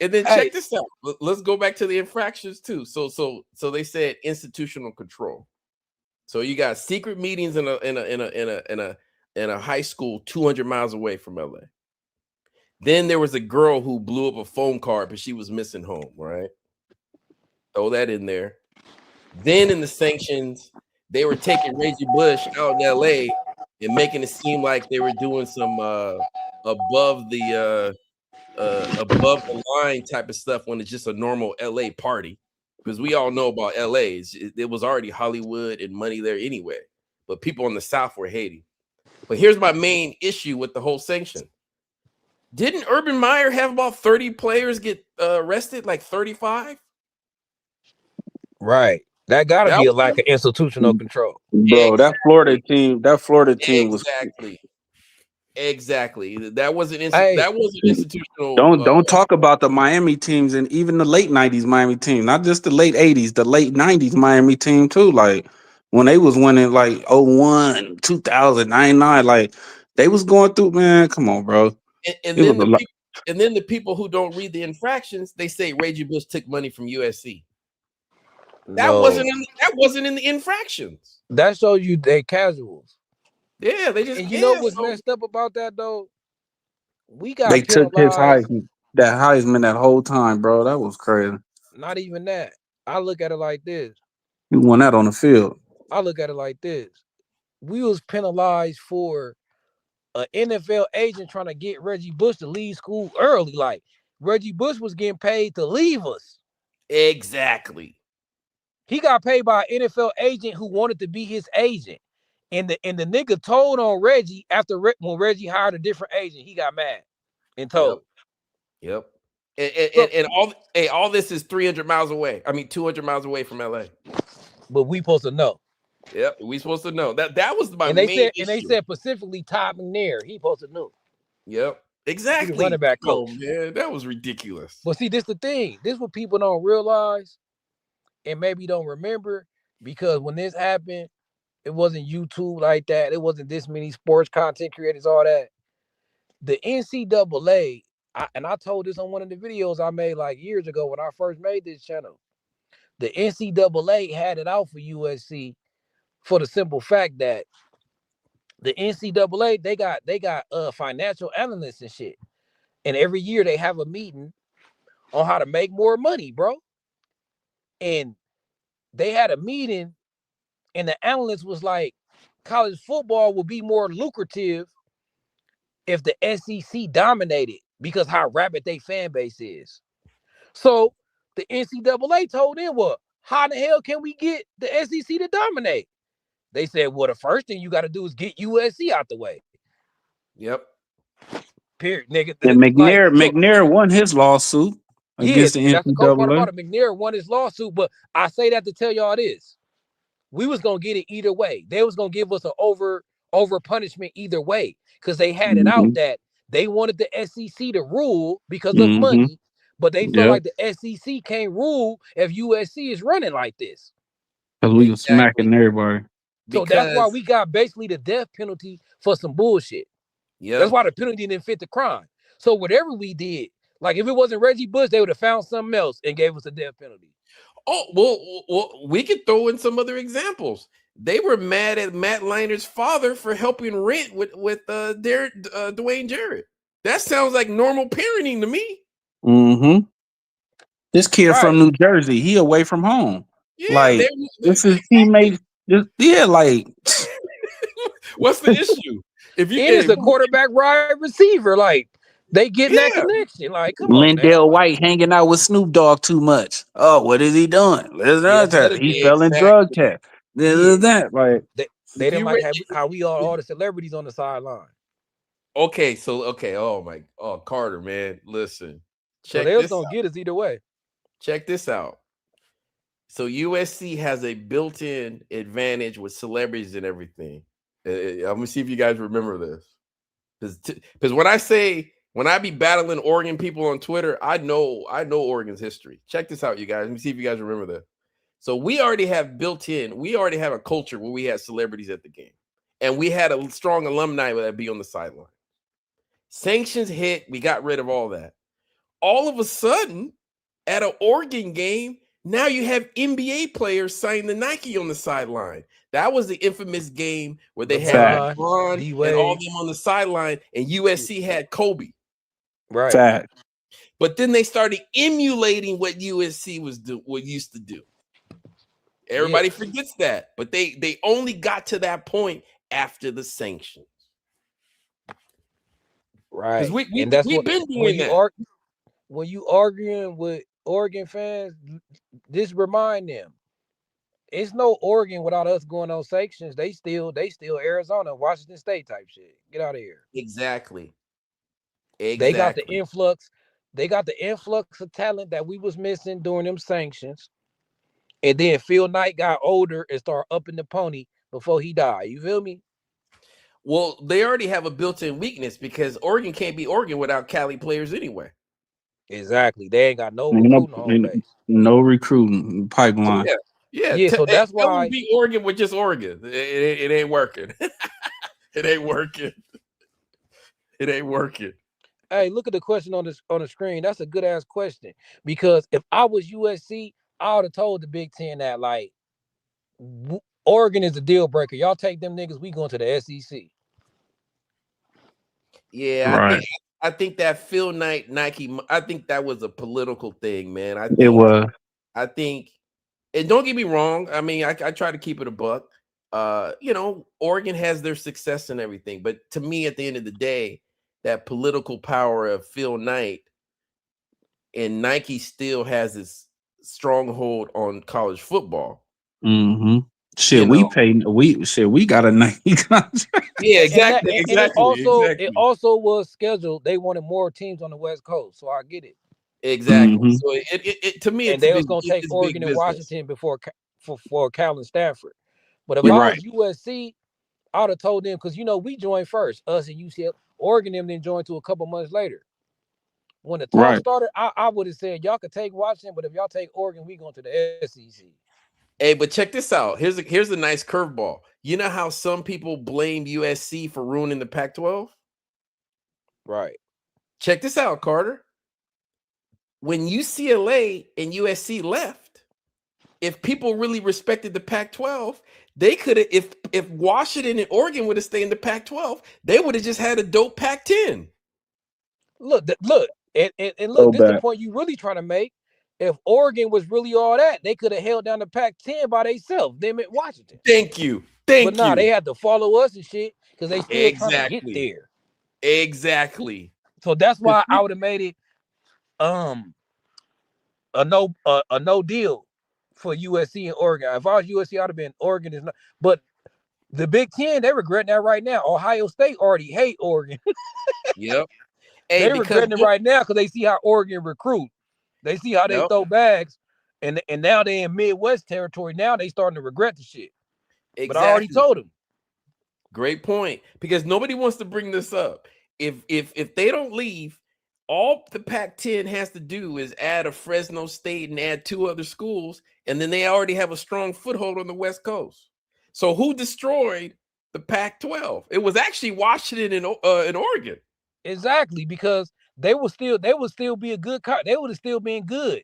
and then check this out. Let's go back to the infractions too. So they said institutional control. So you got secret meetings in a high school 200 miles away from LA. Then there was a girl who blew up a phone card, but she was missing home, right? Throw that in there. Then in the sanctions, they were taking Reggie Bush out in LA and making it seem like they were doing some above the line type of stuff when it's just a normal LA party. Because we all know about LA. It was already Hollywood and money there anyway. But people in the South were hating. But here's my main issue with the whole sanction. Didn't Urban Meyer have about 30 players get arrested? Like 35? Right. That got to That be a was lack of institutional control. Bro, that Florida team was exactly. That wasn't Hey, institutional. don't talk about the Miami teams and even the late 90s Miami team, not just the late 80s, the late 90s Miami team too. Like when they was winning like 01, 2000, 99, like they was going through, man, come on, bro. And It was then a lot. the people who don't read the infractions, they say Reggie Bush took money from USC. That no. wasn't in the infractions. That shows you they casuals. Yeah, they just And you know what's messed up about that though? We got They took his penalized. Heisman that whole time, bro. That was crazy. Not even that. I look at it like this. You won that on the field. I look at it like this. We was penalized for an NFL agent trying to get Reggie Bush to leave school early. Like Reggie Bush was getting paid to leave us. Exactly. He got paid by an NFL agent who wanted to be his agent. And the nigga told on Reggie after when Reggie hired a different agent. He got mad and told. Yep. And all this is 300 miles away. I mean 200 miles away from LA. But we supposed to know. Yep, we supposed to know. That was my and they main said issue. and they said specifically Todd McNair. He supposed to know. Yep. Exactly. He the running back coach. Oh man, that was ridiculous. But see, this the thing. This what people don't realize and maybe don't remember, because when this happened, it wasn't YouTube like that. It wasn't this many sports content creators, all that. The NCAA, and I told this on one of the videos I made like years ago when I first made this channel. The NCAA had it out for USC for the simple fact that the NCAA, they got financial analysts and shit. And every year they have a meeting on how to make more money, bro. And they had a meeting and the analyst was like, college football will be more lucrative if the SEC dominated because how rabid their fan base is. So the NCAA told them, well, how in the hell can we get the SEC to dominate? They said, well, the first thing you got to do is get USC out the way. Yep. Period, nigga. And McNair won his lawsuit against the NCAA. That's the cool part about it. McNair won his lawsuit, but I say that to tell y'all this. We was gonna get it either way. They was gonna give us an over punishment either way, because they had it out that they wanted the SEC to rule because of money, but they felt like the SEC can't rule if USC is running like this. Because we were smacking everybody. So that's why we got basically the death penalty for some bullshit. Yeah, that's why the penalty didn't fit the crime. So whatever we did, like if it wasn't Reggie Bush, they would have found something else and gave us a death penalty. Oh, well, we could throw in some other examples. They were mad at Matt Leiner's father for helping rent with Dwayne Jarrett. That sounds like normal parenting to me. Mm-hmm. This kid from New Jersey, he away from home. Yeah, like this is teammate. Like what's the issue? If you is a quarterback wide receiver, like they getting that connection. Like, come on, Lindell White hanging out with Snoop Dogg too much. Oh, what is he doing? He's selling drug tests. That like they didn't like how we all the celebrities on the sideline. Okay, Carter, man, listen. So they was gonna get us either way. Check this out. So USC has a built-in advantage with celebrities and everything. I'm gonna see if you guys remember this, because when I be battling Oregon people on Twitter, I know Oregon's history. Check this out, you guys. Let me see if you guys remember this. So we already have a culture where we had celebrities at the game, and we had a strong alumni that be on the sideline. Sanctions hit, we got rid of all that. All of a sudden, at an Oregon game, now you have NBA players signing the Nike on the sideline. That was the infamous game where they had LeBron and all of them on the sideline, and USC had Kobe. Right. Fact. But then they started emulating what USC used to do. Everybody forgets that, but they only got to that point after the sanctions. Right. We've been doing that. When you arguing with Oregon fans, just remind them, it's no Oregon without us going on sanctions. They still Arizona, Washington State type shit. Get out of here. Exactly. Exactly. They got the influx. They got the influx of talent that we was missing during them sanctions. And then Phil Knight got older and started upping the pony before he died. You feel me? Well, they already have a built-in weakness because Oregon can't be Oregon without Cali players anyway. Exactly. They ain't got no Ain't recruiting home base. no recruiting pipeline. Yeah, so that's Tell them why be Oregon with just Oregon. It ain't working. It ain't working. It ain't working. hey, look at the question on the screen. That's a good ass question. Because if I was USC, I would have told the Big Ten that like Oregon is a deal breaker. Y'all take them niggas, we going to the SEC. Yeah, Right. I think that Phil Knight Nike. I think that was a political thing, man. It was. I think, and don't get me wrong. I mean, I try to keep it a buck. You know, Oregon has their success and everything, but to me, at the end of the day, that political power of Phil Knight and Nike still has its stronghold on college football. Mm-hmm. Shit, You we know. paid. We got a Nike contract. Yeah, And exactly. it also was scheduled. They wanted more teams on the West Coast, so I get it. Exactly. Mm-hmm. So it to me, And they was gonna take Oregon and Washington before for Cal and Stanford. But if You're I right. was USC, I would have told them because we joined first, us and UCLA. Oregon them then joined to a couple months later. When the talk started, I would have said y'all could take Washington, but if y'all take Oregon, we going to the SEC. Hey, but check this out. Here's a nice curveball. You know how some people blame USC for ruining the Pac-12? Right. Check this out, Carter. When UCLA and USC left, if people really respected the Pac-12, they could have, if Washington and Oregon would have stayed in the Pac-12, they would have just had a dope Pac-10. Look, and look, this is the point you really trying to make. If Oregon was really all that, they could have held down the Pac-10 by themselves. Them at Washington. Thank you. But nah, they had to follow us and shit because they still trying to get there. Exactly. So that's why I would have made it a no deal for USC and Oregon. If I was USC, I'd have been Oregon is not. But the Big Ten, they regret that right now. Ohio State already hate Oregon. Yep. They regretting it right now because they see how Oregon recruit. They see how they throw bags, and now they in Midwest territory. Now they starting to regret the shit. Exactly. But I already told them. Great point, because nobody wants to bring this up. If they don't leave, all the Pac-10 has to do is add a Fresno State and add 2 other schools, and then they already have a strong foothold on the West Coast. So who destroyed the Pac-12? It was actually Washington and Oregon. Exactly, because they would still be a good. They would have still been good.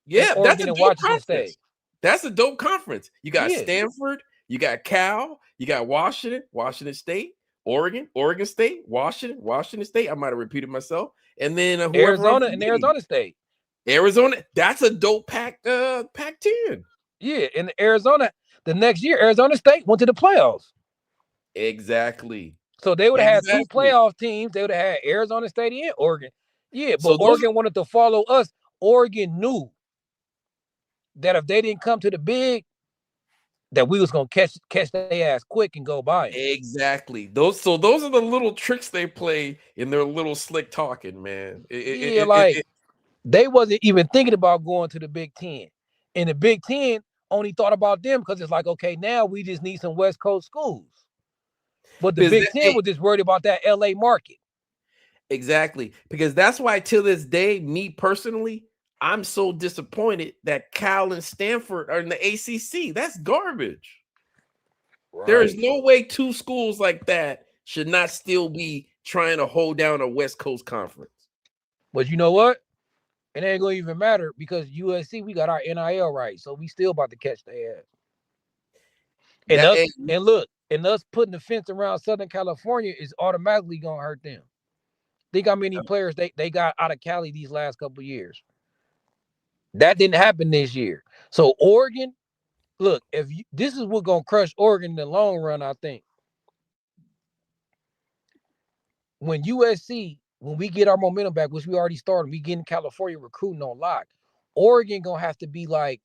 Yeah, that's a dope conference. That's a dope conference. You got Stanford, you got Cal, you got Washington State, Oregon State, Washington State. I might have repeated myself, and then Arizona and Arizona State. That's a dope Pac-10. Yeah, in Arizona, the next year Arizona State went to the playoffs. Exactly. So they would have had 2 playoff teams. They would have had Arizona State and Oregon. Yeah, but Oregon wanted to follow us. Oregon knew that if they didn't come to the big, that we was gonna catch their ass quick and go by them. Exactly. Those are the little tricks they play in their little slick talking, man. They wasn't even thinking about going to the Big Ten, and the Big Ten only thought about them because it's like, okay, now we just need some West Coast schools. But the Big Ten was just worried about that LA market. Exactly. Because that's why till this day, me personally, I'm so disappointed that Cal and Stanford are in the ACC. That's garbage. Right. There is no way 2 schools like that should not still be trying to hold down a West Coast conference. But you know what? It ain't gonna even matter because USC, we got our NIL right, so we still about to catch their ass. And us putting the fence around Southern California is automatically gonna hurt them. Think how many players they got out of Cali these last couple of years. That didn't happen this year. So Oregon, look, this is what's gonna crush Oregon in the long run, I think. When USC, when we get our momentum back, which we already started, we get in California recruiting on lock. Oregon gonna have to be like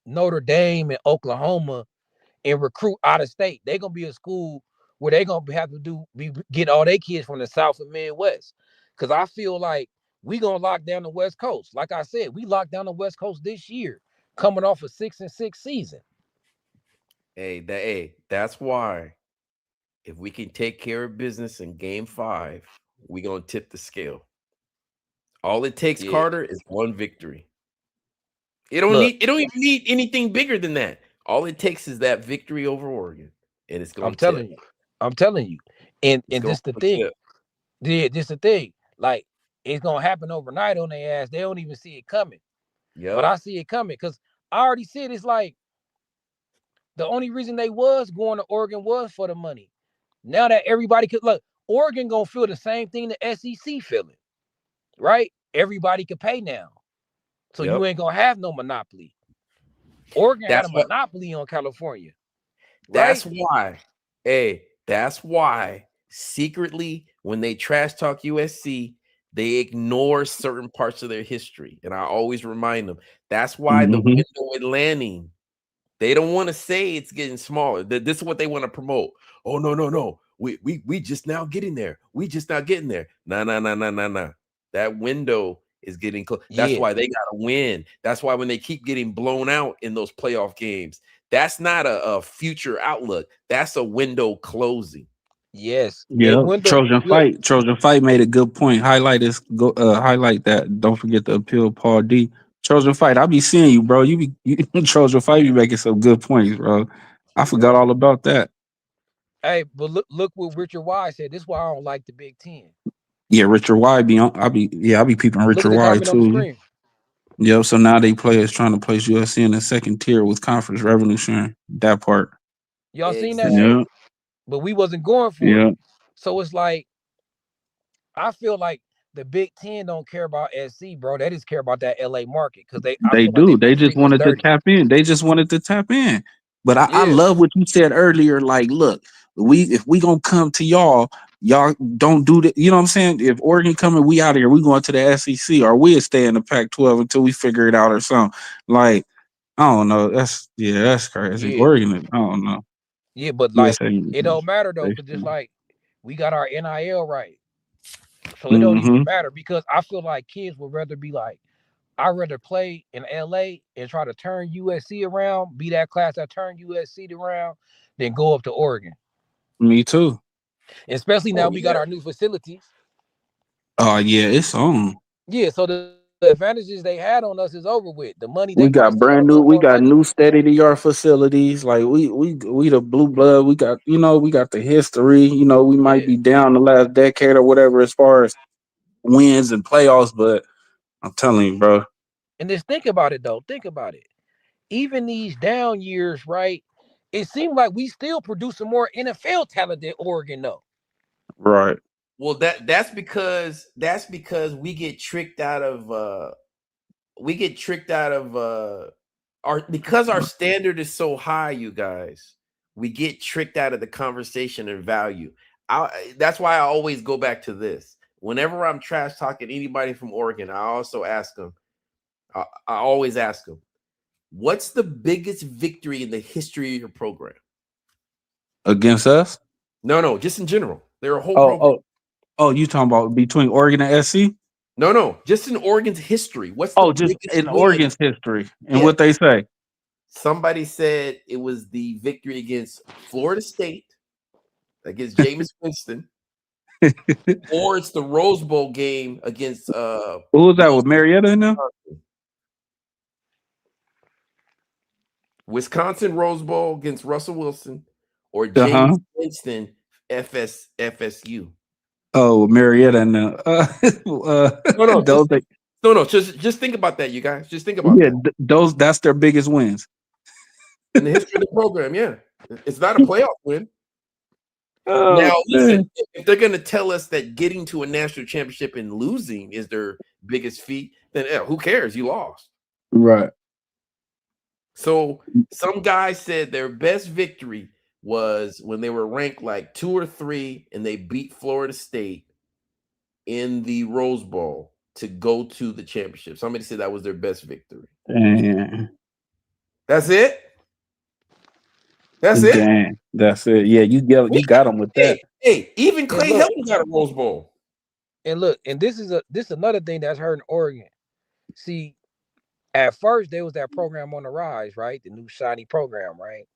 Notre Dame and Oklahoma and recruit out of state. They're gonna be a school where they're gonna have to get all their kids from the South and Midwest. because I feel like we gonna lock down the West Coast. Like I said, we locked down the West Coast this year, coming off a 6-6 season. That's why if we can take care of business in game 5, we're gonna tip the scale. All it takes, Yeah. Carter, is one victory. It don't Look, even need anything bigger than that. All it takes is that victory over Oregon, and it's I'm gonna telling tip. you. I'm telling you. And It's gonna this the thing. tip. Yeah, this the thing. Like, it's gonna happen overnight on their ass. They don't even see it coming. But Yep. I see it coming because I already said it's like the only reason they was going to Oregon was for the money. Now that everybody could look, Oregon gonna feel the same thing the SEC feeling, right? Everybody could pay now. So you Yep. ain't gonna have no monopoly. Oregon had a That's what. monopoly on California, right? That's why. That's why secretly when they trash talk USC, they ignore certain parts of their history, and I always remind them. That's why the Mm-hmm. window at landing. They don't want to say it's getting smaller. This is what they want to promote. Oh no. We just now getting there. We just now getting there. No. That window is getting close. That's Yeah, why they got to win. That's why when they keep getting blown out in those playoff games, that's not a future outlook. That's a window closing. yes. And Yeah, window look, Trojan Fight made a good point. Highlight that. Don't forget to appeal Paul D. Trojan Fight, I be seeing you, bro. Trojan Fight be making some good points, bro. I forgot all about that. hey, but look what Richard Wise said. This is why I don't like the Big Ten. Yeah, Richard Y be on. I be peeping Look at Richard the Y comment on the too. screen. Yep. So now they players trying to place USC in the second tier with conference revenue sharing. That part. Y'all seen that Exactly. shit? Yeah. But we wasn't going for it. Yeah. So it's like I feel like the Big Ten don't care about SC, bro. They just care about that LA market because I They feel like do. they've been They just treating us wanted to dirty. tap in. They just wanted to tap in. But I Yeah, love what you said earlier. Like, look, if we gonna come to y'all don't do that. You know what I'm saying? If Oregon coming, we out of here. We going to the SEC, or we'll stay in the Pac-12 until we figure it out or something. Like, I don't know. That's crazy. yeah, Oregon, I don't know. yeah. But like, USA. it don't matter though, They because just like we got our NIL right, so it don't even mm-hmm. matter because I feel like kids would rather be like, I'd rather play in LA and try to turn USC around, be that class that turned USC around, than go up to Oregon. Me too. Especially now Oh we got yeah. our new facilities. Oh yeah, it's on. Yeah, so the advantages they had on us is over with. The money they We probably got still got a brand new. little We more got money. new state of the art facilities. Like we the blue blood. We got we got the history. We might Yeah. be down the last decade or whatever as far as wins and playoffs, but I'm telling you, bro. And just think about it though. Think about it. Even these down years, right? It seemed like we still producing more NFL talent than Oregon, though. Right. Well, that's because we get tricked out of our standard is so high, you guys. We get tricked out of the conversation and value. That's why I always go back to this. Whenever I'm trash talking anybody from Oregon, I also ask them. I always ask them, "What's the biggest victory in the history of your program?" Against us? No, just in general. They're a whole Oh, program. you talking about between Oregon and SC? No, just in Oregon's history. What's the Oh, just biggest in win? Oregon's history and Yeah. what they say. Somebody said it was the victory against Florida State, against Jameis Winston, or it's the Rose Bowl game against Who was that with Marietta in there? Wisconsin Rose Bowl against Russell Wilson, or Uh-huh. Jameis Winston FSU. Oh, Marietta in there. Those Just think about that, you guys. Just think about that. that's their biggest wins. In the history of the program, yeah. It's not a playoff win. Oh, Now, listen, man. if they're going to tell us that getting to a national championship and losing is their biggest feat, then who cares? You lost. Right. So some guy said their best victory was when they were ranked like 2 or 3 and they beat Florida State in the Rose Bowl to go to the championship. Somebody said that was their best victory. Damn. That's it? That's it? Damn. That's it. Yeah, you got them with that. Hey, even And Clay look, Helton got a Rose Bowl. And look, and this is another thing that's hurting Oregon. See, at first there was that program on the rise, right? The new shiny program, right?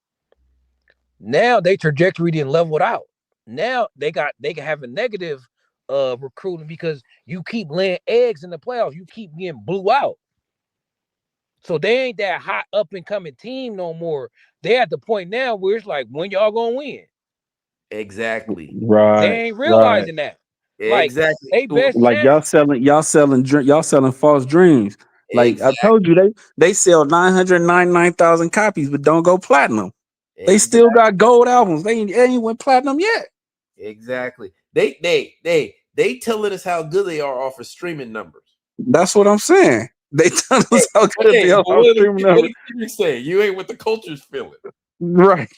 Now they trajectory didn't leveled out. Now they can have a negative recruiting because you keep laying eggs in the playoffs. You keep getting blew out. So they ain't that hot up and coming team no more. They at the point now where it's like, when y'all gonna win? Exactly. They Right, ain't right. realizing that. Like Exactly. they best Like chance. y'all selling false dreams. Like I Exactly. told you, they sell 999,000 copies, but don't go platinum. They still Exactly. got gold albums. They ain't went platinum yet. Exactly. They telling us how good they are off of streaming numbers. That's what I'm saying. They tell Hey, us how but good they are on streaming what numbers. did you say? You ain't what the culture's feeling. Right.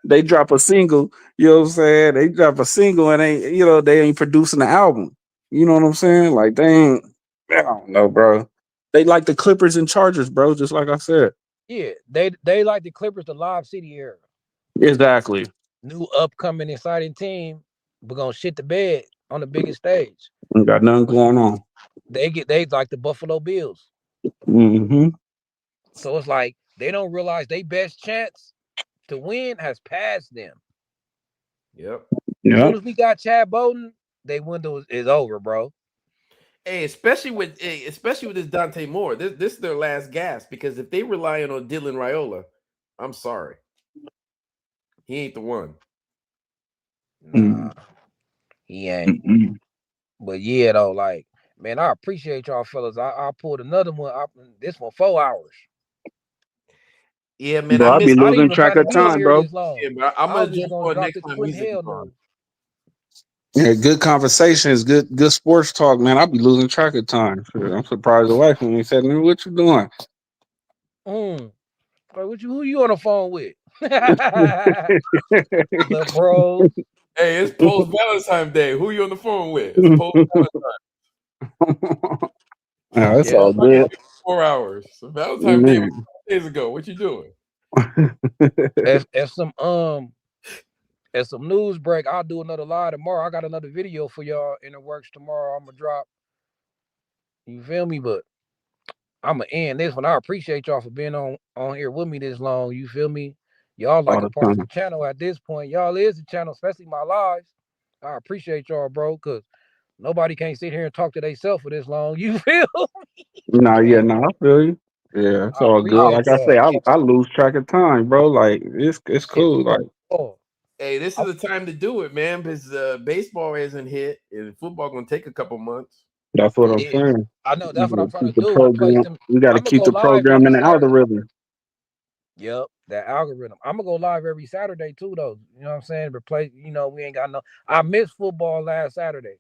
They drop a single, you know what I'm saying? They drop a single and they ain't producing the album. You know what I'm saying? Like I don't know, bro. They like the Clippers and Chargers, bro, just like I said. Yeah, they like the Clippers, the Lob City era. Exactly. New upcoming exciting team. We're gonna shit the bed on the biggest stage. Ain't got nothing going on. They like the Buffalo Bills. Mm-hmm. So it's like they don't realize they best chance to win has passed them. Yep. Yeah. Soon as we got Chad Bowden, they window is over, bro. Hey, especially with this Dante Moore, this is their last gasp because if they relying on Dylan Raiola, I'm sorry, he ain't the one. Nah, he ain't. Mm-mm. But yeah, though, like, man, I appreciate y'all fellas. I pulled another one. This one 4 hours. Yeah, man, I Bro, I miss. be I didn't losing even have track to of be on time, here bro. this long. Yeah, but I'm I was gonna just jump gonna on drop next this time Quentin music Hale on. news. Yeah, good conversations, good sports talk, man. I be losing track of time. Shit, I'm surprised the wife when he said, "Man, what you doing?" Mm. Like, who you on the phone with? The bros. Hey, it's post Valentine's Day. Who you on the phone with? It's post Yeah, it's Yeah, all good, 4 hours. So Valentine's Day was man. 5 days ago. What you doing? if some news break, I'll do another live tomorrow. I got another video for y'all in the works tomorrow. I'm gonna drop. You feel me? But I'm gonna end this one. I appreciate y'all for being on here with me this long. You feel me? Y'all All like a the part of the time. channel at this point. Y'all is the channel, especially my lives. I appreciate y'all, bro, because nobody can't sit here and talk to themselves for this long. You feel? Nah, yeah, nah, I feel you. Yeah, it's I all good. appreciate Like I say, y'all. I lose track of time, bro. Like it's It's cool. Like oh, Hey, this is the time to do it, man, because baseball hasn't hit and football gonna take a couple months. that's what I'm yeah. saying. I know We that's what I'm gotta trying to keep the do. Replace program. them. We got to I'm gonna keep go the live program every in the Saturday. algorithm. Yep, that algorithm. I'm gonna go live every Saturday too, though. You know what I'm saying? Replace. We ain't got no. I missed football last Saturday.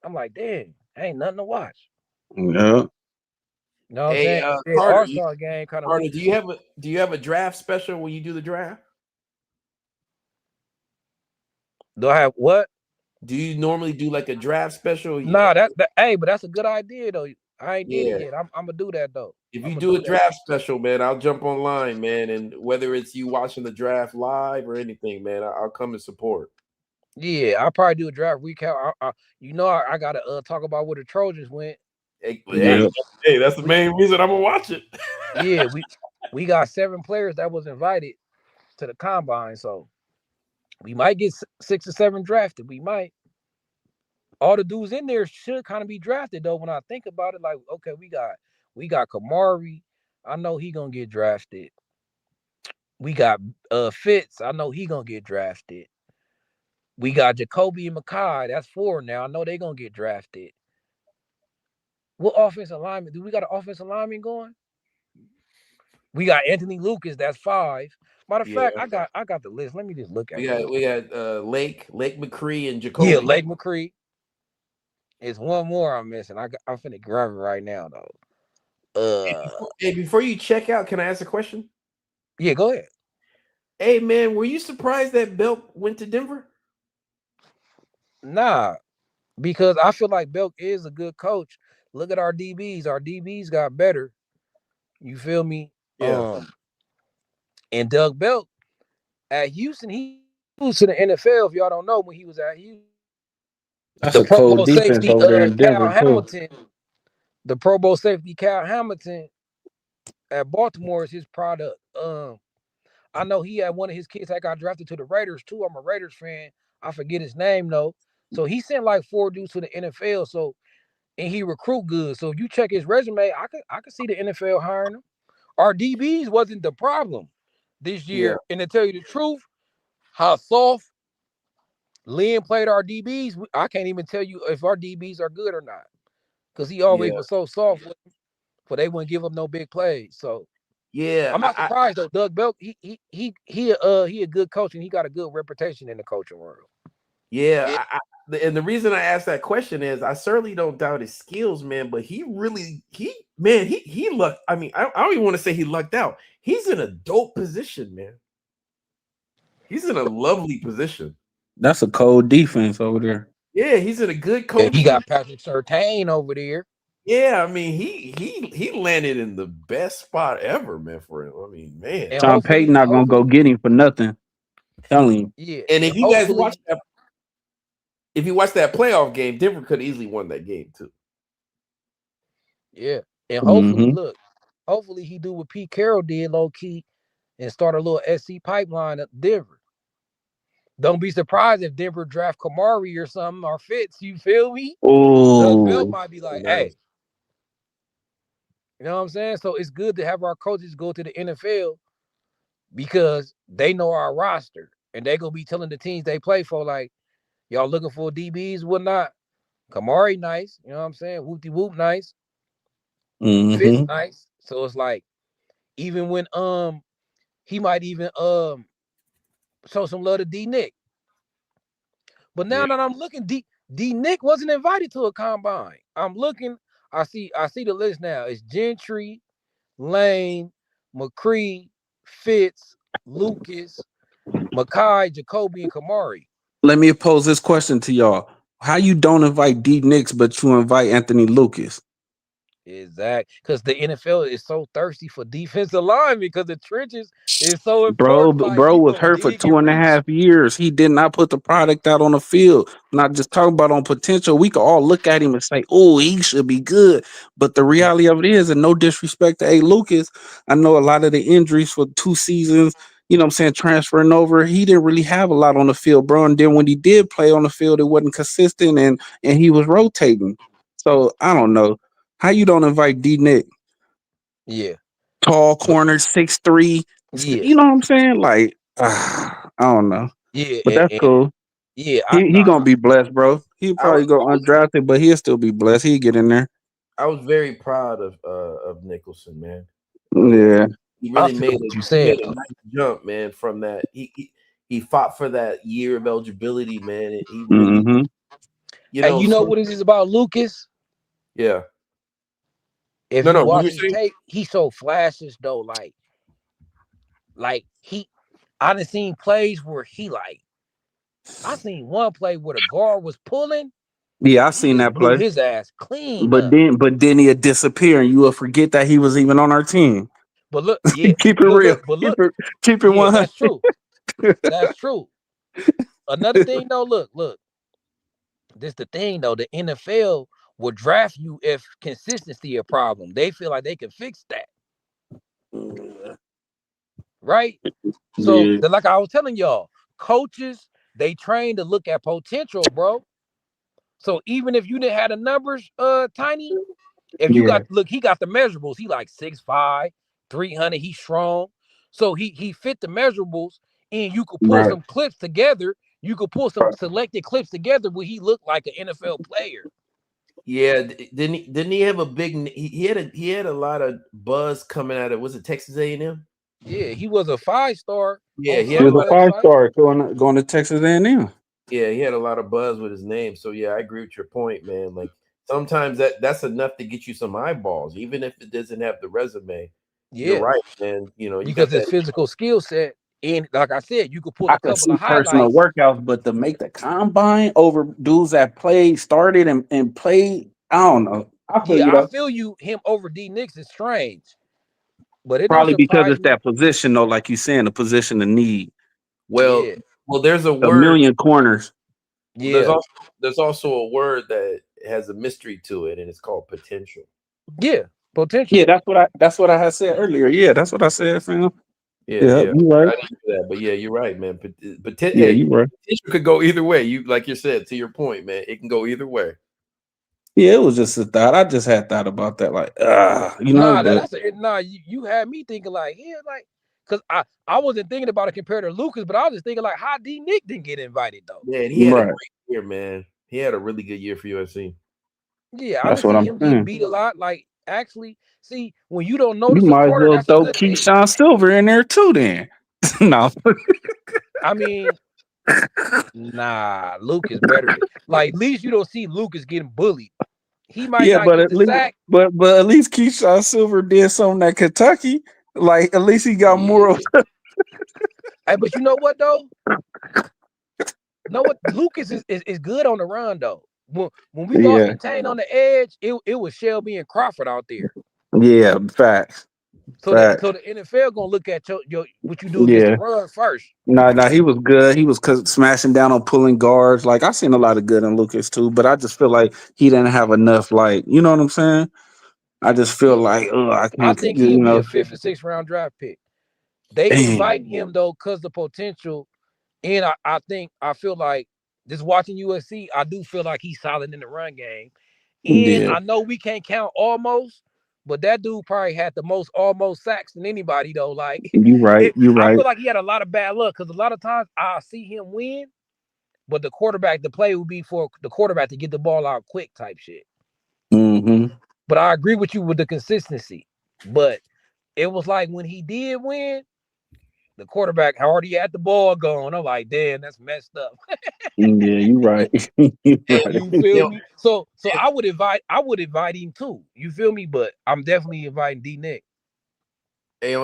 I'm like, damn, ain't nothing to watch. Yeah. You know what I'm Hey, saying? The Carter, All Star game kind of Carter, moved the shit. do you have a draft special when you do the draft? Do I have what? Do you normally do like a draft special? Nah, that hey, but that's a good idea though. I ain't did it Yeah. yet. I'm gonna do that though. If I'm you gonna do do a that. draft special, man, I'll jump online, man, and whether it's you watching the draft live or anything, man, I'll come and support. Yeah, I'll probably do a draft recap. I gotta talk about where the Trojans went. Yeah. Hey, that's the We main reason I'm gonna watch it. yeah we got 7 players that was invited to the combine, so we might get 6 or 7 drafted. We might. All the dudes in there should kind of be drafted though. When I think about it, like, okay, we got Kamari. I know he gonna get drafted. We got Fitz. I know he gonna get drafted. We got Jacoby and Makai. That's 4 now. I know they gonna get drafted. What offensive alignment? Do we got an offensive alignment going? We got Anthony Lucas. That's 5. Matter of Yeah, fact, I got the list. Let me just look at this. we got Lake McCree and Yeah, Jacoby. Lake McCree. It's one more I'm missing. I'm finna grab it right now though. Hey, before you check out, can I ask a question? Yeah, go ahead. Hey, man, were you surprised that Belk went to Denver? Nah, because I feel like Belk is a good coach. Look at our DBs. Our DBs got better. You feel me? Yeah. And Doug Belk at Houston, he moved to the NFL. If y'all don't know, when he was at Houston, That's The a Pro cold Bowl defense safety over there in Cal Denver too. Hamilton, the Pro Bowl safety Cal Hamilton at Baltimore is his product. I know he had one of his kids that got drafted to the Raiders too. I'm a Raiders fan. I forget his name though. So he sent like 4 dudes to the NFL. So and he recruit good. So you check his resume, I could see the NFL hiring him. Our DBs wasn't the problem this Yeah, year. And to tell you the truth, how soft Lynn played our DBs, I can't even tell you if our DBs are good or not. Because he always yeah, was so soft with them, but they wouldn't give up no big plays. So yeah. I'm not surprised though. Doug Belk, he a good coach and he got a good reputation in the coaching world. Yeah, and the reason I asked that question is I certainly don't doubt his skills, man. But he really, he lucked. I mean, I don't even want to say he lucked out. He's in a dope position, man. He's in a lovely position. That's a cold defense over there. Yeah, he's in a good Yeah, he coaching. got Patrick Surtain over there. Yeah, I mean, he landed in the best spot ever, man. For him, I mean, man. And Sean Payton not gonna go get him for nothing. Telling you. Yeah. And if And you guys hopefully, watch that, if you watch that playoff game, Denver could easily won that game too. yeah. And hopefully, Mm-hmm. look, hopefully he do what Pete Carroll did low key and start a little SC pipeline at Denver. Don't be surprised if Denver draft Kamari or something or Fitz. You feel me? Doug Bell Oh, might be like, Nice. hey, you know what I'm saying? So it's good to have our coaches go to the NFL because they know our roster and they gonna be telling the teams they play for, like, y'all looking for DBs, whatnot. Kamari nice, you know what I'm saying? Whoopty whoop nice, Fitz mm-hmm. nice. So it's like even when he might even show some love to D Nick. But now Yeah. that I'm looking, D Nick wasn't invited to a combine. I'm looking, I see the list now. It's Gentry, Lane, McCree, Fitz, Lucas, Makai, Jacoby, and Kamari. Let me pose this question to y'all. How you don't invite D Nix, but you invite Anthony Lucas? Exactly. Because the NFL is so thirsty for defensive linemen because the trenches is so Bro, important. Like bro you was gonna hurt for dig two and and a reach. half years. He did not put the product out on the field. Not just talking about on potential. We could all look at him and say, "Oh, he should be good." But the reality of it is, and no disrespect to A. Lucas, I know a lot of the injuries for 2 seasons. You know what I'm saying, transferring over, he didn't really have a lot on the field, bro. And then when he did play on the field, it wasn't consistent, and he was rotating. So I don't know how you don't invite D Nick, Yeah. tall But corner, 6'3". yeah. You know what I'm saying? Like, I don't know, Yeah. but that's cool. Yeah. He gonna be blessed, bro. He I was, probably go undrafted, but he'll still be blessed. He get in there. I was very proud of Nicholson, man. Yeah. He I really feel made what you he saying made a though. nice jump, man. From that, he fought for that year of eligibility, man. And he really, Mm-hmm. And you know so what it is about Lucas? yeah. If No, you no, you watch were his saying? tape, he's so flashes though. Like I done seen plays where I seen one play where the guard was pulling. Yeah, I He seen just that blew play. his ass clean But up. then he'll disappear, and you will forget that he was even on our team. But look, yeah, Keep it real. but Keep look, it yeah, 100. that's true. That's true. Another thing though, look, this the thing though. The NFL will draft you if consistency a problem. They feel like they can fix that, right? So, Yeah. like I was telling y'all, coaches they train to look at potential, bro. So even if you didn't have the numbers, Tiny, if you Yeah. got look, he got the measurables. He like 6'5", 300. He's strong. So he fit the measurables, and you could pull Right. some clips together. You could pull some selected clips together where he looked like an NFL player. Yeah, didn't he have a big? He had a lot of buzz coming out of, was it Texas A&M? Yeah, he was a 5-star Yeah, on he He had a some was a lot. websites. five-star going to Texas A&M. Yeah, he had a lot of buzz with his name. So yeah, I agree with your point, man. Like sometimes that's enough to get you some eyeballs, even if it doesn't have the resume. You're Yeah, right, man. You know, you because got his that. physical skill set, and like I said, you could pull I a could couple see of personal highlights. workouts, but to make the combine over dudes that started and played, I don't know. I feel Yeah, you I though. feel you. Him over D Nix is strange, but it don't Probably because surprise it's me. that position though, like you saying, the position of need. Well, Yeah, well, there's a A word. million corners. Yeah, There's also a word that has a mystery to it, and it's called potential. yeah, potential. Yeah, that's what I had said earlier. Yeah, that's what I said, fam. Yeah, Yeah, yeah. you right. I didn't hear that, but yeah, you're right, man. But Yeah, hey, you right. potential could go either way. You like you said, to your point, man. It can go either way. Yeah, it was just a thought. I just had thought about that, like, Nah, but you had me thinking like, yeah, like, cause I wasn't thinking about it compared to Lucas, but I was just thinking like, how D Nick didn't get invited though. Man, he had a right. great year, man. He had a really good year for USC. Yeah, I That's didn't what see I'm him getting saying. beat a lot. Like, actually, see, when you don't You notice a might as corner, well that's a throw good thing. Keyshawn Silver in there too, then. No. I mean, nah, Luke is better. Like, at least you don't see Lucas getting bullied. He might Yeah, not but get at the least, sack. but at least Keyshawn Silver did something at Kentucky. Like, at least he got moral. Yeah. Hey, but you know what though? Know what? Lucas is good on the run though. When we lost Yeah, the chain on the edge, it was Shelby and Crawford out there. yeah, facts, So facts. the NFL gonna look at your what you do against the Yeah. run first. No, he was good. He was smashing down on pulling guards. Like, I seen a lot of good in Lucas too, but I just feel like he didn't have enough. Like, you know what I'm saying? I just feel Yeah, like, I I can't, think you he'll be a know, 5th or 6th round draft pick. They damn. invite him though because the potential, and I feel like just watching USC, I do feel like he's solid in the run game. And Yeah, I know we can't count almost, but that dude probably had the most almost sacks than anybody though. Like, you right, you I right. feel like he had a lot of bad luck because a lot of times I see him win, but the play would be for the quarterback to get the ball out quick type shit. Mm-hmm. But I agree with you with the consistency. But it was like when he did win, the quarterback already had the ball going. I'm like, damn, that's messed up. Yeah, you right. You right. You feel You know, me? So I would invite him too. You feel me? But I'm definitely inviting D Nick. hey, Yeah.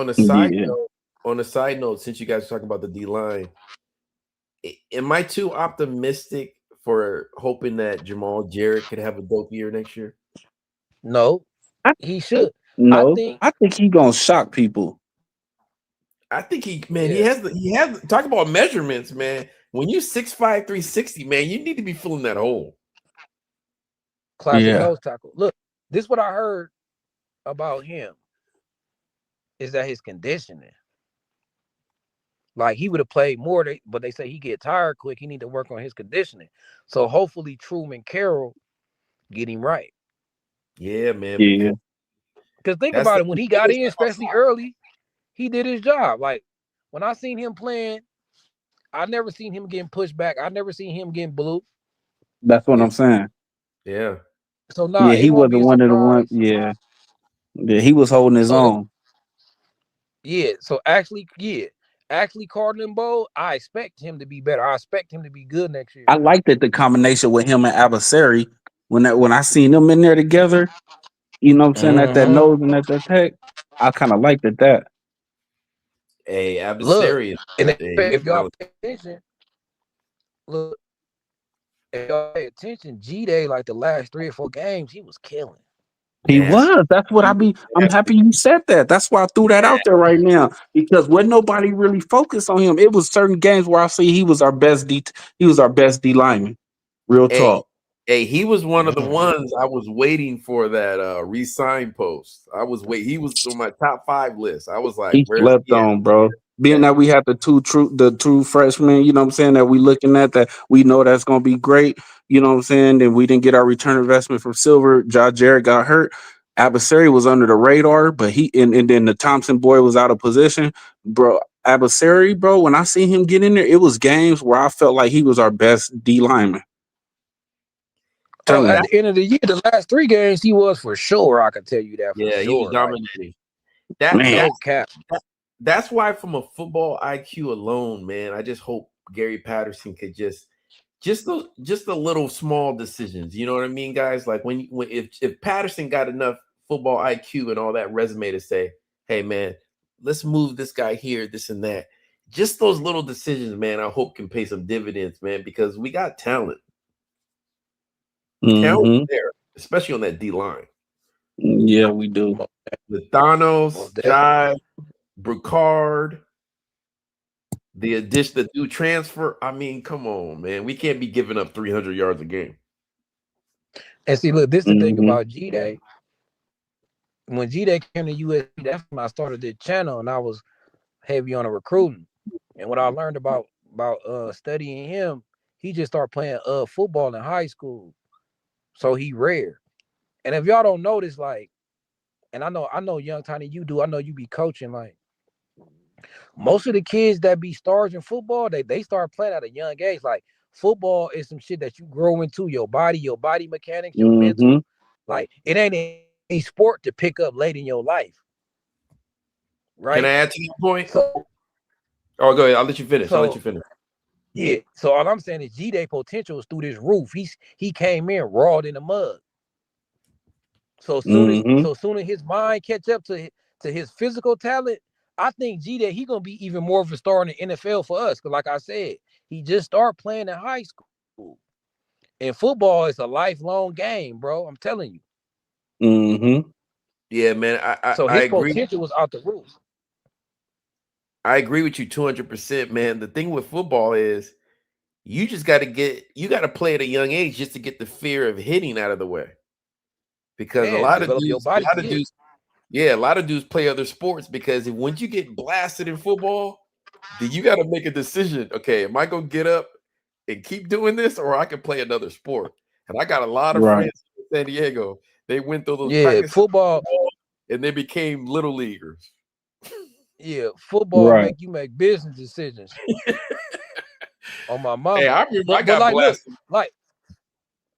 on a side note, since you guys are talking about the D line, am I too optimistic for hoping that Jamal Jarrett could have a dope year next year? No, I, he should. I no, think, I think he gonna shock people. I think he yeah, he has talk about measurements, man. When you 6'5", 360, man, you need to be filling that hole. classic Yeah. nose tackle. Look, this what I heard about him is that his conditioning. Like he would have played more, but they say he get tired quick. He need to work on his conditioning. So hopefully Truman Carroll get him right. Yeah, man, Yeah. Because think that's about the it, when he got in, especially early, he did his job. Like when I seen him playing, I never seen him getting pushed back. I never seen him getting blue. That's what yeah, I'm saying. yeah. So Yeah, it he won't be wasn't a one of the ones. surprise. Yeah. Yeah, he was holding his So own. actually Cardinal Bowl, I expect him to be better. I expect him to be good next year. I liked it, the combination with him and Abasari. When I seen them in there together, you know what I'm saying, at that Mm-hmm. nose and at that tech, I kind of liked it that. Hey, Look, adversary, and he's if y'all solid. pay attention, look, if y'all pay attention, G-Day, like the last 3 or 4 games, he was killing. He Nasty. was. That's what He was I'm nasty. happy you said that. That's why I threw that out there right now. Because when nobody really focused on him, it was certain games where I see he was our best D lineman. Real Hey, talk. hey, he was one of the Mm-hmm. ones I was waiting for that resign post. He was on my top 5 list. I was like, He where's slept he at? on, bro. Being Yeah. that we had the two freshmen, you know what I'm saying, that we looking at, that we know that's gonna be great, you know what I'm saying, and we didn't get our return investment from Silver. Josh Jarrett got hurt. Abasari was under the radar, but and then the Thompson boy was out of position. Bro, Abasari, bro, when I see him get in there, it was games where I felt like he was our best D lineman. Oh, Telling at you. the end of the year, the last 3 games, he was for sure. I can tell you that for Yeah, he was sure. Like, dominating. That Man. no that cap. that's why from a football IQ alone, man, I just hope Gary Patterson could just the little small decisions. You know what I mean, guys? Like when if Patterson got enough football IQ and all that resume to say, hey man, let's move this guy here, this and that. Just those little decisions, man, I hope can pay some dividends, man, because we got talent. Talent Mm-hmm. there, especially on that D line. Yeah, we do. With Thanos, Most definitely. Jive, Bricard, The addition, the new transfer. I mean, come on, man. We can't be giving up 300 yards a game. And see, look, this is the thing Mm-hmm. about G-Day. When G-Day came to USC, that's when I started this channel, and I was heavy on the recruiting. And what I learned about studying him, he just started playing football in high school. So he rare. And if y'all don't notice, like, and I know young Tiny, you do, I know you be coaching, like most of the kids that be stars in football, they start playing at a young age. Like football is some shit that you grow into your body mechanics, your Mm-hmm. mental. Like it ain't a sport to pick up late in your life, Can I right? add to your point? So Oh, go ahead. I'll let you finish. so yeah. So all I'm saying is G-Day potential is through this roof. He came in raw in the mud. Mm-hmm. Soon as his mind catch up to his physical talent, I think G-Day he gonna be even more of a star in the NFL for us. Cause like I said, he just started playing in high school. And football is a lifelong game, bro. I'm telling you. Mm-hmm. Yeah, man. So I his agree. potential was out the roof. I agree with you 200%, man. The thing with football is you just got to play at a young age just to get the fear of hitting out of the way. Because Yeah, develop your body. a lot of dudes play other sports because once you get blasted in football, then you got to make a decision. Okay, am I gonna get up and keep doing this, or I can play another sport? And I got a lot of Right. friends in San Diego. They went through those Yeah, practices football. and they became little leaguers. Yeah, football Right. make you make business decisions on my Hey, mama. I remember I But got like, look, blasted. like,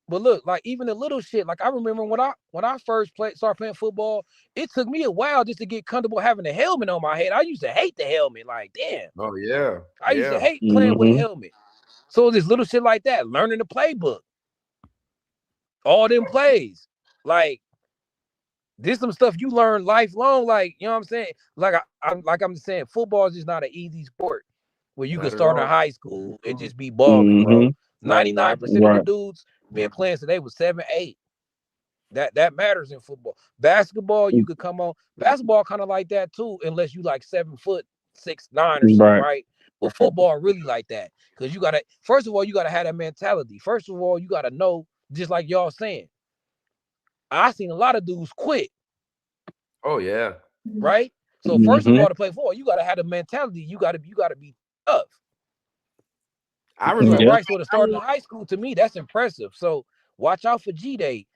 but look, like even the little shit. Like I remember when I first started playing football, it took me a while just to get comfortable having a helmet on my head. I used to hate the helmet. Like, damn, Oh yeah, I used to yeah. hate playing with a Mm-hmm. helmet. So this little shit like that, learning the playbook, all them plays, like this some stuff you learn lifelong. Like you know what I'm saying? I'm just saying, football is just not an easy sport where you can Not at start in all. high school and just be balling, Mm-hmm. bro. 99% of the Right. dudes been playing since they was 7, 8. That matters in football. Basketball, you could come on. Basketball kind of like that too, unless you like 7 foot 6'9" or something, Right. right? But football really like that because you gotta. First of all, you gotta have that mentality. First of all, you gotta know, just like y'all saying. I seen a lot of dudes quit, Oh yeah. right? So first of Mm-hmm. all, to play football, you gotta have the mentality. You gotta be tough. I So remember. Yep. right, so to start in high school, to me, that's impressive. So watch out for G-Day.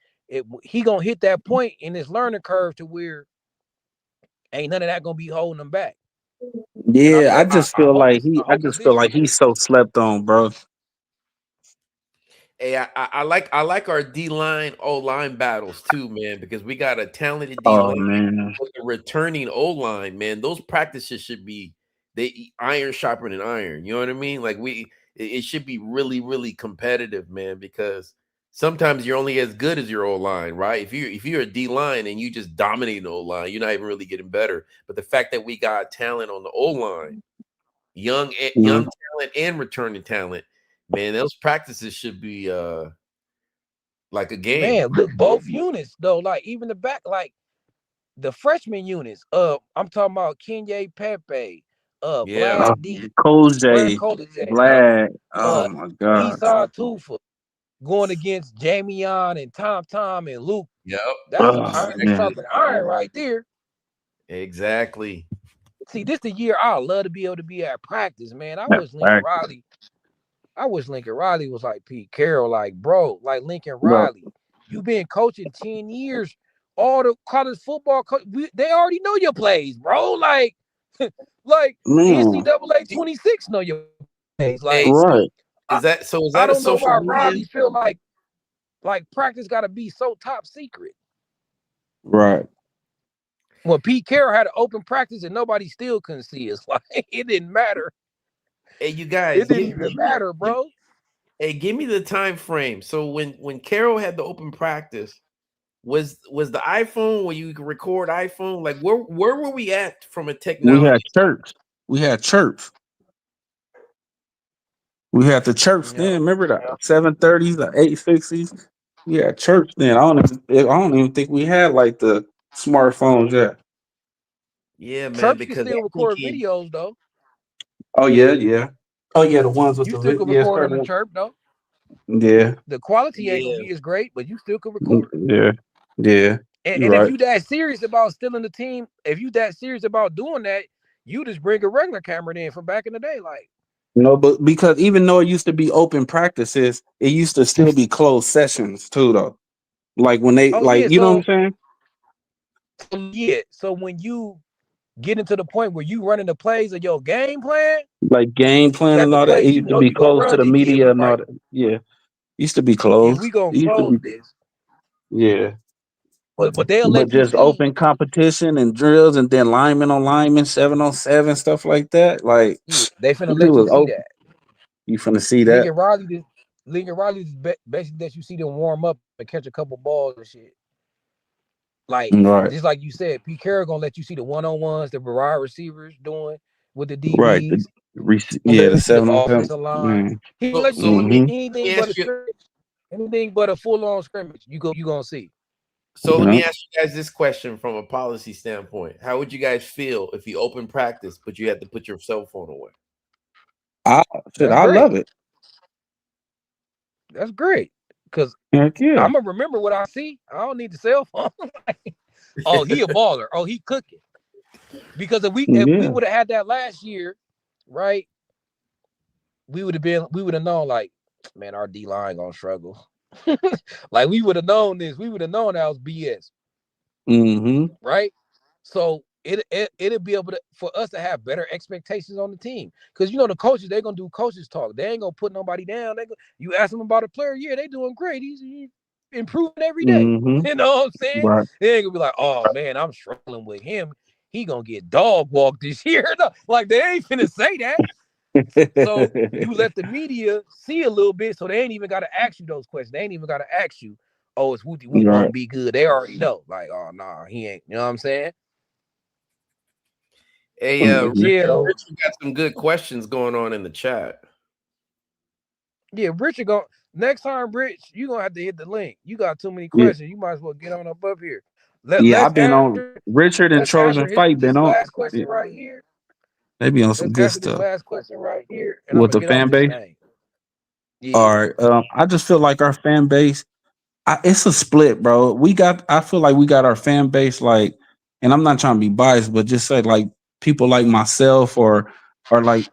He gonna hit that point in his learning curve to where ain't none of that gonna be holding him back. And I Yeah, mean, I just I feel hope like it's he. I just feel this like year. he's so slept on, bro. Hey, I like our D line O line battles too, man, because we got a talented D Oh line man. with the returning O line, man. Those practices should be iron sharpening iron. You know what I mean? Like it should be really, really competitive, man, because sometimes you're only as good as your O line, right? If you're a D line and you just dominate the O line, you're not even really getting better. But the fact that we got talent on the O line, young Mhm. talent and returning talent, man, those practices should be like a game. Man, look, both units though, like even the back, like the freshman units. I'm talking about Kenye Pepe, Yeah. Oh, Blad D, Brad Koj, Colajay, Vlad. uh, Oh my gosh. Esau Tufa going against Jamion and Tom and Luke. Yep. That's Oh iron man. sharpening iron right there. Exactly. See, this the year I love to be able to be at practice, man. That's fact. I wish Lincoln Riley was like Pete Carroll, like bro, like Lincoln Bro, Riley. You've been coaching 10 years. All the college football they already know your plays, bro. Like, like man. NCAA 26 know your plays. Like, Hey, so Right. I, is I that a don't know social why media? Riley feel like practice gotta be so top secret. Right. When Pete Carroll had an open practice and nobody still couldn't see us. Like it didn't matter. Hey, you It guys, didn't even matter, give, bro. hey, give me the time frame. So when Carol had the open practice, was the iPhone where you can record iPhone? Like where were we at from a We had technology? church. We had church. We had the church Yeah. then. Remember the 730s, the 860s? We had church then. I don't even think we had like the smartphones yet. Yeah, man, Church can because still I'm record thinking, videos though. Oh yeah. Oh yeah, the ones with You the still can yeah, record on the certain. chirp though. Yeah, The quality ain't gonna Yeah. be as great, but you still can record. yeah. You're And if right. you that serious about stealing the team, if you that serious about doing that, you just bring a regular camera in from back in the day. Like, No, but because even though it used to be open practices, it used to still be closed sessions too, though. Like when they oh yeah, like, you know what I'm yeah. So when you get into the point where you running the plays of your game plan, saying? Like game plan that and the all that. It plays you used to know be you gonna closed to run, the then yeah, media we and all right. that. Yeah, used to be Yeah, closed. we gonna It used to close be this. yeah, But they'll but let you just see. open competition and drills and then lineman on lineman, 7-on-7 stuff like that. Like Yeah, they finna it let you was see open. that. You finna see that, Lincoln Riley, Lincoln Riley basically that you see them warm up and catch a couple balls and shit. Like right? just like you said, Pete Carroll gonna let you see the one-on-ones, the wide receivers doing with the Right. DBs. Gonna Yeah, let the you see the 7-on-7. offensive line. Man. He gonna let you So see let me Mm-hmm. anything but a ask you. scrimmage, anything but a full-on scrimmage. You gonna see. So let Yeah. me ask you guys this question from a policy standpoint. How would you guys feel if you open practice, but you had to put your cell phone away? I That's I great. love it. That's great. Cause Heck yeah. I'm gonna remember what I see. I don't need the cell phone. Oh, he a baller. Oh, he cooking. Because if we Yeah. would have had that last year, right, we would have known like, man, our D line gonna struggle. Like we would have known this. We would have known that was BS, Mm-hmm. right? So it'll be able to for us to have better expectations on the team. Because the coaches, they're gonna do coaches talk. They ain't gonna put nobody down. You ask them about a player, yeah, they doing great. He's improving every day. Mm-hmm. You know what I'm saying? Right. They ain't gonna be like, oh man, I'm struggling with him. He gonna get dog walked this year. No, like they ain't finna say that. So you let the media see a little bit, so they ain't even got to ask you those questions. They ain't even got to ask you, oh, it's Wooty Woo gonna Right. be good. They already know. Like, oh nah, he ain't. You know what I'm saying? Hey, But yeah, though, Richard got some good questions going on in the chat. yeah, Richard going next time, Rich, you gonna have to hit the link. You got too many Yeah. questions. You might as well get on up here. Yeah, Let's I've been on Richard and Trojan answer Fight this been on. last question Yeah, right here. they be on some Let's good answer this stuff last question right here, and I'm with gonna the get off fan this base. thing. All Yeah. right. I just feel like our fan base, it's a split, bro. I feel like we got our fan base like, and I'm not trying to be biased, but just say like people like myself or like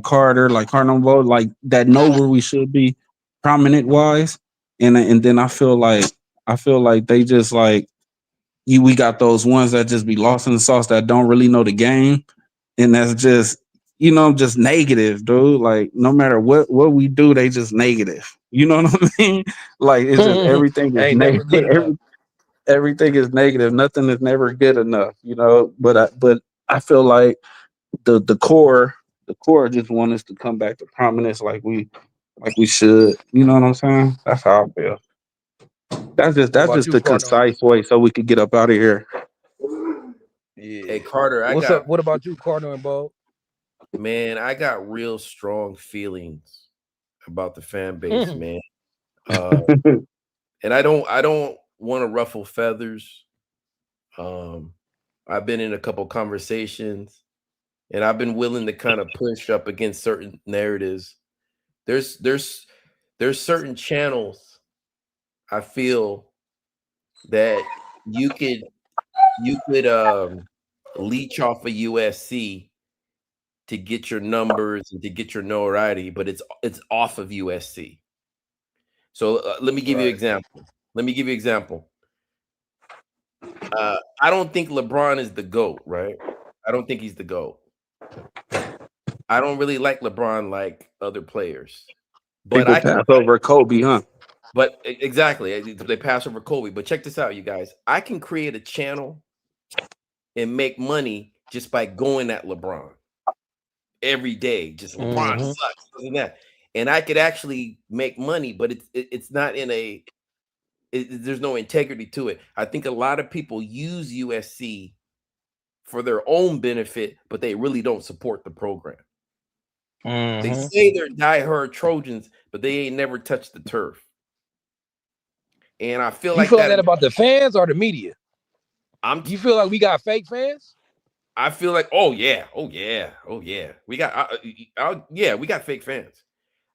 Carter, like Cardinal Vote, like that know where we should be prominent wise, and then I feel like they just like we got those ones that just be lost in the sauce that don't really know the game, and that's just just negative, dude. Like no matter what we do, they just negative. You know what I mean? Like it's just everything is Ain't never good enough. negative. Everything is negative. Nothing is never good enough. But I feel like the core just want us to come back to prominence like we should. You know what I'm saying? That's how I feel. What That's about just you, the Cardinal? concise way so we could get up out of here. Yeah. Hey, Carter, What's up? What about you, Cardinal and Bo? I got real strong feelings about the fan base, man. And I don't want to ruffle feathers. I've been in a couple conversations, and I've been willing to kind of push up against certain narratives. There's certain channels I feel that you could leech off of USC to get your numbers and to get your notoriety, but it's off of USC. So let me give you an Right. example. I don't think LeBron is the GOAT, right? I don't think he's the GOAT. I don't really like LeBron like other players. But People I can pass over Kobe, huh? exactly, they pass over Kobe. But check this out, you guys. I can create a channel and make money just by going at LeBron every day. Just LeBron Mm-hmm. sucks, and that. And I could actually make money, but it's not there's no integrity to it. I think a lot of people use USC for their own benefit, but they really don't support the program. They Mm-hmm. say they're diehard Trojans, but they ain't never touched the turf. And I feel You like feel like that. that about the fans or the media? I'm You feel like we got fake fans? I feel like, oh yeah, we got, we got fake fans.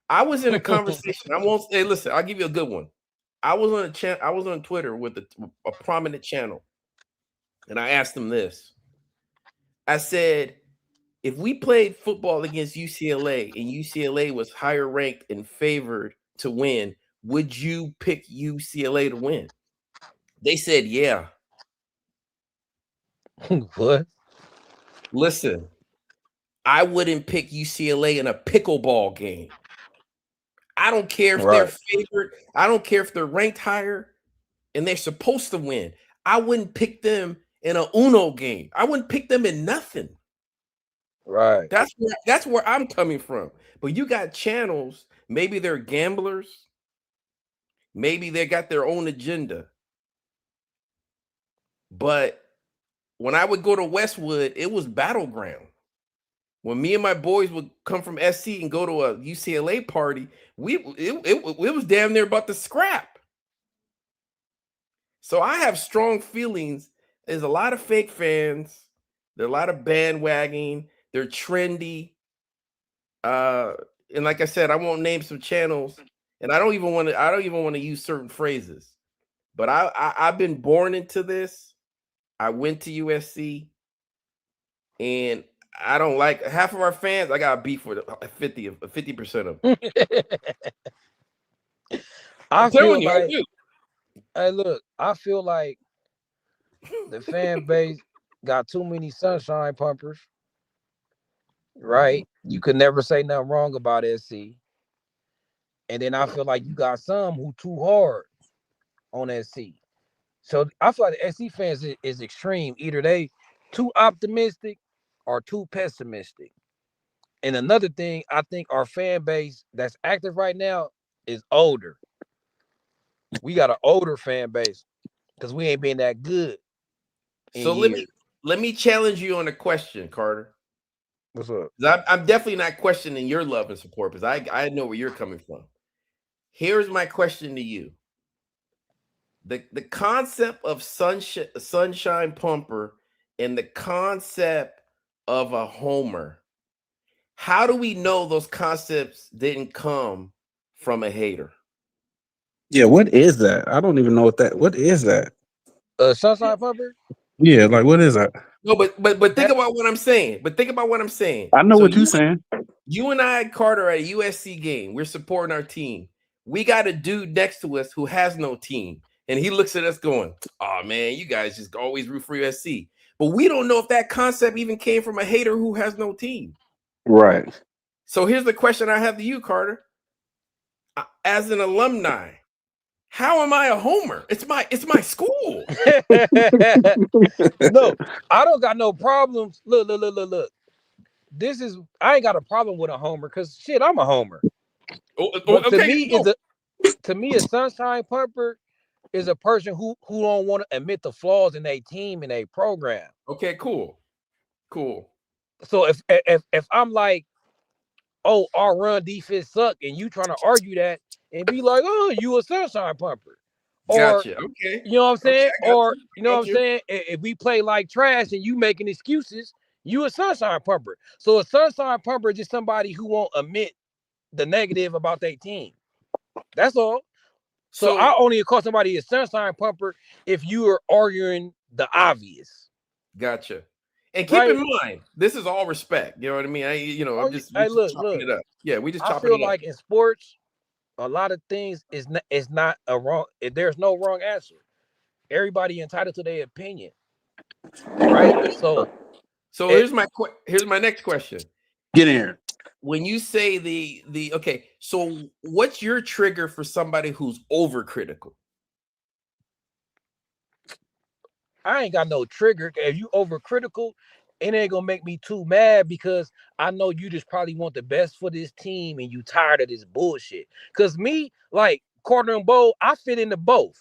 I was in a conversation. I won't. Hey, listen, I'll give you a good one. I was on I was on Twitter with a prominent channel, and I asked them this. I said, if we played football against UCLA and UCLA was higher ranked and favored to win, would you pick UCLA to win? They said, yeah. What? Listen, I wouldn't pick UCLA in a pickleball game. I don't care if they're Right. favored. I don't care if they're ranked higher and they're supposed to win. I wouldn't pick them in a Uno game. I wouldn't pick them in nothing. Right. That's where I'm coming from. But you got channels, maybe they're gamblers, maybe they got their own agenda. But when I would go to Westwood, it was battleground. When me and my boys would come from SC and go to a UCLA party, it was damn near about to scrap. So I have strong feelings. There's a lot of fake fans. There are a lot of bandwagoning. They're trendy. And like I said, I won't name some channels, and I don't even want to use certain phrases. But I've been born into this. I went to USC, and I don't like half of our fans. I got beef with 50% of them. I feel like, I do. hey, look, I feel like the fan base got too many sunshine pumpers. Right? You could never say nothing wrong about SC. And then I feel like you got some who too hard on SC. So I feel like the SC fans is extreme. Either they too optimistic or too pessimistic. And another thing, I think our fan base that's active right now is older. We got an older fan base because we ain't been that good. So let me challenge you on a question, Carter. What's up? I'm definitely not questioning your love and support because I know where you're coming from. Here's my question to you. The concept of sunshine pumper and the concept of a homer. How do we know those concepts didn't come from a hater? Yeah, what is that? I don't even know what is that? Sunshine pumper? Yeah, like what is that? No, but think about what I'm saying. I know So what you're saying. You and I, Carter, at a USC game, we're supporting our team. We got a dude next to us who has no team. And he looks at us going, oh, man, you guys just always root for USC. But we don't know if that concept even came from a hater who has no team. Right. So here's the question I have to you, Carter. As an alumni, how am I a homer? It's my school. No, I don't got no problems. Look. I ain't got a problem with a homer because shit, I'm a homer. But Okay, to me, a sunshine pumper is a person who don't want to admit the flaws in their team and their program. Okay, cool. So if I'm like, oh, our run defense suck, and you trying to argue that and be like, oh, you a sunshine pumper, or gotcha. Okay, you know what I'm saying, okay, or you know what I'm saying, if we play like trash and you making excuses, you a sunshine pumper. So a sunshine pumper is just somebody who won't admit the negative about their team. That's all. So I only call somebody a sunshine pumper if you are arguing the obvious. Gotcha. And keep in mind, this is all respect. You know what I mean? I'm just chopping it up. Yeah, we just chopping it up. I feel like in sports, a lot of things is not a wrong. There's no wrong answer. Everybody entitled to their opinion, right? So here's my next question. Get in here. When you say the okay, so what's your trigger for somebody who's overcritical? I ain't got no trigger. If you overcritical, it ain't gonna make me too mad because I know you just probably want the best for this team and you tired of this bullshit. Cause me, like Carter and Bo, I fit into both.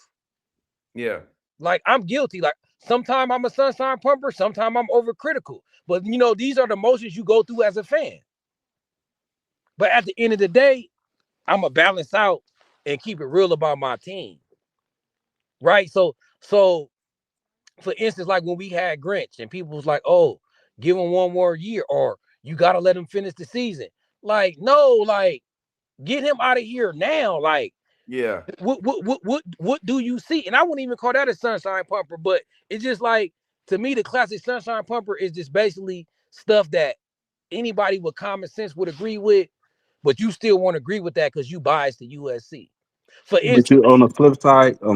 Yeah. Like I'm guilty. Like sometimes I'm a sunshine pumper, sometimes I'm overcritical. But these are the emotions you go through as a fan. But at the end of the day, I'm gonna balance out and keep it real about my team. Right? So for instance, like when we had Grinch and people was like, oh, give him one more year, or you gotta let him finish the season. Like, no, like, get him out of here now. Like, Yeah. What do you see? And I wouldn't even call that a sunshine pumper, but it's just like, to me, the classic sunshine pumper is just basically stuff that anybody with common sense would agree with, but you still won't agree with that because you biased to USC. For But you instance, on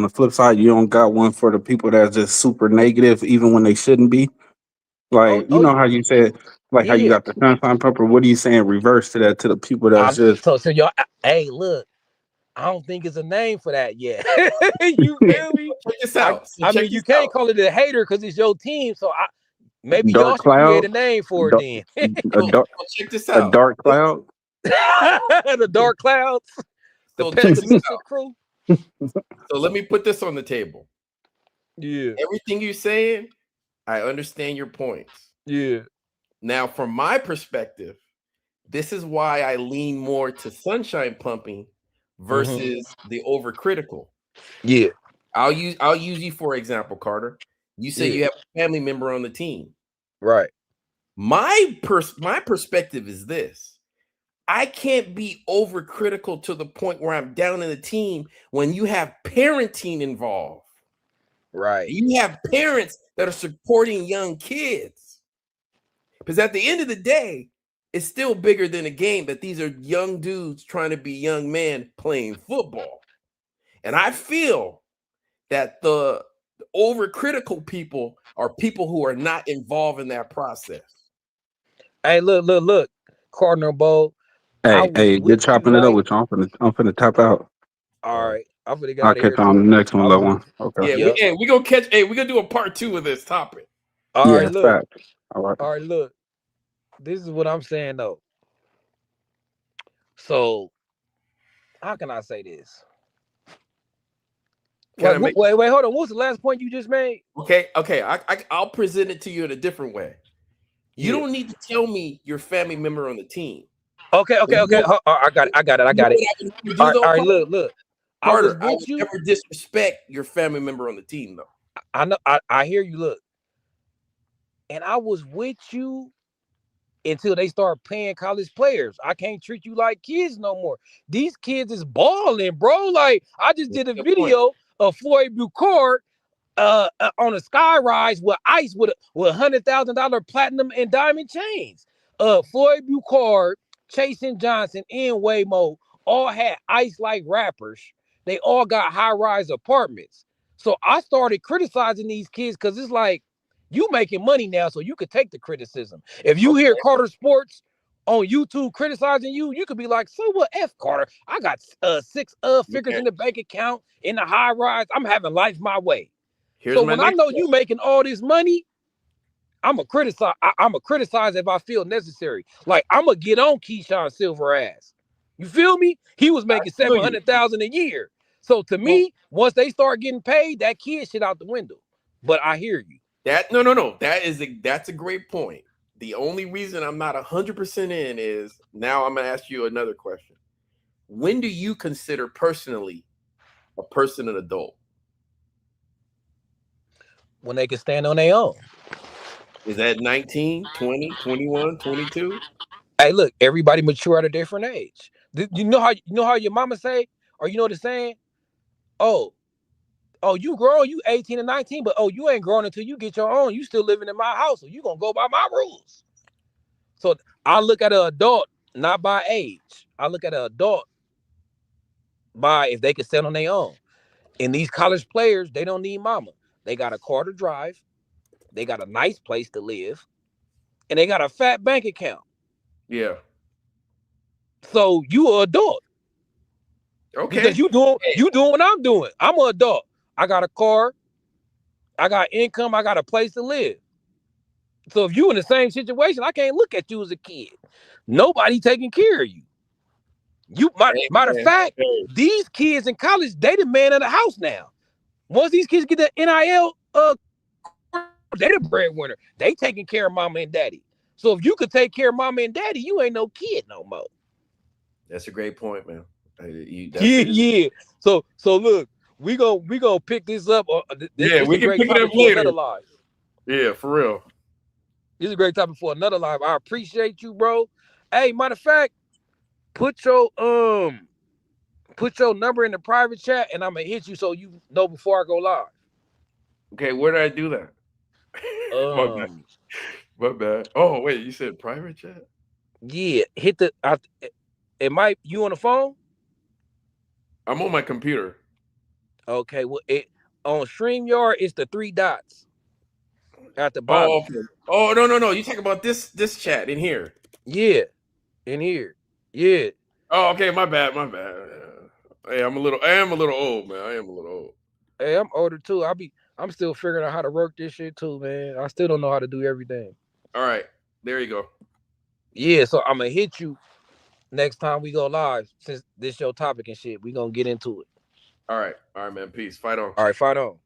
the flip side, you don't got one for the people that's just super negative, even when they shouldn't be. oh, Like, you oh know how you said, like how you yeah. got the sunshine pumper. What are you saying? Reverse to that, to the people that's just So y'all, hey, look, I don't think it's a name for that yet. You feel me? Check this out. So I check mean, you this can't out. call it a hater because it's your team. So maybe y'all dark should create cloud, a name for it dark, then. a dark, So check this a out. dark cloud. The dark clouds, the So check this pessimistic out. crew. So let me put this on the table. Yeah, Everything you're saying, I understand your points. yeah. Now, from my perspective, this is why I lean more to sunshine pumping versus the overcritical. Yeah, I'll use you for example, Carter. You say yeah. you have a family member on the team. Right. My perspective is this. I can't be overcritical to the point where I'm down in the team when you have parenting involved. Right. You have parents that are supporting young kids. Because at the end of the day, it's still bigger than a game that these are young dudes trying to be young men playing football. And I feel that the overcritical people are people who are not involved in that process. Hey, look, Cardinal Bowl. I was Hey, good with you, chopping it up right? with you. I'm finna tap out. All right. I'm gonna get I'll out of catch here you on too. the next one, I little was, one. Okay. Yeah, yep. we gonna catch. Hey, we gonna do a part 2 of this topic. All Yeah, right, look. fact. All right. All right, look. This is what I'm saying though. So how can I say this? Can Like, I make? wait, hold on. What was the last point you just made? Okay. I'll present it to you in a different way. You Yeah. don't need to tell me your family member on the team. Okay. But you know, I got it. you know what I would never do though, All right. Carter? Look. I was Carter, I with would you. never disrespect your family member on the team though. I know. I hear you. Look, and I was with you until they start paying college players. I can't treat you like kids no more. These kids is balling, bro. Like, I just did a Good point. video of Floyd Buchard on a sky rise with ice with $100,000 platinum and diamond chains. Floyd Buchard, Chasen Johnson, and Waymo all had ice like rappers. They all got high rise apartments. So I started criticizing these kids because it's like, you making money now, so you could take the criticism. If you hear Carter Sports on YouTube criticizing you, you could be like, so what, F Carter? I got 6 figures in the bank account in the high rise. I'm having life my way. Here's So my when I next know question. you making all this money, I'm a criticize. I'm a criticize if I feel necessary. Like, I'm gonna get on Keyshawn Silver ass. You feel me? He was making feel you. $700,000 a year. So to Well, me, once they start getting paid, that kid shit out the window. But I hear you. no. That's a great point. The only reason I'm not 100% in is now I'm gonna ask you another question. When do you consider personally a person an adult? When they can stand on their own. Is that 19, 20, 21, 22? Hey, look, everybody mature at a different age. You know how your mama say, or you know the saying? Oh, you grown, you 18 and 19, but you ain't grown until you get your own. You still living in my house, so you gonna go by my rules. So I look at an adult not by age. I look at an adult by if they can stand on their own. And these college players, they don't need mama. They got a car to drive, they got a nice place to live, and they got a fat bank account. Yeah. So you an adult. Because Okay. you doing what I'm doing. I'm an adult. I got a car, I got income, I got a place to live. So if you in the same situation, I can't look at you as a kid. Nobody taking care of you. Matter of fact, these kids in college, they the man of the house now. Once these kids get the NIL, they the breadwinner. They taking care of mama and daddy. So if you could take care of mama and daddy, you ain't no kid no more. That's a great point, man. Yeah. So look, we gonna pick this up. Yeah, This we a can great pick it up topic for later. another live. Yeah, for real. This is a great topic for another live. I appreciate you, bro. Hey, matter of fact, put your number in the private chat, and I'm gonna hit you so you know before I go live. Okay, where did I do that? My bad. My bad. Oh wait, you said private chat? Yeah, hit the. It might. You on the phone? I'm on my computer. Okay. Well, on StreamYard, it's the 3 dots at the Oh, bottom. okay. Oh no. You talking about this chat in here? Yeah, in here. Yeah. Oh, okay. My bad. Hey, I am a little old, man. I am a little old. Hey, I'm older too. I'm still figuring out how to work this shit too, man. I still don't know how to do everything. All right, there you go. Yeah, so I'm gonna hit you next time we go live. Since this your topic and shit, we gonna get into it. All right, man. Peace. Fight on. All right, fight on.